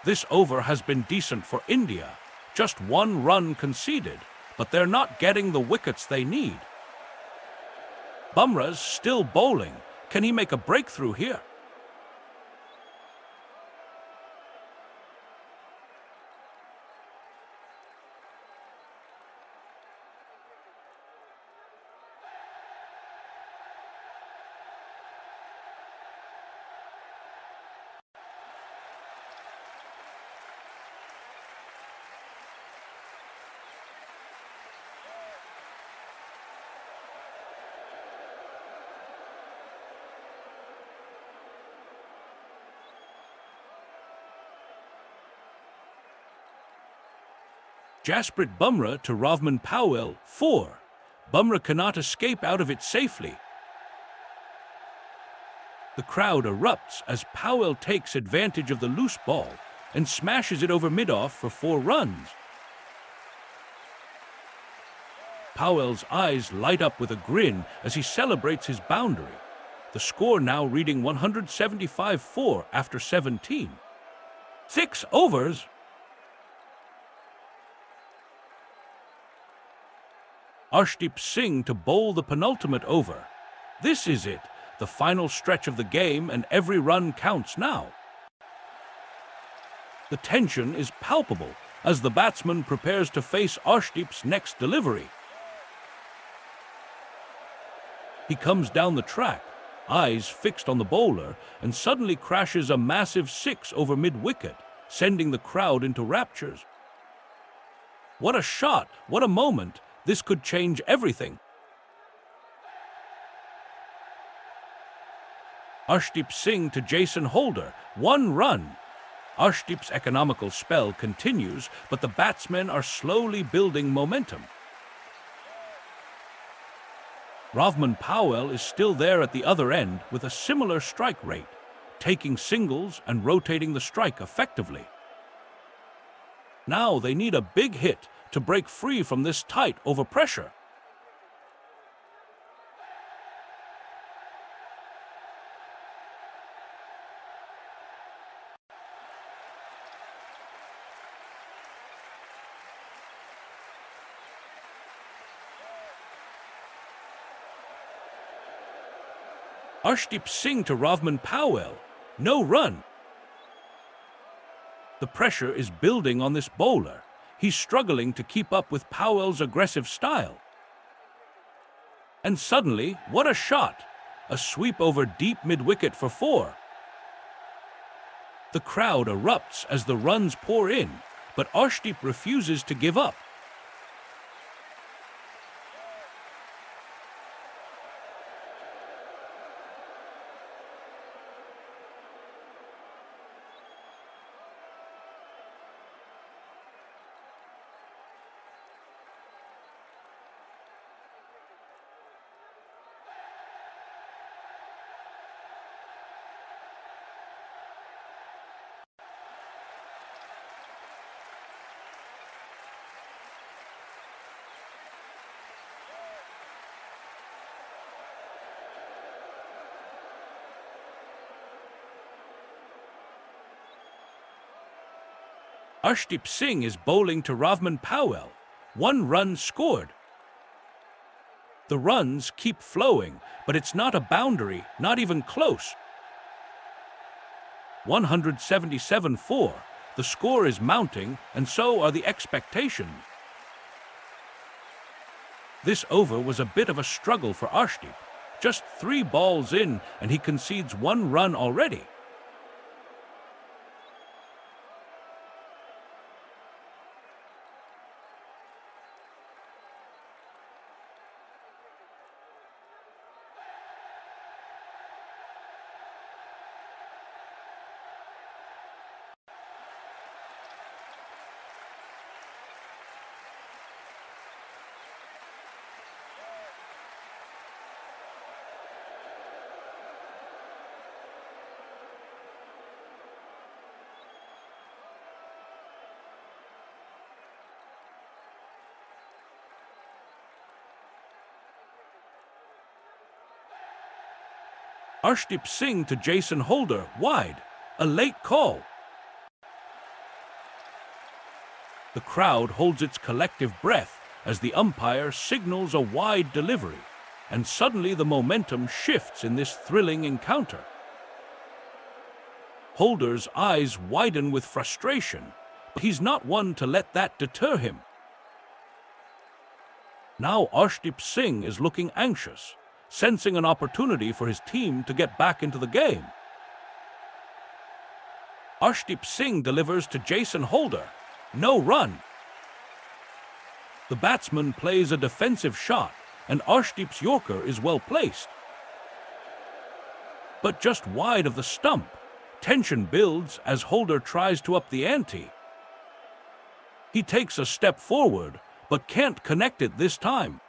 This over has been decent for India, just 1 run conceded, but they're not getting the wickets they need. Bumrah's still bowling. Can he make a breakthrough here? Jasprit Bumrah to Rovman Powell, 4. Bumrah cannot escape out of it safely. The crowd erupts as Powell takes advantage of the loose ball and smashes it over mid-off for 4 runs. Powell's eyes light up with a grin as he celebrates his boundary. The score now reading 175-4 after 17. 6 overs. Arshdeep Singh to bowl the penultimate over. This is it, the final stretch of the game, and every run counts now. The tension is palpable as the batsman prepares to face Arshdeep's next delivery. He comes down the track, eyes fixed on the bowler, and suddenly crashes a massive 6 over mid-wicket, sending the crowd into raptures. What a shot! What a moment! This could change everything. Arshdeep Singh to Jason Holder, 1 run. Arshdeep's economical spell continues, but the batsmen are slowly building momentum. Rovman Powell is still there at the other end with a similar strike rate, taking singles and rotating the strike effectively. Now they need a big hit to break free from this tight overpressure. Arshdeep Singh to Rovman Powell, no run. The pressure is building on this bowler. He's struggling to keep up with Powell's aggressive style. And suddenly, what a shot! A sweep over deep mid-wicket for 4. The crowd erupts as the runs pour in, but Arshdeep refuses to give up. Arshdeep Singh is bowling to Rovman Powell. 1 run scored. The runs keep flowing, but it's not a boundary, not even close. 177-4. The score is mounting, and so are the expectations. This over was a bit of a struggle for Arshdeep. Just 3 balls in, and he concedes 1 run already. Arshdeep Singh to Jason Holder, wide. A late call. The crowd holds its collective breath as the umpire signals a wide delivery, and suddenly the momentum shifts in this thrilling encounter. Holder's eyes widen with frustration, but he's not one to let that deter him. Now Arshdeep Singh is looking anxious, sensing an opportunity for his team to get back into the game. Arshdeep Singh delivers to Jason Holder. No run. The batsman plays a defensive shot, and Arshdeep's Yorker is well placed. But just wide of the stump. Tension builds as Holder tries to up the ante. He takes a step forward, but can't connect it this time.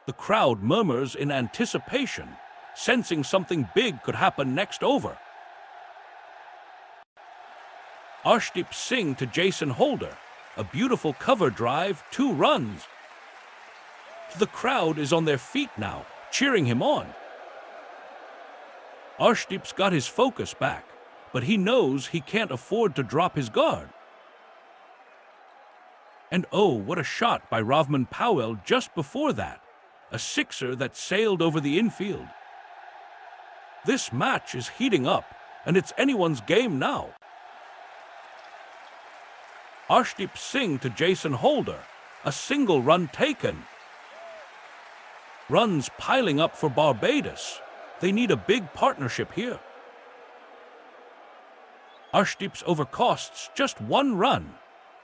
The crowd murmurs in anticipation, sensing something big could happen next over. Arshdeep Singh to Jason Holder, a beautiful cover drive, 2 runs. The crowd is on their feet now, cheering him on. Arshdeep's got his focus back, but he knows he can't afford to drop his guard. And oh, what a shot by Ravman Powell just before that. A sixer that sailed over the infield. This match is heating up, and it's anyone's game now. Arshdeep Singh to Jason Holder, a single run taken. Runs piling up for Barbados. They need a big partnership here. Arshdeep's overcosts just 1 run.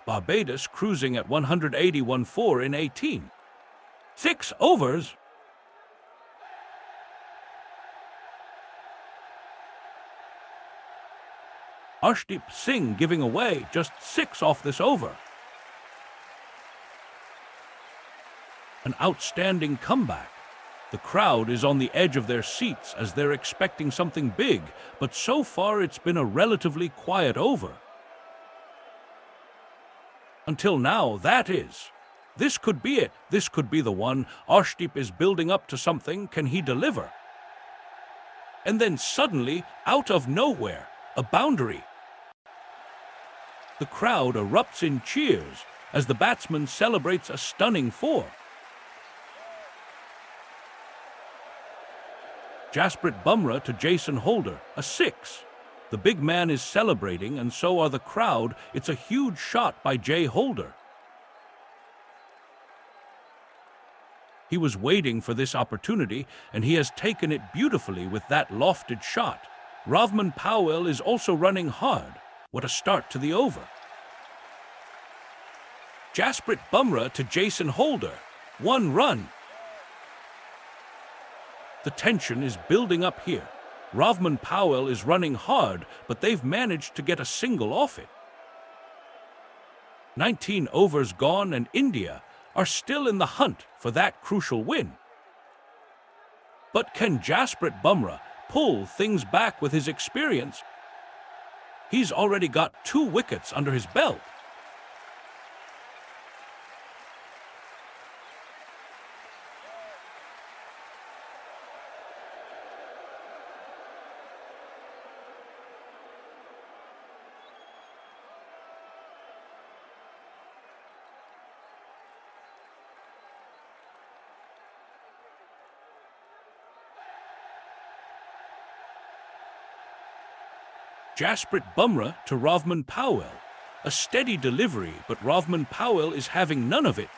Barbados cruising at 181.4 in 18. 6 overs. Arshdeep Singh giving away just 6 off this over. An outstanding comeback. The crowd is on the edge of their seats as they're expecting something big, but so far it's been a relatively quiet over. Until now, that is. This could be it. This could be the one. Arshdeep is building up to something. Can he deliver? And then suddenly, out of nowhere, a boundary. The crowd erupts in cheers as the batsman celebrates a stunning 4. Jasprit Bumrah to Jason Holder, a 6. The big man is celebrating, and so are the crowd. It's a huge shot by Jay Holder. He was waiting for this opportunity, and he has taken it beautifully with that lofted shot. Ravman Powell is also running hard. What a start to the over. Jasprit Bumrah to Jason Holder, 1 run. The tension is building up here. Ravman Powell is running hard, but they've managed to get a single off it. 19 overs gone, and India are still in the hunt for that crucial win. But can Jasprit Bumrah pull things back with his experience? He's already got 2 wickets under his belt. Jasprit Bumrah to Ravman Powell. A steady delivery, but Ravman Powell is having none of it.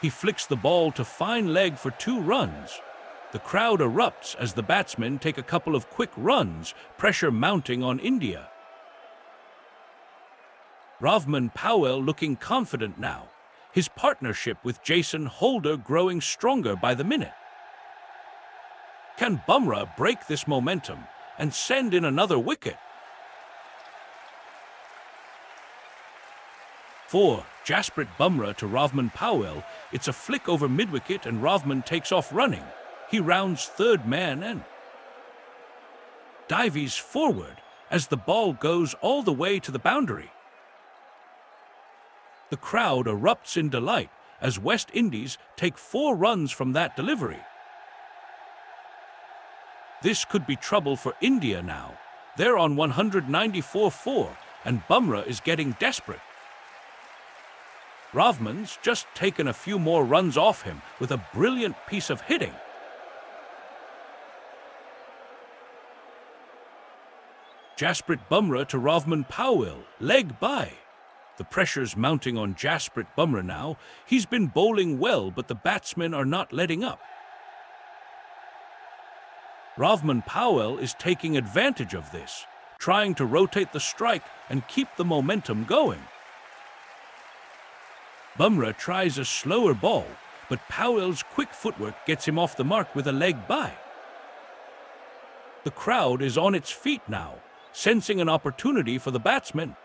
He flicks the ball to fine leg for 2 runs. The crowd erupts as the batsmen take a couple of quick runs, pressure mounting on India. Ravman Powell looking confident now, his partnership with Jason Holder growing stronger by the minute. Can Bumrah break this momentum and send in another wicket? 4. Jasprit Bumrah to Ravman Powell. It's a flick over mid-wicket and Ravman takes off running. He rounds 3rd man and dives forward as the ball goes all the way to the boundary. The crowd erupts in delight as West Indies take 4 runs from that delivery. This could be trouble for India now. They're on 194.4 and Bumrah is getting desperate. Ravman's just taken a few more runs off him with a brilliant piece of hitting. Jasprit Bumrah to Ravman Powell, leg by. The pressure's mounting on Jasprit Bumrah now. He's been bowling well, but the batsmen are not letting up. Ravman Powell is taking advantage of this, trying to rotate the strike and keep the momentum going. Bumrah tries a slower ball, but Powell's quick footwork gets him off the mark with a leg by. The crowd is on its feet now, sensing an opportunity for the batsmen.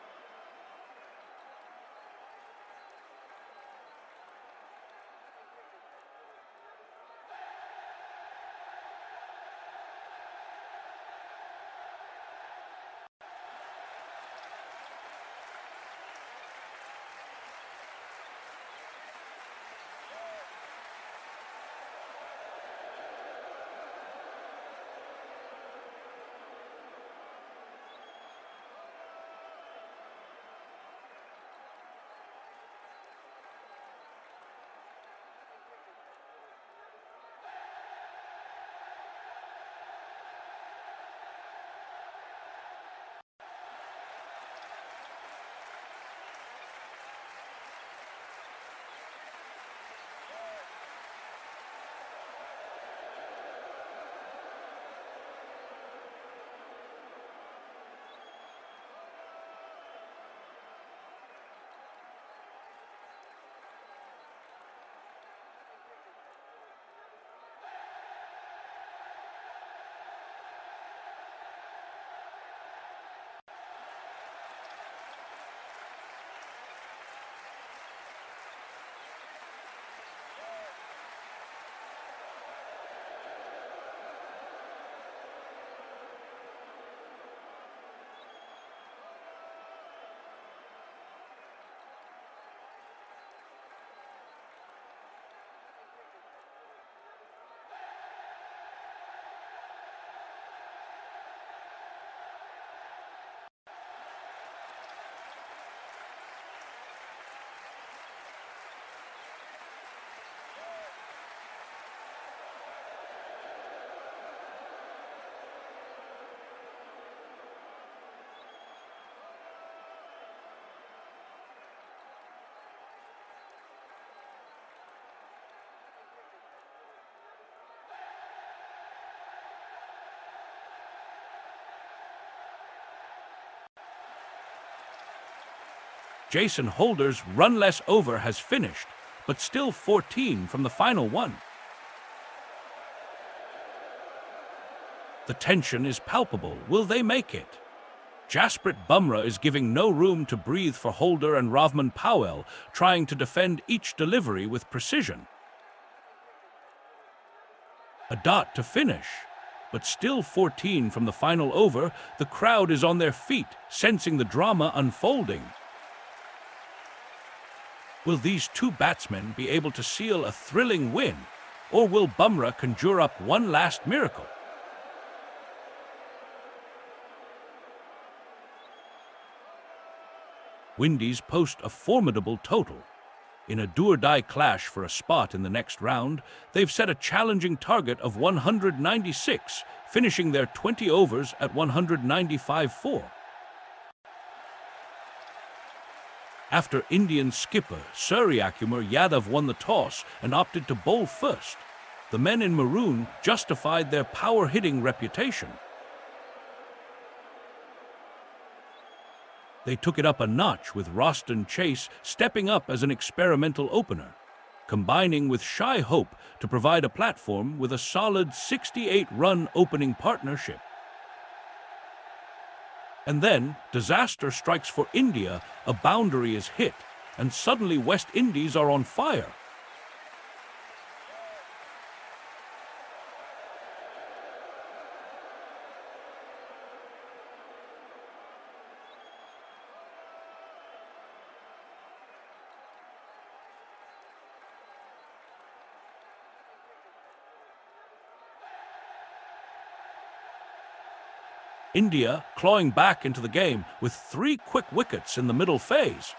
Jason Holder's run-less over has finished, but still 14 from the final one. The tension is palpable. Will they make it? Jasprit Bumrah is giving no room to breathe for Holder and Ravman Powell, trying to defend each delivery with precision. A dot to finish, but still 14 from the final over. The crowd is on their feet, sensing the drama unfolding. Will these two batsmen be able to seal a thrilling win, or will Bumrah conjure up one last miracle? Windies post a formidable total. In a do-or-die clash for a spot in the next round, they've set a challenging target of 196, finishing their 20 overs at 195 After Indian skipper Suryakumar Yadav won the toss and opted to bowl first, the men in maroon justified their power-hitting reputation. They took it up a notch with Roston Chase stepping up as an experimental opener, combining with Shy Hope to provide a platform with a solid 68-run opening partnership. And then, disaster strikes for India, a boundary is hit, and suddenly West Indies are on fire. India clawing back into the game with 3 quick wickets in the middle phase.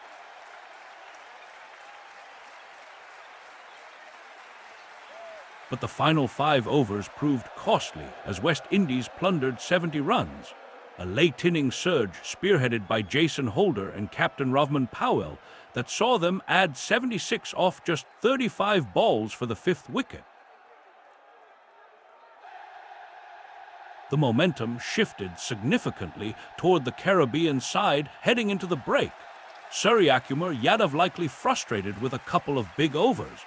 But the final 5 overs proved costly as West Indies plundered 70 runs. A late-inning surge spearheaded by Jason Holder and captain Ravman Powell that saw them add 76 off just 35 balls for the 5th wicket. The momentum shifted significantly toward the Caribbean side heading into the break. Suryakumar Yadav likely frustrated with a couple of big overs.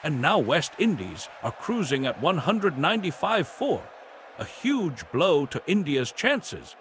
And now West Indies are cruising at 195 . a huge blow to India's chances.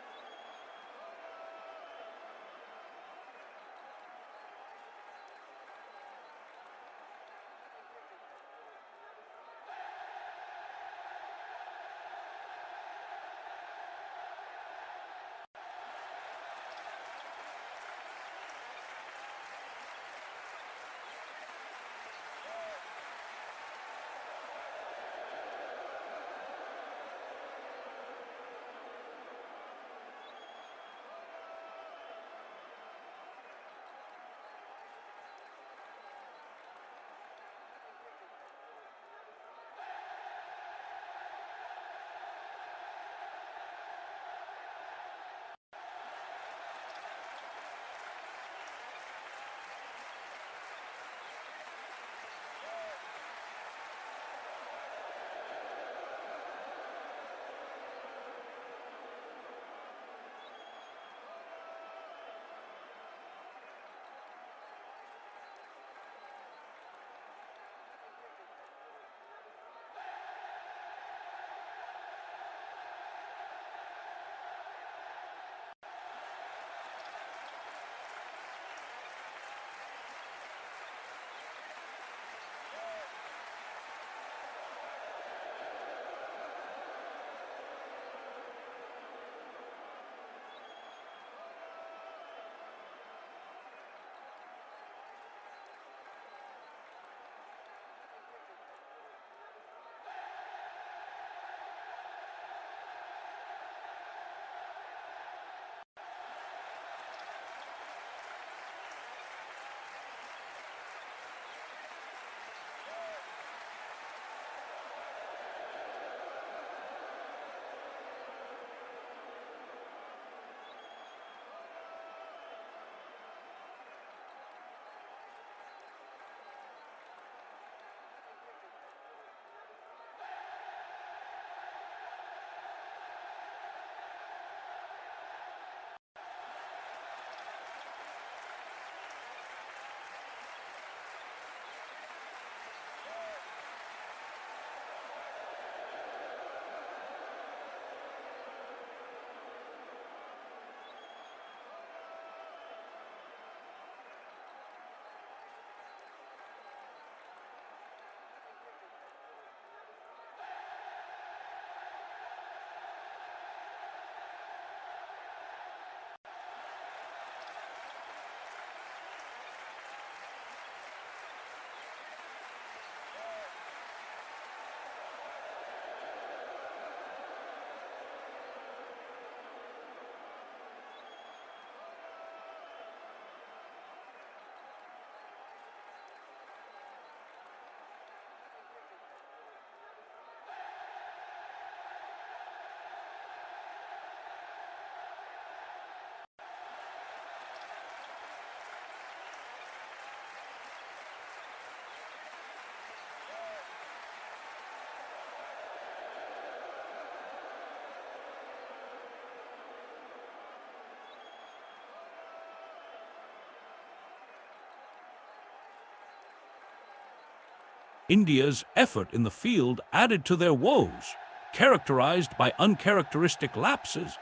India's effort in the field added to their woes, characterized by uncharacteristic lapses.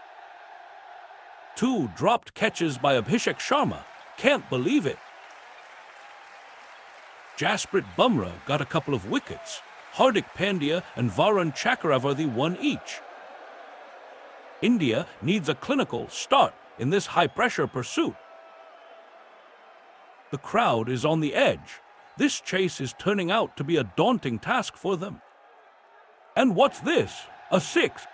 2 dropped catches by Abhishek Sharma. Can't believe it. Jasprit Bumrah got a couple of wickets. Hardik Pandya and Varun Chakravarthi won each. India needs a clinical start in this high-pressure pursuit. The crowd is on the edge. This chase is turning out to be a daunting task for them. And what's this? A 6.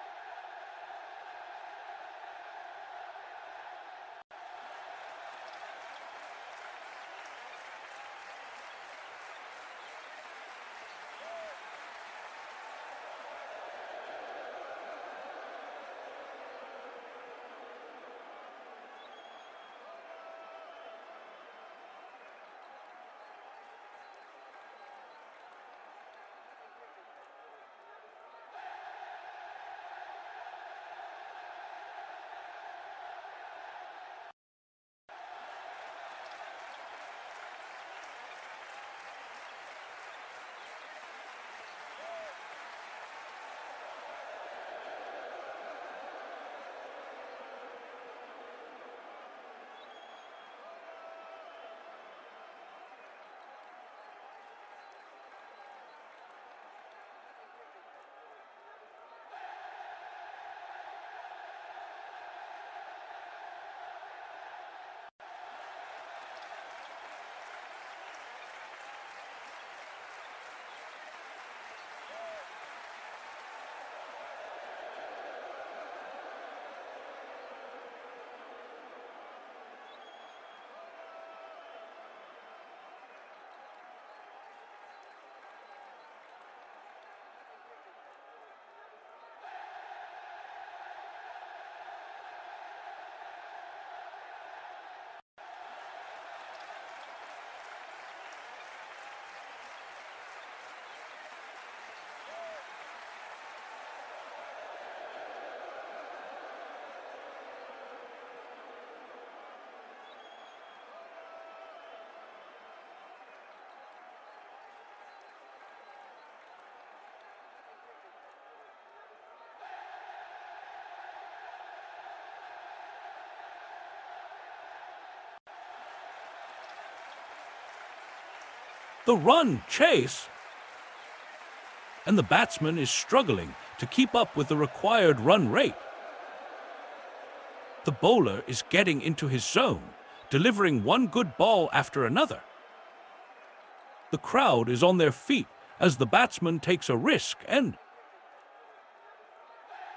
The run chase, and the batsman is struggling to keep up with the required run rate. The bowler is getting into his zone, delivering one good ball after another. The crowd is on their feet as the batsman takes a risk and...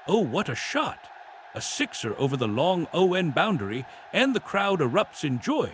oh, what a shot! A sixer over the long ON boundary, and the crowd erupts in joy.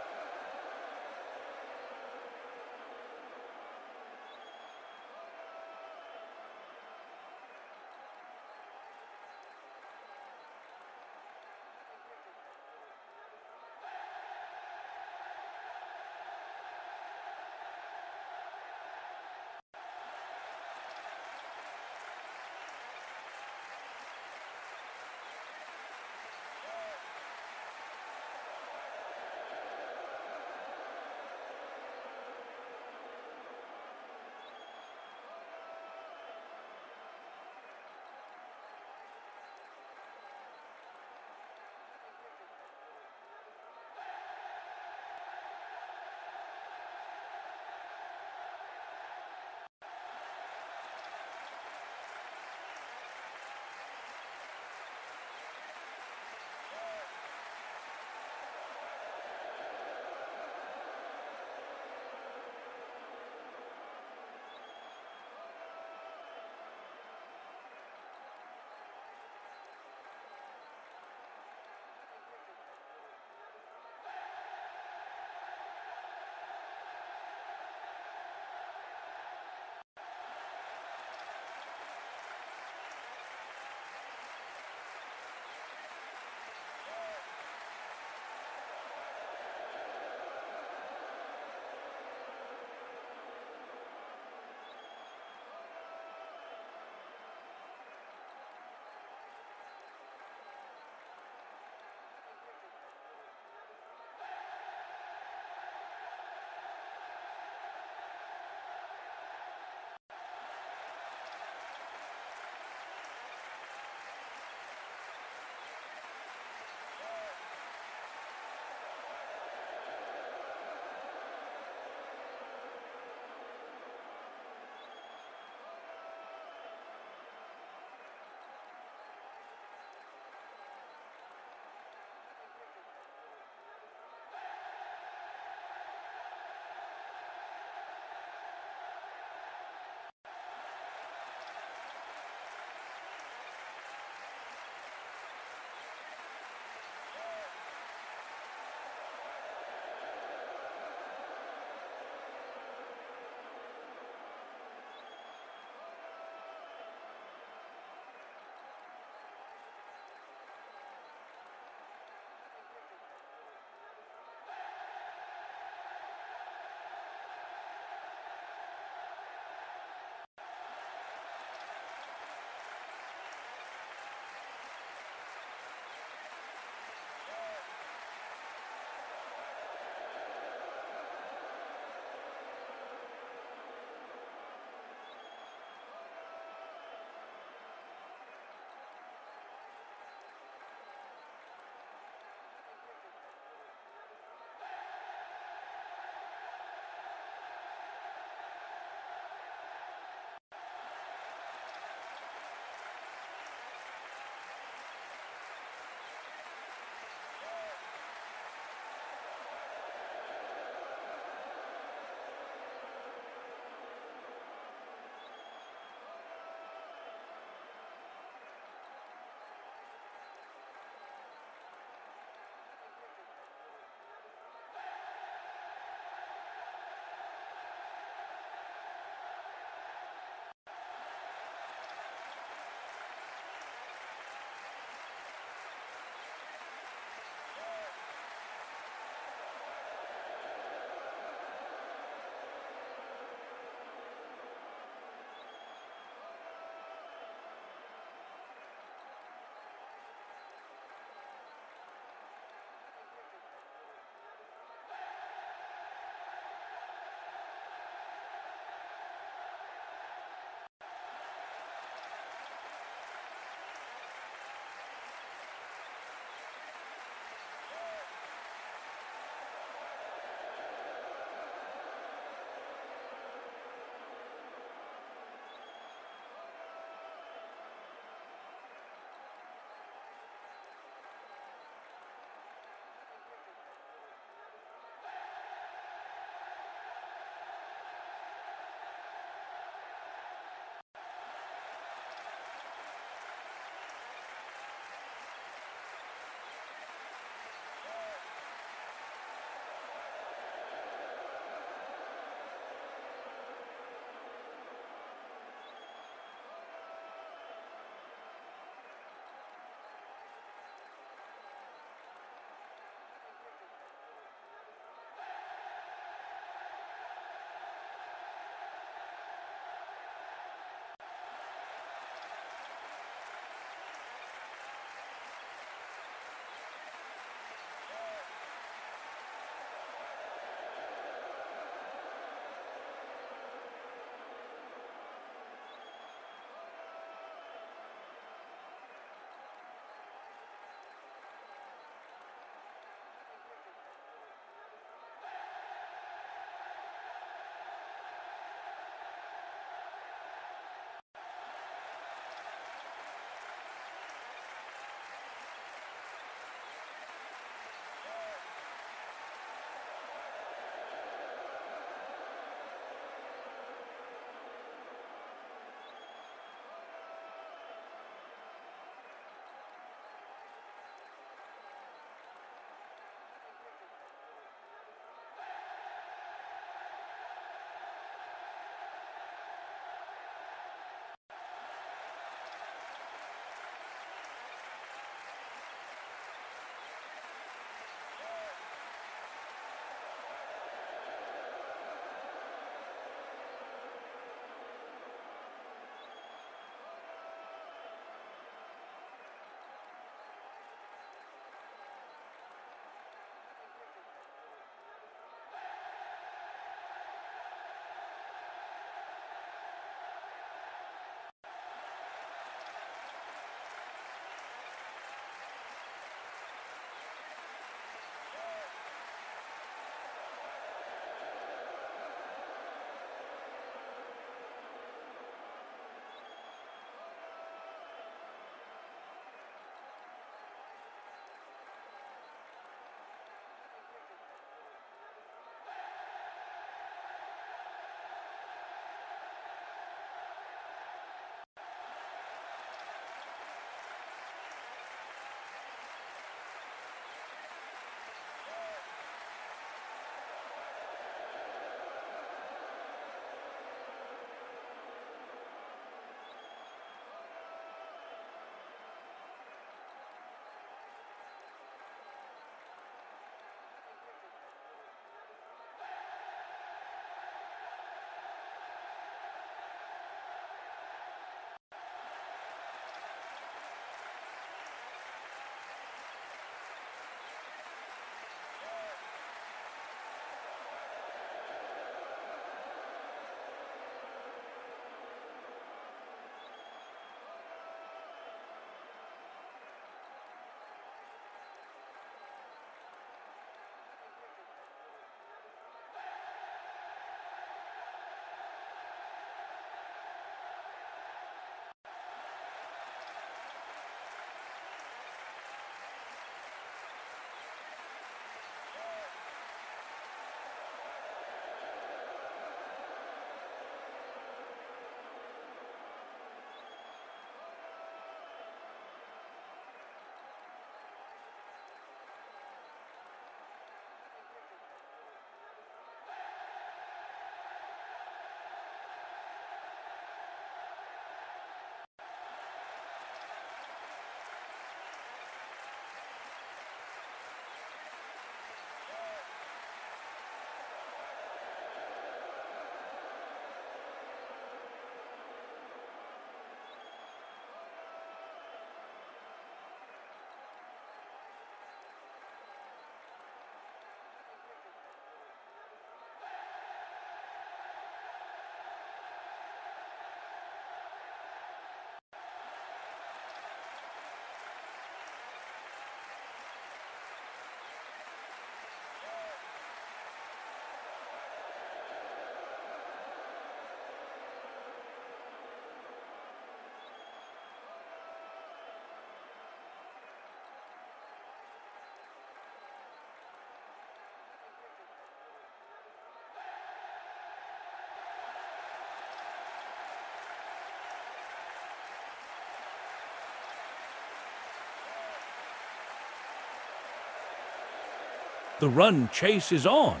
The run chase is on.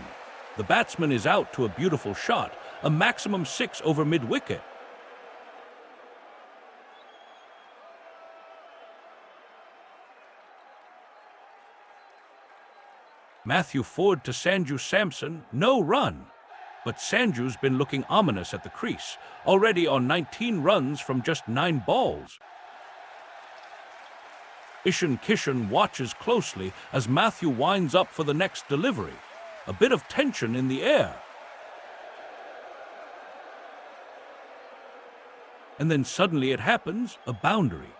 The batsman is out to a beautiful shot, a maximum 6 over mid-wicket. Matthew Ford to Sanju Samson, no run. But Sanju's been looking ominous at the crease, already on 19 runs from just 9 balls. Ishan Kishan watches closely as Matthew winds up for the next delivery. A bit of tension in the air. And then suddenly it happens, a boundary.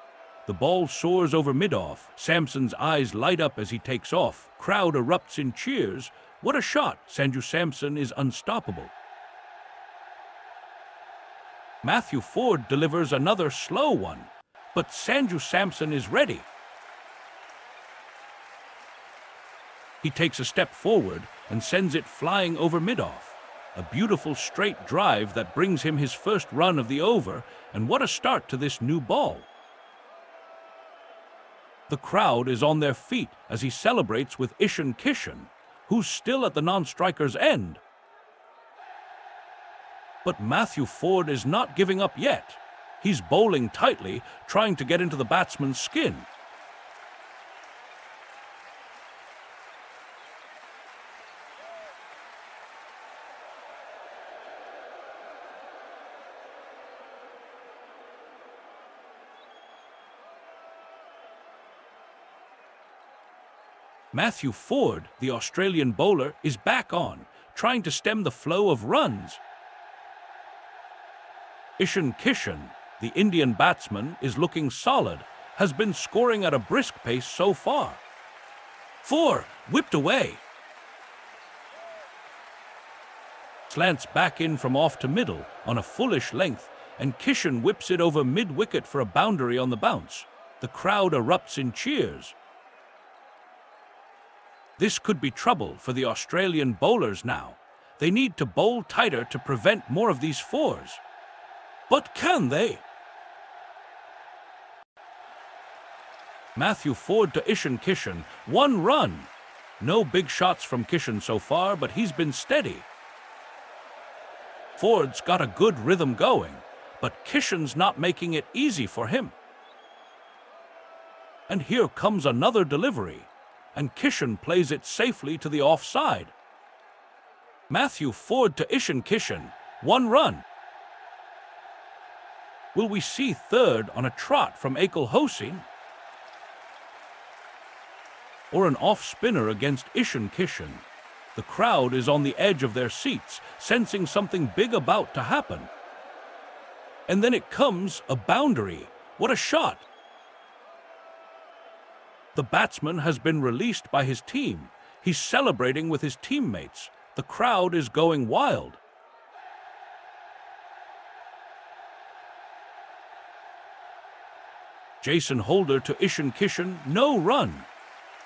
The ball soars over mid-off. Samson's eyes light up as he takes off. Crowd erupts in cheers. What a shot! Sanju Samson is unstoppable. Matthew Ford delivers another slow one, but Sanju Samson is ready. He takes a step forward and sends it flying over mid-off. A beautiful straight drive that brings him his first run of the over, and what a start to this new ball. The crowd is on their feet as he celebrates with Ishan Kishan, who's still at the non-striker's end. But Matthew Ford is not giving up yet. He's bowling tightly, trying to get into the batsman's skin. Matthew Ford, the Australian bowler, is back on, trying to stem the flow of runs. Ishan Kishan, the Indian batsman, is looking solid, has been scoring at a brisk pace so far. 4, whipped away. Slants back in from off to middle on a fullish length, and Kishan whips it over mid-wicket for a boundary on the bounce. The crowd erupts in cheers. This could be trouble for the Australian bowlers now. They need to bowl tighter to prevent more of these 4s. But can they? Matthew Ford to Ishan Kishan, 1 run. No big shots from Kishan so far, but he's been steady. Ford's got a good rhythm going, but Kishan's not making it easy for him. And here comes another delivery, and Kishan plays it safely to the offside. Matthew Ford to Ishan Kishan, 1 run. Will we see 3rd on a trot from Akil Hosein? Or an off-spinner against Ishan Kishan? The crowd is on the edge of their seats, sensing something big about to happen. And then it comes, a boundary. What a shot! The batsman has been released by his team. He's celebrating with his teammates. The crowd is going wild. Jason Holder to Ishan Kishan, no run.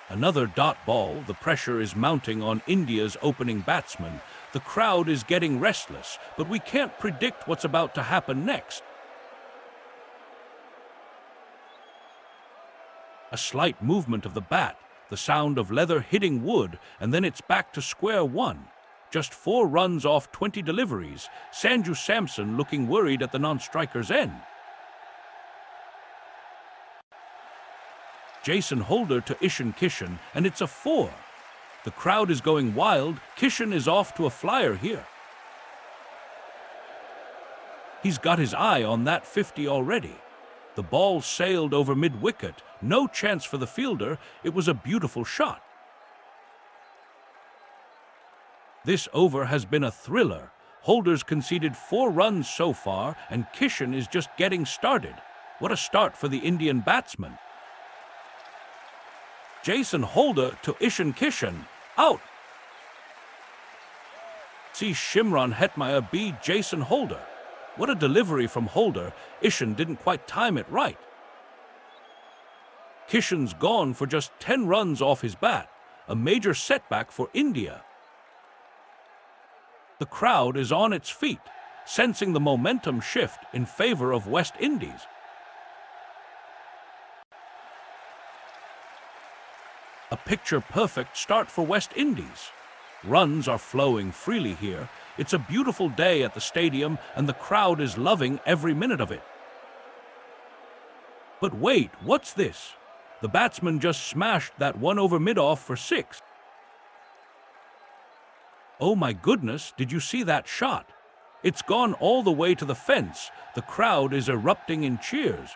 Another dot ball. The pressure is mounting on India's opening batsman. The crowd is getting restless, but we can't predict what's about to happen next. A slight movement of the bat, the sound of leather hitting wood, and then it's back to square one. Just 4 runs off 20 deliveries. Sanju Samson looking worried at the non-striker's end. Jason Holder to Ishan Kishan, and it's a 4. The crowd is going wild. Kishan is off to a flyer here. He's got his eye on that 50 already. The ball sailed over mid-wicket. No chance for the fielder. It was a beautiful shot. This over has been a thriller. Holder's conceded 4 runs so far, and Kishan is just getting started. What a start for the Indian batsman. Jason Holder to Ishan Kishan, out. See Shimron Hetmeyer beat Jason Holder. What a delivery from Holder. Ishan didn't quite time it right. Kishan's gone for just 10 runs off his bat, a major setback for India. The crowd is on its feet, sensing the momentum shift in favor of West Indies. A picture-perfect start for West Indies. Runs are flowing freely here. It's a beautiful day at the stadium, and the crowd is loving every minute of it. But wait, what's this? The batsman just smashed that one over mid-off for 6. Oh my goodness, did you see that shot? It's gone all the way to the fence. The crowd is erupting in cheers.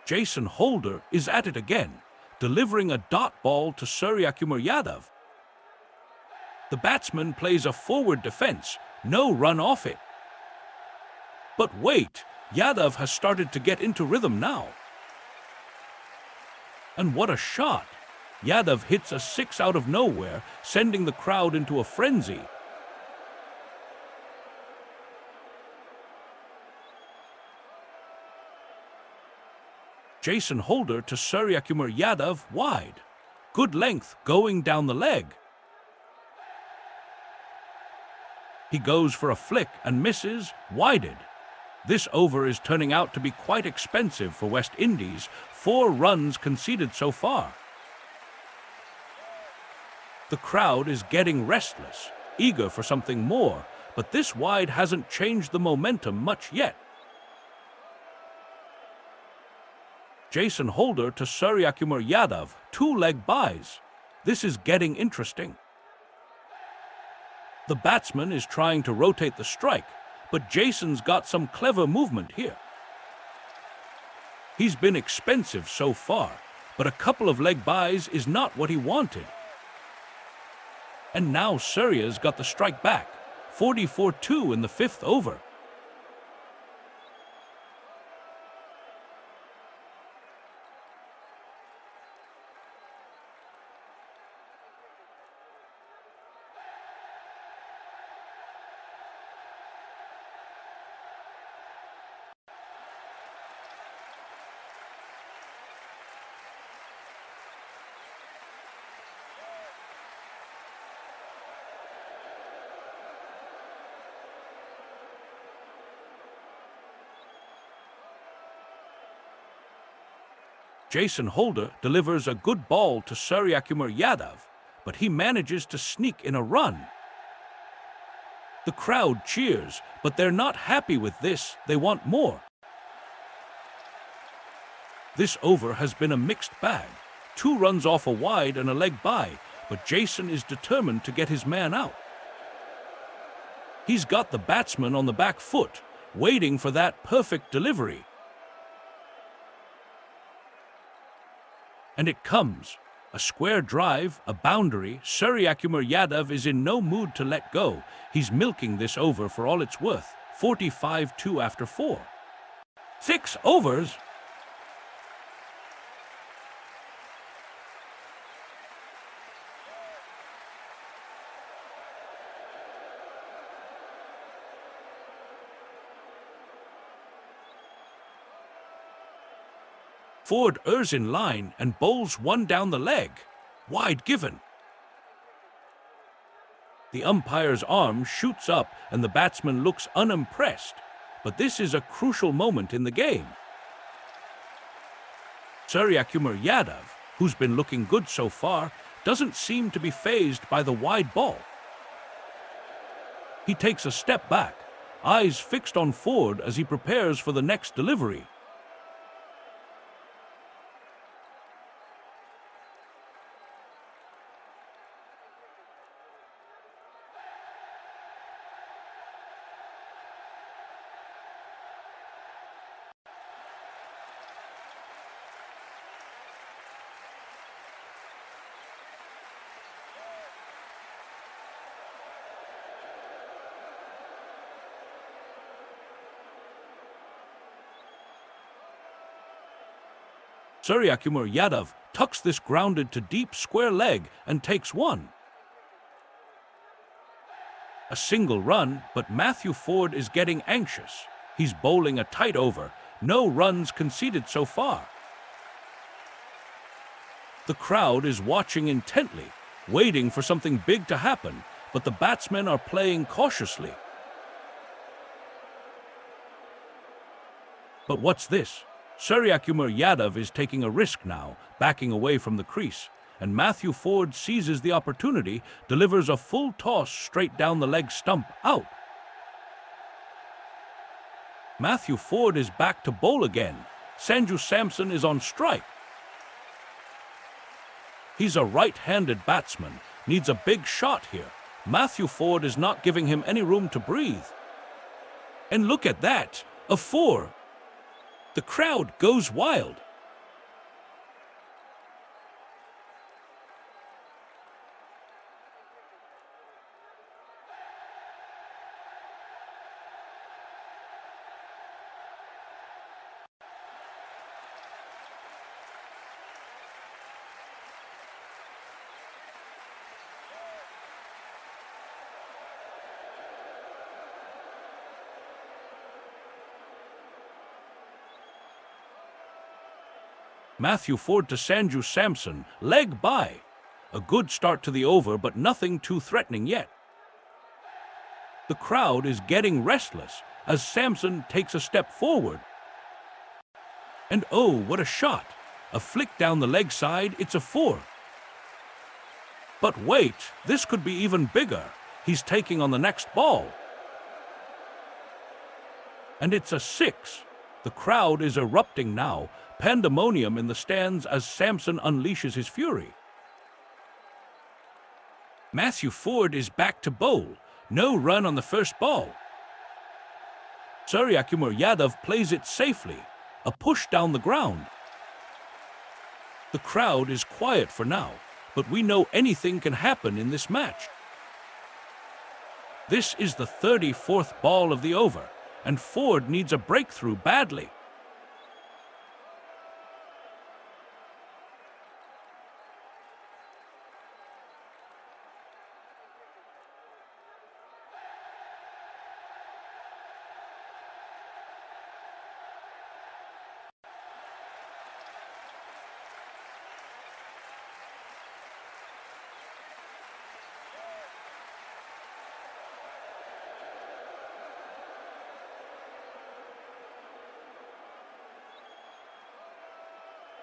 Jason Holder is at it again, delivering a dot ball to Suryakumar Yadav. The batsman plays a forward defense, no run off it. But wait, Yadav has started to get into rhythm now. And what a shot! Yadav hits a 6 out of nowhere, sending the crowd into a frenzy. Jason Holder to Suryakumar Yadav wide. Good length going down the leg. He goes for a flick and misses, wided. This over is turning out to be quite expensive for West Indies, 4 runs conceded so far. The crowd is getting restless, eager for something more, but this wide hasn't changed the momentum much yet. Jason Holder to Suryakumar Yadav, 2-leg buys. This is getting interesting. The batsman is trying to rotate the strike, but Jason's got some clever movement here. He's been expensive so far, but a couple of leg buys is not what he wanted. And now Surya's got the strike back, 44-2 in the 5th over. Jason Holder delivers a good ball to Suryakumar Yadav, but he manages to sneak in a run. The crowd cheers, but they're not happy with this. They want more. This over has been a mixed bag. 2 runs off a wide and a leg by, but Jason is determined to get his man out. He's got the batsman on the back foot, waiting for that perfect delivery. And it comes. A square drive, a boundary. Suryakumar Yadav is in no mood to let go. He's milking this over for all it's worth. 45-2 after 4. 6 overs. Ford errs in line and bowls one down the leg. Wide given. The umpire's arm shoots up and the batsman looks unimpressed. But this is a crucial moment in the game. Suryakumar Yadav, who's been looking good so far, doesn't seem to be fazed by the wide ball. He takes a step back, eyes fixed on Ford as he prepares for the next delivery. Suryakumar Yadav tucks this grounded to deep square leg and takes one. A single run, but Matthew Ford is getting anxious. He's bowling a tight over, No runs conceded so far. The crowd is watching intently, waiting for something big to happen, but the batsmen are playing cautiously. But what's this? Suryakumar Yadav is taking a risk now, backing away from the crease, and Matthew Ford seizes the opportunity, delivers a full toss straight down the leg stump, out. Matthew Ford is back to bowl again. Sanju Samson is on strike. He's a right-handed batsman, needs a big shot here. Matthew Ford is not giving him any room to breathe. And look at that, a 4. The crowd goes wild. Matthew Ford to Sanju Samson, leg by. A good start to the over, but nothing too threatening yet. The crowd is getting restless as Samson takes a step forward. And oh, what a shot! A flick down the leg side, it's a 4. But wait, this could be even bigger. He's taking on the next ball. And it's a 6. The crowd is erupting now, pandemonium in the stands as Samson unleashes his fury. Matthew Ford is back to bowl. No run on the first ball. Suryakumar Yadav plays it safely. A push down the ground. The crowd is quiet for now, but we know anything can happen in this match. This is the 34th ball of the over, and Ford needs a breakthrough badly.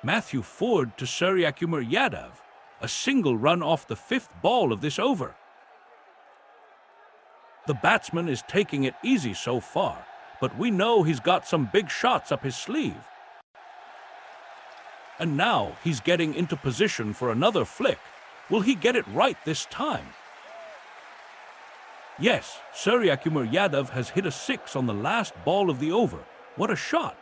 Matthew Ford to Suryakumar Yadav, a single run off the 5th ball of this over. The batsman is taking it easy so far, but we know he's got some big shots up his sleeve. And now he's getting into position for another flick. Will he get it right this time? Yes, Suryakumar Yadav has hit a 6 on the last ball of the over. What a shot!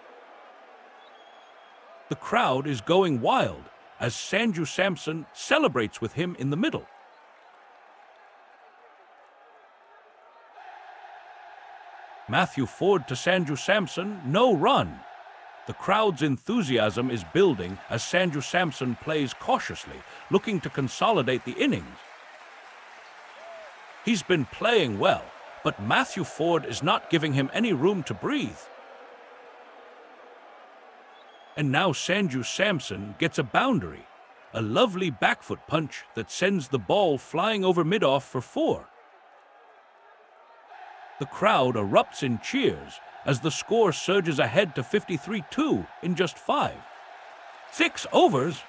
The crowd is going wild as Sanju Samson celebrates with him in the middle. Matthew Ford to Sanju Samson, no run. The crowd's enthusiasm is building as Sanju Samson plays cautiously, looking to consolidate the innings. He's been playing well, but Matthew Ford is not giving him any room to breathe. And now Sanju Samson gets a boundary, a lovely backfoot punch that sends the ball flying over mid-off for 4. The crowd erupts in cheers as the score surges ahead to 53-2 in just 5. 6 overs.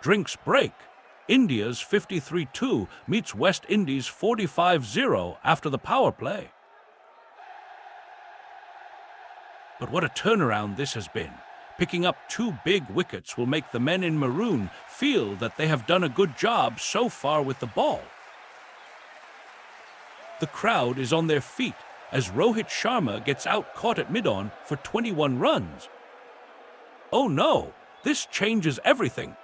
Drinks break. India's 53-2 meets West Indies 45-0 after the power play. But what a turnaround this has been. Picking up 2 big wickets will make the men in maroon feel that they have done a good job so far with the ball. The crowd is on their feet as Rohit Sharma gets out caught at mid-on for 21 runs. Oh no, this changes everything.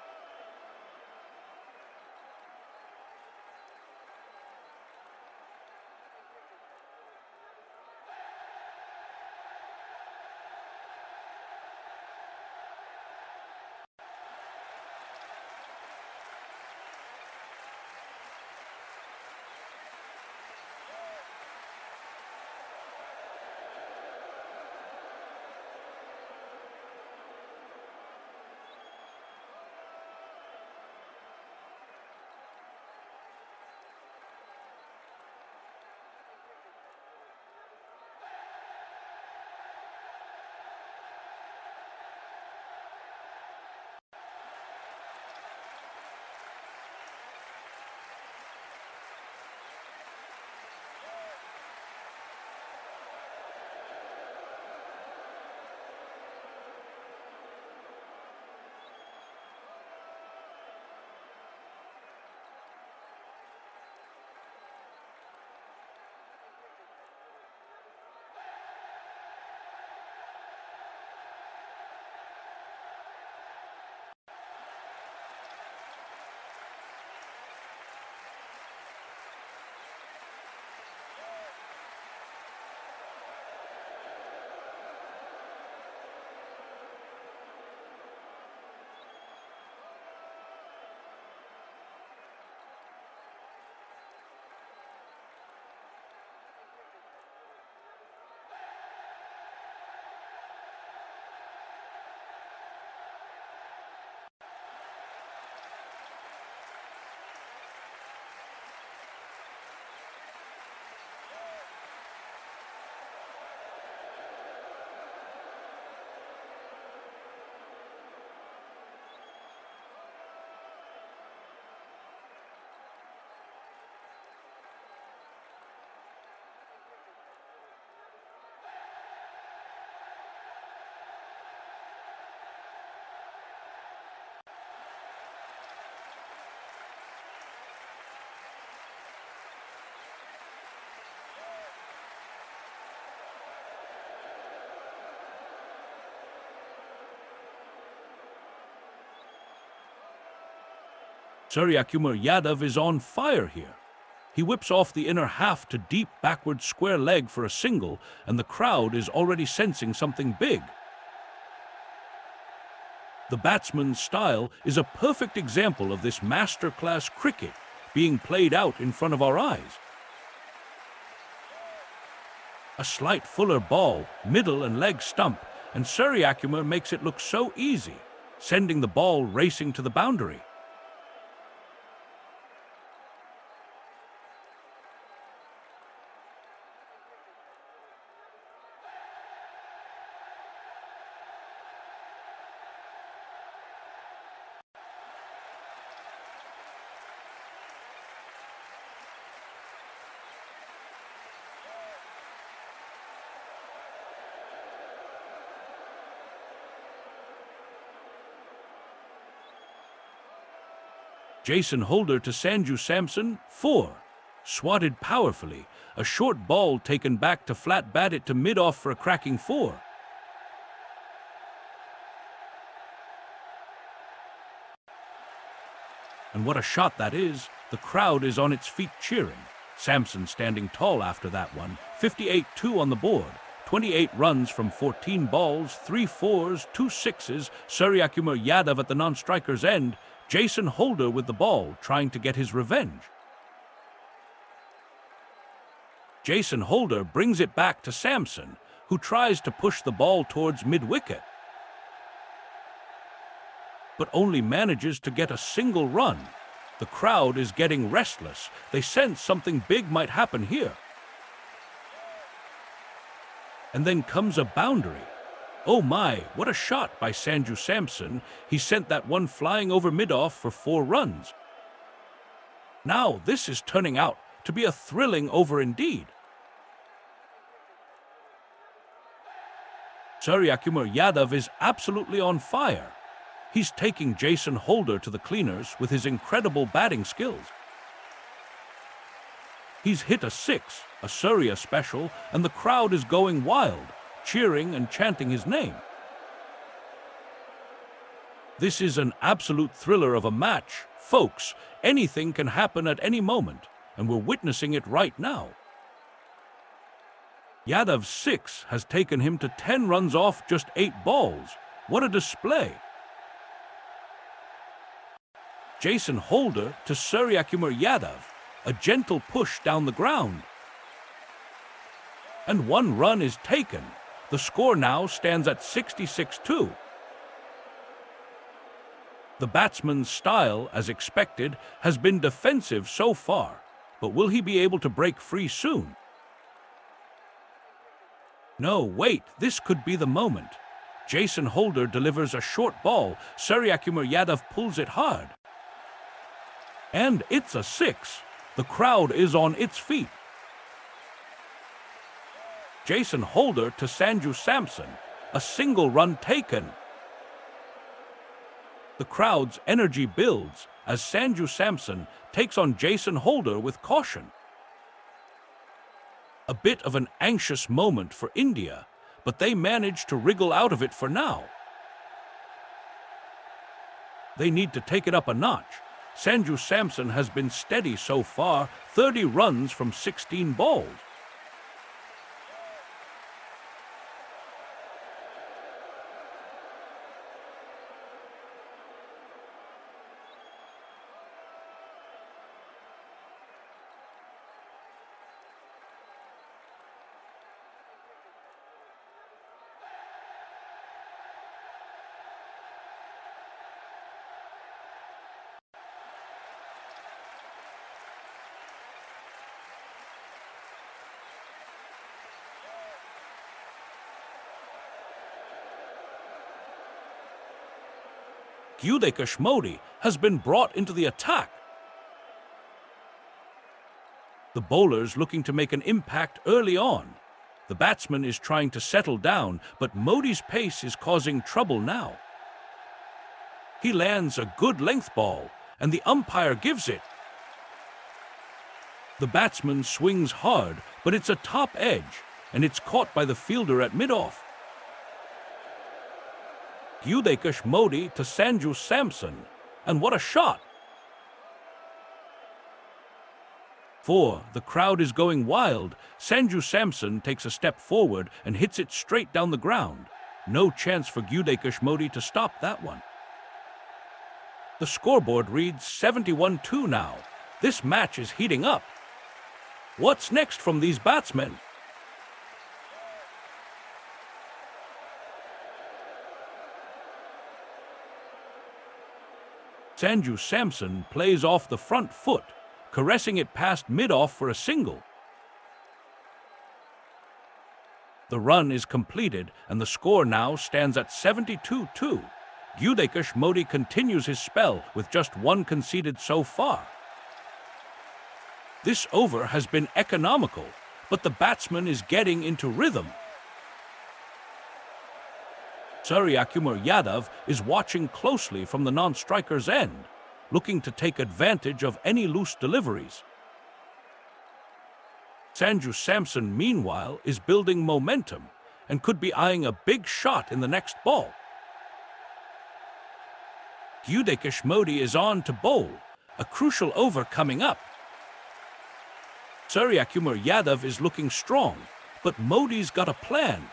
Suryakumar Yadav is on fire here. He whips off the inner half to deep backward square leg for a single, and the crowd is already sensing something big. The batsman's style is a perfect example of this masterclass cricket being played out in front of our eyes. A slight fuller ball, middle and leg stump, and Suryakumar makes it look so easy, sending the ball racing to the boundary. Jason Holder to Sanju Samson, 4. Swatted powerfully, a short ball taken back to flat bat it to mid-off for a cracking 4. And what a shot that is. The crowd is on its feet cheering. Samson standing tall after that one. 58-2 on the board. 28 runs from 14 balls, 3 fours, 2 sixes. Suryakumar Yadav at the non-striker's end. Jason Holder with the ball, trying to get his revenge. Jason Holder brings it back to Samson, who tries to push the ball towards mid-wicket, but only manages to get a single run. The crowd is getting restless. They sense something big might happen here. And then comes a boundary. Oh my, what a shot by Sanju Samson. He sent that one flying over mid-off for 4 runs. Now this is turning out to be a thrilling over indeed. Suryakumar Yadav is absolutely on fire. He's taking Jason Holder to the cleaners with his incredible batting skills. He's hit a 6, a Surya special, and the crowd is going wild, cheering and chanting his name. This is an absolute thriller of a match. Folks, anything can happen at any moment, and we're witnessing it right now. Yadav's 6 has taken him to 10 runs off just 8 balls. What a display! Jason Holder to Suryakumar Yadav, a gentle push down the ground. And 1 run is taken. The score now stands at 66-2. The batsman's style, as expected, has been defensive so far, but will he be able to break free soon? No, wait, this could be the moment. Jason Holder delivers a short ball. Suryakumar Yadav pulls it hard. And it's a 6. The crowd is on its feet. Jason Holder to Sanju Samson, a single run taken. The crowd's energy builds as Sanju Samson takes on Jason Holder with caution. A bit of an anxious moment for India, but they manage to wriggle out of it for now. They need to take it up a notch. Sanju Samson has been steady so far, 30 runs from 16 balls. Kolkata Modi has been brought into the attack. The bowlers looking to make an impact early on. The batsman is trying to settle down, but Modi's pace is causing trouble now. He lands a good length ball, and the umpire gives it. The batsman swings hard, but it's a top edge, and it's caught by the fielder at mid-off. Kolkata Modi to Sanju Samson, and what a shot! 4. The crowd is going wild. Sanju Samson takes a step forward and hits it straight down the ground. No chance for Gyudekish Modi to stop that one. The scoreboard reads 71-2 now. This match is heating up. What's next from these batsmen? Sanju Samson plays off the front foot, caressing it past mid-off for a single. The run is completed and the score now stands at 72-2. Gyudekish Modi continues his spell with just one conceded so far. This over has been economical, but the batsman is getting into rhythm. Suryakumar Yadav is watching closely from the non-striker's end, looking to take advantage of any loose deliveries. Sanju Samson, meanwhile, is building momentum and could be eyeing a big shot in the next ball. Gyudekish Modi is on to bowl, a crucial over coming up. Suryakumar Yadav is looking strong, but Modi's got a plan.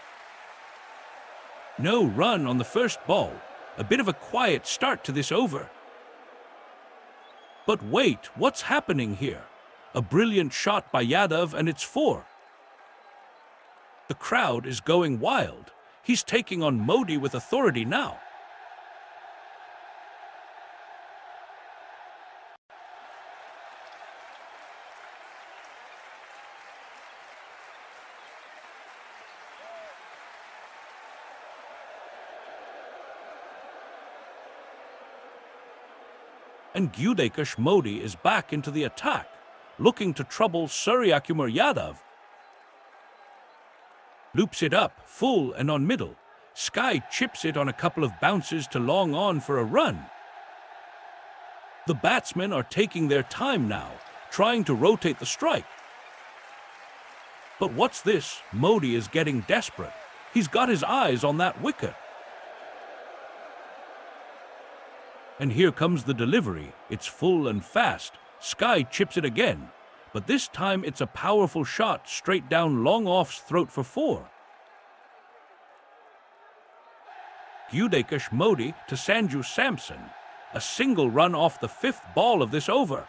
No run on the first ball, a bit of a quiet start to this over. But wait, what's happening here? A brilliant shot by Yadav and it's 4. The crowd is going wild. He's taking on Modi with authority now. And Gyudekish Modi is back into the attack, looking to trouble Suryakumar Yadav. Loops it up, full and on middle. Sky chips it on a couple of bounces to long on for a run. The batsmen are taking their time now, trying to rotate the strike. But what's this? Modi is getting desperate. He's got his eyes on that wicket. And here comes the delivery. It's full and fast. Sky chips it again, but this time it's a powerful shot straight down long off's throat for 4. Gyudekish Modi to Sanju Samson. A single run off the 5th ball of this over.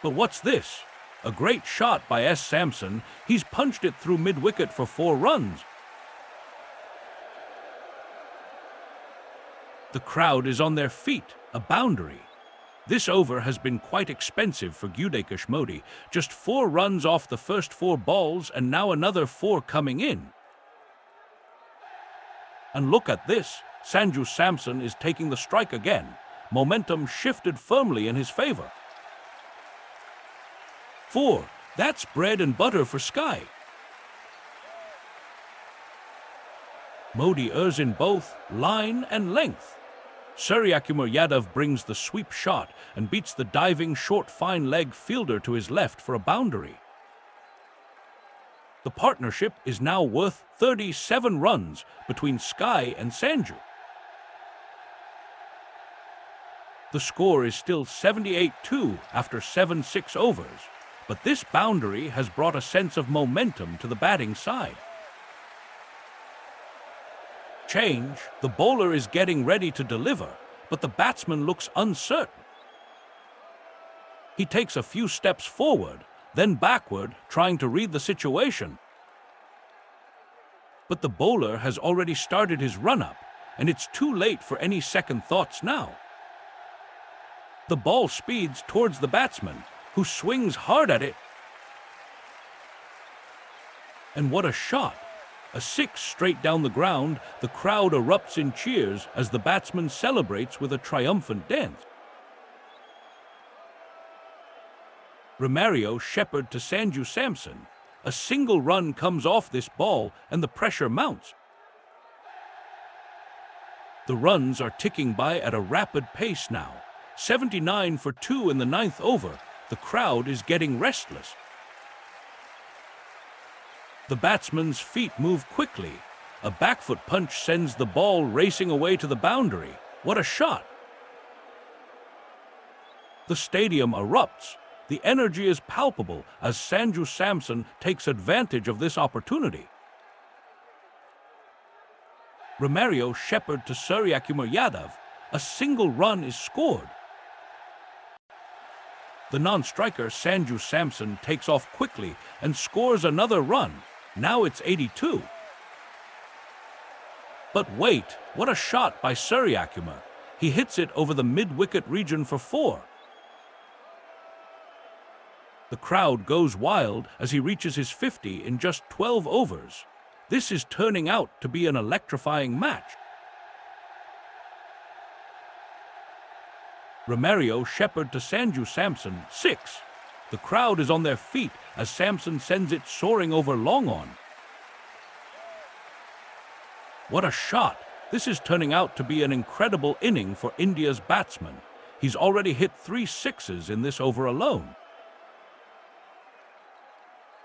But what's this? A great shot by S. Samson. He's punched it through mid-wicket for 4 runs. The crowd is on their feet, a boundary. This over has been quite expensive for Gyudekish Modi. Just 4 runs off the first 4 balls and now another 4 coming in. And look at this. Sanju Samson is taking the strike again. Momentum shifted firmly in his favor. 4. That's bread and butter for Sky. Modi errs in both line and length. Suryakumar Yadav brings the sweep shot and beats the diving short fine leg fielder to his left for a boundary. The partnership is now worth 37 runs between Sky and Sanju. The score is still 78-2 after 7-6 overs, but this boundary has brought a sense of momentum to the batting side. Change, the bowler is getting ready to deliver, but the batsman looks uncertain. He takes a few steps forward, then backward, trying to read the situation. But the bowler has already started his run-up, and it's too late for any second thoughts now. The ball speeds towards the batsman, who swings hard at it. And what a shot! A 6 straight down the ground. The crowd erupts in cheers as the batsman celebrates with a triumphant dance. Romario shepherd to Sanju Samson. A single run comes off this ball and the pressure mounts. The runs are ticking by at a rapid pace now. 79 for 2 in the 9th over. The crowd is getting restless. The batsman's feet move quickly. A backfoot punch sends the ball racing away to the boundary. What a shot! The stadium erupts. The energy is palpable as Sanju Samson takes advantage of this opportunity. Romario shepherd to Suryakumar Yadav. A single run is scored. The non-striker Sanju Samson takes off quickly and scores another run. Now it's 82. But wait, what a shot by Suryakumar. He hits it over the mid-wicket region for 4. The crowd goes wild as he reaches his 50 in just 12 overs. This is turning out to be an electrifying match. Romario shepherd to Sanju Samson, 6. The crowd is on their feet as Samson sends it soaring over long on. What a shot! This is turning out to be an incredible inning for India's batsman. He's already hit 3 sixes in this over alone.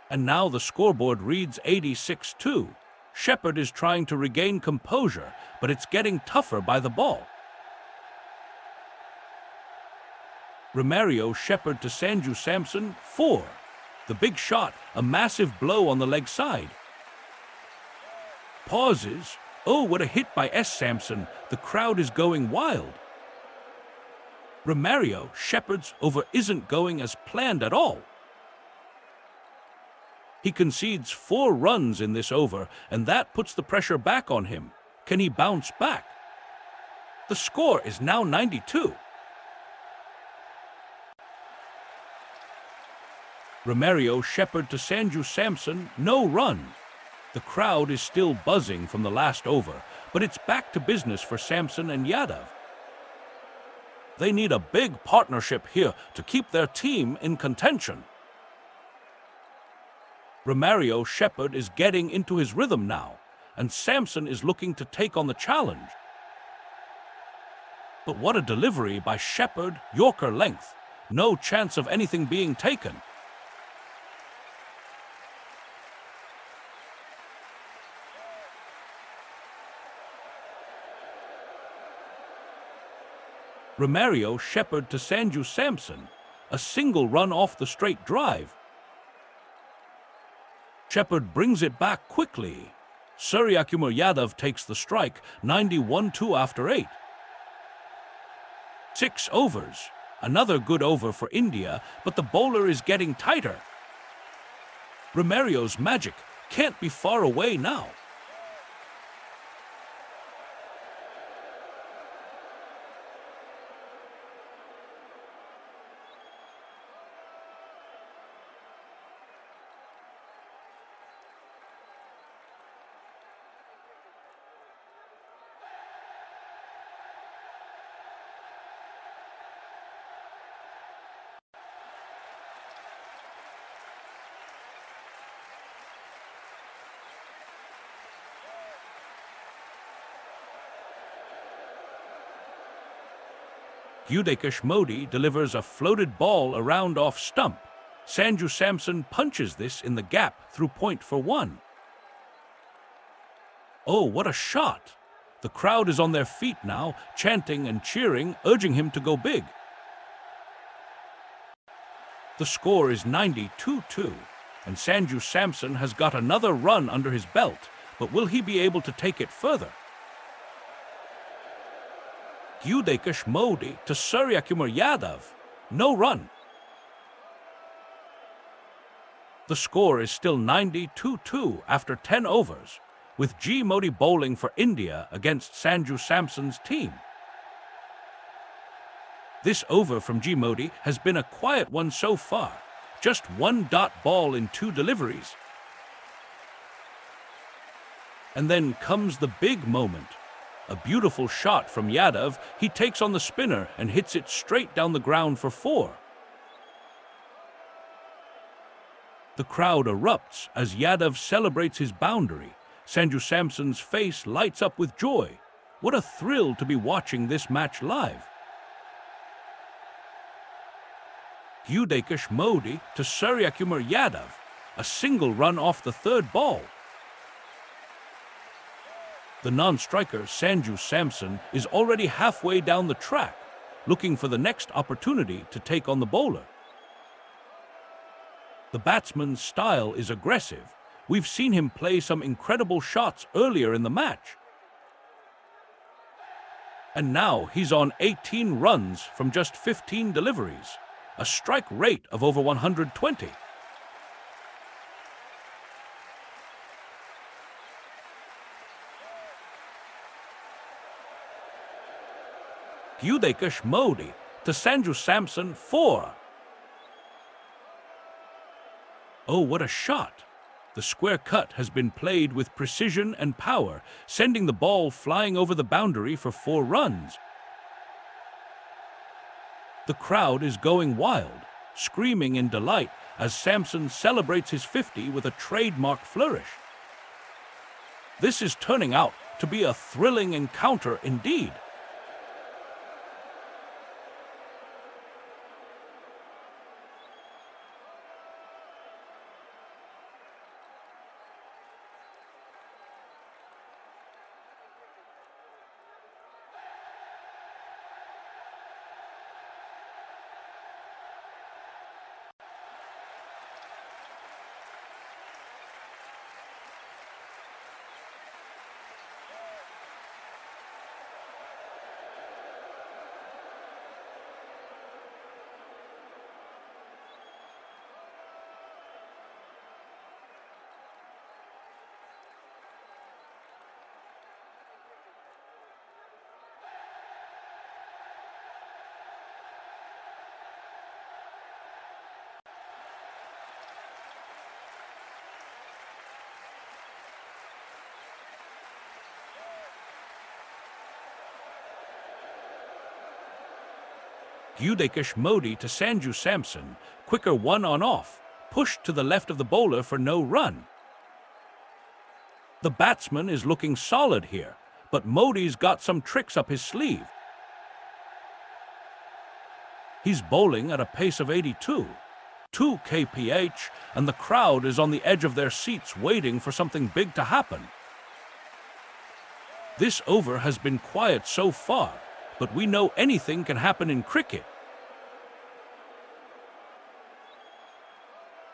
And now the scoreboard reads 86-2. Shepherd is trying to regain composure, but it's getting tougher by the ball. Romario shepherd to Sanju Samson, 4. The big shot, a massive blow on the leg side. Pauses. Oh, what a hit by S. Samson. The crowd is going wild. Romario shepherds over isn't going as planned at all. He concedes 4 runs in this over, and that puts the pressure back on him. Can he bounce back? The score is now 92. Romario shepherd to Sanju Samson, no run. The crowd is still buzzing from the last over, but it's back to business for Samson and Yadav. They need a big partnership here to keep their team in contention. Romario shepherd is getting into his rhythm now, and Samson is looking to take on the challenge. But what a delivery by Shepherd, Yorker length. No chance of anything being taken. Romario shepherd to Sanju Samson, a single run off the straight drive. Shepherd brings it back quickly. Suryakumar Yadav takes the strike, 91-2 after 8. 6 overs. Another good over for India, but the bowler is getting tighter. Romario's magic can't be far away now. Yudekesh Modi delivers a floated ball around off stump. Sanju Samson punches this in the gap through point for 1. Oh, what a shot! The crowd is on their feet now, chanting and cheering, urging him to go big. The score is 92-2, and Sanju Samson has got another run under his belt, but will he be able to take it further? Yudekesh Modi to Suryakumar Yadav. No run. The score is still 92-2 after 10 overs, with G. Modi bowling for India against Sanju Samson's team. This over from G. Modi has been a quiet one so far. Just 1 dot ball in 2 deliveries. And then comes the big moment. A beautiful shot from Yadav. He takes on the spinner and hits it straight down the ground for 4. The crowd erupts as Yadav celebrates his boundary. Sanju Samson's face lights up with joy. What a thrill to be watching this match live. Yudekesh Modi to Suryakumar Yadav. A single run off the 3rd ball. The non-striker Sanju Samson is already halfway down the track, looking for the next opportunity to take on the bowler. The batsman's style is aggressive. We've seen him play some incredible shots earlier in the match. And now he's on 18 runs from just 15 deliveries, a strike rate of over 120. Yudekesh Modi to Sanju Samson 4. Oh, what a shot! The square cut has been played with precision and power, sending the ball flying over the boundary for 4 runs. The crowd is going wild, screaming in delight as Samson celebrates his 50 with a trademark flourish. This is turning out to be a thrilling encounter indeed. Yudekesh Modi to Sanju Samson, quicker one on off, pushed to the left of the bowler for no run. The batsman is looking solid here, but Modi's got some tricks up his sleeve. He's bowling at a pace of 82, 2 kph, and the crowd is on the edge of their seats waiting for something big to happen. This over has been quiet so far, but we know anything can happen in cricket.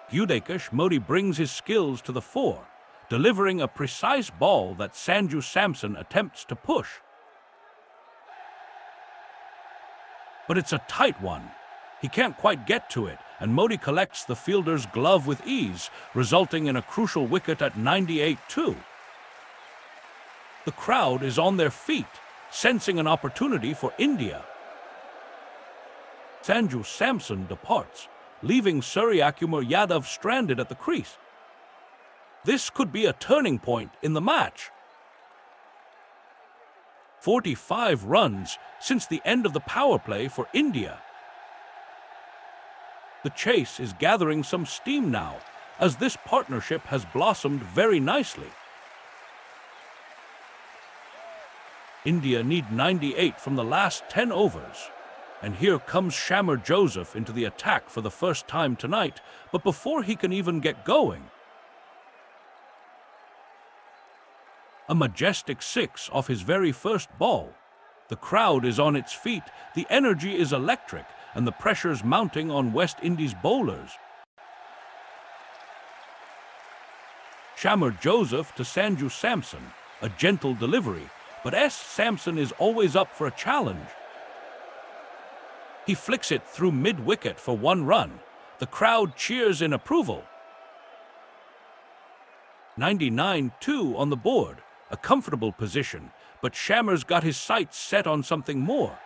Yudekesh Modi brings his skills to the fore, delivering a precise ball that Sanju Samson attempts to push. But it's a tight one. He can't quite get to it, and Modi collects the fielder's glove with ease, resulting in a crucial wicket at 98-2. The crowd is on their feet, sensing an opportunity for India. Sanju Samson departs, leaving Suryakumar Yadav stranded at the crease. This could be a turning point in the match. 45 runs since the end of the power play for India. The chase is gathering some steam now, as this partnership has blossomed very nicely. India need 98 from the last 10 overs. And here comes Shamar Joseph into the attack for the first time tonight, but before he can even get going, a majestic 6 off his very first ball. The crowd is on its feet, the energy is electric, and the pressure's mounting on West Indies bowlers. Shamar Joseph to Sanju Samson, a gentle delivery, but Samson is always up for a challenge. He flicks it through mid-wicket for 1 run. The crowd cheers in approval. 99-2 on the board, a comfortable position, but Shamar's got his sights set on something more.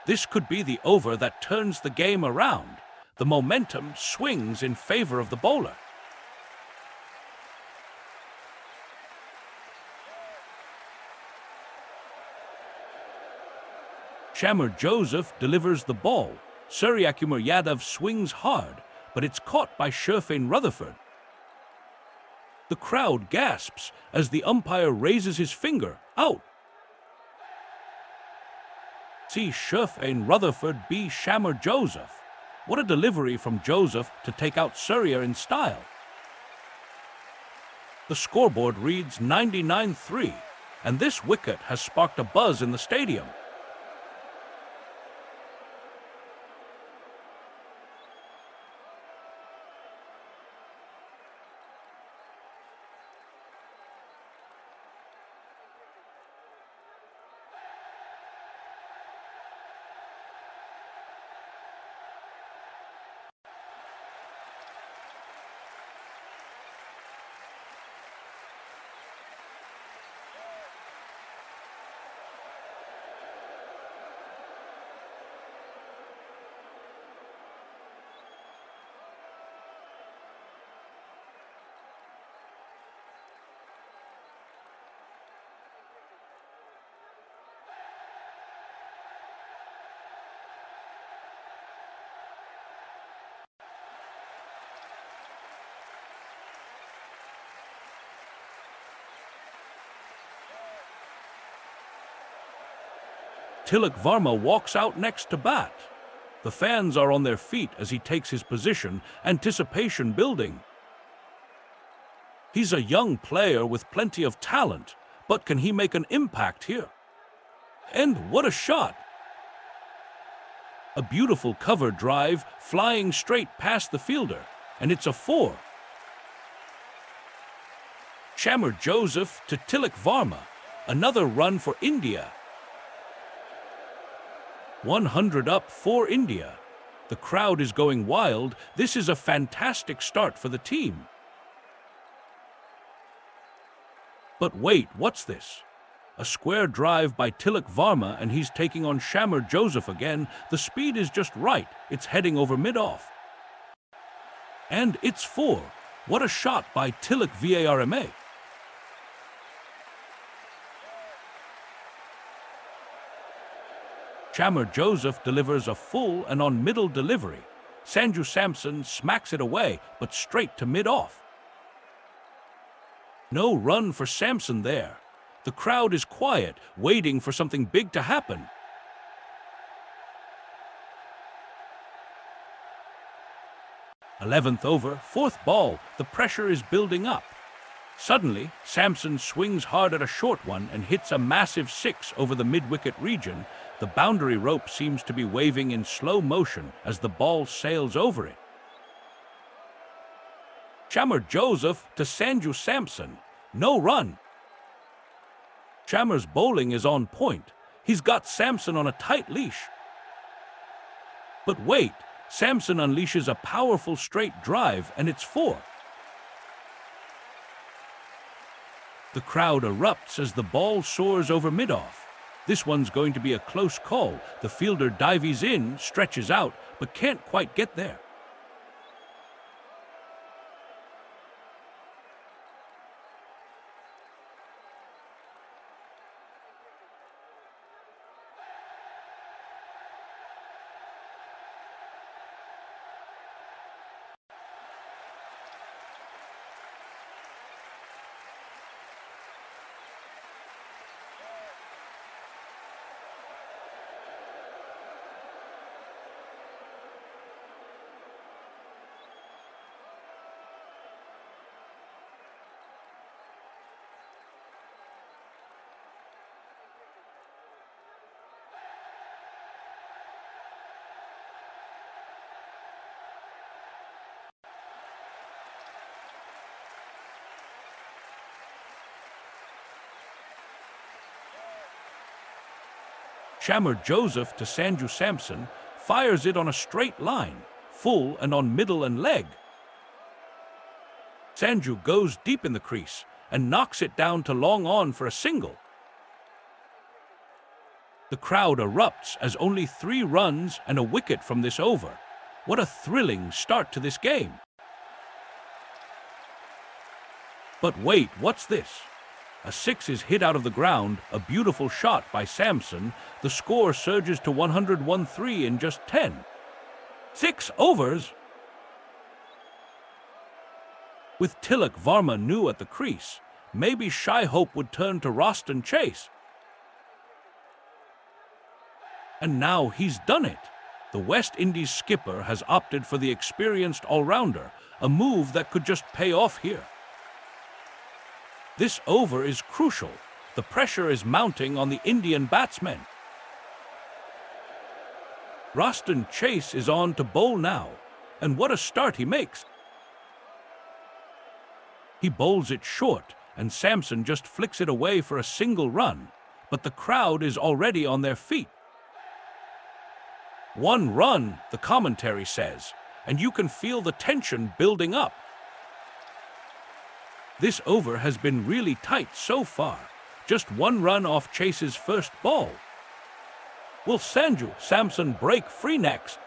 This could be the over that turns the game around. The momentum swings in favor of the bowler. Shamar Joseph delivers the ball. Suryakumar Yadav swings hard, but it's caught by Sherfane Rutherford. The crowd gasps as the umpire raises his finger, out. See Sherfane Rutherford be Shamar Joseph. What a delivery from Joseph to take out Surya in style. The scoreboard reads 99-3, and this wicket has sparked a buzz in the stadium. Tilak Varma walks out next to bat. The fans are on their feet as he takes his position, anticipation building. He's a young player with plenty of talent, but can he make an impact here? And what a shot! A beautiful cover drive flying straight past the fielder, and it's a 4. Chamar Joseph to Tilak Varma, another run for India. 100 up for India. The crowd is going wild. This is a fantastic start for the team. But wait, what's this? A square drive by Tilak Varma, and he's taking on Chamar Joseph again. The speed is just right. It's heading over mid-off. And it's 4. What a shot by Tilak Varma. Chamar Joseph delivers a full and on middle delivery. Sanju Samson smacks it away, but straight to mid-off. No run for Samson there. The crowd is quiet, waiting for something big to happen. Eleventh over, 4th ball. The pressure is building up. Suddenly, Samson swings hard at a short one and hits a massive 6 over the mid-wicket region. The boundary rope seems to be waving in slow motion as the ball sails over it. Chamar Joseph to Sanju Samson. No run. Chamar's bowling is on point. He's got Samson on a tight leash. But wait, Samson unleashes a powerful straight drive, and it's 4. The crowd erupts as the ball soars over mid-off. This one's going to be a close call. The fielder dives in, stretches out, but can't quite get there. Chamar Joseph to Sanju Samson fires it on a straight line, full and on middle and leg. Sanju goes deep in the crease and knocks it down to long on for a single. The crowd erupts as only 3 runs and a wicket from this over. What a thrilling start to this game. But wait, what's this? A 6 is hit out of the ground, a beautiful shot by Samson. The score surges to 101-3 in just 10. 6 overs? With Tilak Varma new at the crease, maybe Shy Hope would turn to Roston Chase. And now he's done it. The West Indies skipper has opted for the experienced all-rounder, a move that could just pay off here. This over is crucial. The pressure is mounting on the Indian batsmen. Roston Chase is on to bowl now, and what a start he makes. He bowls it short, and Samson just flicks it away for a single run, but the crowd is already on their feet. 1 run, the commentary says, and you can feel the tension building up. This over has been really tight so far. Just 1 run off Chase's first ball. Will Sanju Samson break free next?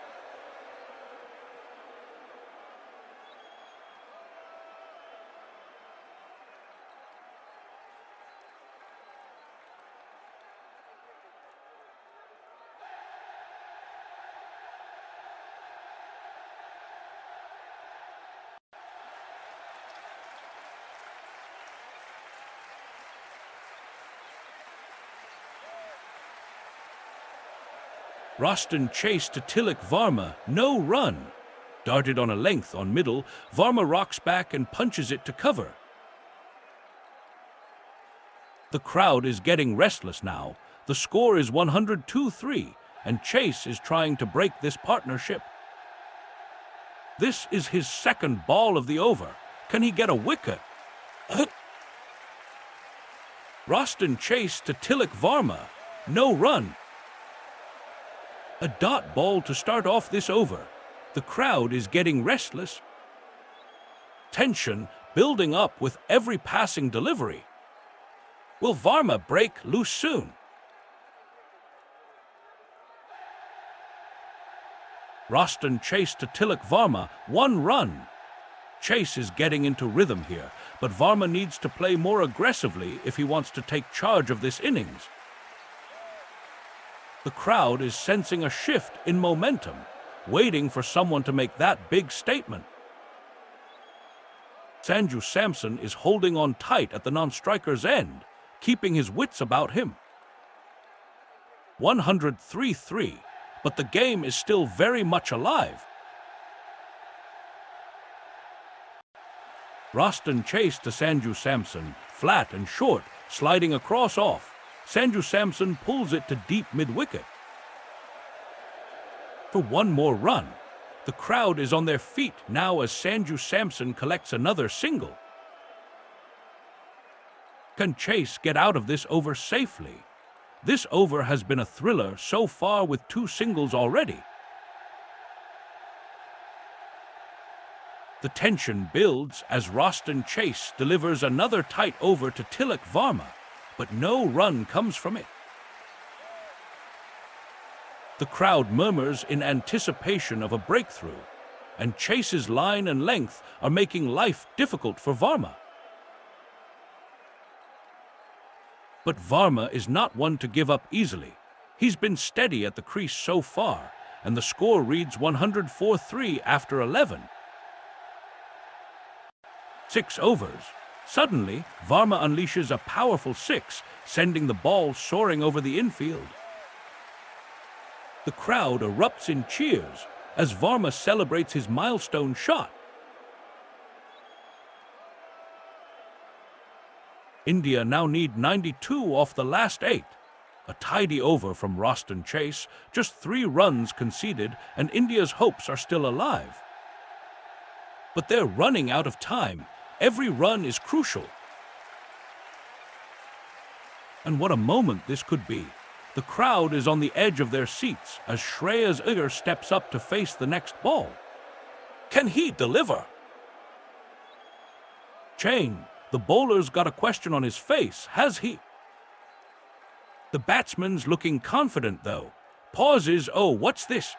Roston chased to Tilak Varma, no run. Darted on a length on middle, Varma rocks back and punches it to cover. The crowd is getting restless now. The score is 102-3, and Chase is trying to break this partnership. This is his second ball of the over. Can he get a wicket? Roston chase to Tilak Varma, no run. A dot ball to start off this over. The crowd is getting restless. Tension building up with every passing delivery. Will Varma break loose soon? Roston chase to Tilak Varma, one run. Chase is getting into rhythm here, but Varma needs to play more aggressively if he wants to take charge of this innings. The crowd is sensing a shift in momentum, waiting for someone to make that big statement. Sanju Samson is holding on tight at the non-striker's end, keeping his wits about him. 103-3, but the game is still very much alive. Roston chased to Sanju Samson, flat and short, sliding across off. Sanju Samson pulls it to deep mid-wicket. For one more run. The crowd is on their feet now as Sanju Samson collects another single. Can Chase get out of this over safely? This over has been a thriller so far with 2 singles already. The tension builds as Roston Chase delivers another tight over to Tilak Varma, but no run comes from it. The crowd murmurs in anticipation of a breakthrough, and Chase's line and length are making life difficult for Varma. But Varma is not one to give up easily. He's been steady at the crease so far, and the score reads 104-3 after 11. 6 overs. Suddenly, Varma unleashes a powerful 6, sending the ball soaring over the infield. The crowd erupts in cheers as Varma celebrates his milestone shot. India now need 92 off the last 8. A tidy over from Roston Chase, just 3 runs conceded, and India's hopes are still alive. But they're running out of time. Every run is crucial. And what a moment this could be. The crowd is on the edge of their seats as Shreyas Iyer steps up to face the next ball. Can he deliver? Chain, the bowler's got a question on his face, has he? The batsman's looking confident though. Pauses, oh, what's this?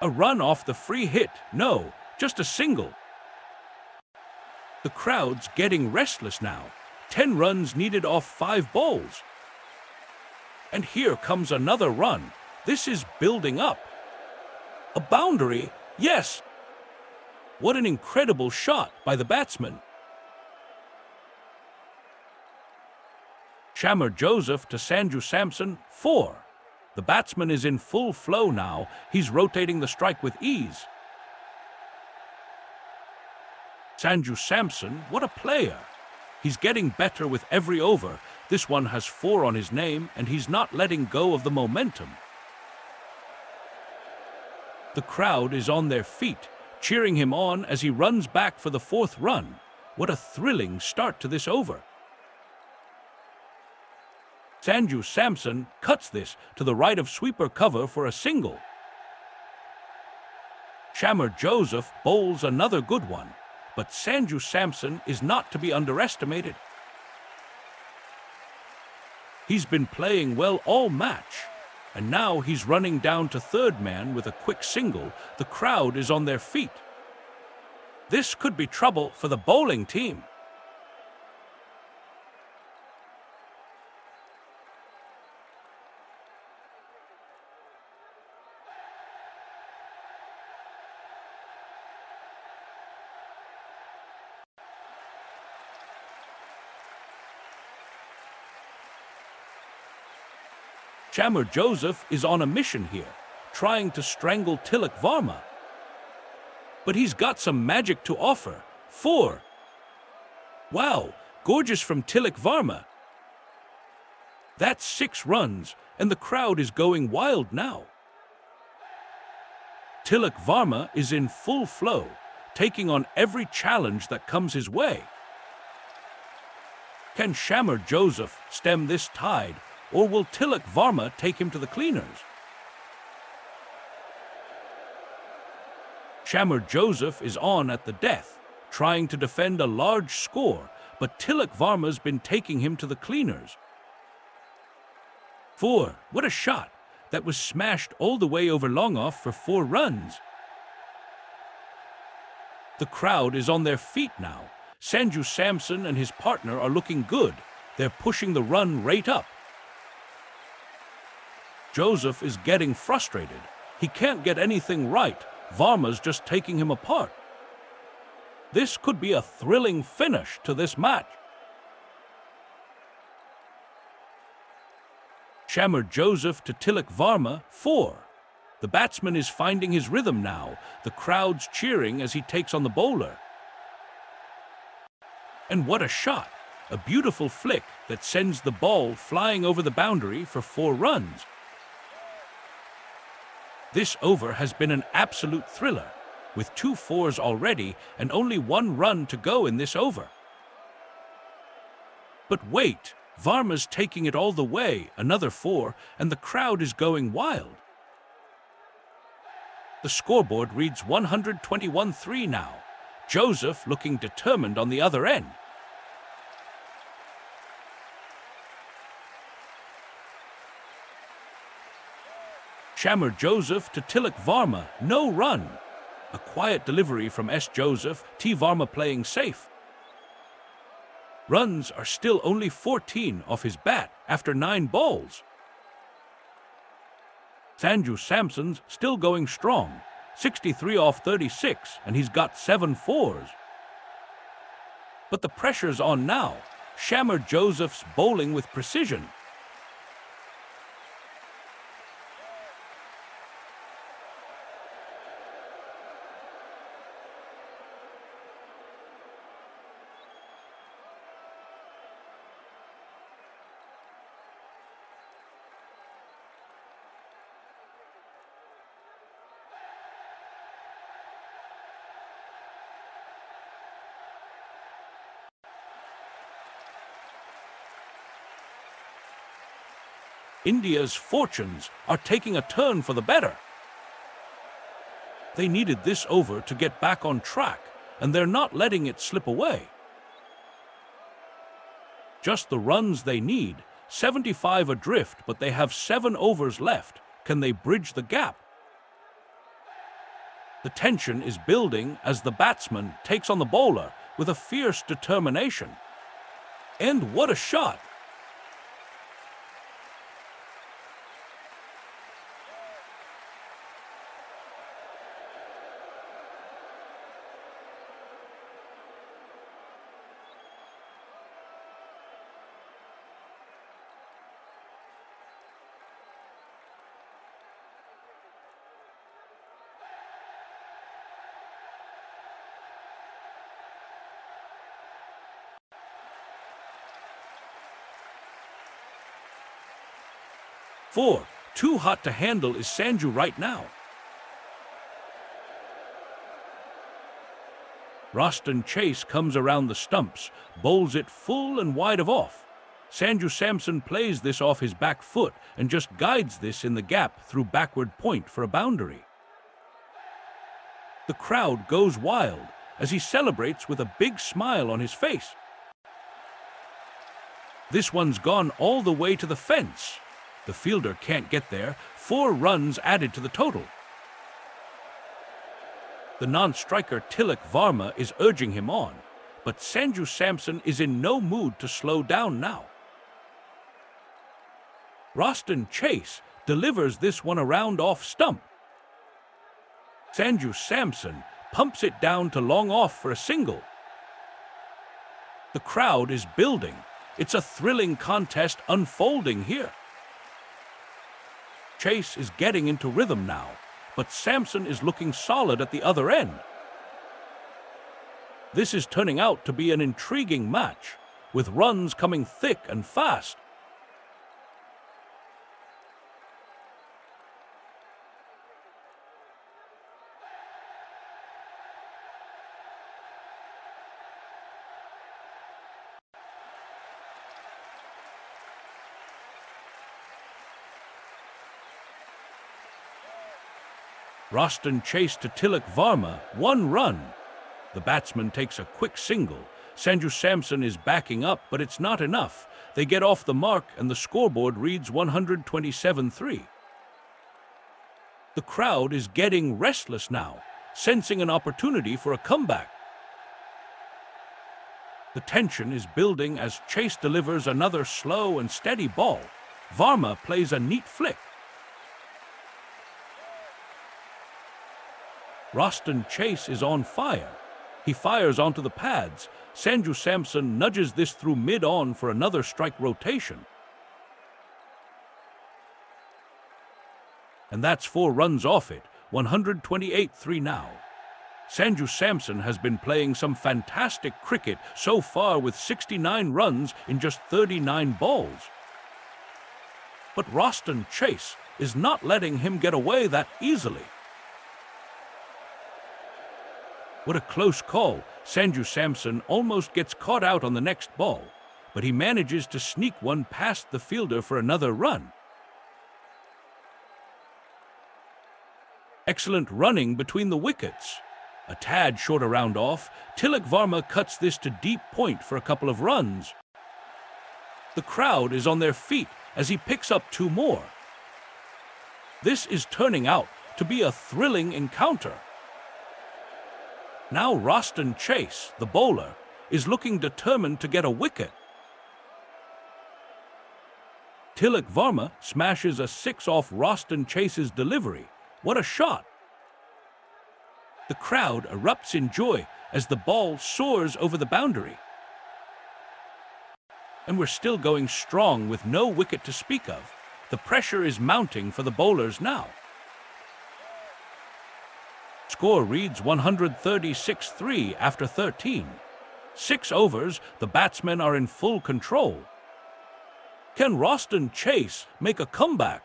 A run off the free hit, no, just a single. The crowd's getting restless now. 10 runs needed off 5 balls. And here comes another run. This is building up. A boundary, yes. What an incredible shot by the batsman. Shamar Joseph to Sanju Samson, 4. The batsman is in full flow now. He's rotating the strike with ease. Sanju Samson, what a player. He's getting better with every over. This one has 4 on his name, and he's not letting go of the momentum. The crowd is on their feet, cheering him on as he runs back for the 4th run. What a thrilling start to this over. Sanju Samson cuts this to the right of sweeper cover for a single. Shamar Joseph bowls another good one. But Sanju Samson is not to be underestimated. He's been playing well all match, and now he's running down to 3rd man with a quick single. The crowd is on their feet. This could be trouble for the bowling team. Chammer Joseph is on a mission here, trying to strangle Tilak Varma. But he's got some magic to offer. 4. Wow, gorgeous from Tilak Varma. That's 6 runs, and the crowd is going wild now. Tilak Varma is in full flow, taking on every challenge that comes his way. Can Chammer Joseph stem this tide, or will Tilak Varma take him to the cleaners? Chammer Joseph is on at the death, trying to defend a large score, but Tilak Varma's been taking him to the cleaners. 4. What a shot! That was smashed all the way over long off for 4 runs. The crowd is on their feet now. Sanju Samson and his partner are looking good. They're pushing the run rate up. Joseph is getting frustrated. He can't get anything right. Varma's just taking him apart. This could be a thrilling finish to this match. Chammer Joseph to Tilak Varma, 4. The batsman is finding his rhythm now. The crowd's cheering as he takes on the bowler. And what a shot! A beautiful flick that sends the ball flying over the boundary for 4 runs. This over has been an absolute thriller, with 2 4s already and only 1 run to go in this over. But wait, Varma's taking it all the way, another 4, and the crowd is going wild. The scoreboard reads 121-3 now. Joseph looking determined on the other end. Chammer Joseph to Tilak Varma, no run. A quiet delivery from S. Joseph, T. Varma playing safe. Runs are still only 14 off his bat after 9 balls. Sanju Samson's still going strong, 63 off 36, and he's got 7 4s. But the pressure's on now. Chammer Joseph's bowling with precision. India's fortunes are taking a turn for the better. They needed this over to get back on track, and they're not letting it slip away. Just the runs they need, 75 adrift, but they have 7 overs left. Can they bridge the gap? The tension is building as the batsman takes on the bowler with a fierce determination. And what a shot! Four, too hot to handle is Sanju right now. Roston Chase comes around the stumps, bowls it full and wide of off. Sanju Samson plays this off his back foot and just guides this in the gap through backward point for a boundary. The crowd goes wild as he celebrates with a big smile on his face. This one's gone all the way to the fence. The fielder can't get there. 4 runs added to the total. The non-striker Tilak Varma is urging him on, but Sanju Samson is in no mood to slow down now. Roston Chase delivers this one around off stump. Sanju Samson pumps it down to long off for a single. The crowd is building. It's a thrilling contest unfolding here. Chase is getting into rhythm now, but Sampson is looking solid at the other end. This is turning out to be an intriguing match, with runs coming thick and fast. Roston Chase to Tilak Varma, 1 run. The batsman takes a quick single. Sanju Samson is backing up, but it's not enough. They get off the mark and the scoreboard reads 127-3. The crowd is getting restless now, sensing an opportunity for a comeback. The tension is building as Chase delivers another slow and steady ball. Varma plays a neat flick. Roston Chase is on fire. He fires onto the pads. Sanju Samson nudges this through mid-on for another strike rotation. And that's 4 runs off it, 128-3 now. Sanju Samson has been playing some fantastic cricket so far with 69 runs in just 39 balls. But Roston Chase is not letting him get away that easily. What a close call. Sanju Samson almost gets caught out on the next ball, but he manages to sneak one past the fielder for another run. Excellent running between the wickets. A tad short a round off, Tilak Varma cuts this to deep point for a couple of runs. The crowd is on their feet as he picks up 2 more. This is turning out to be a thrilling encounter. Now Roston Chase, the bowler, is looking determined to get a wicket. Tilak Varma smashes a 6 off Roston Chase's delivery. What a shot! The crowd erupts in joy as the ball soars over the boundary. And we're still going strong with no wicket to speak of. The pressure is mounting for the bowlers now. Score reads 136-3 after 13. 6 overs, the batsmen are in full control. Can Roston Chase make a comeback?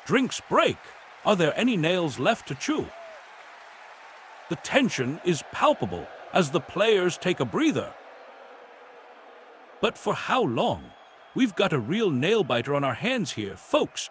Drinks break. Are there any nails left to chew? The tension is palpable as the players take a breather. But for how long? We've got a real nail-biter on our hands here, folks.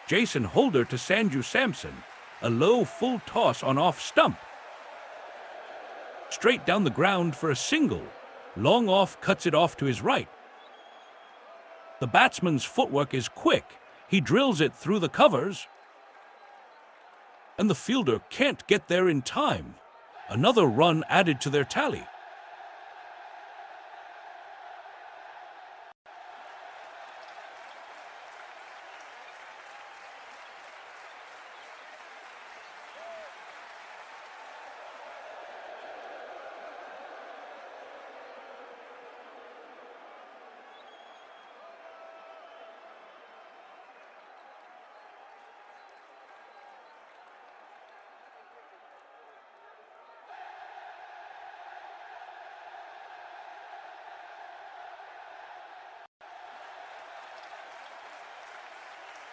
Jason Holder to Sanju Samson. A low full toss on off stump. Straight down the ground for a single. Long off cuts it off to his right. The batsman's footwork is quick. He drills it through the covers. And the fielder can't get there in time. Another run added to their tally.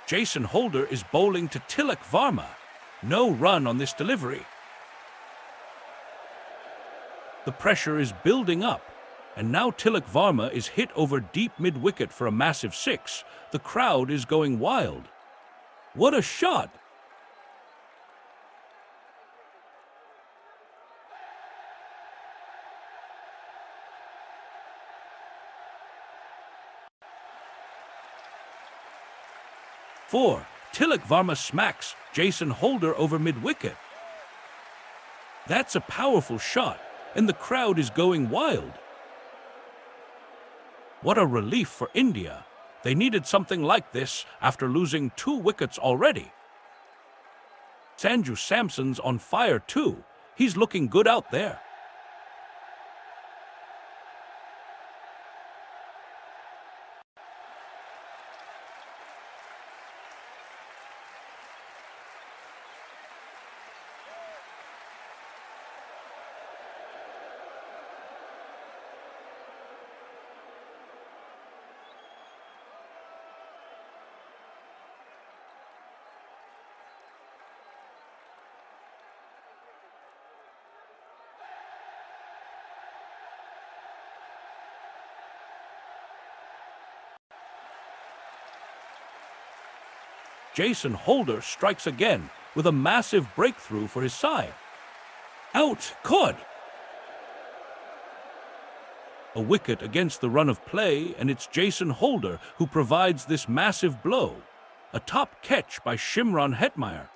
Jason Holder is bowling to Tilak Varma. No run on this delivery. The pressure is building up, and now Tilak Varma is hit over deep mid-wicket for a massive six. The crowd is going wild. What a shot! Four. Tilak Varma smacks Jason Holder over mid-wicket. That's a powerful shot, and the crowd is going wild. What a relief for India. They needed something like this after losing 2 wickets already. Sanju Samson's on fire too. He's looking good out there. Jason Holder strikes again with a massive breakthrough for his side. Out, caught! A wicket against the run of play, and it's Jason Holder who provides this massive blow. A top catch by Shimron Hetmeyer.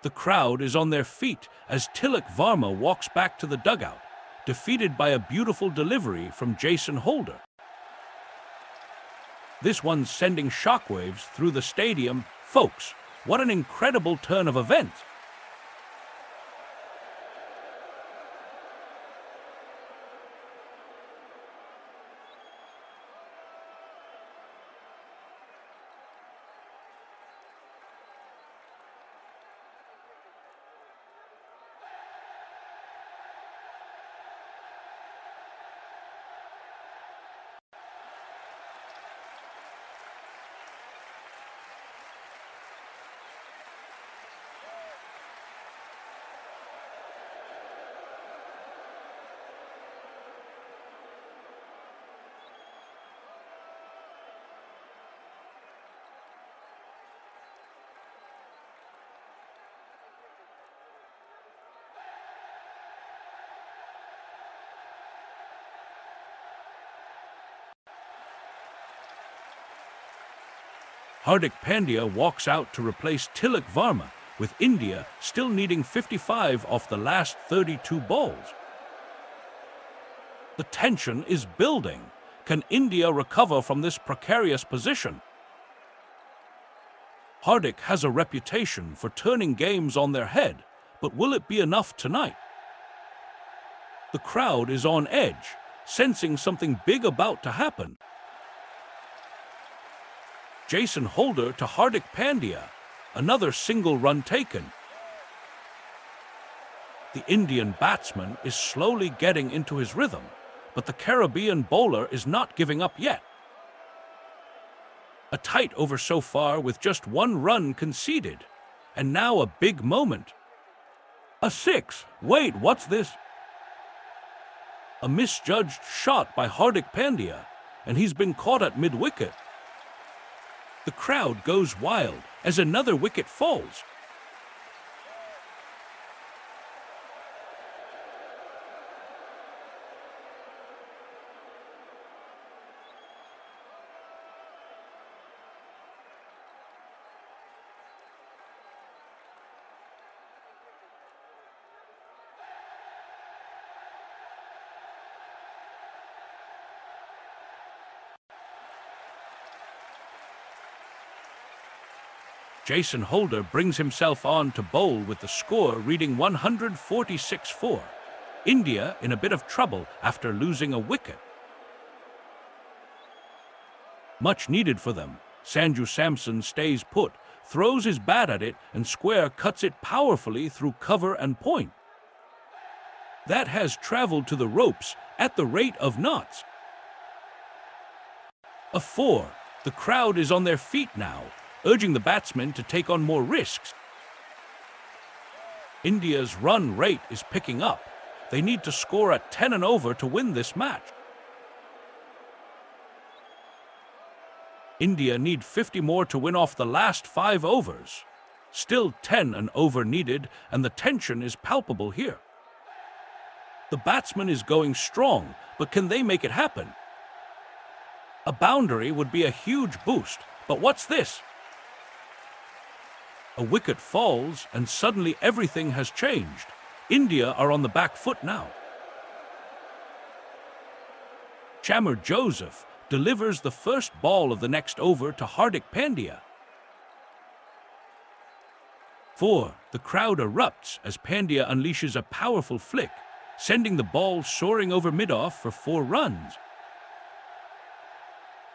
The crowd is on their feet as Tilak Varma walks back to the dugout, defeated by a beautiful delivery from Jason Holder. This one's sending shockwaves through the stadium. Folks, what an incredible turn of events! Hardik Pandya walks out to replace Tilak Varma, with India still needing 55 off the last 32 balls. The tension is building. Can India recover from this precarious position? Hardik has a reputation for turning games on their head, but will it be enough tonight? The crowd is on edge, sensing something big about to happen. Jason Holder to Hardik Pandya. Another single run taken. The Indian batsman is slowly getting into his rhythm, but the Caribbean bowler is not giving up yet. A tight over so far with just 1 run conceded. And now a big moment. A 6. Wait, what's this? A misjudged shot by Hardik Pandya, and he's been caught at mid-wicket. The crowd goes wild as another wicket falls. Jason Holder brings himself on to bowl with the score reading 146-4. India in a bit of trouble after losing a wicket. Much needed for them. Sanju Samson stays put, throws his bat at it, and square cuts it powerfully through cover and point. That has traveled to the ropes at the rate of knots. A 4. The crowd is on their feet now, urging the batsmen to take on more risks. India's run rate is picking up. They need to score at 10 and over to win this match. India need 50 more to win off the last 5 overs. Still 10 and over needed, and the tension is palpable here. The batsman is going strong, but can they make it happen? A boundary would be a huge boost, but what's this? A wicket falls, and suddenly everything has changed. India are on the back foot now. Chamar Joseph delivers the first ball of the next over to Hardik Pandya. 4. The crowd erupts as Pandya unleashes a powerful flick, sending the ball soaring over mid-off for 4 runs.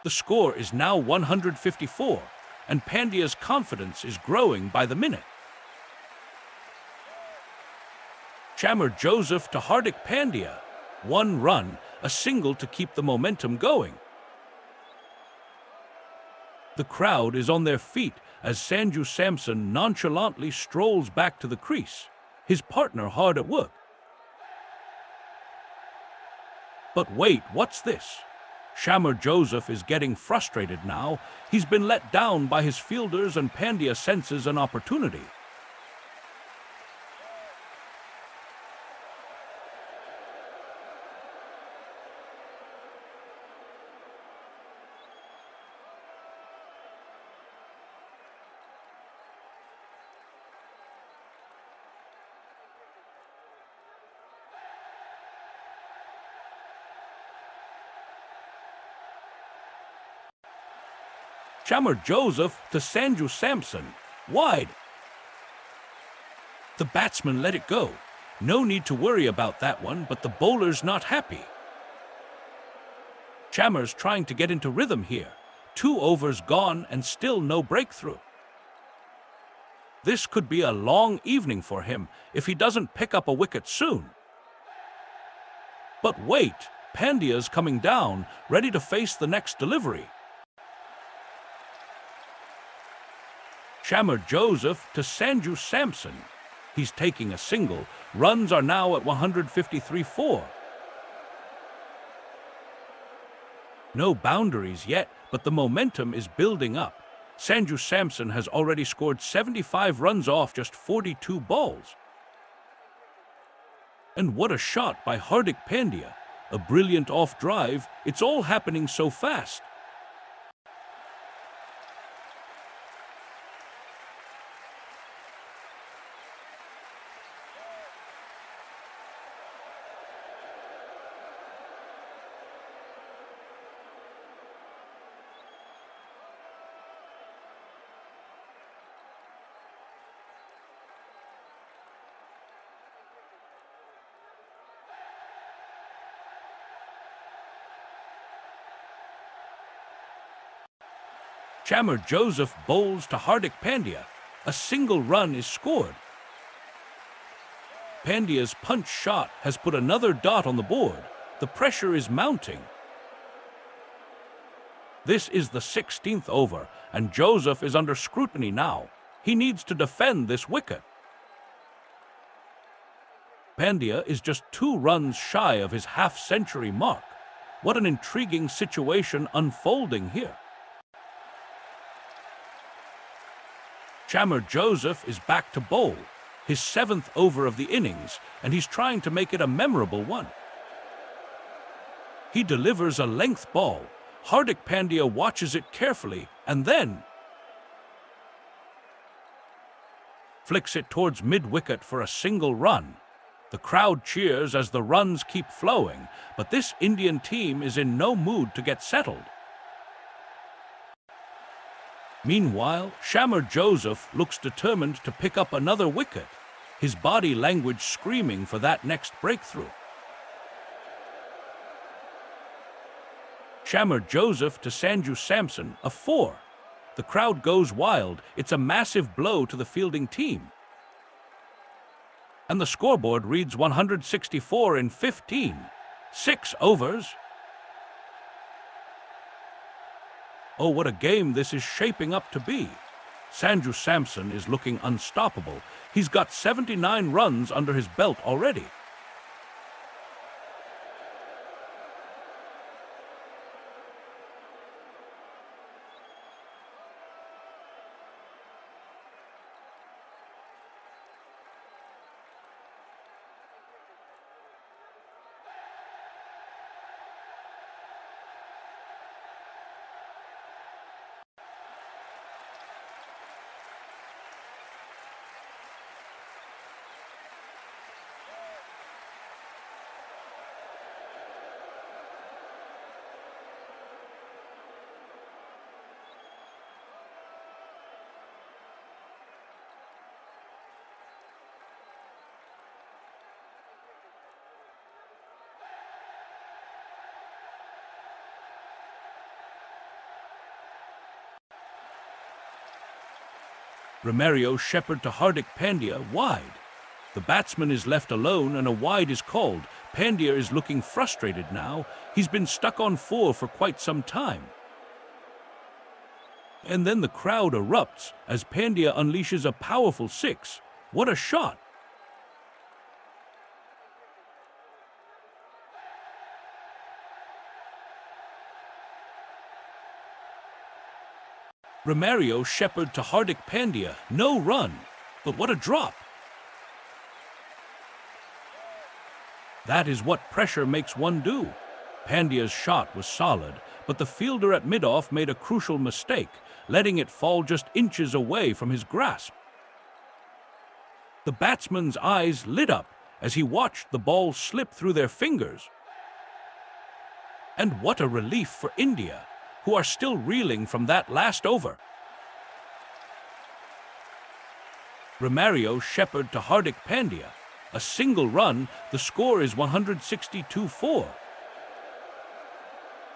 The score is now 154. And Pandya's confidence is growing by the minute. Chamar Joseph to Hardik Pandya. 1 run, a single to keep the momentum going. The crowd is on their feet as Sanju Samson nonchalantly strolls back to the crease, his partner hard at work. But wait, what's this? Chamar Joseph is getting frustrated now. He's been let down by his fielders and Pandya senses an opportunity. Chamar Joseph to Sanju Samson. Wide. The batsman let it go. No need to worry about that one, but the bowler's not happy. Chamar's trying to get into rhythm here. 2 overs gone and still no breakthrough. This could be a long evening for him if he doesn't pick up a wicket soon. But wait, Pandya's coming down, ready to face the next delivery. Chamar Joseph to Sanju Samson. He's taking a single. Runs are now at 153-4. No boundaries yet, but the momentum is building up. Sanju Samson has already scored 75 runs off just 42 balls. And what a shot by Hardik Pandya. A brilliant off drive. It's all happening so fast. Chamar Joseph bowls to Hardik Pandya. A single run is scored. Pandya's punch shot has put another dot on the board. The pressure is mounting. This is the 16th over, and Joseph is under scrutiny now. He needs to defend this wicket. Pandya is just 2 runs shy of his half-century mark. What an intriguing situation unfolding here. Shammer Joseph is back to bowl, his 7th over of the innings, and he's trying to make it a memorable one. He delivers a length ball. Hardik Pandya watches it carefully and then flicks it towards mid-wicket for a single run. The crowd cheers as the runs keep flowing, but this Indian team is in no mood to get settled. Meanwhile, Shammer Joseph looks determined to pick up another wicket, his body language screaming for that next breakthrough. Shammer Joseph to Sanju Samson, a 4. The crowd goes wild. It's a massive blow to the fielding team. And the scoreboard reads 164 in 15. 6 overs. Oh, what a game this is shaping up to be. Sanju Samson is looking unstoppable. He's got 79 runs under his belt already. Romario shepherd to Hardik Pandya, wide. The batsman is left alone and a wide is called. Pandya is looking frustrated now. He's been stuck on 4 for quite some time. And then the crowd erupts as Pandya unleashes a powerful 6. What a shot! Romario shepherd to Hardik Pandya, no run, but what a drop. That is what pressure makes one do. Pandya's shot was solid, but the fielder at mid-off made a crucial mistake, letting it fall just inches away from his grasp. The batsman's eyes lit up as he watched the ball slip through their fingers. And what a relief for India, who are still reeling from that last over. Romario shepherd to Hardik Pandya. A single run, the score is 162-4.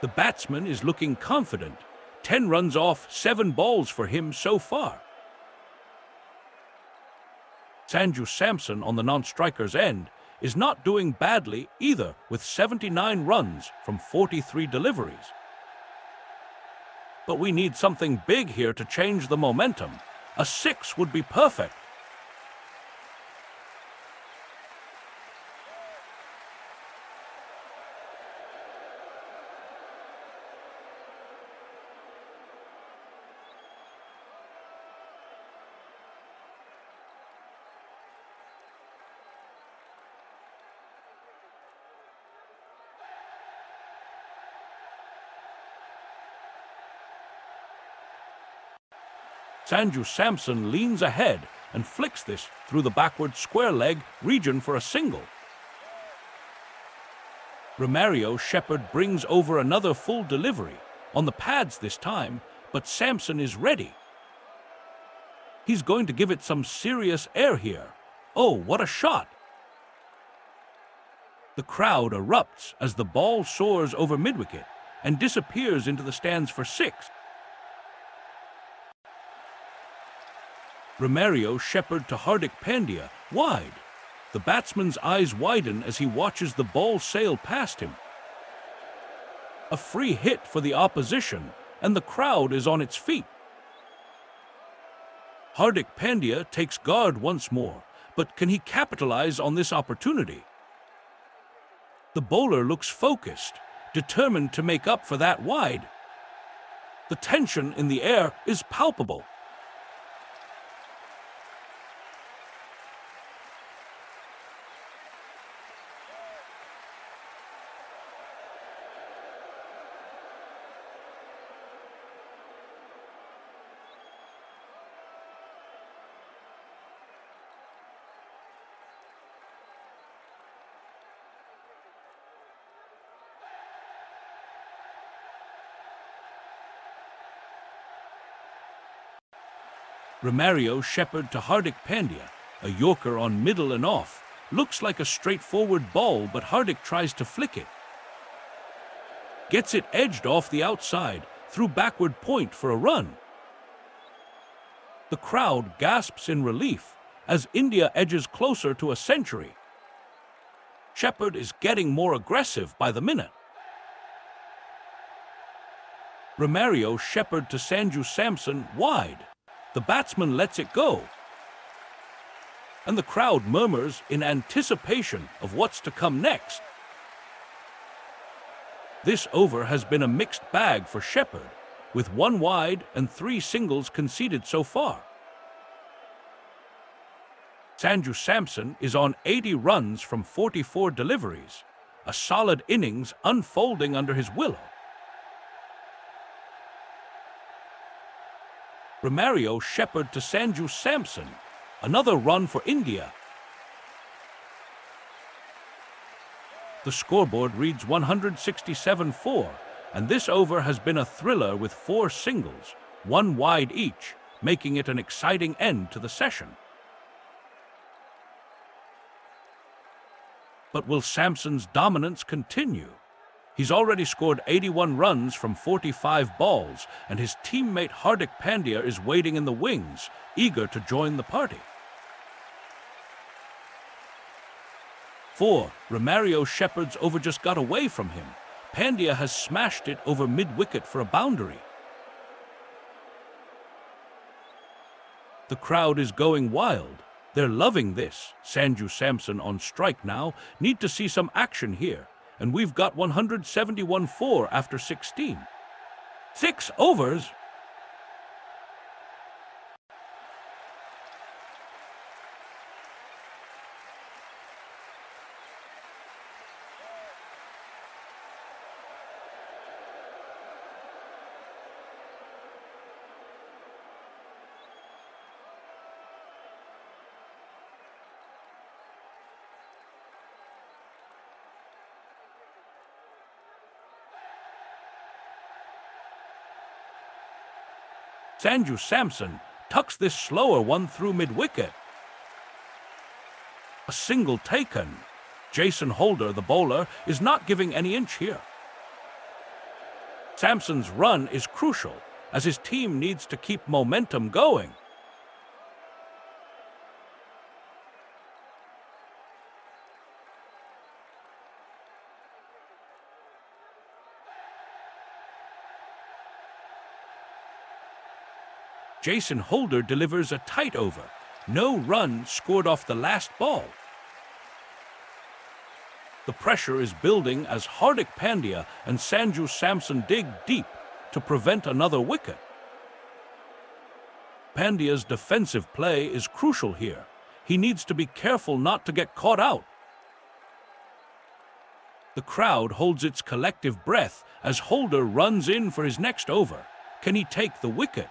The batsman is looking confident. 10 runs off, 7 balls for him so far. Sanju Samson on the non-striker's end is not doing badly either, with 79 runs from 43 deliveries. But we need something big here to change the momentum. A 6 would be perfect. Sanju Samson leans ahead and flicks this through the backward square leg region for a single. Romario shepherd brings over another full delivery, on the pads this time, but Samson is ready. He's going to give it some serious air here. Oh, what a shot! The crowd erupts as the ball soars over mid-wicket and disappears into the stands for 6. Romario shepherd to Hardik Pandya, wide. The batsman's eyes widen as he watches the ball sail past him. A free hit for the opposition, and the crowd is on its feet. Hardik Pandya takes guard once more, but can he capitalize on this opportunity? The bowler looks focused, determined to make up for that wide. The tension in the air is palpable. Romario shepherd to Hardik Pandya, a Yorker on middle and off. Looks like a straightforward ball, but Hardik tries to flick it. Gets it edged off the outside, through backward point for a run. The crowd gasps in relief as India edges closer to a century. Shepherd is getting more aggressive by the minute. Romario shepherd to Sanju Samson wide. The batsman lets it go. And the crowd murmurs in anticipation of what's to come next. This over has been a mixed bag for Shepherd, with 1 wide and 3 singles conceded so far. Sanju Samson is on 80 runs from 44 deliveries, a solid innings unfolding under his willow. Romario shepherd to Sanju Samson, another run for India. The scoreboard reads 167-4, and this over has been a thriller with 4 singles, 1 wide each, making it an exciting end to the session. But will Samson's dominance continue? He's already scored 81 runs from 45 balls, and his teammate Hardik Pandya is waiting in the wings, eager to join the party. 4. Romario Shepherd's over just got away from him. Pandya has smashed it over mid-wicket for a boundary. The crowd is going wild. They're loving this. Sanju Samson on strike now. Need to see some action here. And we've got 171-4 after 16. 6 overs. Sanju Samson tucks this slower one through mid-wicket. A single taken. Jason Holder, the bowler, is not giving any inch here. Samson's run is crucial, as his team needs to keep momentum going. Jason Holder delivers a tight over. No run scored off the last ball. The pressure is building as Hardik Pandya and Sanju Samson dig deep to prevent another wicket. Pandya's defensive play is crucial here. He needs to be careful not to get caught out. The crowd holds its collective breath as Holder runs in for his next over. Can he take the wicket?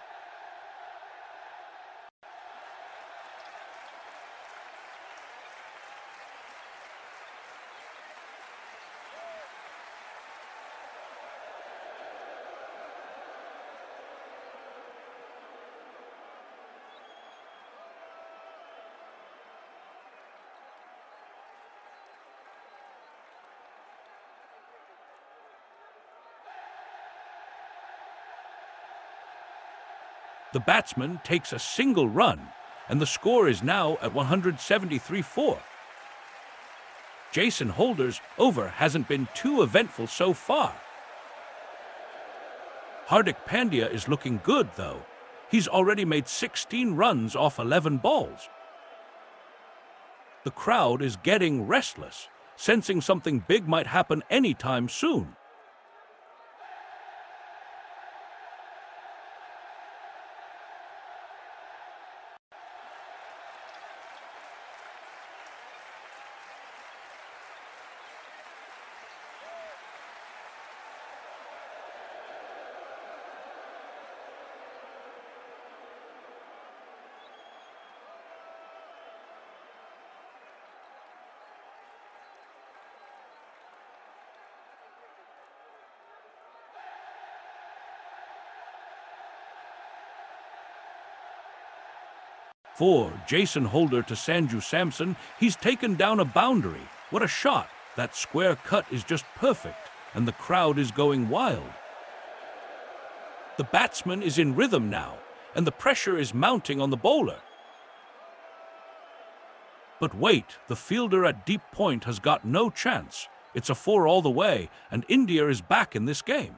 The batsman takes a single run, and the score is now at 173-4. Jason Holder's over hasn't been too eventful so far. Hardik Pandya is looking good, though. He's already made 16 runs off 11 balls. The crowd is getting restless, sensing something big might happen anytime soon. 4. Jason Holder to Sanju Samson. He's taken down a boundary. What a shot! That square cut is just perfect, and the crowd is going wild. The batsman is in rhythm now, and the pressure is mounting on the bowler. But wait, the fielder at deep point has got no chance. It's a 4 all the way, and India is back in this game.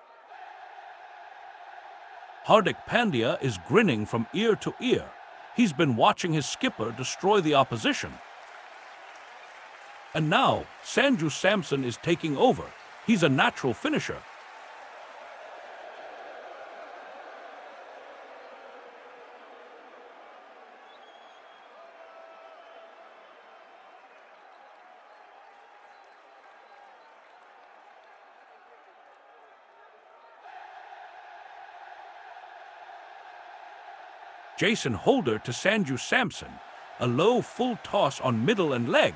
Hardik Pandya is grinning from ear to ear. He's been watching his skipper destroy the opposition. And now, Sanju Samson is taking over. He's a natural finisher. Jason Holder to Sanju Samson. A low full toss on middle and leg.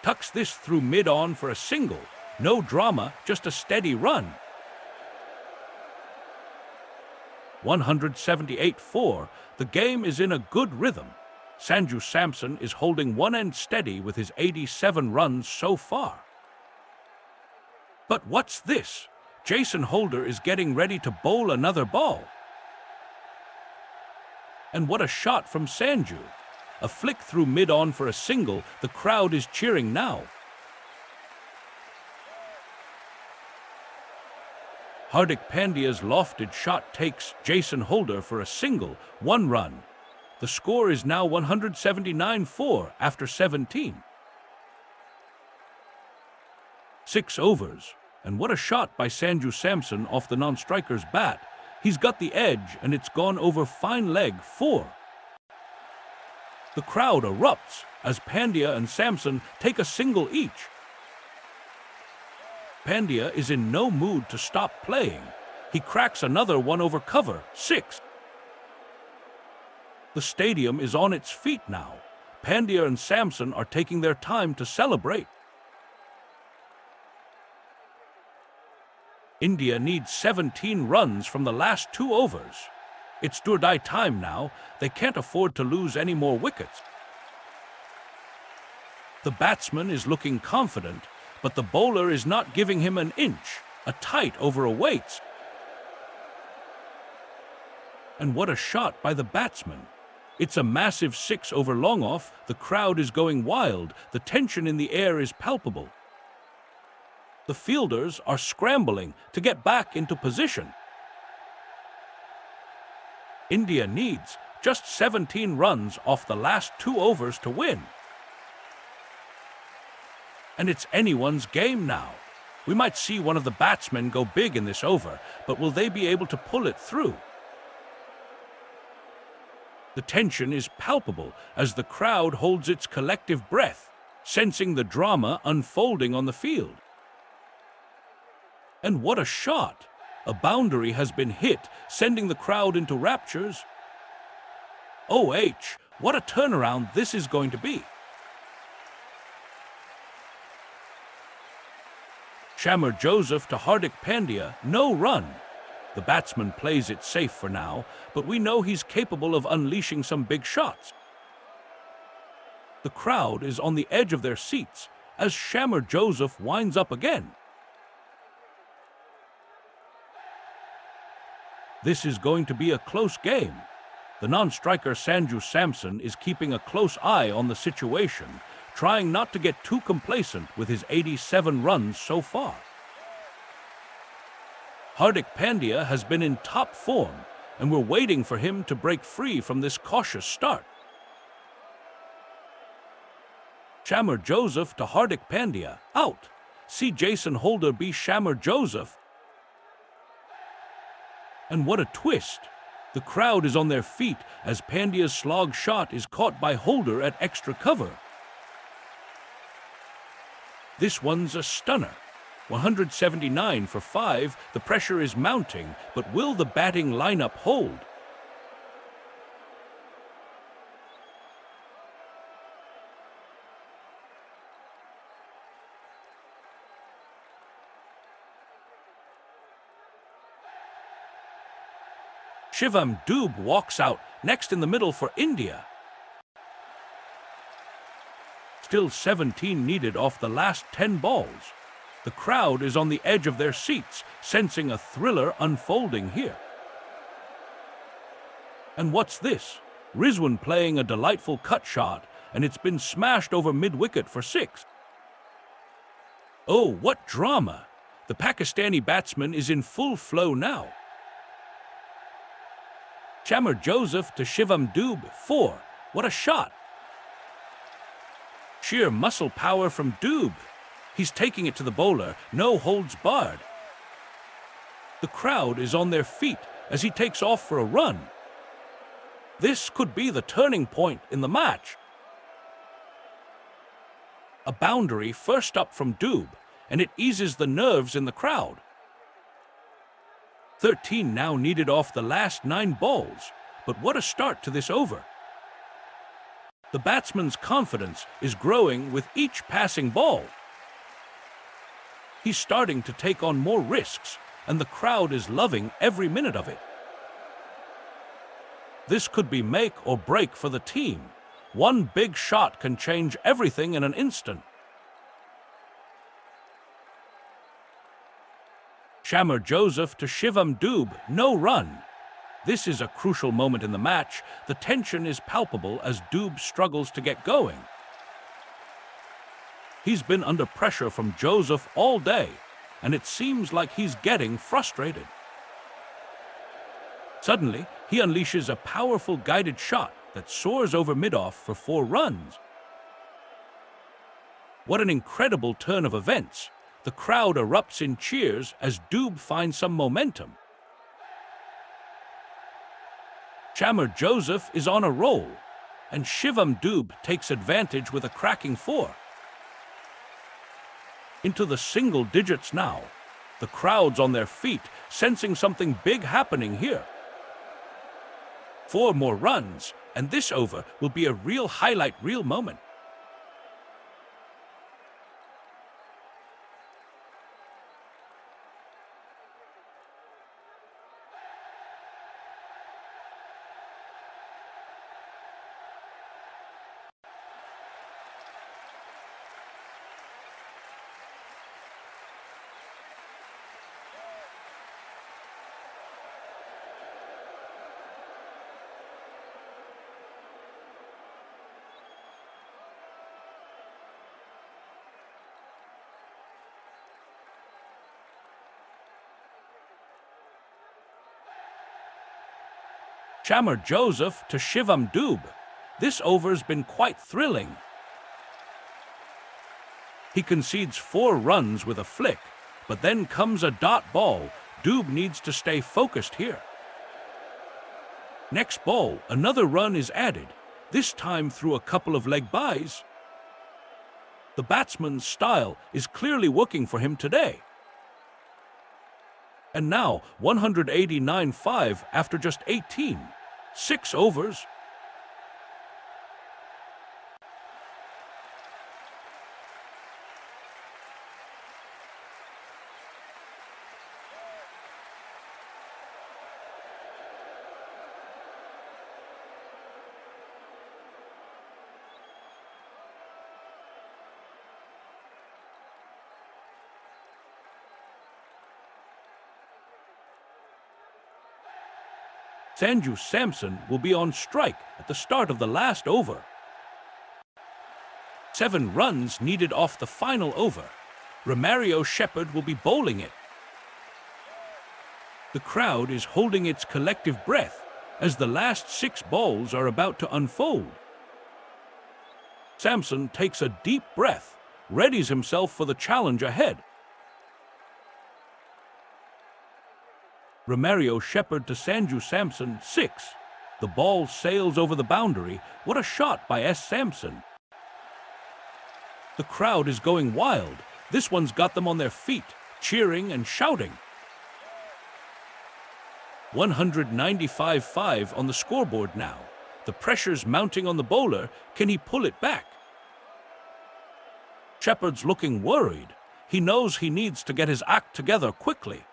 Tucks this through mid-on for a single. No drama, just a steady run. 178-4. The game is in a good rhythm. Sanju Samson is holding one end steady with his 87 runs so far. But what's this? Jason Holder is getting ready to bowl another ball. And what a shot from Sanju. A flick through mid-on for a single. The crowd is cheering now. Hardik Pandya's lofted shot takes Jason Holder for a single, 1 run. The score is now 179-4 after 17. 6 overs. And what a shot by Sanju Samson off the non-striker's bat. He's got the edge, and it's gone over fine leg 4. The crowd erupts as Pandya and Samson take a single each. Pandya is in no mood to stop playing. He cracks another one over cover, 6. The stadium is on its feet now. Pandya and Samson are taking their time to celebrate. India needs 17 runs from the last 2 overs. It's do-or-die time now. They can't afford to lose any more wickets. The batsman is looking confident, but the bowler is not giving him an inch. A tight over awaits. And what a shot by the batsman. It's a massive 6 over long off. The crowd is going wild. The tension in the air is palpable. The fielders are scrambling to get back into position. India needs just 17 runs off the last 2 overs to win. And it's anyone's game now. We might see one of the batsmen go big in this over, but will they be able to pull it through? The tension is palpable as the crowd holds its collective breath, sensing the drama unfolding on the field. And what a shot! A boundary has been hit, sending the crowd into raptures. OH, what a turnaround this is going to be. Shamar Joseph to Hardik Pandya, no run. The batsman plays it safe for now, but we know he's capable of unleashing some big shots. The crowd is on the edge of their seats as Shamar Joseph winds up again. This is going to be a close game. The non-striker Sanju Samson is keeping a close eye on the situation, trying not to get too complacent with his 87 runs so far. Hardik Pandya has been in top form, and we're waiting for him to break free from this cautious start. Shamar Joseph to Hardik Pandya, out. See Jason Holder be Shamar Joseph. And what a twist! The crowd is on their feet as Pandya's slog shot is caught by Holder at extra cover. This one's a stunner. 179 for 5, the pressure is mounting, but will the batting lineup hold? Shivam Dube walks out next in the middle for India. Still 17 needed off the last 10 balls. The crowd is on the edge of their seats, sensing a thriller unfolding here. And what's this? Rizwan playing a delightful cut shot, and it's been smashed over mid-wicket for 6. Oh, what drama! The Pakistani batsman is in full flow now. Chamar Joseph to Shivam Dube, 4. What a shot! Sheer muscle power from Dube. He's taking it to the bowler, no holds barred. The crowd is on their feet as he takes off for a run. This could be the turning point in the match. A boundary first up from Dube, and it eases the nerves in the crowd. 13 now needed off the last 9 balls, but what a start to this over. The batsman's confidence is growing with each passing ball. He's starting to take on more risks, and the crowd is loving every minute of it. This could be make or break for the team. One big shot can change everything in an instant. Chamar Joseph to Shivam Dube, no run. This is a crucial moment in the match. The tension is palpable as Dube struggles to get going. He's been under pressure from Joseph all day, and it seems like he's getting frustrated. Suddenly, he unleashes a powerful guided shot that soars over mid-off for 4 runs. What an incredible turn of events. The crowd erupts in cheers as Dube finds some momentum. Chamar Joseph is on a roll, and Shivam Dube takes advantage with a cracking 4. Into the single digits now. The crowd's on their feet, sensing something big happening here. 4 more runs, and this over will be a real highlight reel moment. Chamar Joseph to Shivam Dube. This over's been quite thrilling. He concedes 4 runs with a flick, but then comes a dot ball. Dube needs to stay focused here. Next ball, another run is added, this time through a couple of leg byes. The batsman's style is clearly working for him today. And now, 189.5 after just 18. 6 overs. Sanju Samson will be on strike at the start of the last over. 7 runs needed off the final over. Romario Shepherd will be bowling it. The crowd is holding its collective breath as the last 6 balls are about to unfold. Samson takes a deep breath, readies himself for the challenge ahead. Romario Shepherd to Sanju Samson, 6. The ball sails over the boundary. What a shot by S. Samson. The crowd is going wild. This one's got them on their feet, cheering and shouting. 195.5 on the scoreboard now. The pressure's mounting on the bowler. Can he pull it back? Shepherd's looking worried. He knows he needs to get his act together quickly.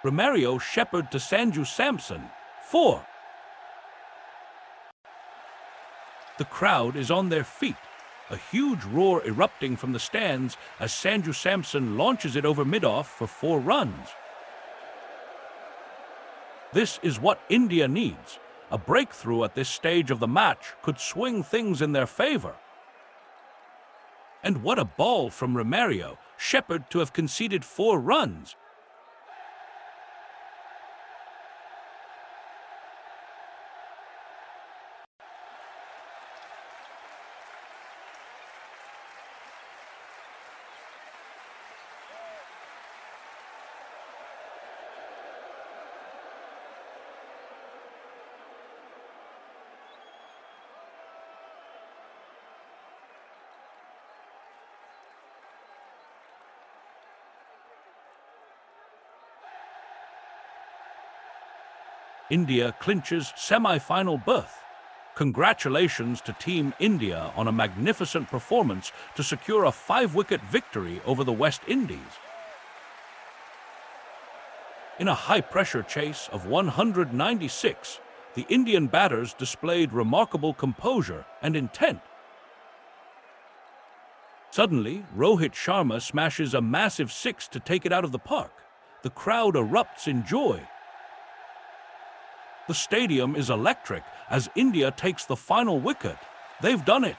Romario shepherd to Sanju Samson, 4. The crowd is on their feet, a huge roar erupting from the stands as Sanju Samson launches it over mid-off for 4 runs. This is what India needs. A breakthrough at this stage of the match could swing things in their favor. And what a ball from Romario, shepherd to have conceded 4 runs. India clinches semi-final berth. Congratulations to Team India on a magnificent performance to secure a 5-wicket victory over the West Indies. In a high-pressure chase of 196, the Indian batters displayed remarkable composure and intent. Suddenly, Rohit Sharma smashes a massive 6 to take it out of the park. The crowd erupts in joy. The stadium is electric as India takes the final wicket. They've done it.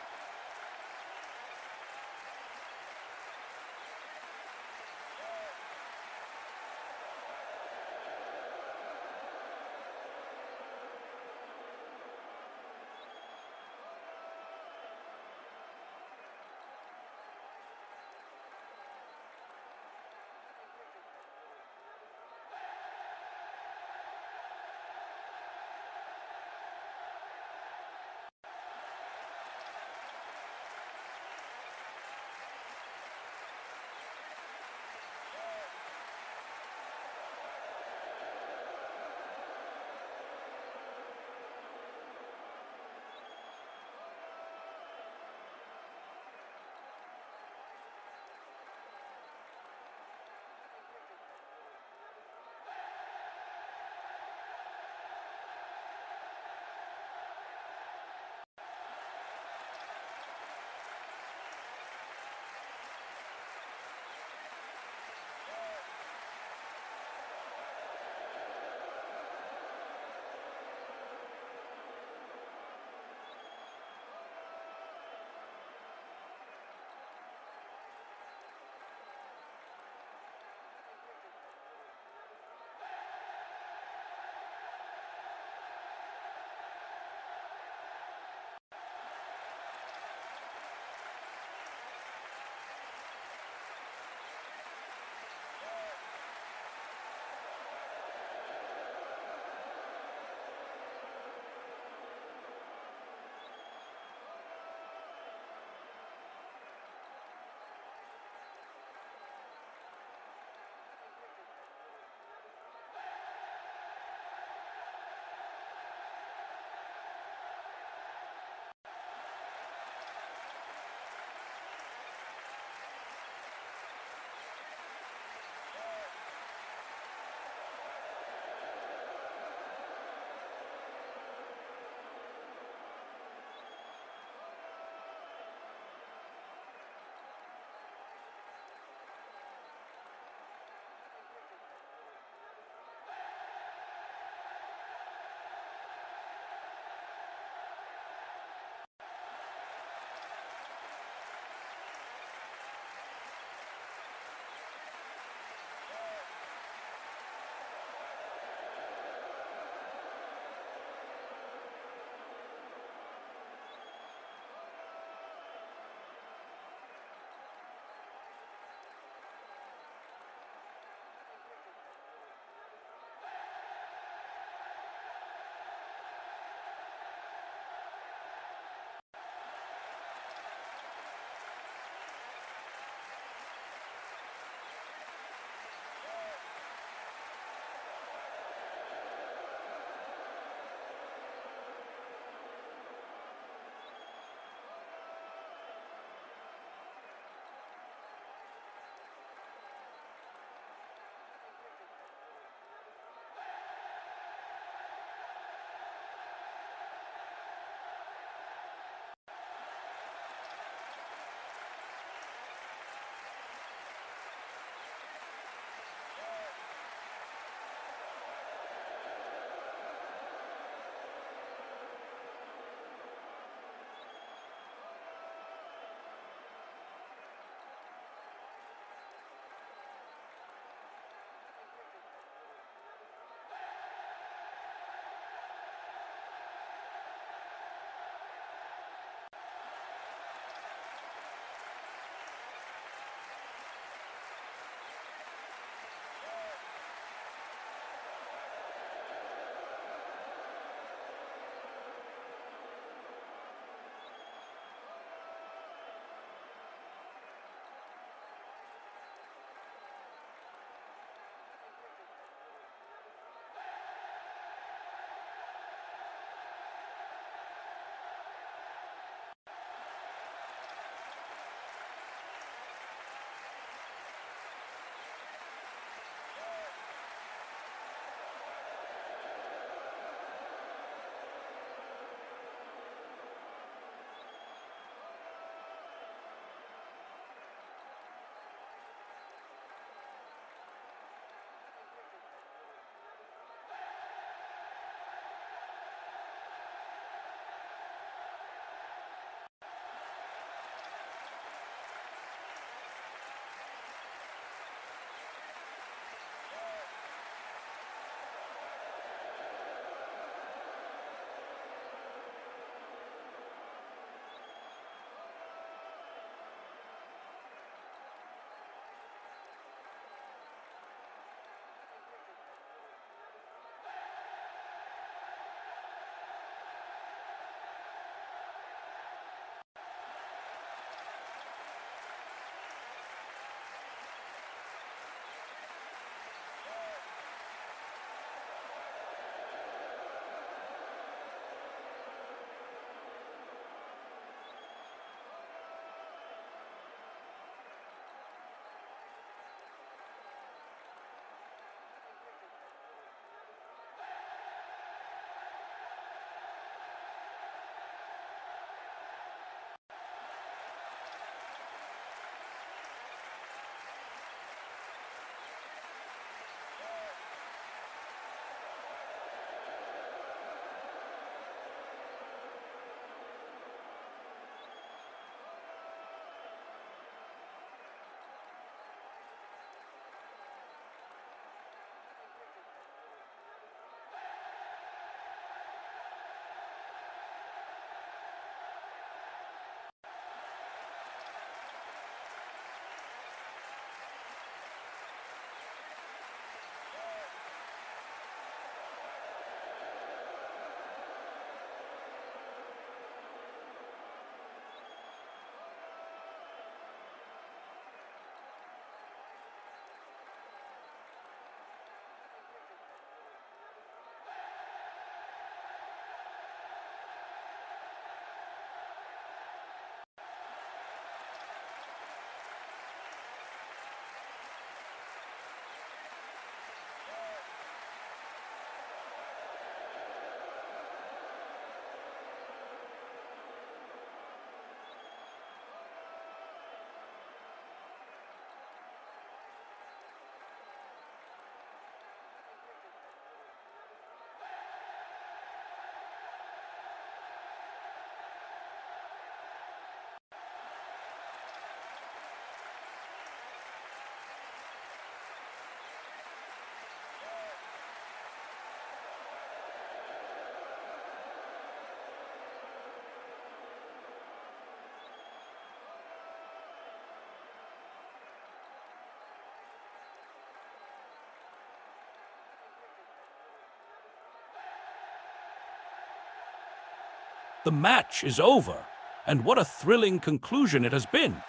The match is over, and what a thrilling conclusion it has been.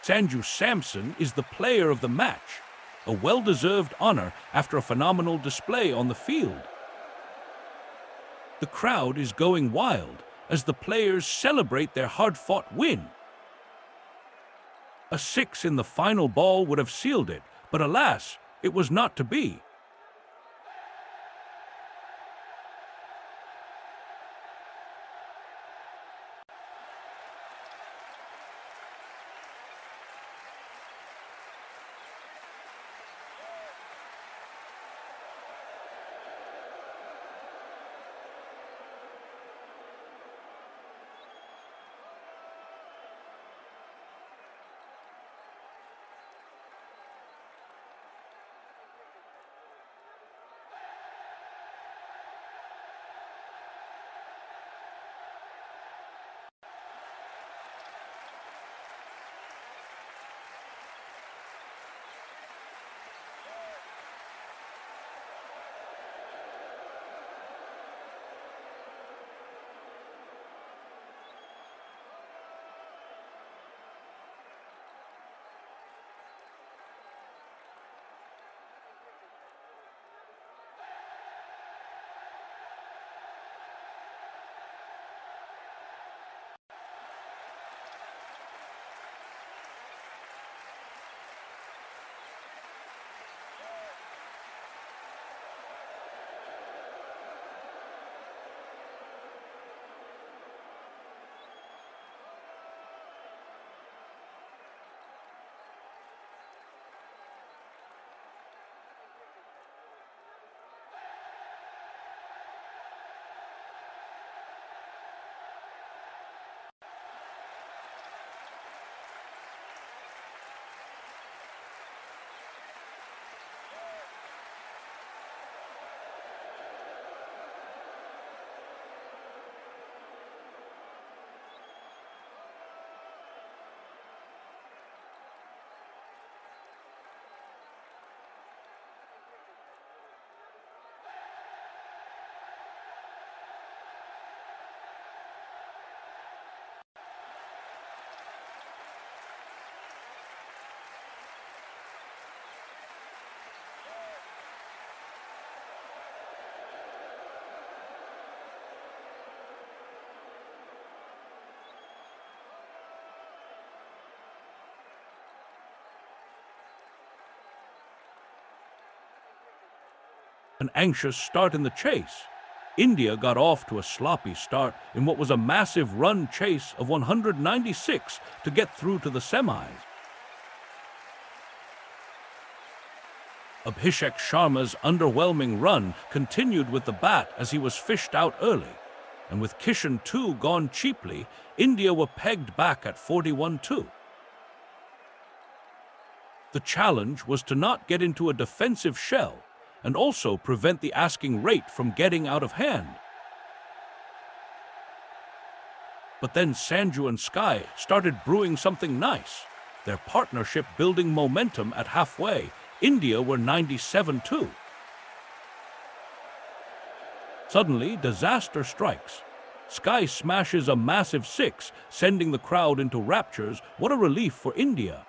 Sanju Samson is the player of the match, a well-deserved honor after a phenomenal display on the field. The crowd is going wild as the players celebrate their hard-fought win. A six in the final ball would have sealed it, but alas, it was not to be. An anxious start in the chase. India got off to a sloppy start in what was a massive run chase of 196 to get through to the semis. Abhishek Sharma's underwhelming run continued with the bat as he was fished out early, and with Kishan 2 gone cheaply, India were pegged back at 41-2. The challenge was to not get into a defensive shell and also prevent the asking rate from getting out of hand. But then Sanju and Sky started brewing something nice, their partnership building momentum at halfway. India were 97-2. Suddenly, disaster strikes. Sky smashes a massive six, sending the crowd into raptures. What a relief for India.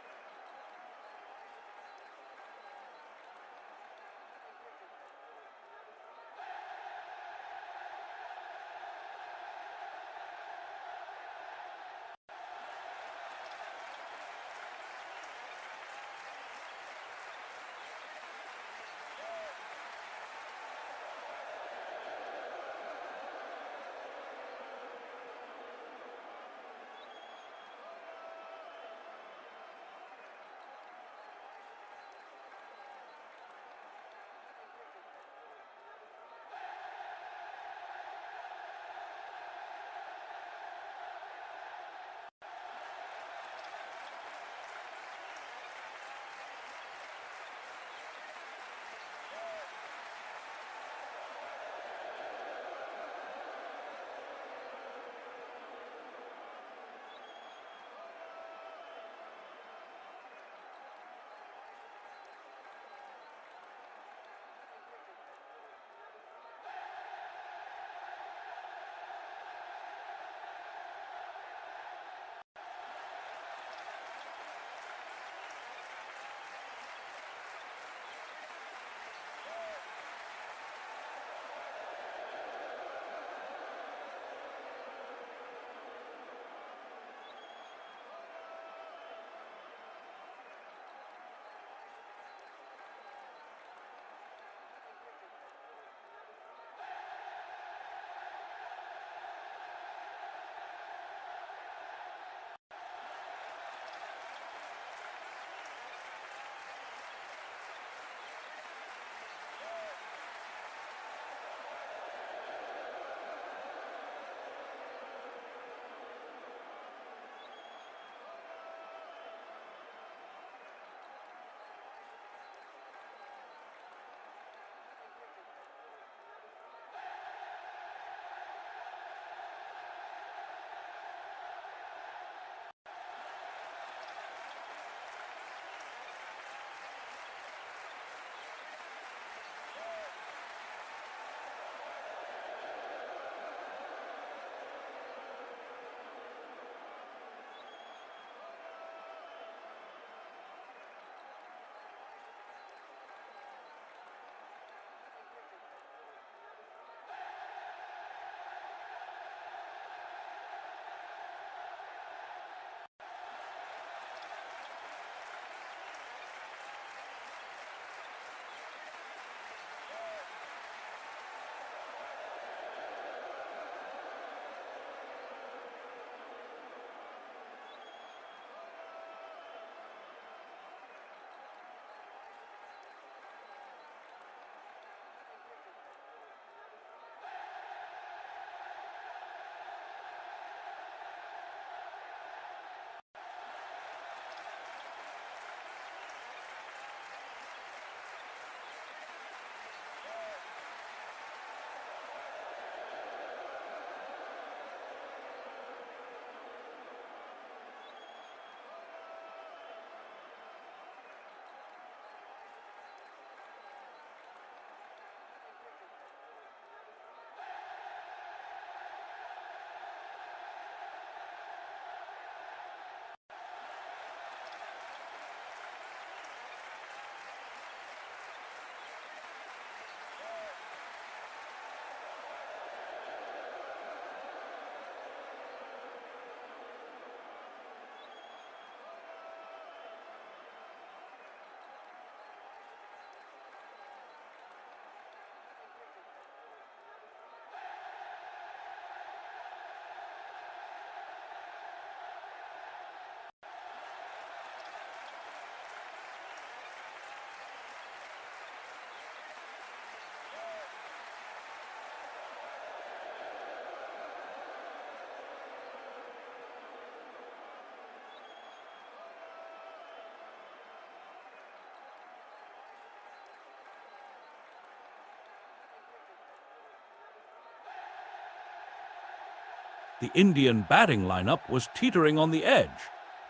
The Indian batting lineup was teetering on the edge,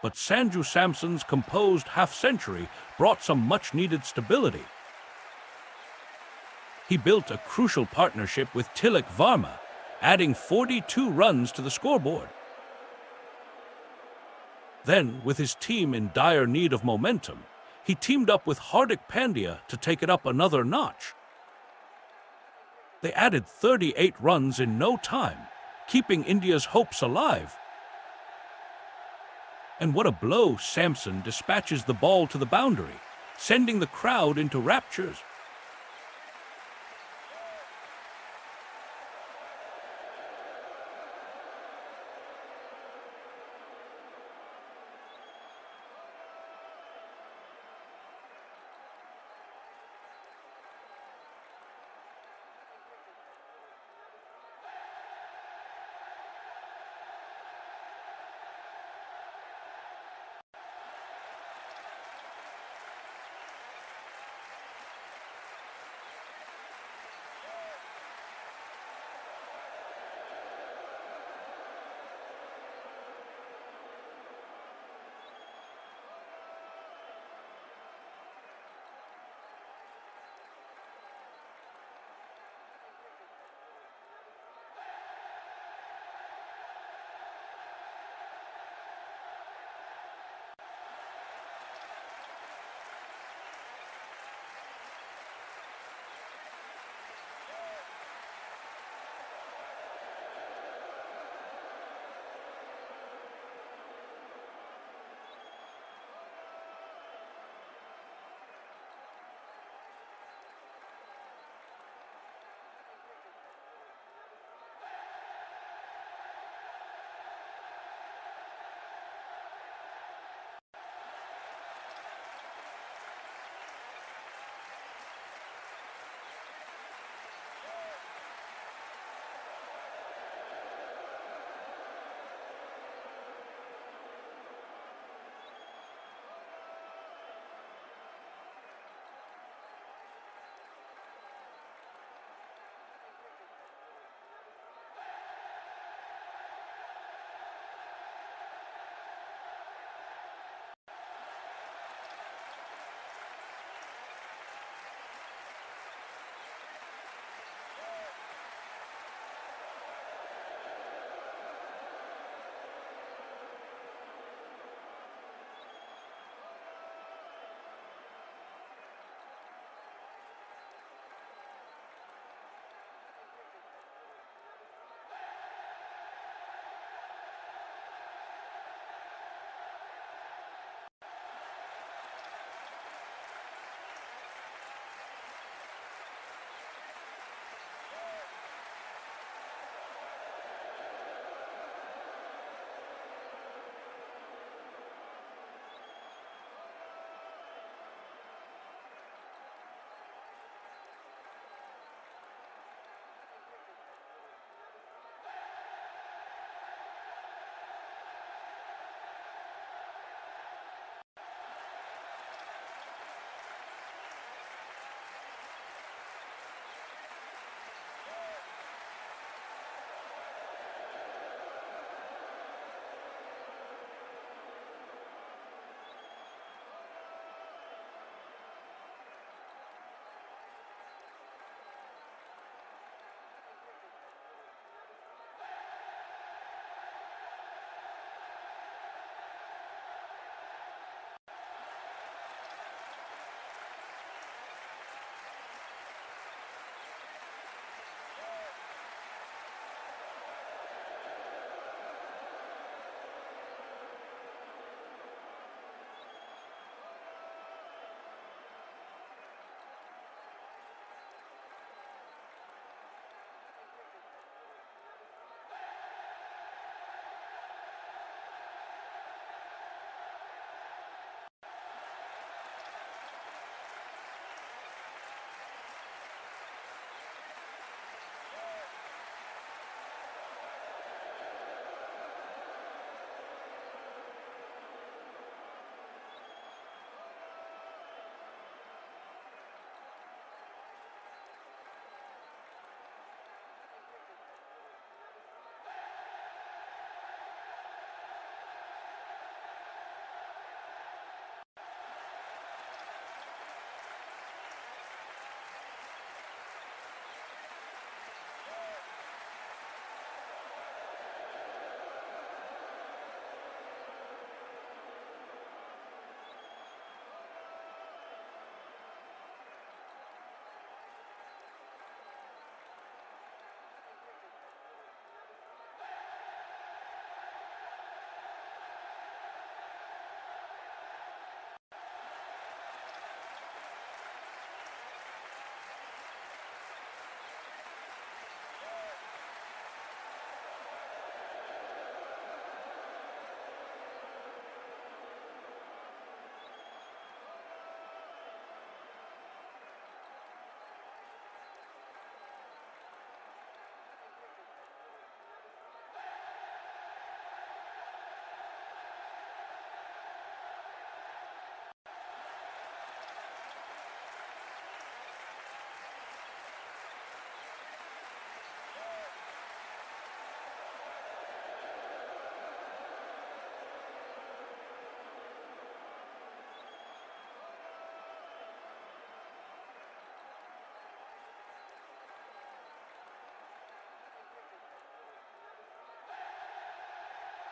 but Sanju Samson's composed half-century brought some much-needed stability. He built a crucial partnership with Tilak Varma, adding 42 runs to the scoreboard. Then, with his team in dire need of momentum, he teamed up with Hardik Pandya to take it up another notch. They added 38 runs in no time, keeping India's hopes alive. And what a blow! Samson dispatches the ball to the boundary, sending the crowd into raptures.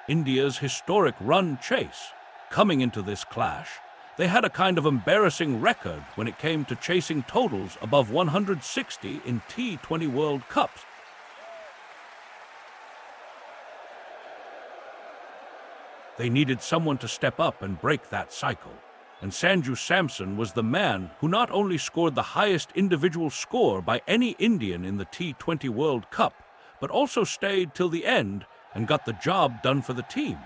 India's historic run chase. Coming into this clash, they had a kind of embarrassing record when it came to chasing totals above 160 in T20 World Cups. They needed someone to step up and break that cycle. And Sanju Samson was the man who not only scored the highest individual score by any Indian in the T20 World Cup, but also stayed till the end and got the job done for the team.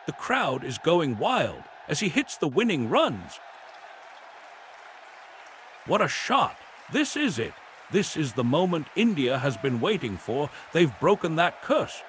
The crowd is going wild as he hits the winning runs. What a shot! This is it. This is the moment India has been waiting for. They've broken that curse.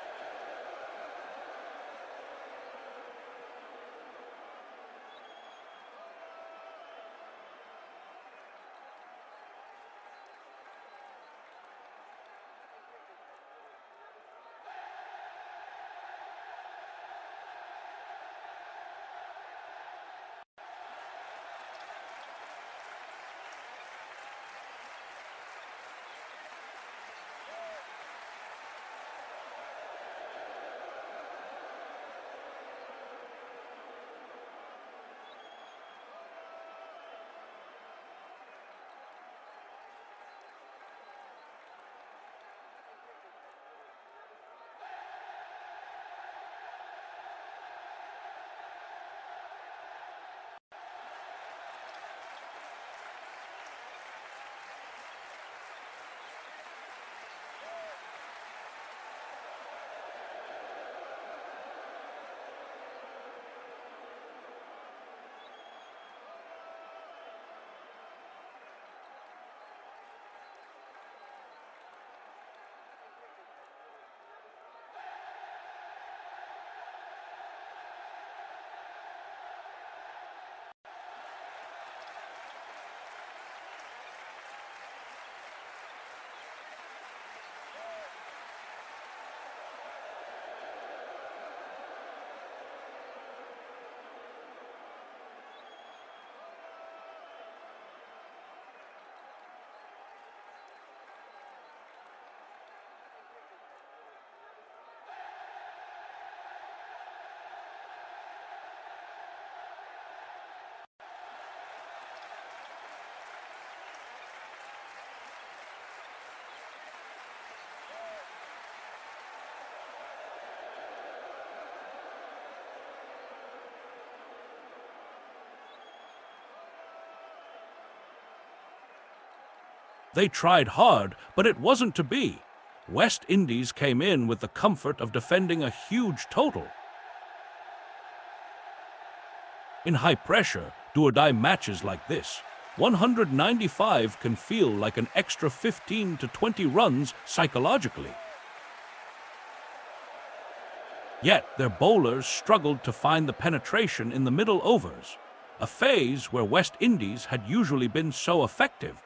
They tried hard, but it wasn't to be. West Indies came in with the comfort of defending a huge total. In high-pressure, do-or-die matches like this, 195 can feel like an extra 15 to 20 runs psychologically. Yet their bowlers struggled to find the penetration in the middle overs, a phase where West Indies had usually been so effective.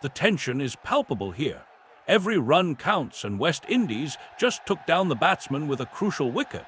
The tension is palpable here. Every run counts, and West Indies just took down the batsman with a crucial wicket.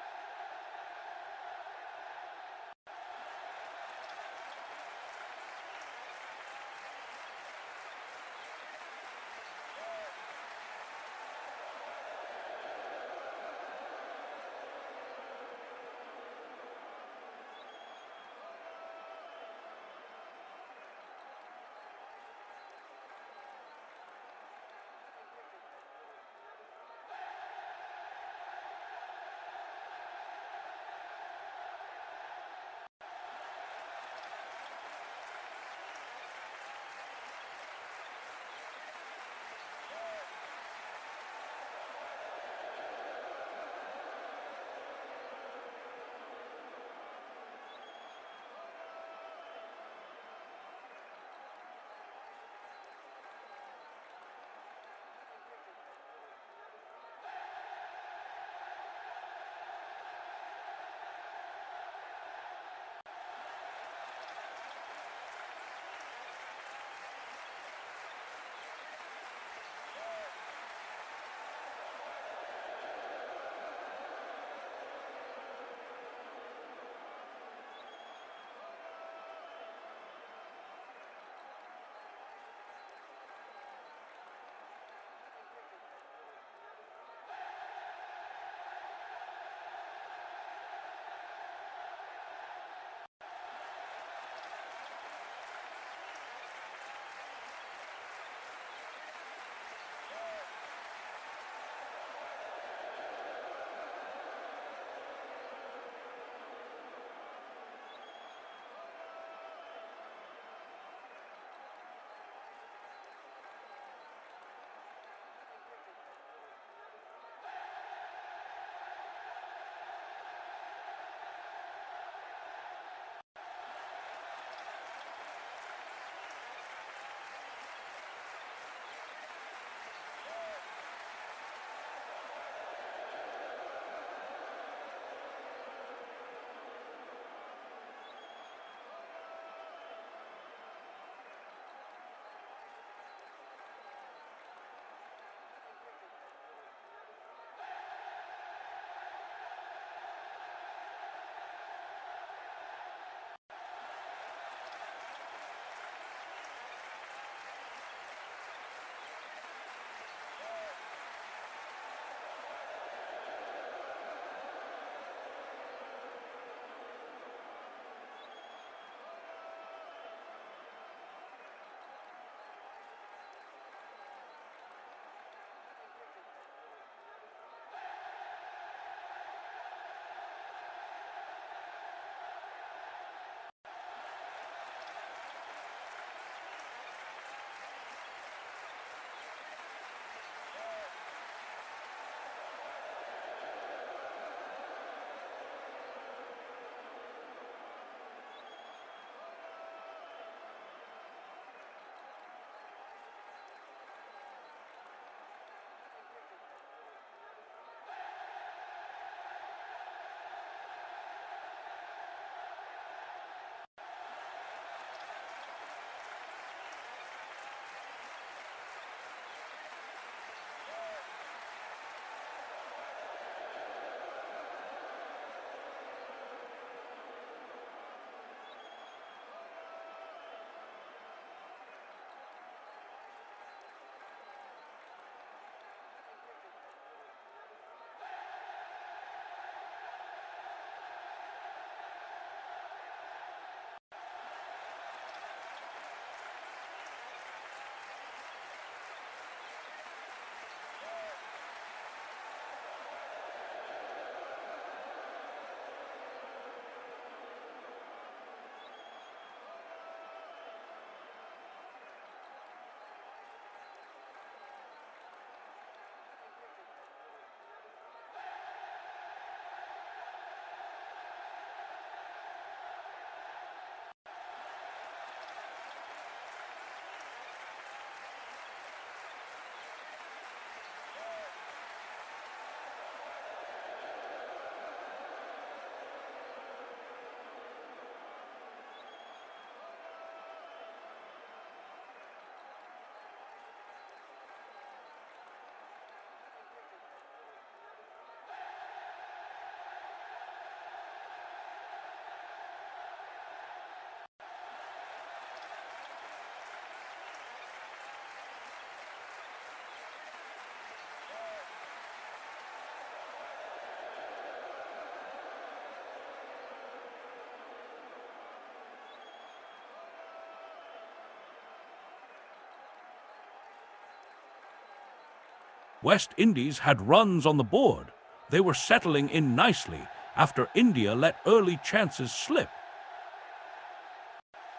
West Indies had runs on the board. They were settling in nicely after India let early chances slip,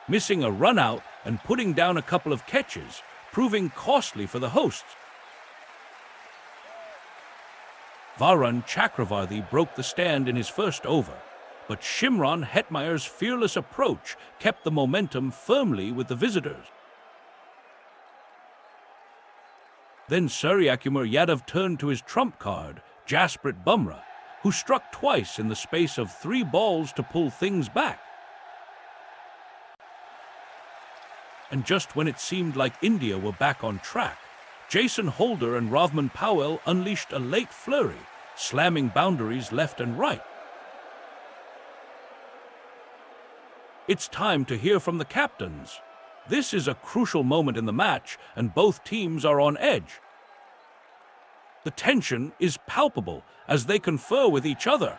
missing a run-out and putting down a couple of catches, proving costly for the hosts. Varun Chakravarthi broke the stand in his first over, but Shimron Hetmeyer's fearless approach kept the momentum firmly with the visitors. Then Suryakumar Yadav turned to his trump card, Jasprit Bumrah, who struck twice in the space of 3 balls to pull things back. And just when it seemed like India were back on track, Jason Holder and Ravman Powell unleashed a late flurry, slamming boundaries left and right. It's time to hear from the captains. This is a crucial moment in the match, and both teams are on edge. The tension is palpable as they confer with each other.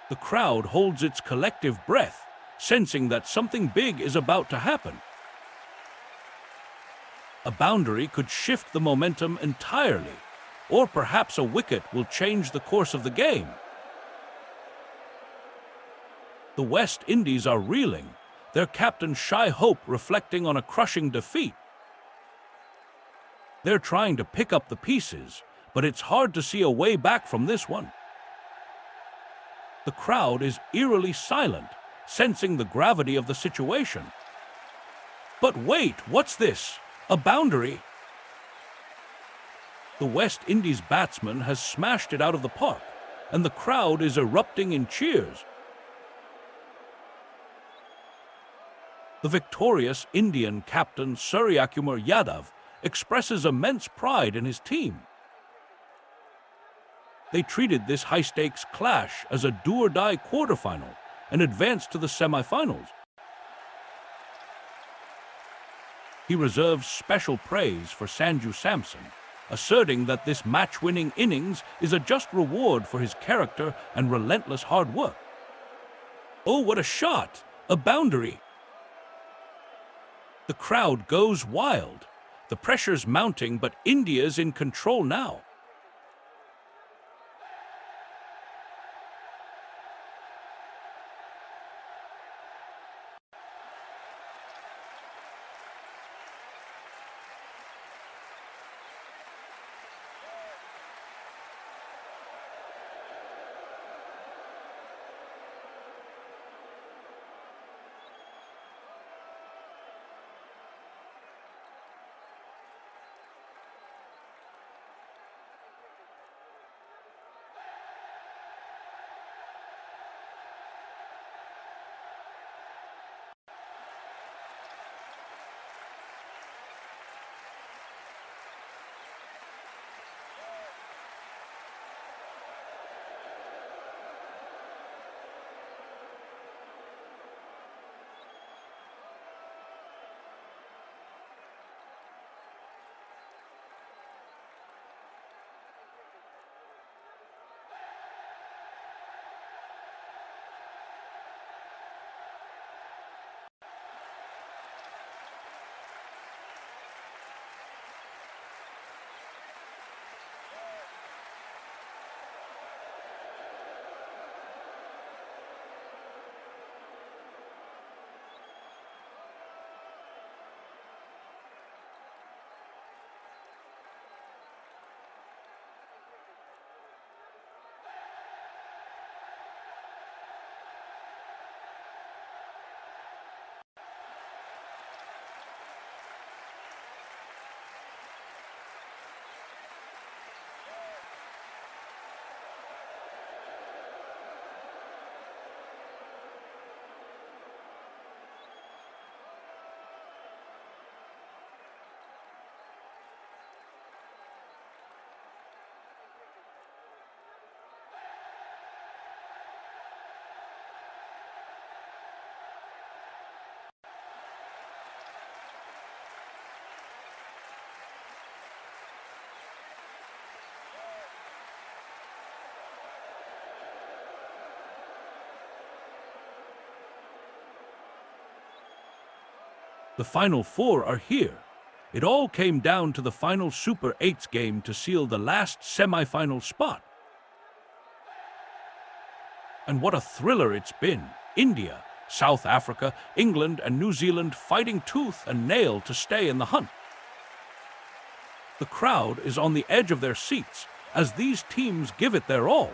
The crowd holds its collective breath, sensing that something big is about to happen. A boundary could shift the momentum entirely, or perhaps a wicket will change the course of the game. The West Indies are reeling, their captain Shai Hope reflecting on a crushing defeat. They're trying to pick up the pieces, but it's hard to see a way back from this one. The crowd is eerily silent, sensing the gravity of the situation. But wait, what's this? A boundary? The West Indies batsman has smashed it out of the park, and the crowd is erupting in cheers. The victorious Indian captain Suryakumar Yadav expresses immense pride in his team. They treated this high-stakes clash as a do-or-die quarterfinal and advanced to the semi-finals. He reserves special praise for Sanju Samson, asserting that this match-winning innings is a just reward for his character and relentless hard work. Oh, what a shot! A boundary! The crowd goes wild. The pressure's mounting, but India's in control now. The final 4 are here. It all came down to the final Super 8's game to seal the last semi-final spot. And what a thriller it's been. India, South Africa, England and New Zealand fighting tooth and nail to stay in the hunt. The crowd is on the edge of their seats as these teams give it their all.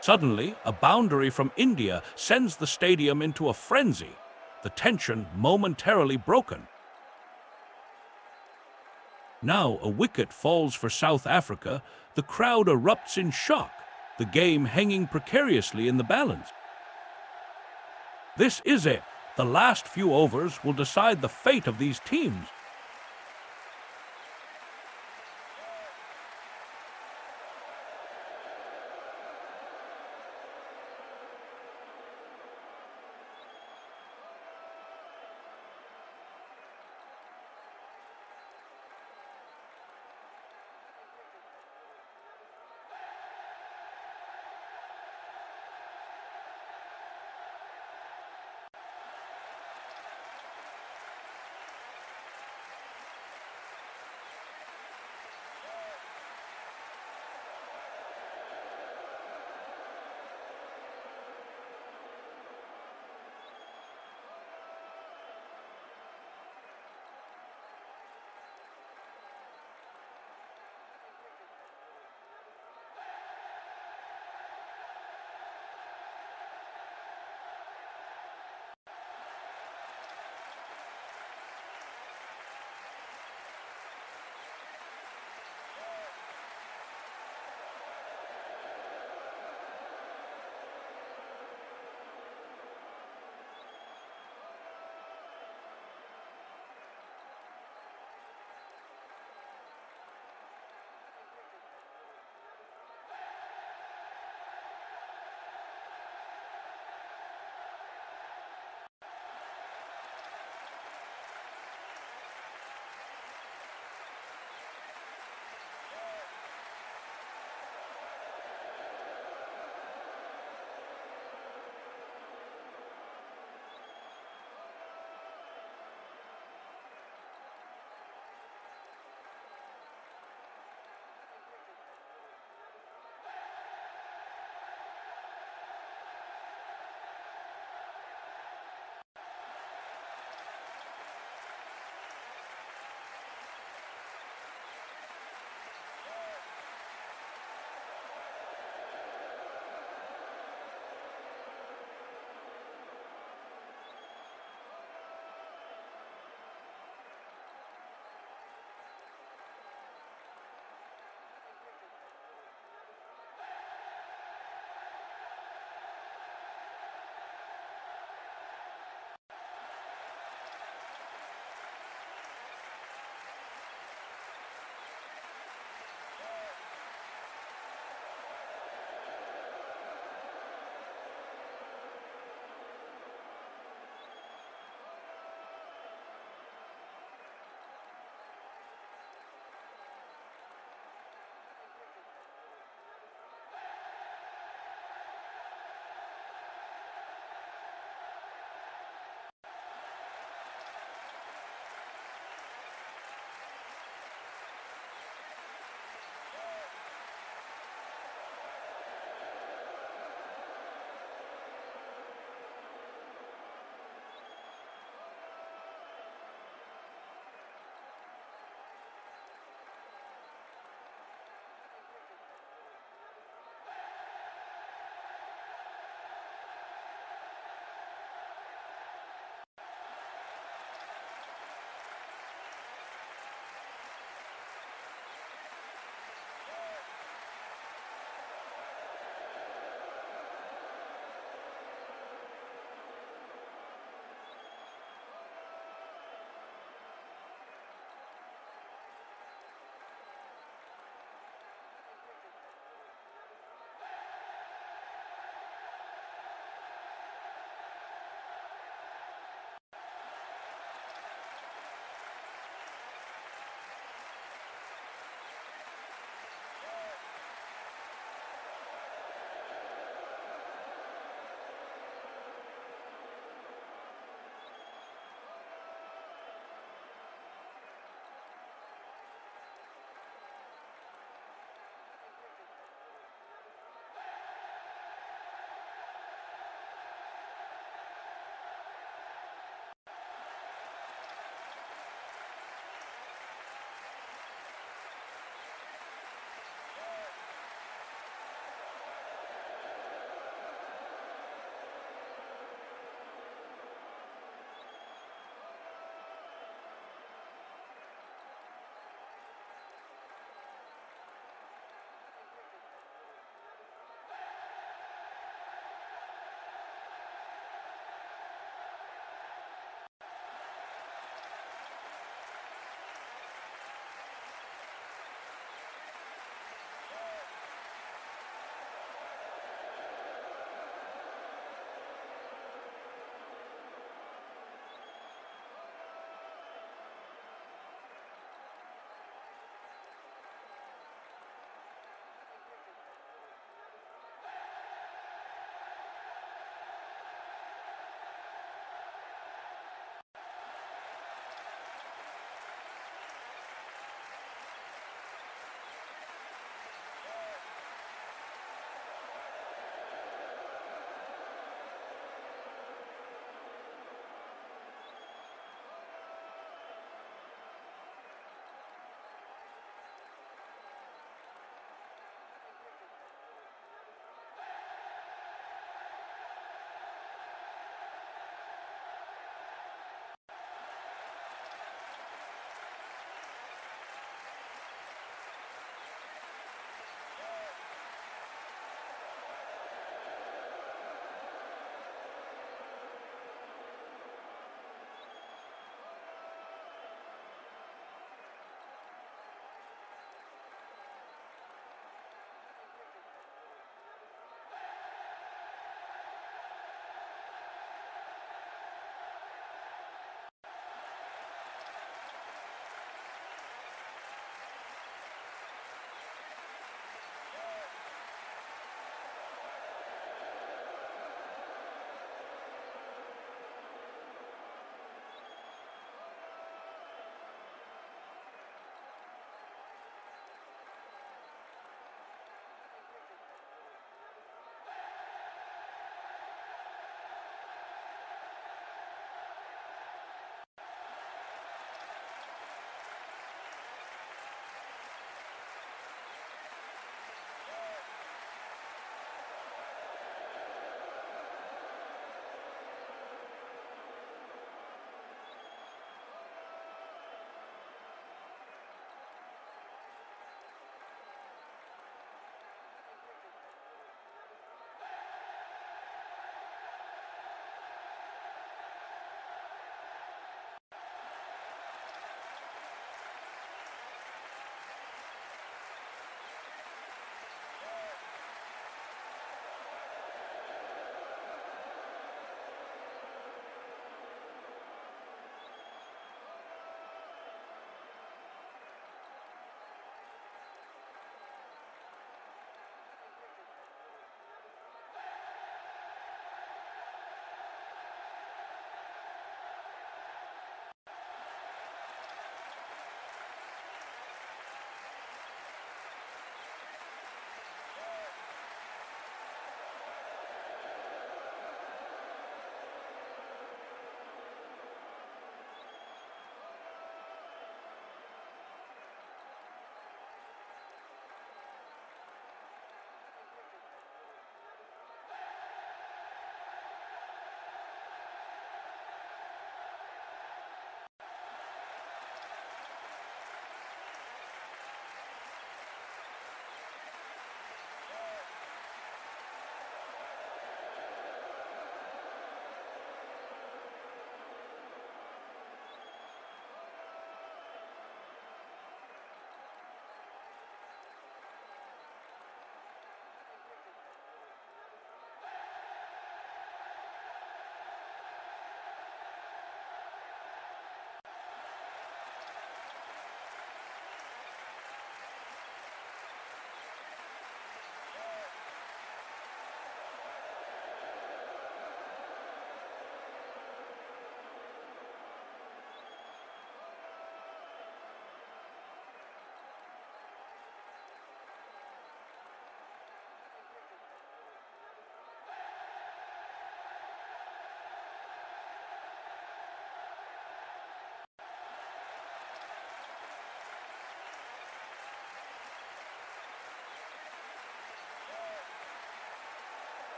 Suddenly, a boundary from India sends the stadium into a frenzy, the tension momentarily broken. Now a wicket falls for South Africa, the crowd erupts in shock, the game hanging precariously in the balance. This is it. The last few overs will decide the fate of these teams.